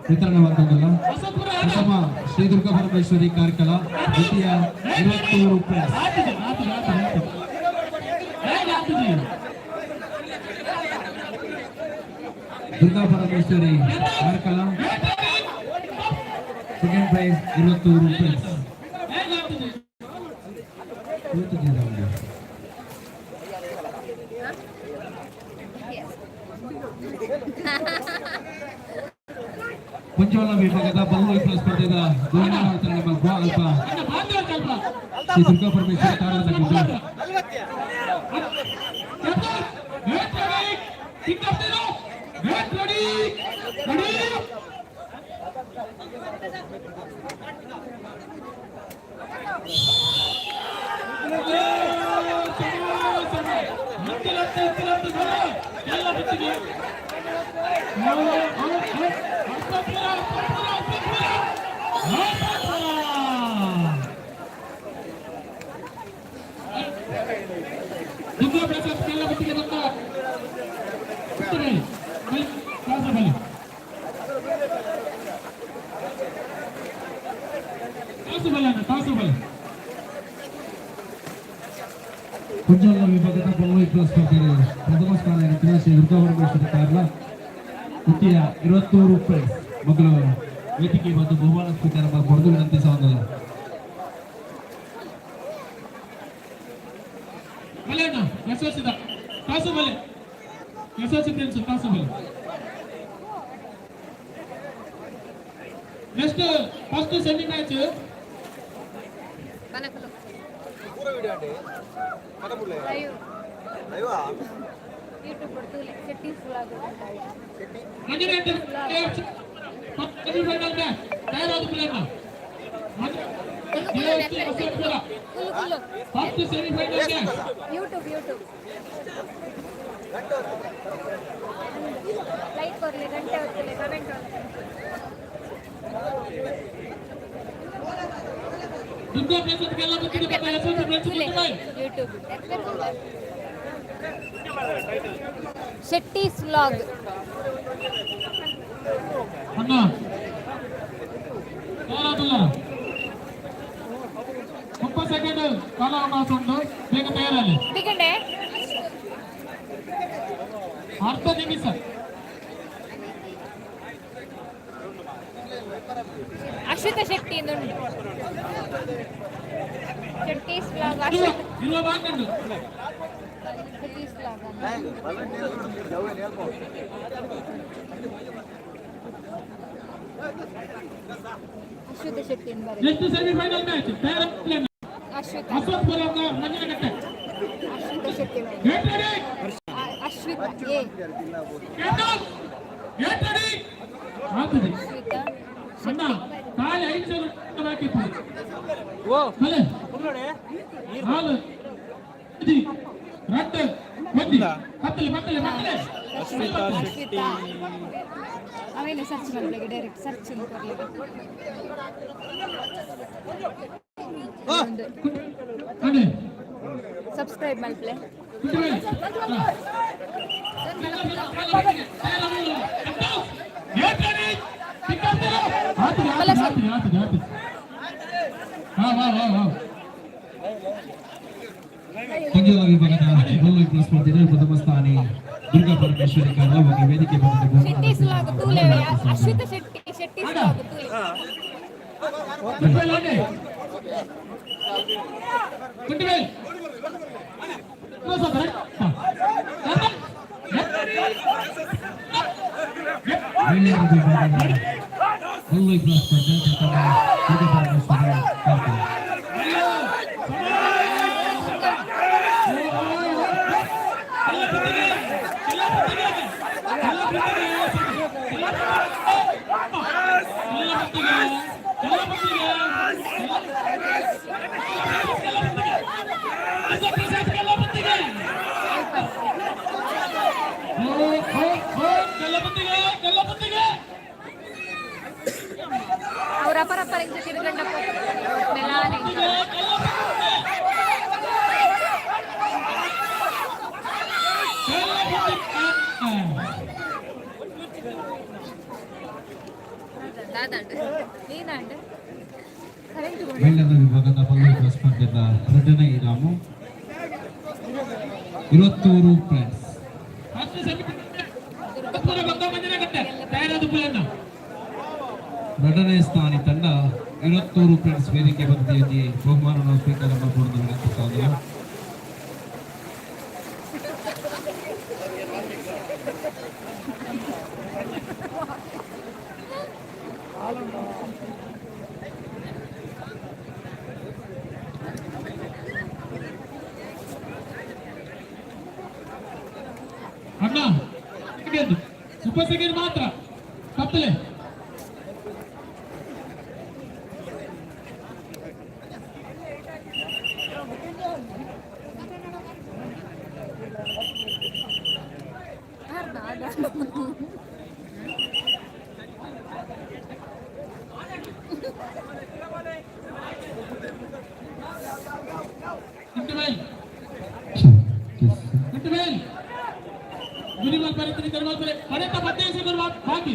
ವಿತರಣೆವಾಗಲ್ಲ ಪ್ರಥಮ ಶ್ರೀ ದುರ್ಗಾ ಪರಮೇಶ್ವರಿ ಕಾರ್ಕಳ ದ್ವಿತೀಯ 20 ರೂಪಾಯಿ ದುರ್ಗಾ ಪರಮೇಶ್ವರಿ ಕಾರ್ಕಳ ಸೆಕೆಂಡ್ ಪ್ರೈಸ್ 20 ರೂಪಾಯಿ ಪಂಚವರ್ಣ ವಿಭಾಗದ ಬಲ್ಲು ವೈಫಲ ಸ್ಪರ್ಧೆಯ ಬಹುಮಾನ ವಿತರಣೆ ಅಲ್ಪ ಶ್ರೀ ದುರ್ಗಾ ಪರಮೇಶ್ವರಿ ಕಾರ್ಯದ ಪಂಚವರ್ಣ ವಿಭಾಗದ ಬಲ್ಲು ವೈಫಲ ಸ್ಪರ್ಧೆಗೆ ಪ್ರಥಮ ಸ್ಥಾನ ಶ್ರೀ ದುರ್ಗಾ ಪರಮೇಶ್ವರಿ ಕಾರ್ಕಳ ದ್ವಿತೀಯ 20 ರೂಪಾಯಿ ಮಗಳು ವೇದಿಕೆ ಬಂದು ಬಹುಮಾನ ಸ್ವೀಕಾರ ಮಾಡಬಹುದು ವಿನಂತಿಸುವುದಿಲ್ಲ. Next first semi match YouTube ಬರ್ತದೆ ಸೆಟ್ಟಿಂಗ್ಸ್ ಫುಲ್ ಆಗುತ್ತೆ first semi final YouTube like ಕೊರಲಿ ಗಂಟೆ ಹೊತ್ತಲೆ ಕಮೆಂಟ್ ದುರ್ಗಾ ಪ್ರಸಾದ್ಗೆಲ್ಲ ಗೊತ್ತಿದೆ ಯೂಟ್ಯೂಬ್ ಶೆಟ್ಟಿಸ್ ವ್ಲಾಗ್ ಅಣ್ಣ ಯಾರಾದಲ್ಲ 30 ಸೆಕೆಂಡ್ ಕಾಲಾವಕಾಶ ಉಂಟು, ಬೇಗ ತಯಾರಲ್ಲಿ. ಬಿಗಂಡೆ ಅರ್ಧ ನಿಮಿಷ. ಅಶ್ವಿತಾ ಶೆಟ್ಟಿ ಉಂಟು. ಶೆಟ್ಟಿಸ್ ವ್ಲಾಗ್ ಅಶ್ವಿತಾ ಇರುವ ಮಾತಂಡು ಶೆಟ್ಟಿಸ್ ವ್ಲಾಗ್ ಅಶ್ವಿತಾ ಶೆಟ್ಟಿ ಬರೀ ನೆಕ್ಸ್ಟ್ ಸೆಮಿ ಫೈನಲ್ ಮ್ಯಾಚ್ ತಯಾರಲ್ಲಿ. ಅಶ್ವಿತಾ ಅಶ್ವಥ್ ಬರೋಕ Manjanagatte. Ashwita Shetty get ready. Ashwita get ready. ಆಗ್ತದೆ ಅಶ್ವಿತಾ ಅಣ್ಣ ಕಾಲಿ 5 ಸೆಕೆಂಡ್ ಹಾಕಿತ್ತು. ಭಲೆ ಹಾಲು ಇದು ರಟ್ಟು ಬಂದಿ ಬತ್ತಲೆ ಅಶ್ವಿತಾ ಅವೇನು ಸರ್ಚ್ ಮಾಡಲಿಕ್ಕೆ ಡೈರೆಕ್ಟ್ ಸರ್ಚ್ ಅದೇ ಸಬ್ಸ್ಕ್ರೈಬ್ ಮಾಡ್ಲೆ ಅಂಜಲ ವಿಭಾಗದ ಗೋಲ್ ಪ್ಲಸ್ ಸ್ಪರ್ಧೆಯಲ್ಲಿ ಪ್ರಥಮ ಸ್ಥಾನಿ ದುರ್ಗಾ ಪರಮೇಶ್ವರಿ ಕಾಲವಾಗಿ ವೇದಿಕೆ ಬಂದ ಶೆಟ್ಟಿಸ್ ವ್ಲಾಗ್ ತೂಲೆ ಅಶ್ವಿತಾ ಶೆಟ್ಟಿಸ್ ವ್ಲಾಗ್ ತೂಲೆ ಗೋಲ್ ಪ್ಲಸ್ ಸ್ಪರ್ಧೆ ದುರ್ಗಾ ಪರಮೇಶ್ವರಿ ಕಾಲವಾಗಿ ಅವ್ರ ಅಪರಪ್ಪರ ಇಂಚ ತಿರುಗಂಡ ಮೆಲಾನೆ ದಾದಂಡ ನೀನಂಡ ಕರೆಂಟ್ ಮಹಿಳೆಯರ ವಿಭಾಗದ ಪಲ್ಲು ಸ್ಪರ್ಧೆಯ ಎರಡನೇ ಇನಾಮು 20 ರೂಪಾಯಿ. ಎರಡನೇ ಸ್ಥಾನಿ ತಂಡ 20 ರೂಪಾಯಿ ವೇದಿಕೆ ಬಂದಿಯಲ್ಲಿ ಬಹುಮಾನ ಸ್ವೀಕಾರ ಮಾಡಬಹುದು ವಿನಂತಿಸುವುದಿಲ್ಲ. ಅಣ್ಣ ಸೂಪರ್ ಸೆಕೆಂಡ್ ಮಾತ್ರ ಕತ್ತಲೆ मिनिमल परिस्थिति करवाल पड़े पड़े तो 15 सेकंड बाकी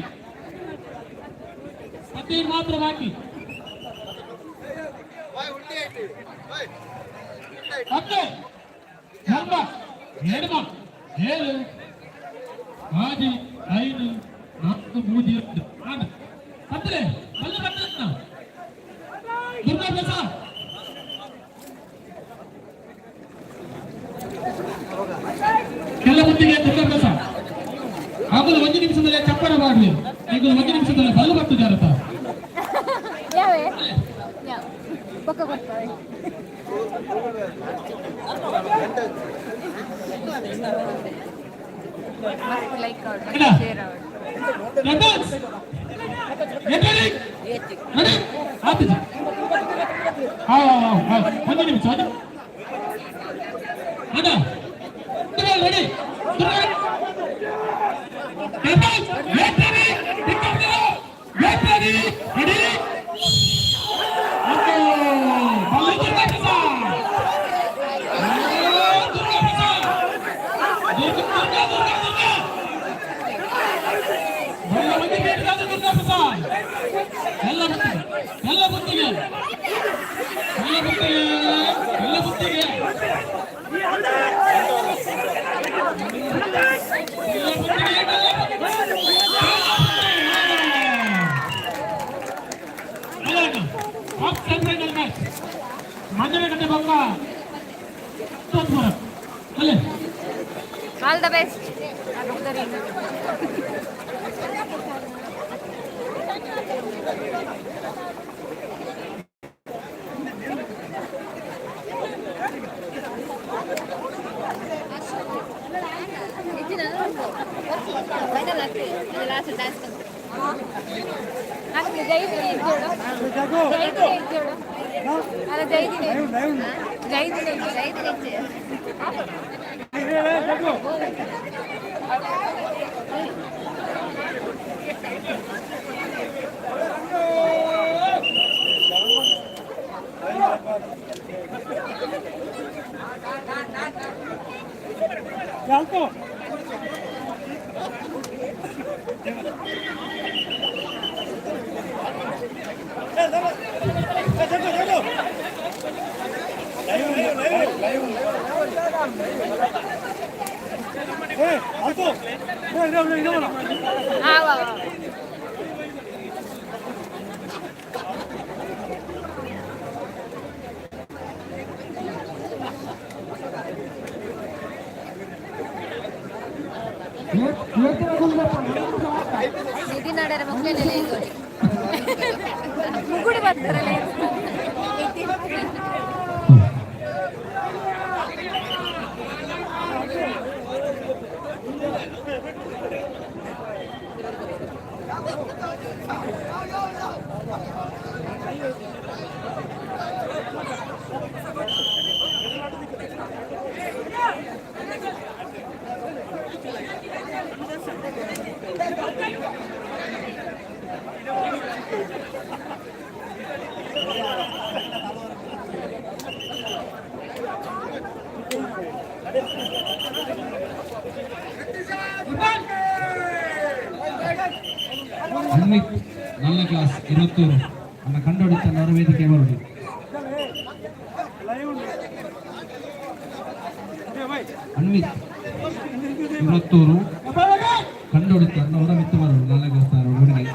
15 मात्र बाकी ओके नंबर 7 7 5 5 4 3 2 1 ಕತ್ತಲೆ ದುರ್ಗಾ ಪ್ರಸಾದ್ ಕೆಲ್ಲಬುತ್ತಿಗೆ ದುರ್ಗಾ ಪ್ರಸಾದ್ ಆಗಲು 1 ನಿಮಿಷದಲ್ಲಿ ಚಪ್ಪರ ಮಾಡಲಿ ಈಗ 1 ನಿಮಿಷದಲ್ಲಿ ಬಲ್ಲು ಬತ್ತು ಜಾರತ ಯಾವೇ ಪಕ್ಕ ಬರ್ತಾವೆ ಮಸ್ತ್ ಲೈಕ್ ಆಡು ಶೇರ್ ಆಡು ಒಂದು ನಿಮಿಷ ರೆಡಿ ಎಲ್ಲ ಬುತ್ತಿಗೆ ಮಂಜನಗಟ್ಟೆ ಪಕ್ಕ ಅಲ್ಲೇ ಆಲ್ ದ ಬೆಸ್ಟ್ ಜೈದಿನೇ ಇದ್ದೋಳು ಅಲ್ಲ ಜೈದಿನೇ ನಿಧಿ ನಾಡರ ಮಕ್ಕಳೆಲ್ಲ ಇದ್ದೋಳಿ ಮುಗುಡು ಬರ್ತಾರಲ್ಲ ಅನ್ವಿತ್ 4ನೇ ಕ್ಲಾಸ್ ಇರುತ್ತೂರು ನನ್ನ ಕಂಡುಹಿಡಿತ ವೇದಿಕೆ ಬರುವುದು ಅನ್ವಿತ್ ಇರುತ್ತೂರು ಕಂಡುಹಿಡಿತ ಮಿತ್ತು ಬರುವುದು 4ನೇ ಕ್ಲಾಸ್ ಹುಡುಗಿ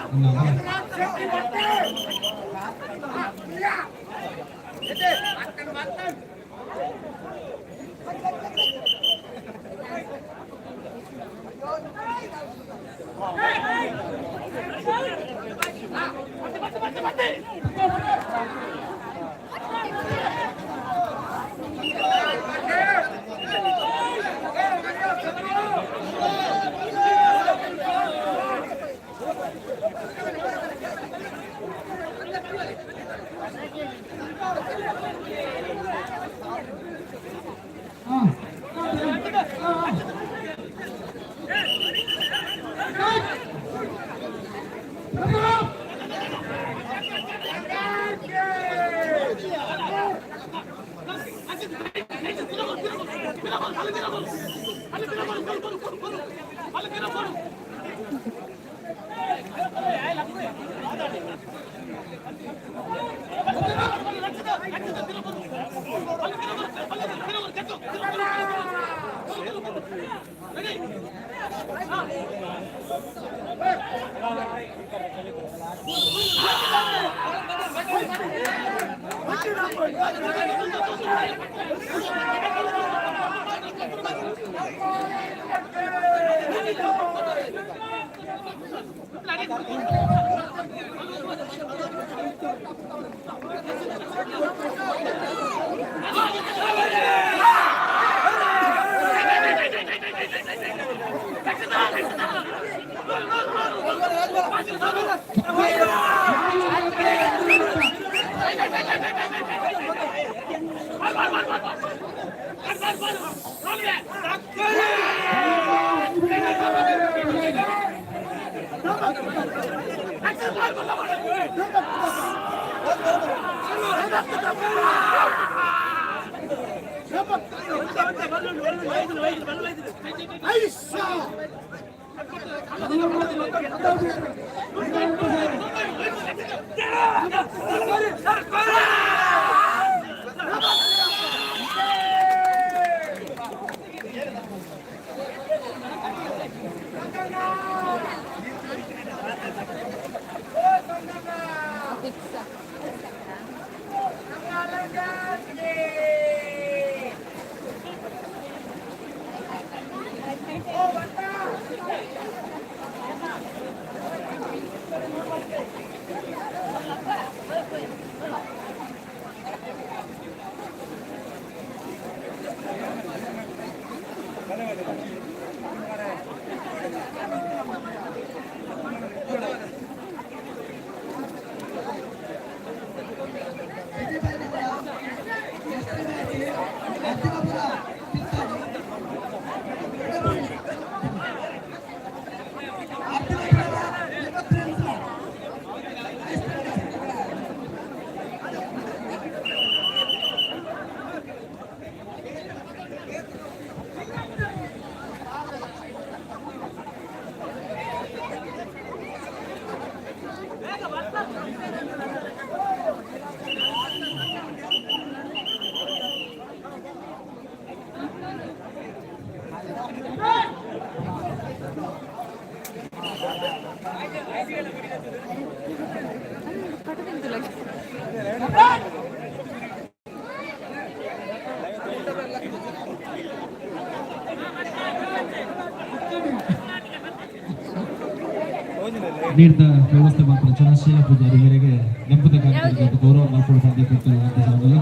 ನೀಡಿದ ವ್ಯವಸ್ಥೆ ಮಾತ್ರ ಚನಶೀಲ ಪೂಜಾರಿ ಮೇರೆಗೆ ನೆಂಪದ ಕಾರ್ಯಕ್ರಮಕ್ಕೆ ಗೌರವ ಮಾಡಿಕೊಳ್ಳುವ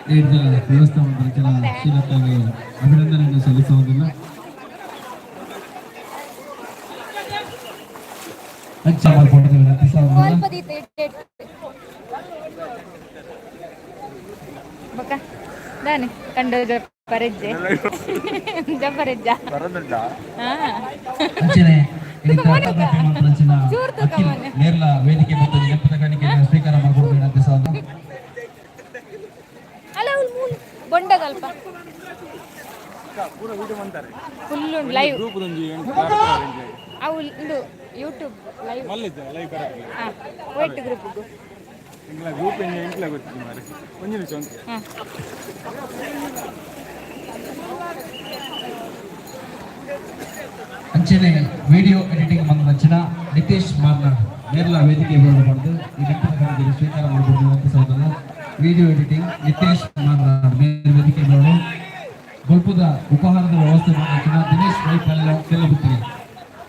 ನೀಡಿದ ವ್ಯವಸ್ಥೆ ಮಾತ್ರ ಚನಶೀಲತೆಗೆ ಅಭಿನಂದನೆಯನ್ನು ಸಲ್ಲಿಸುವುದಿಲ್ಲ. ಹಂಚ ಮಾಡಿಕೊಂಡಿದ್ದೇವೆ ವಿನಂತಿ Dani, kando Japareja. Japareja. ಅಂಚನೆ ನೇರ್ಲ ವೇದಿಕೆ ಮತ್ತು ನೆನಪಿನ ಕಾಣಿಕೆಯನ್ನು ಸ್ವೀಕಾರ ಮಾಡಿಕೊಂಡು ವಿನಂತಿ ಸಾಧು. ಅಲ್ಲ ಬೊಂಡ ಸ್ವಲ್ಪ ಫುಲ್ ಲೈವ್ ಅವು ಇದು YouTube live white group group ಇಂಟ್ಲ ಗೊತ್ತಿಲ್ಲ ಮಾರೆ ಒಂದು ನಿಮಿಷ ಅಂಚನೆ ವಿಡಿಯೋ ಎಡಿಟಿಂಗ್ ಬಂದ ಅಂಚನ ನಿತೇಶ್ ಮಾರ್ನಾಡ್ ನೇರ್ಲ ವೇದಿಕೆ ಮಾಡಬಾರ್ದು ಈ ನೆನಪಿನ ಕಾಣಿಕೆಯನ್ನು ಸ್ವೀಕಾರ ಮಾಡಿಕೊಂಡು ವಿನಂತಿ ಸಾಧು. ವಿಡಿಯೋ ಎಡಿಟಿಂಗ್ ನಿತೇಶ್ ಮಾರ್ನಾಡ್ ವೇದಿಕೆ ಮಾಡೋದು ಗೊಲ್ಪದ ಉಪಹಾರದ ವ್ಯವಸ್ಥೆ ಮಾಡಿದ ದಿನೇಶ್ ವೈಪಾಲ್ಯ ಕೆಲಬುತ್ತಿ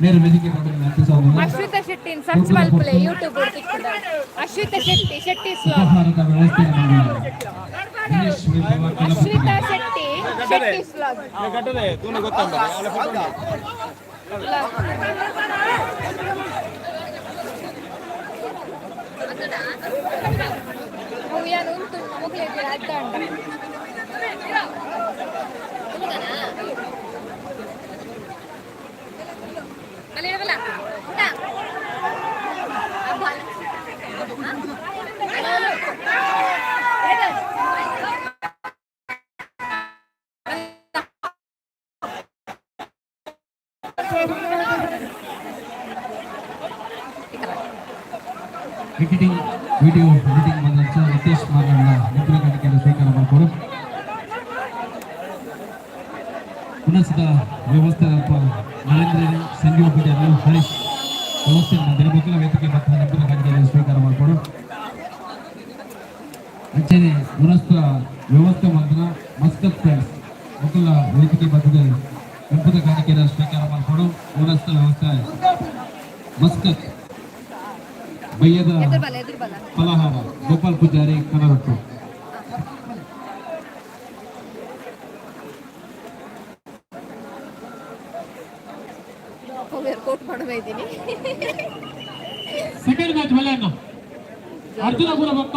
ನೇರ ವೇದಿಕೆ ಮಾಡೋದು ವಿನಂತಿ ಸಾಧು. ಅಶ್ವಿತಾ ಶೆಟ್ಟಿ ಸರ್ಚ್ ಮಾಡ್ಕೊಳ್ಳಿ ಯೂಟ್ಯೂಬ್ ಅಶ್ವಿತಾ ಶೆಟ್ಟಿ ಶೆಟ್ಟಿ ಉಪಹಾರದ ವ್ಯವಸ್ಥೆ ಮಾಡಿದ ದಿನೇಶ್ ವೈಪಾಲ್ಯ ಕೆಲಬುತ್ತಿ ಅಶ್ವಿತಾ ಶೆಟ್ಟಿ ಶೆಟ್ಟಿ ವ್ಲಾಗ್ ಕಟ್ಟದೆ ತೂನೆ ಗೊತ್ತಂಬ ಅಲ್ಲ ಫೋಟೋ ಯಾರು ಉಂಟು ಮಕ್ಕಳಿಗೆ ಅಡ್ಡ ಉಂಟು ಎಡಿಟಿಂಗ್ ವಿಡಿಯೋ ಎಡಿಟಿಂಗ್ ಬಂದ ನಿತೇಶ್ ಮಾರ್ನಾಡ್ನ ನೆನಪಿನ ಕಾಣಿಕೆಯನ್ನು ಸ್ವೀಕಾರ ಮಾಡಿಕೊಡು. ಪುನಃ ವ್ಯವಸ್ಥೆ ನರೇಂದ್ರ ಸಂಜೀವ್ ಪೂಜಾರಿ ಹರೀಶ್ ವ್ಯವಸ್ಥೆಯನ್ನು ದಿನಮಕ್ಕಳ ವೇದಿಕೆ ಮತ್ತು ನೆನಪಿನ ಕಾಣಿಕೆಯನ್ನು ಸ್ವೀಕಾರ ಮಾಡಿಕೊಡು ಅಂಚನೆ ಉನಸ್ತ ವ್ಯವಸ್ಥೆ ಮಾಡಿದ ಮಸ್ಕತ್ ಫ್ರೆಂಡ್ಸ್ ಮಕ್ಕಳ ವೇದಿಕೆ ಬರ್ತದೆ ನೆನಪಿನ ಕಾಣಿಕೆಯನ್ನು ಸ್ವೀಕಾರ ಮಾಡಿಕೊಡು ಉನಸ್ತ ವ್ಯವಸ್ಥೆ ಮಸ್ಕತ್ ಬಯ್ಯದ ಫಲಹಾರ ಗೋಪಾಲ್ ಪೂಜಾರಿ ಕನರಟ್ಟು ಕೋಟ್ ಮಾಡಬೇಕು ಸೆಕೆಂಡ್ ಮ್ಯಾಚ್ ಮಲೆಯನ್ನ ಅರ್ಜುನಪುರ ಪಕ್ಕ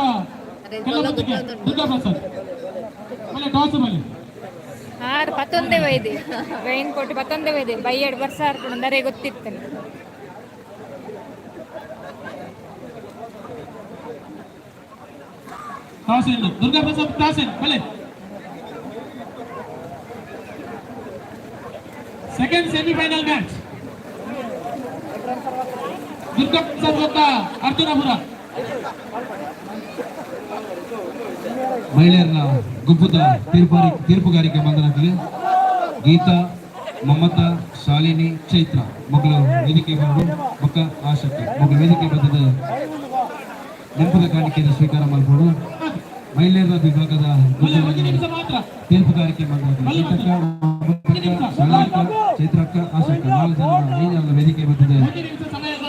ಕೆಲವೊಂದಿಗೆ ದುರ್ಗಾ ಪ್ರಸಾದ್ ಮಲೆ ಟಾಸ್ ಮಲೆ 11 ವೈದೆ ರೈನ್ ಕೋಟ್ 11 ವೈದೆ ಬೈಯಡ್ ವರ್ಷ ಆಡ್ಕೊಂಡರೆ ಗೊತ್ತಿತ್ತು ಟಾಸ್ ಇನ್ನು ದುರ್ಗಾ ಪ್ರಸಾದ್ ಟಾಸ್ ಇನ್ ಮಲೆ second semifinal match Durga Prasad ಪಕ್ಕ ಅರ್ಜುನಪುರ ಮಹಿಳೆಯರನ್ನ ಗುಂಪುದ ತೀರ್ಪುಗಾರಿಕೆ ಮಂದನದಲ್ಲಿ ಗೀತಾ ಮಮತಾ ಶಾಲಿನಿ ಚೈತ್ರ ಮಗಳು ವೇದಿಕೆ ಬಂದು ಮಕ್ಕ ಆಶಕ್ಕೆ ಮಗಳು ವೇದಿಕೆ ಬಂದದ ನೆನಪದ ಕಾಣಿಕೆಯನ್ನು ಸ್ವೀಕಾರ ಮಾಡಿಕೊಂಡು ಮಹಿಳೆಯರ ವಿಭಾಗದ ತೀರ್ಪುಗಾರಿಕೆ ಮಂದನದಲ್ಲಿ ಚೈತ್ರಕ್ಕ ಆಶಕ್ಕ 4 ಜನ ವೇದಿಕೆ ಬಂದಿದೆ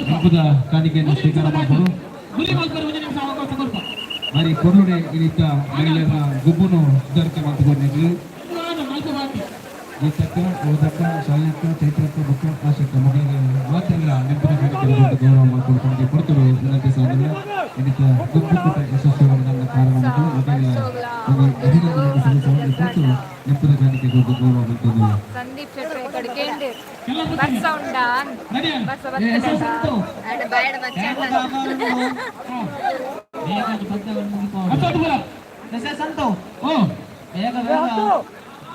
ನೆನಪದ ಕಾಣಿಕೆಯನ್ನು ಸ್ವೀಕಾರ ಮಾಡಿಕೊಂಡು మరి కొడుడే ఇనిత మహిళల గుబ్బును సుధారిక మంత్రులు గీతక్క ఓదక్క ಶಾಲೆಕ್ಕ ಚೈತ್ರಕ್ಕ ಬುಕ್ಕ ಆಶಕ್ಕ ಮಗಳಿಗೆ ಮಾತಿಲ್ಲ ನೆನಪಿನ ಕಾರ್ಯಕ್ರಮದ ಗೌರವ ಮಾಡಿಕೊಡ್ಕೊಂಡು ಕೊಡ್ತರು ವಿನಂತಿ ಸಾಧನೆ ಇನಿತ ಗುಬ್ಬು ಕೂಟ ಯಶಸ್ವಿಯಾದ ಕಾರಣ ಮತ್ತು ಮಗಳಿಗೆ ಅಭಿನಂದನೆ ಸಲ್ಲಿಸುವಂತೆ ಕೊಟ್ಟು ನೆನಪಿನ ಕಾರ್ಯಕ್ರಮದ ಗೌರವ ಮಾಡಿಕೊಂಡು ಸಂದೀಪ್ ಶೆಟ್ಟಿ ಕಡೆಗೆ ಬಸ್ ಸೌಂಡ್ ಬಸ್ ಬರ್ತದೆ ಅಂಡ್ ಬ್ಯಾಡ್ ಮಚ್ಚಂಡ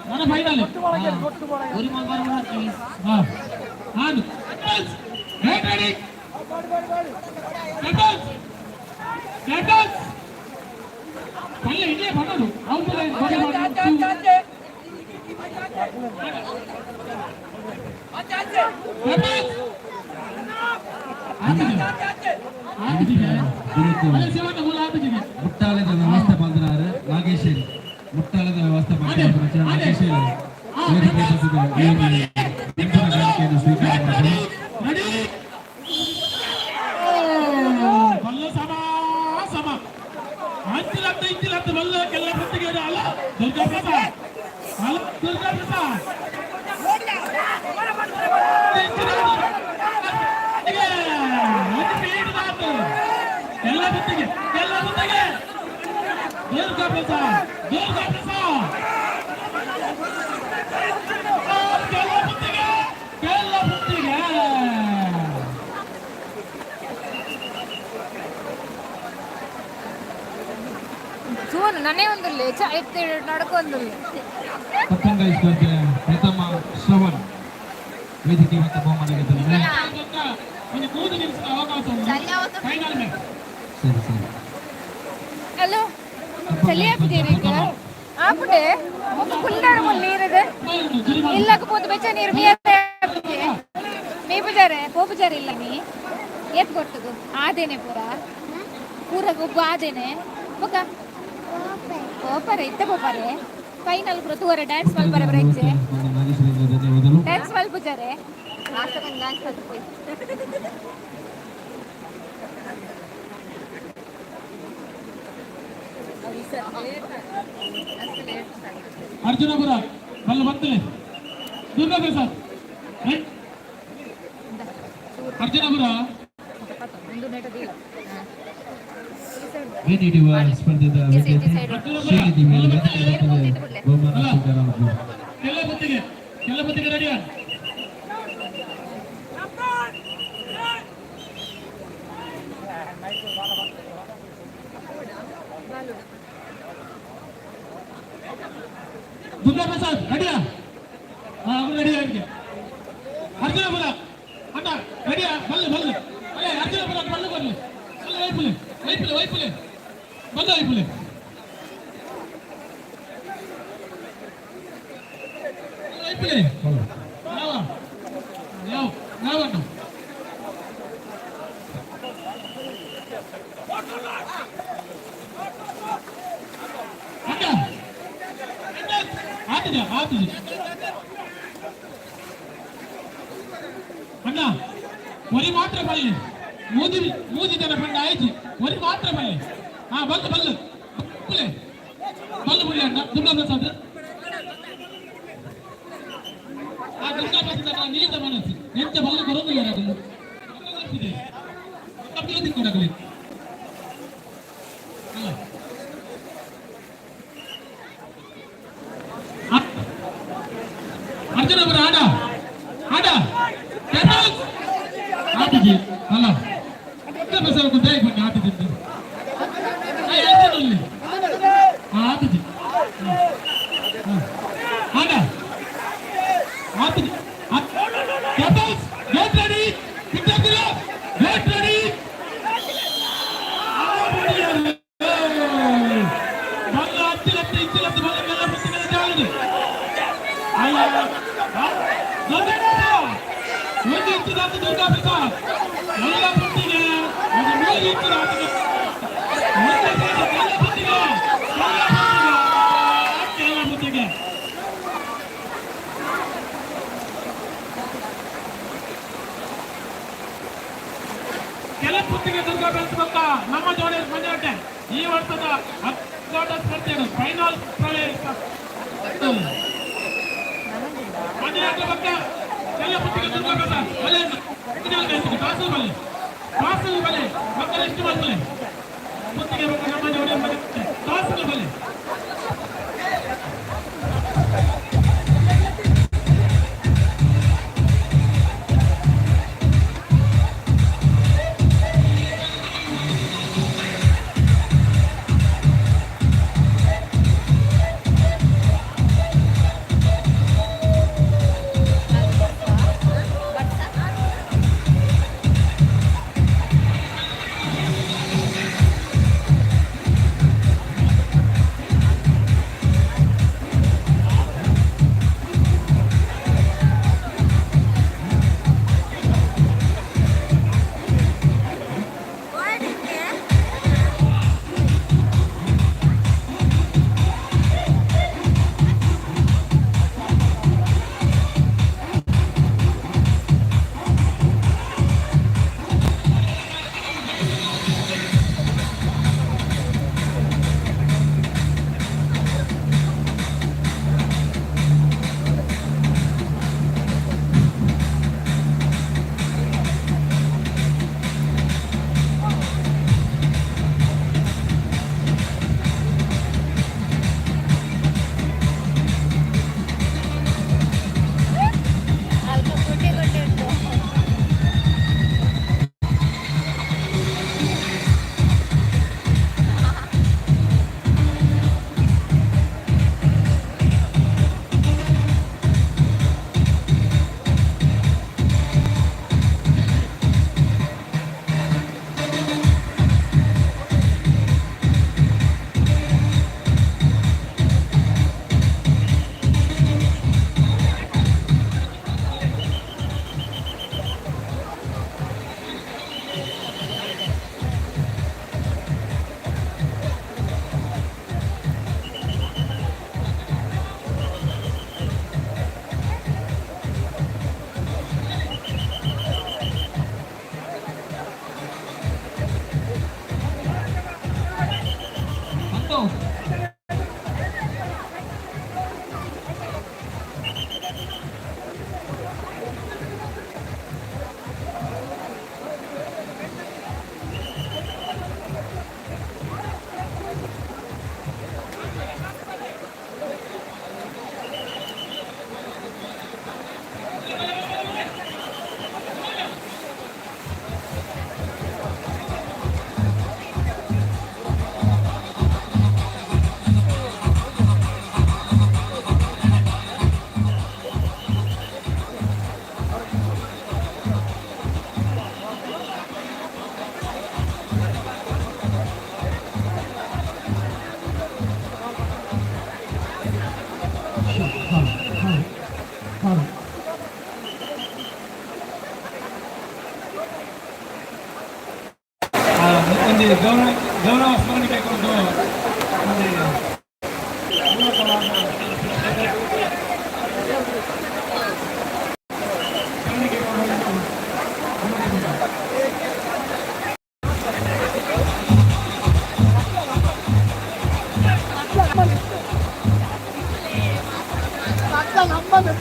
మన ఫైనల్ పల్లె ఇదే పడదు ಮುಟ್ಟಾಳದ ವ್ಯವಸ್ಥೆ ಬಂದಿದ್ದಾರೆ ನಾಗೇಶ್ವರಿ ಮುಟ್ಟಾಳದ ವ್ಯವಸ್ಥೆ ಬಂದಿದ್ದಾರೆ ನಾಗೇಶ್ವರಿ ಸ್ವೀಕಾರ ಮಾಡಿ ಬಲ್ಲ ಸಮ ಸಮ ಅಂತಿಲತ್ತ ಇಂತಿಲತ್ತ ಬಲ್ಲ ಕೆಲ ಪ್ರತಿಗೆ ಅಲ್ಲ ದುರ್ಗಾ ಪ್ರಸಾದ್ ಅಲ್ಲ ದುರ್ಗಾ ಪ್ರಸಾದ್ ಎಲ್ಲ ಪ್ರತಿಗೆ ದುರ್ಗಾ ಪ್ರಸಾದ್ ದುರ್ಗಾ ಪ್ರಸಾದ್ ಕೆಲ ಪ್ರತಿಗೆ ಜೂನ್ ನನ್ನೇ ಒಂದಿಲ್ಲ ಎತ್ತಿ ನಡ್ಕೊಂದಿಲ್ಲ ತಪ್ಪಂಗ ಸ್ಪರ್ಧೆ ಪ್ರಥಮ ಶ್ರವಣ್ ವೇದಿಕೆ ಮತ್ತು ಬಹುಮಾನಕ್ಕೆ ಒಂದು 3 ನಿಮಿಷದ ಅವಕಾಶ ಫೈನಲ್ ಮ್ಯಾಚ್ ಸರಿ ಸರಿ ಹಲೋ చలియాపుదీరిక ఆపుడే ఒక కుల్లాడ నీరుది ఇల్లకపోతే బెచ్చ నీరు మీ పూజారే పోపుజಾರೆ ಇಲ್ಲ ನೀ ಏತ್ ಕೊಟ್ಟದು ಆದೇನೆ ಪೂರ ಗೊಬ್ಬ ಆದೇನೆ ಬೊಕ ಪೋಪರೆ ಇತ್ತ ಪೋಪರೆ ಫೈನಲ್ ಪುರ ತೂವರೆ ಡ್ಯಾನ್ಸ್ ಮಲ್ಪರೆ ಬರೆಚ್ಚೆ ಡ್ಯಾನ್ಸ್ ಮಲ್ಪುಜಾರೆ ಆಸಕನ್ ಡ್ಯಾನ್ಸ್ ಮಲ್ಪು ಅರ್ಜುನಪುರ ಬಲ್ಲ ಬರ್ತಲೆ ದುರ್ಗಾ ಪ್ರಸಾದ್ ಅರ್ಜುನಪುರ ವೇದಿಕೆಯ ಸ್ಪರ್ಧೆದ ಶ್ರೀನಿಧಿ ಮೇಲೆ ಬಹುಮಾನ ಸ್ವೀಕಾರ ಮಾಡಿ ಕೆಲ ಬತ್ತಿಗೆ ರೆಡಿ ದುರ್ಗಾ ಪ್ರಸಾದ್ ರೆಡಿಯಾ ರೆಡಿ ಆಗಿ ಅರ್ಜುನಪುರ ಅಣ್ಣ ರೆಡಿಯಾ ಬಲ್ಲೆ ಅಲ್ಲೇ ಅರ್ಜುನಪುರ ಬಲ್ಲೆ ಬರ್ಲಿ ಅಲ್ಲೇ ವೈಪುಲೆ ಬಂದ ವೈಪುಲೆ ಯಾವ ಅಣ್ಣ ಆತಿದೆ ಅಣ್ಣ ಒರಿ ಮಾತ್ರ ಬಲ್ಲೆ ಮೂದಿ ಜನ ಪಂಡ ಆಯ್ತು ಒರಿ ಮಾತ್ರ ಬಲ್ಲೆ ಹಾ ಬಲ್ಲು ಬಲ್ಲೆ ಅಣ್ಣ ದುರ್ಗಾ ಪ್ರಸಾದ್ ಆ ದುರ್ಗಾ ಪ್ರಸಾದ್ ನೀತ ಮನಸ್ಸು ಎಂತ ಬಲ್ಲು ಬರೋದಿಲ್ಲ ಅದನ್ನು ಅಭಿವೃದ್ಧಿ ಕೊಡಗಲಿ ಅರ್ಜುನ ಅವರ ಆಡ ಆಟಿಜಿ ಅಲ್ಲ ಬಸವ ಕುಂದಾಯಿ ಬನ್ನಿ ಆಟಿದ್ದು ಅರ್ಜುನಲ್ಲಿ ಆಟಿಜಿ ಆಡ ಆಟಿಜಿ ಗೆಟ್ ರೆಡಿ ಗೆಟ್ ರೆಡಿ ಬಲ್ಲ ಹತ್ತಿರತ್ತೆ ಇತ್ತಿರತ್ತೆ ಬಲ್ಲಕ್ಕೆಲ್ಲ ಪುಸ್ತಕದ ಜಾಗದೆ ಒಂದು ಇತ್ತಿದಾತ ದುರ್ಗಾ ಪ್ರಸಾದ್ ಎಲ್ಲ ಪುಟ್ಟಿಗೆ ಒಂದು ಮೂರು ಇತ್ತಿದಾತ ಪುಟ್ಟಿಗೆ ಕೆಲ ಪುತ್ತಿಗೆ ದುರ್ಗಾ ಬೆಳೆಸಬೇಕ ನಮ್ಮ ಜೋಡಿ ಮಂಜಾಟೆ ಈ ವರ್ಷದ ಅತ್ಯಂತ ಸ್ಪರ್ಧೆಗಳು ಫೈನಲ್ ಪ್ರವೇಶ ಮಂಜಾಟ ಪಕ್ಕ ಕೆಲ ಪುತ್ತಿಗೆ ದುರ್ಗಾ ಪ್ರಸಾದ್ ಬಲೆ ಕಾಸು ಬಲೆ ಮಕ್ಕಳ ಎಷ್ಟು ಬರ್ತಲೆ ಪುತ್ತಿಗೆ ಬಗ್ಗೆ ನಮ್ಮ ಜೋಡಿ ಮಂಜಾಟೆ ಕಾಸು ಬಲೆ ಒಂದು ಗೌರವ ಸ್ಮರಣಿಕೆ ಕೊಟ್ಟು ಒಂದು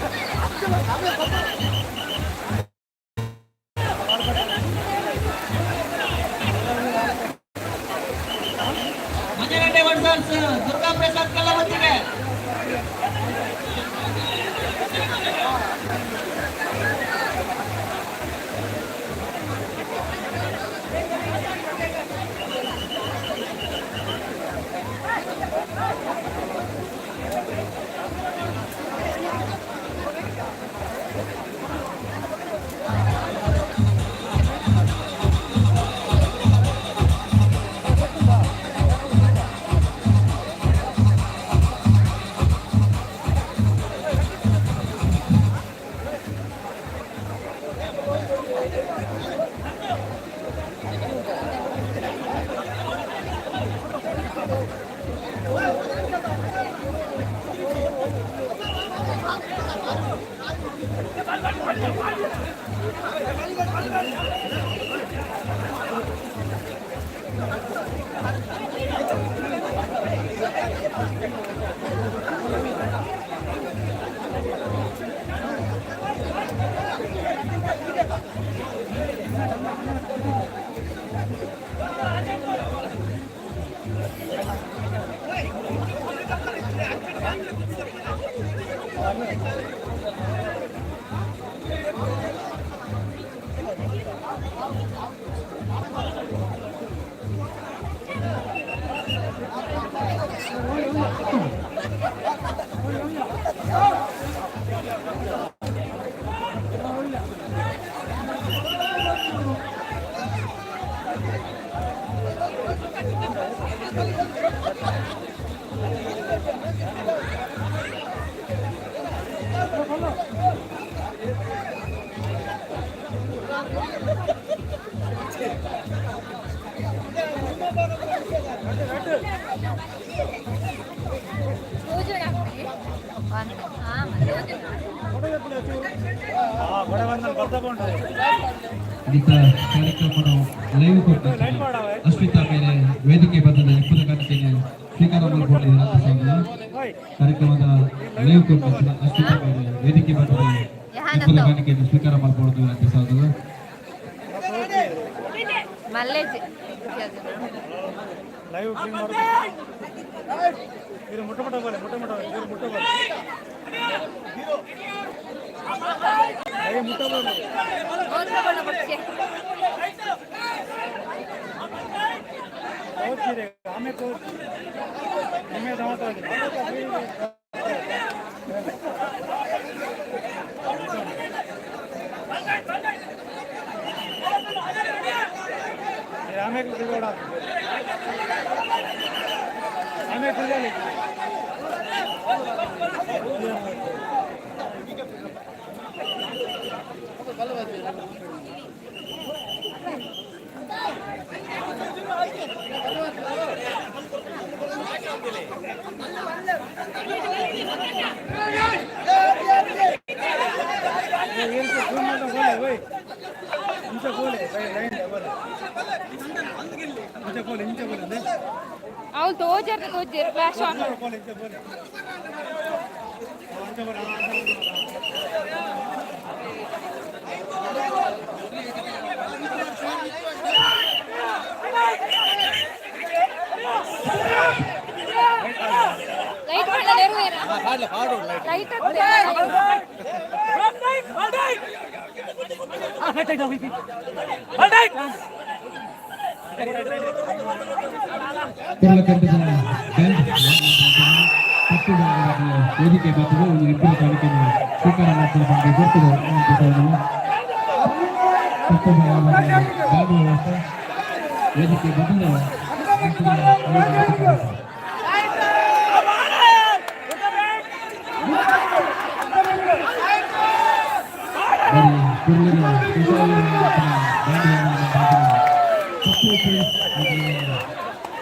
ಮಂಜನಹಳ್ಳಿ ವರ್ಸಸ್ ದುರ್ಗಾ ಪ್ರಸಾದ್ ಕಲ್ಲಮತ್ತಿಗೆ ಇದೀಗ ಕಾರ್ಯಕ್ರಮವನ್ನು ಲೈವ್ ಕೊಟ್ಟು ಅಶ್ವಿತಾ ಮೇಲೆ ವೇದಿಕೆ ಬದಲ ಇಪ್ಪದ ಕಾಣಿಕೆಯನ್ನು ಸ್ವೀಕಾರ ಮಾಡಿಕೊಂಡಿದ್ದಾರೆ. ಕಾರ್ಯಕ್ರಮದ ಲೈವ್ ಕೊಟ್ಟು ಅಶ್ವಿತಾ ಮೇಲೆ ವೇದಿಕೆ ಬದಲ ಇಪ್ಪದ ಕಾಣಿಕೆಯನ್ನು ಸ್ವೀಕಾರ ಮಾಡಿಕೊಳ್ಳುವುದು ಅಂತ ಸಾಧು ಲೈವ್ ಕ್ಲೀನ್ ಮಾಡೋದು ಇದು ಮುಟ್ಟ ಬೋಲೆ ಇದು ಮುಟ್ಟ ಬೋಲೆ ಮುಟ್ಟ ಬೋಲೆ ಆಮೇಲೆ ನಿಮಗೆ ಆಮೇಲೆ ತಿರುಗೋಡ ಆಮೇಲೆ ತಿರುಗಾಲಿ ಅವ್ಳು ತೋಜರ್ ಫ್ಲಾಶ್ ಆನ್ ಲೈಟ್ ಮಾಡಲೇರು ಏನ ಲೈಟ್ ವೇದಿಕೆ ಬರ್ತದೆ ಒಂದು ಇಬ್ಬರು ಕಾಣಿಕೆಯನ್ನು ಸ್ವೀಕಾರ ಮಾಡಿಕೊಂಡು ವ್ಯವಸ್ಥೆ ವೇದಿಕೆ ಬದಲು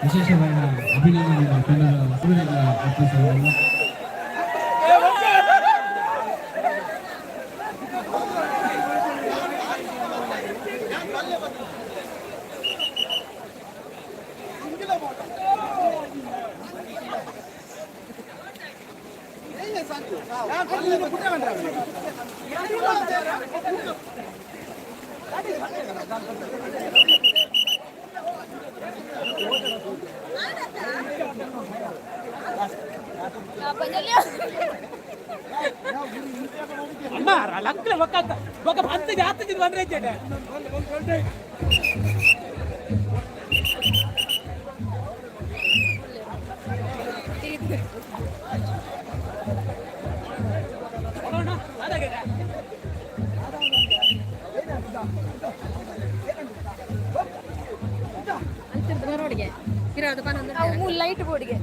ವಿಶೇಷವಾದ ಅಭಿನಂದನೆಗಳು ಕನ್ನಡ ಸೂರ್ಯಗಳ ಅರ್ಪಿಸುವುದು. ಅವು ಲೈಟ್ ಬೋರ್ಡ್ಗೆ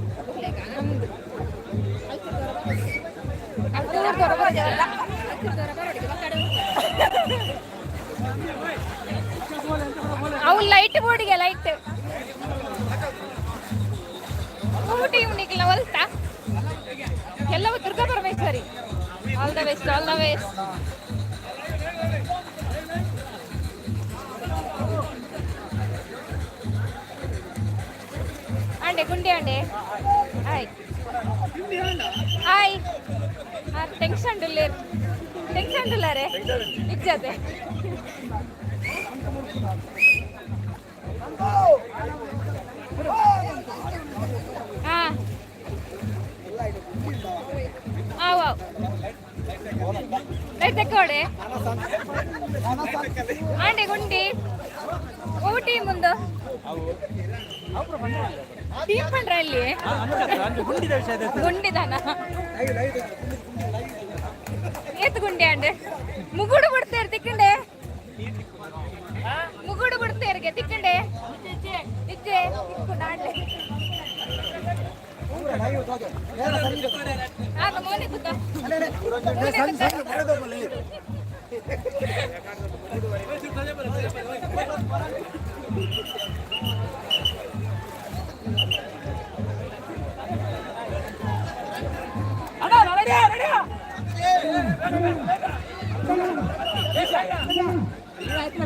ಅವು ಲೈಟ್ ಬೋರ್ಡ್ಗೆ ಲೈಟ್ ಊಟಿ ಉಣಿಕ್ಲ ಹೊಲ್ತಾ ಎಲ್ಲವೂ Durga Parameshwari. All the best, all the best. ಅಂಡೆ ಗುಂಡಿ ಅಂಡೆ ಹಾಯ್ ಹಾಯ್ ಟೆನ್ಷನ್ ಡುಲ್ಲಾರೆ ಇಜ್ಜತೆ ಹಾಂ ಆವ್ ತೆಕ್ಕೋಡೆ ಅಂಡೆ ಗುಂಡಿ ಊಟಿ ಮುಂದು ಟೀಮ್ ಪಂಡ್ರ ಅಲ್ಲಿ ಗುಂಡಿದಾನ ಏತ್ ಗುಂಡಿ ಅಂಡೆ ಮುಗುಡು ಬಿಡ್ತೇರ್ ತಿಕ್ಕಂಡೆ ಮುಗುಡು ಬಿಡ್ತೇರ್ಗೆ ತಿಕ್ಕಂಡೆ ಇಜ್ಜೆ ನಾಡ್ಲೆ ಮೋನೆ ಕೂತ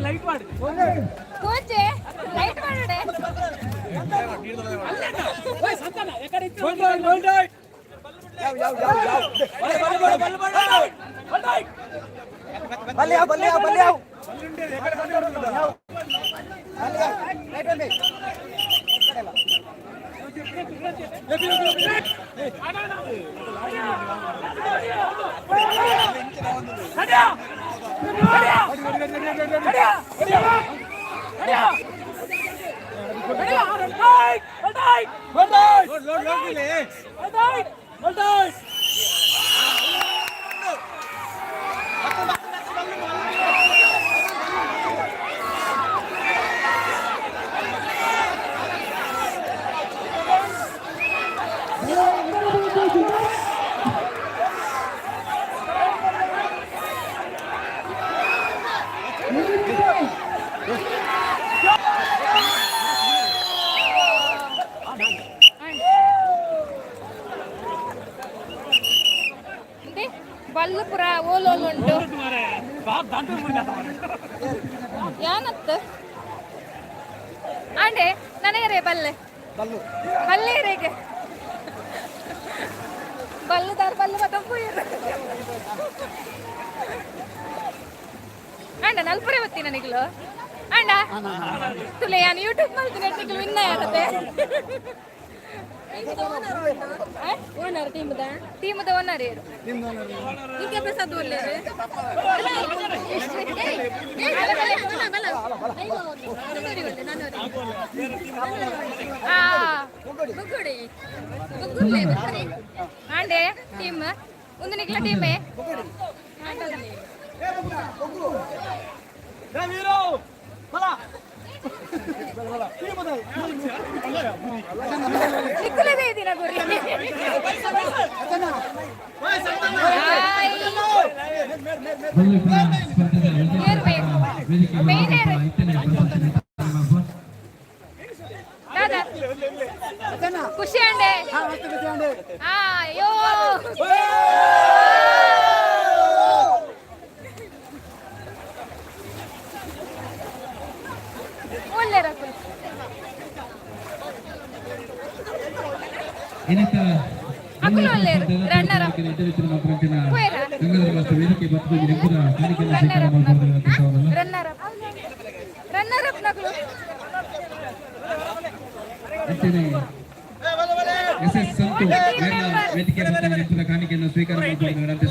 ಲೈಟ್ ಮಾಡಿ ಕೋಚೆ ಲೈಟ್ ಮಾಡಡೆ ಬಲ್ಲುಪುರ ಓಲೋಲು ಉಂಟು ಯಾನತ್ತು ಆಂಡೆ ನನಗರೇ ಬಲ್ಲೆ ಬಲ್ಲೆ ರೇಗೆ ಬಲ್ಲುದಾರ ಬಲ್ಲು ಬತ್ತಂಪು ಅಂಡ ನಲ್ಪುರೆ ಬತ್ತಿ ನನಗ್ಲು ಅಂಡ ತುಲೆ ನಾನು ಯೂಟ್ಯೂಬ್ ಮಾಡ್ತೀನಿ ನೆಟ್ಟಿಗೆ ವಿನ್ನ ಆಗುತ್ತೆ ಓನರ್ ಟೀಮದ ಓನರ್ ಯಾರು ಈಗ ಪ್ರಸಾದ್ ಒಳ್ಳೆಯದು ಆಂಡೆ ಟೀಮ್ ಒಂದು ನಿಕ್ಲ ಟೀಮೇ ನಿಕ್ಕಲದೇ ದಿನ ಗುರಿ ಖುಷಿ ಅಂಡೆ ಅಯ್ಯೋ ಒಳ್ಳೆ ಏನಂತ ಅಕ್ಕಲು ಒಳ್ಳೆ ರನ್ನರ್ ಅಪ್ ವೇದಿಕೆ ಮತ್ತು ನೆಂಪುದ ಕಾಣಿಕೆಯನ್ನು ಸ್ವೀಕಾರ ಮಾಡಿಕೊಳ್ಳುವಂತ ರನ್ನರ್ ಅಪ್ ನಕಲು SS ಸಂತು ವೇದಿಕೆ ಮತ್ತು ನೆಂಪುದ ಕಾಣಿಕೆಯನ್ನು ಸ್ವೀಕಾರ ಮಾಡಿಕೊಳ್ಳುವಂತ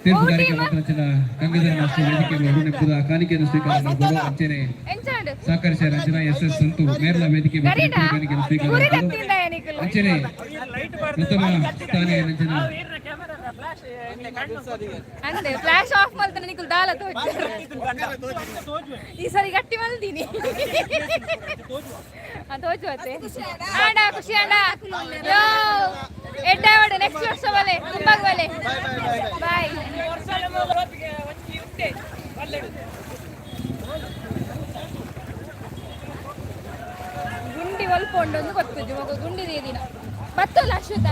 ತೀರ್ಪು ಕಾರ್ಯಕ್ರಮ ಗಂಗಾಧರ ಮಾಸ್ಟರ್ ವೇದಿಕೆ ಮತ್ತು ನೆಂಪುದ ಕಾಣಿಕೆಯನ್ನು ಸ್ವೀಕಾರ ಮಾಡಿಕೊಳ್ಳುವ ಅಂಚೆನೆ ಸಹಕರಿಸಿದ ಅಂಚನಾ SS ಸಂತು ಮೇರ್ಲ ವೇದಿಕೆ ಮತ್ತು ನೆಂಪುದ ಕಾಣಿಕೆಯನ್ನು ಸ್ವೀಕಾರ ಮಾಡಿಕೊಳ್ಳುವ ಅಂಚೆನೆ ಪ್ರಥಮ ಸ್ಥಾನ ಅಂಚನ ಅಂದೆ ಫ್ಲಾಶ್ ಆಫ್ ಮಾಡ್ತಾನೆ ನಿಕುಲ್ ದಾಲ ತೋಜ್ ಈ ಸರಿ ಗಟ್ಟಿ ಮಲ್ದೀನಿ ತೋಜು ಅತ್ತೆ ಆಡ ಖುಷಿ ಆಡ ಯೋ ಎಡ್ಡಾವಡೆ ನೆಕ್ಸ್ಟ್ ವರ್ಷ ಬಲೆ ತುಂಬಾಗ ಬಲೆ ಬಾಯ್ ಗುಂಡಿ ಒಲ್ಪೊಂಡೊಂದು ಗೊತ್ತಿದ್ದು ಮಗು ಗುಂಡಿದೆ ದಿನ ಬತ್ತಲ್ಲ ಅಶ್ವತ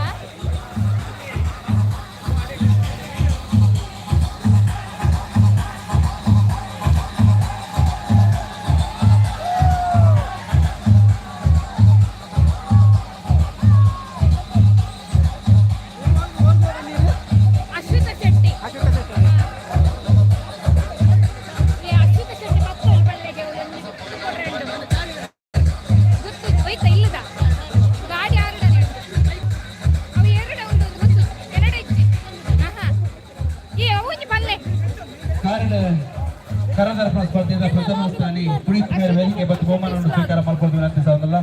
ಕರದರ್ಪಣ ಸ್ಪರ್ಧೆಯ ಪ್ರಥಮ ಸ್ಥಾನಿ ಪುನೀತ್ ಮೇರ್ ವೇದಿಕೆ ಮತ್ತು ಬಹುಮಾನವನ್ನು ಸ್ವೀಕಾರ ಮಾಡಿಕೊಂಡು ವಿನಂತಿ ಸಾಧಲ್ಲ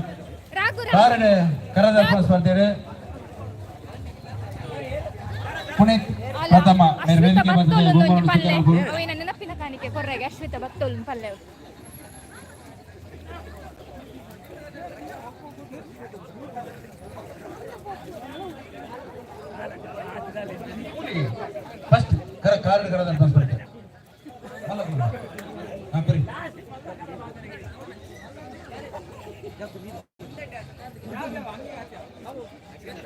ಕಾರಣ ಕರದರ್ಪಣ ಸ್ಪರ್ಧೆ ಪುನೀತ್ ಪ್ರಥಮ ಮೇರ್ ವೇದಿಕೆ ಮತ್ತು ಬಹುಮಾನವನ್ನು ಸ್ವೀಕಾರ ಮಾಡಿಕೊಂಡು ನೆನಪಿನ ಕಾಣಿಕೆ ಕೊರ್ರೆಗೆ ಅಶ್ವಿತ ಭಕ್ತೋಲ್ ಪಲ್ಲೆ ಫಸ್ಟ್ ಕಾರಣ ಕರದರ್ಪಣ ಸ್ಪರ್ಧೆ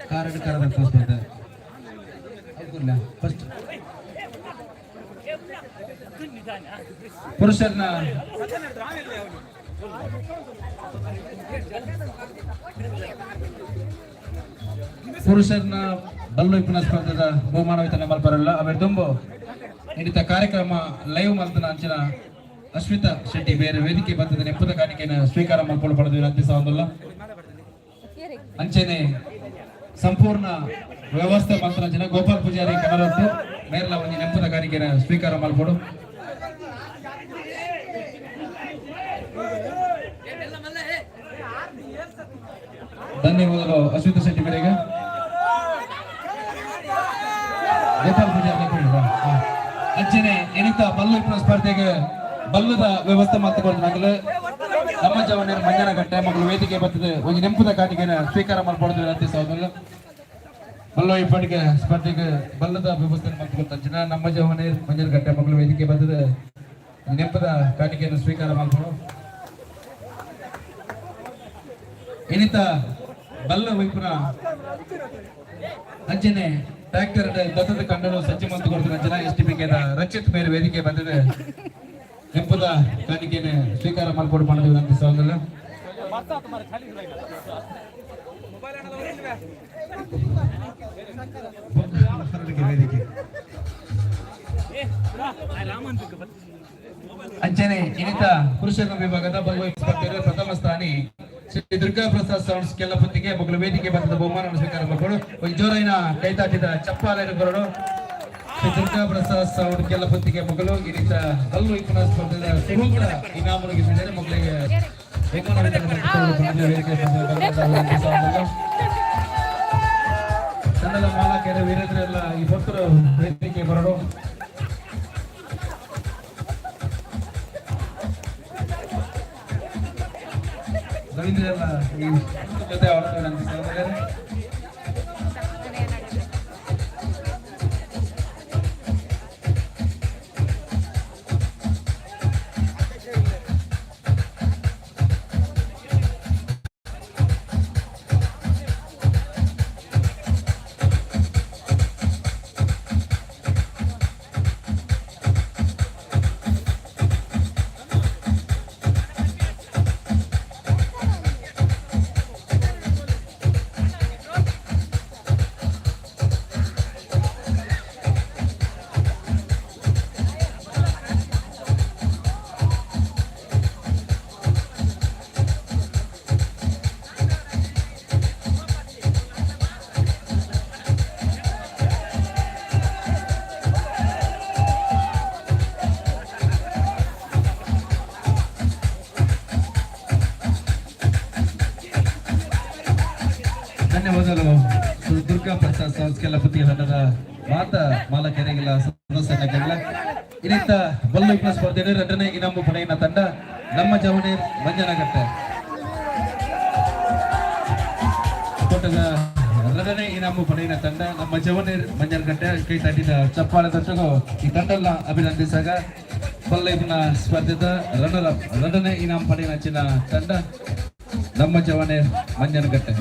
ಕಾರಣ ಕರದರ್ಪಣ ಸ್ಪರ್ಧೆ ಫಸ್ಟ್ ಪುರುಷರನ್ನ ಬಲ್ಲುವಿನ ಸ್ಪರ್ಧೆದ ಬಹುಮಾನ ವಿತರಣೆ ಮಲ್ಪರಲ್ಲ ಅವರ ತುಂಬು ನಡೀತಾ ಕಾರ್ಯಕ್ರಮ ಲೈವ್ ಮಲ್ತನ ಅಂಚಿನ ಅಶ್ವಿತಾ ಶೆಟ್ಟಿ ಬೇರೆ ವೇದಿಕೆ ಬಂದದ ನೆಪ್ಪದ ಕಾಣಿಕೆಯನ್ನು ಸ್ವೀಕಾರ ಮಾಡಿಕೊಂಡು ಪಡೆದು ವಿನಂತಿ ಸಾಧಲ್ಲ ಅಂಚೆನೆ ಸಂಪೂರ್ಣ ವ್ಯವಸ್ಥೆ ಮಂತ್ರ ಅಂಚಿನ ಗೋಪಾಲ್ ಪೂಜಾರಿ ಕಮಲತ್ತು ಮೇರ್ಲ ಒಂದು ನೆಪ್ಪದ ಕಾಣಿಕೆಯನ್ನು ಸ್ವೀಕಾರ ಮಾಡಿಕೊಡು ಧನ್ಯವಾದಗಳು ಅಶ್ವಿತಾ ಶೆಟ್ಟಿ ಬೇರೆಗೆ ಗೋಪಾಲ್ ಪೂಜಾರಿ ಅಂಚೆನೆ ಏನಿತ್ತ ಬಲ್ಲುವಿನ ಸ್ಪರ್ಧೆಗೆ ಬಲ್ಲದ ವ್ಯವಸ್ಥೆ ಮಾಡ್ತಕೊಂಡು ನಗಲು ನಮ್ಮ ಜವನೇರು ಮಂಜನ ಗಟ್ಟೆ ಮಗಳು ವೇದಿಕೆ ಬರ್ತದೆ ಒಂದು ನೆಂಪುದ ಕಾಟಿಗೆನ ಸ್ವೀಕಾರ ಮಾಡ್ಕೊಡ್ತೀವಿ ವಿನಂತಿ ಸಾಧಲ್ಲ ಬಲ್ಲ ಇಪ್ಪಟಿಗೆ ಸ್ಪರ್ಧೆಗೆ ಬಲ್ಲದ ವ್ಯವಸ್ಥೆ ಮಾಡ್ಕೊಂಡು ಅಂಚಿನ ನಮ್ಮ ಜವನೇರು ಮಂಜನ ಗಟ್ಟೆ ಮಗಳು ವೇದಿಕೆ ಬರ್ತದೆ ನೆಂಪದ ಕಾಟಿಗೆಯನ್ನು ಸ್ವೀಕಾರ ಮಾಡ್ಕೊಂಡು ಏನಿತ್ತ ಬಲ್ಲ ವೈಪುನ ಅಂಚನೆ ಟ್ರ್ಯಾಕ್ಟರ್ ದತ್ತದ ಕಂಡನು ಸಜ್ಜು ಮಂತು ಕೊಡ್ತಾರೆ ಅಂಚನ STPKದ ರಚಿತ್ ಬೇರೆ ವೇದಿಕೆ ಬಂದಿದೆ ನೆಂಪದ ಕಾಣಿಕೆಯನ್ನು ಸ್ವೀಕಾರ ಮಾಡಿಕೊಂಡು ಮಾಡಿದ್ವಿ ವಿನಂತಿ ಸಾಧಲ್ಲ ಅಂಚನೆ ಇನ್ನಿತ ಪುರುಷರ ವಿಭಾಗದ ಸ್ಪರ್ಧೆಯಲ್ಲಿ ಪ್ರಥಮ ಸ್ಥಾನಿ ಶ್ರೀ ದುರ್ಗಾ ಪ್ರಸಾದ್ ಸೌಂಡ್ಸ್ ಕೆಲ್ಲಪುತ್ತಿಗೆ ಮಗಳು ವೇದಿಕೆ ಬಂದ ಬಹುಮಾನವನ್ನು ಸ್ವೀಕಾರ ಮಾಡಿಕೊಂಡು ಒಂದು ಜೋರೈನ ಕೈತಾಟಿದ ಚಪ್ಪಾಲೆಯನ್ನು ಕೊರಡು ಶ್ರೀ ದುರ್ಗಾ ಪ್ರಸಾದ್ ಸೌಂಡ್ ಕೆಲ್ಲಪುತ್ತಿಗೆ ಮಗಳು ಇನ್ನಿತ ಕಲ್ಲು ಇಪ್ಪನ ಸ್ಪರ್ಧೆಯ ಸುರೂಪದ ಇನಾಮರಿಗೆ ಮಕ್ಕಳಿಗೆ ಬಹುಮಾನ ವಿತರಣೆ ವೇದಿಕೆ ಕನ್ನಡ ಮಾಲಕೆರೆ ವೀರೇಂದ್ರ ಎಲ್ಲ ಈ ಭಕ್ತರು ವೇದಿಕೆ ಬರಡು ರವೀಂದ್ರ ಎಲ್ಲ ಈ ಜೊತೆ ಆಡ್ತಾರೆ ವಿನಂತಿಸ್ತಾರೆ ದುರ್ಗಾ ಪ್ರಸಾದ್ ಸಾಂಸ್ ಕೆಲ್ಲಪತಿ ತಂಡದ ಮಾತ ಮಾಲಕೆರೆಗಳ ಸದಸ್ಯರ ಇನ್ನಿತ ಬಲ್ಲು ಸ್ಪರ್ಧೆ ಎರಡನೇ ಇನಾಮು ಪಡೆಯಿನ ತಂಡ ನಮ್ಮ ಜವನೇರ್ ಮಂಜನಗಟ್ಟೆ ಎರಡನೇ ಇನಾಮು ಪಡೆಯಿನ ತಂಡ ನಮ್ಮ ಜವನೇರ್ ಮಂಜನಗಟ್ಟೆ ಕೈ ತಟ್ಟಿದ ಚಪ್ಪಾಳೆ ದರ್ಶಕರು ಈ ತಂಡಲ್ಲ ಅಭಿನಂದಿಸಾಗ ಬಲ್ಲೈಪ್ನ ಸ್ಪರ್ಧೆದ ಎರಡನೇ ಇನಾಮ್ ಪಡೆಯಿನ ಚಿನ್ನ ತಂಡ ನಮ್ಮ ಜವನೇರ್ ಮಂಜನಗಟ್ಟೆ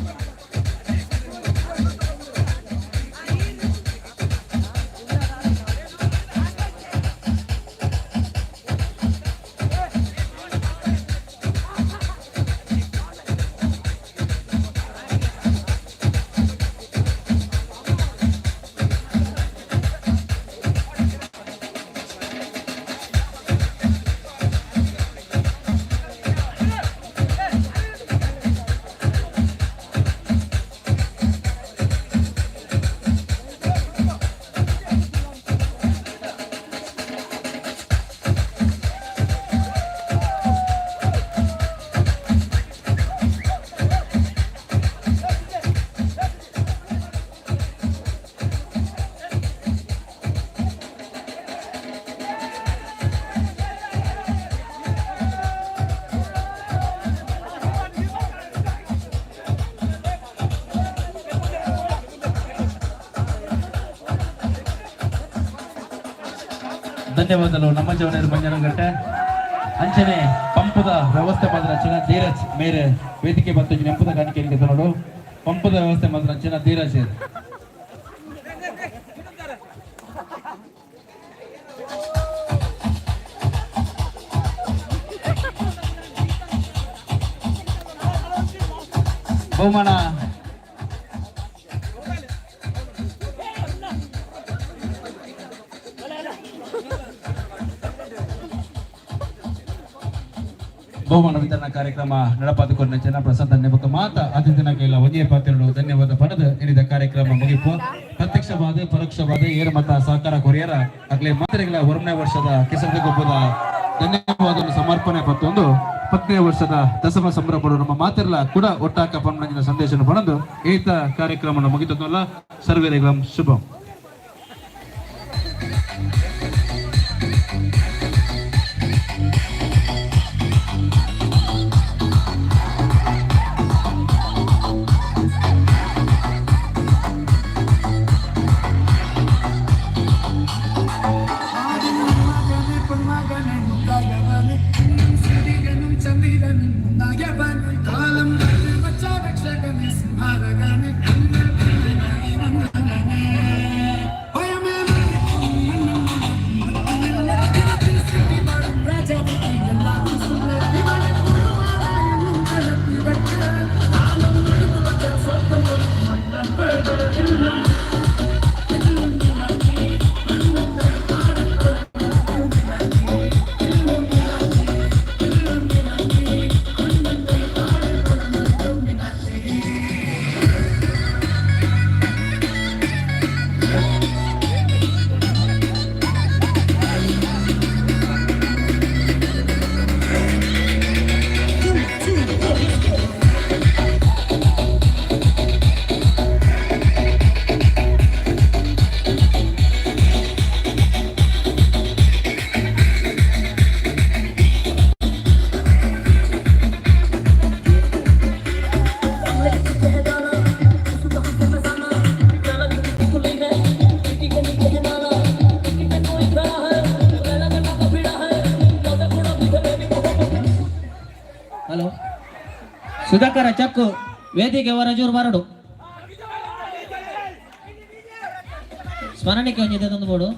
ಧನ್ಯವಾದಗಳು ನಮ್ಮ ಜವನೇರ್ ಮಂಜನಗಟ್ಟೆ ಅಂಚನೆ ಪಂಪದ ವ್ಯವಸ್ಥೆ ಮಾತ್ರ ರಚನಾ ಧೀರಜ್ ಮೇರೆ ವೇದಿಕೆ ಮತ್ತು ನೆಂಪದ ಕಾಣಿಕೆ ನೋಡು ಪಂಪದ ವ್ಯವಸ್ಥೆ ಮಾತ್ರ ರಚನಾ ಧೀರಜ್ ಬಹುಮಾನ ಬಹುಮಾನ ವಿತರಣಾ ಕಾರ್ಯಕ್ರಮ ನಡಪಾದುಕೊಂಡ ಜನ ಪ್ರಸಾದ್ ಧನ್ಯವಾದ ಮಾತ ಅತಿಥಿನ ಕೈಲ ಒಂದೇ ಪಾತ್ರಗಳು ಧನ್ಯವಾದ ಪಡೆದು ಇಳಿದ ಕಾರ್ಯಕ್ರಮ ಮುಗಿಪು ಪ್ರತ್ಯಕ್ಷವಾದ ಪರೋಕ್ಷವಾದ ಏರ ಮತ ಸಹಕಾರ ಕೊರಿಯರ ಆಗ್ಲೇ ಮಾತ್ರೆಗಳ 1ನೇ ವರ್ಷದ ಕಿಸದ ಗೊಬ್ಬದ ಧನ್ಯವಾದ ಸಮರ್ಪಣೆ ಪತ್ತೊಂದು 10ನೇ ವರ್ಷದ ದಸಮ ಸಂಭ್ರಮಗಳು ನಮ್ಮ ಮಾತೆಲ್ಲ ಕೂಡ ಒಟ್ಟಾಕ ಪನ್ನಂಜಿನ ಸಂದೇಶ ಪಡೆದು ಈತ ಕಾರ್ಯಕ್ರಮ ಮುಗಿತಲ್ಲ ಸರ್ವೇರಿಗಂ ಶುಭಂ. ಹಲೋ ಸುಧಾಕರ ಚಕ್ಕು ವೇದಿಕೆ ಹೊರಜೂರು ಬರಡು ಸ್ಮರಣಿಕೆ ಹೊಂದಿದೆ ತಂದು ಬೋಡು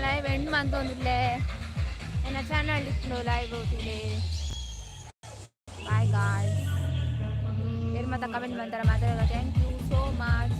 ലൈവ് എണ്ണാൻ തോന്നില്ലേ എന്നെ ചാനൽ ലൈവ് ಹೋಗ್ತಿದೆ ಬಾಯ್ ಗಾಯ್ಸ್ ನಿರ್ಮಾತ ಕಮೆಂಟ್ ಮಾಡ್ತಾರೆ ಮಾತಾಡೋದು ಥ್ಯಾಂಕ್ ಯು ಸೋ ಮಚ್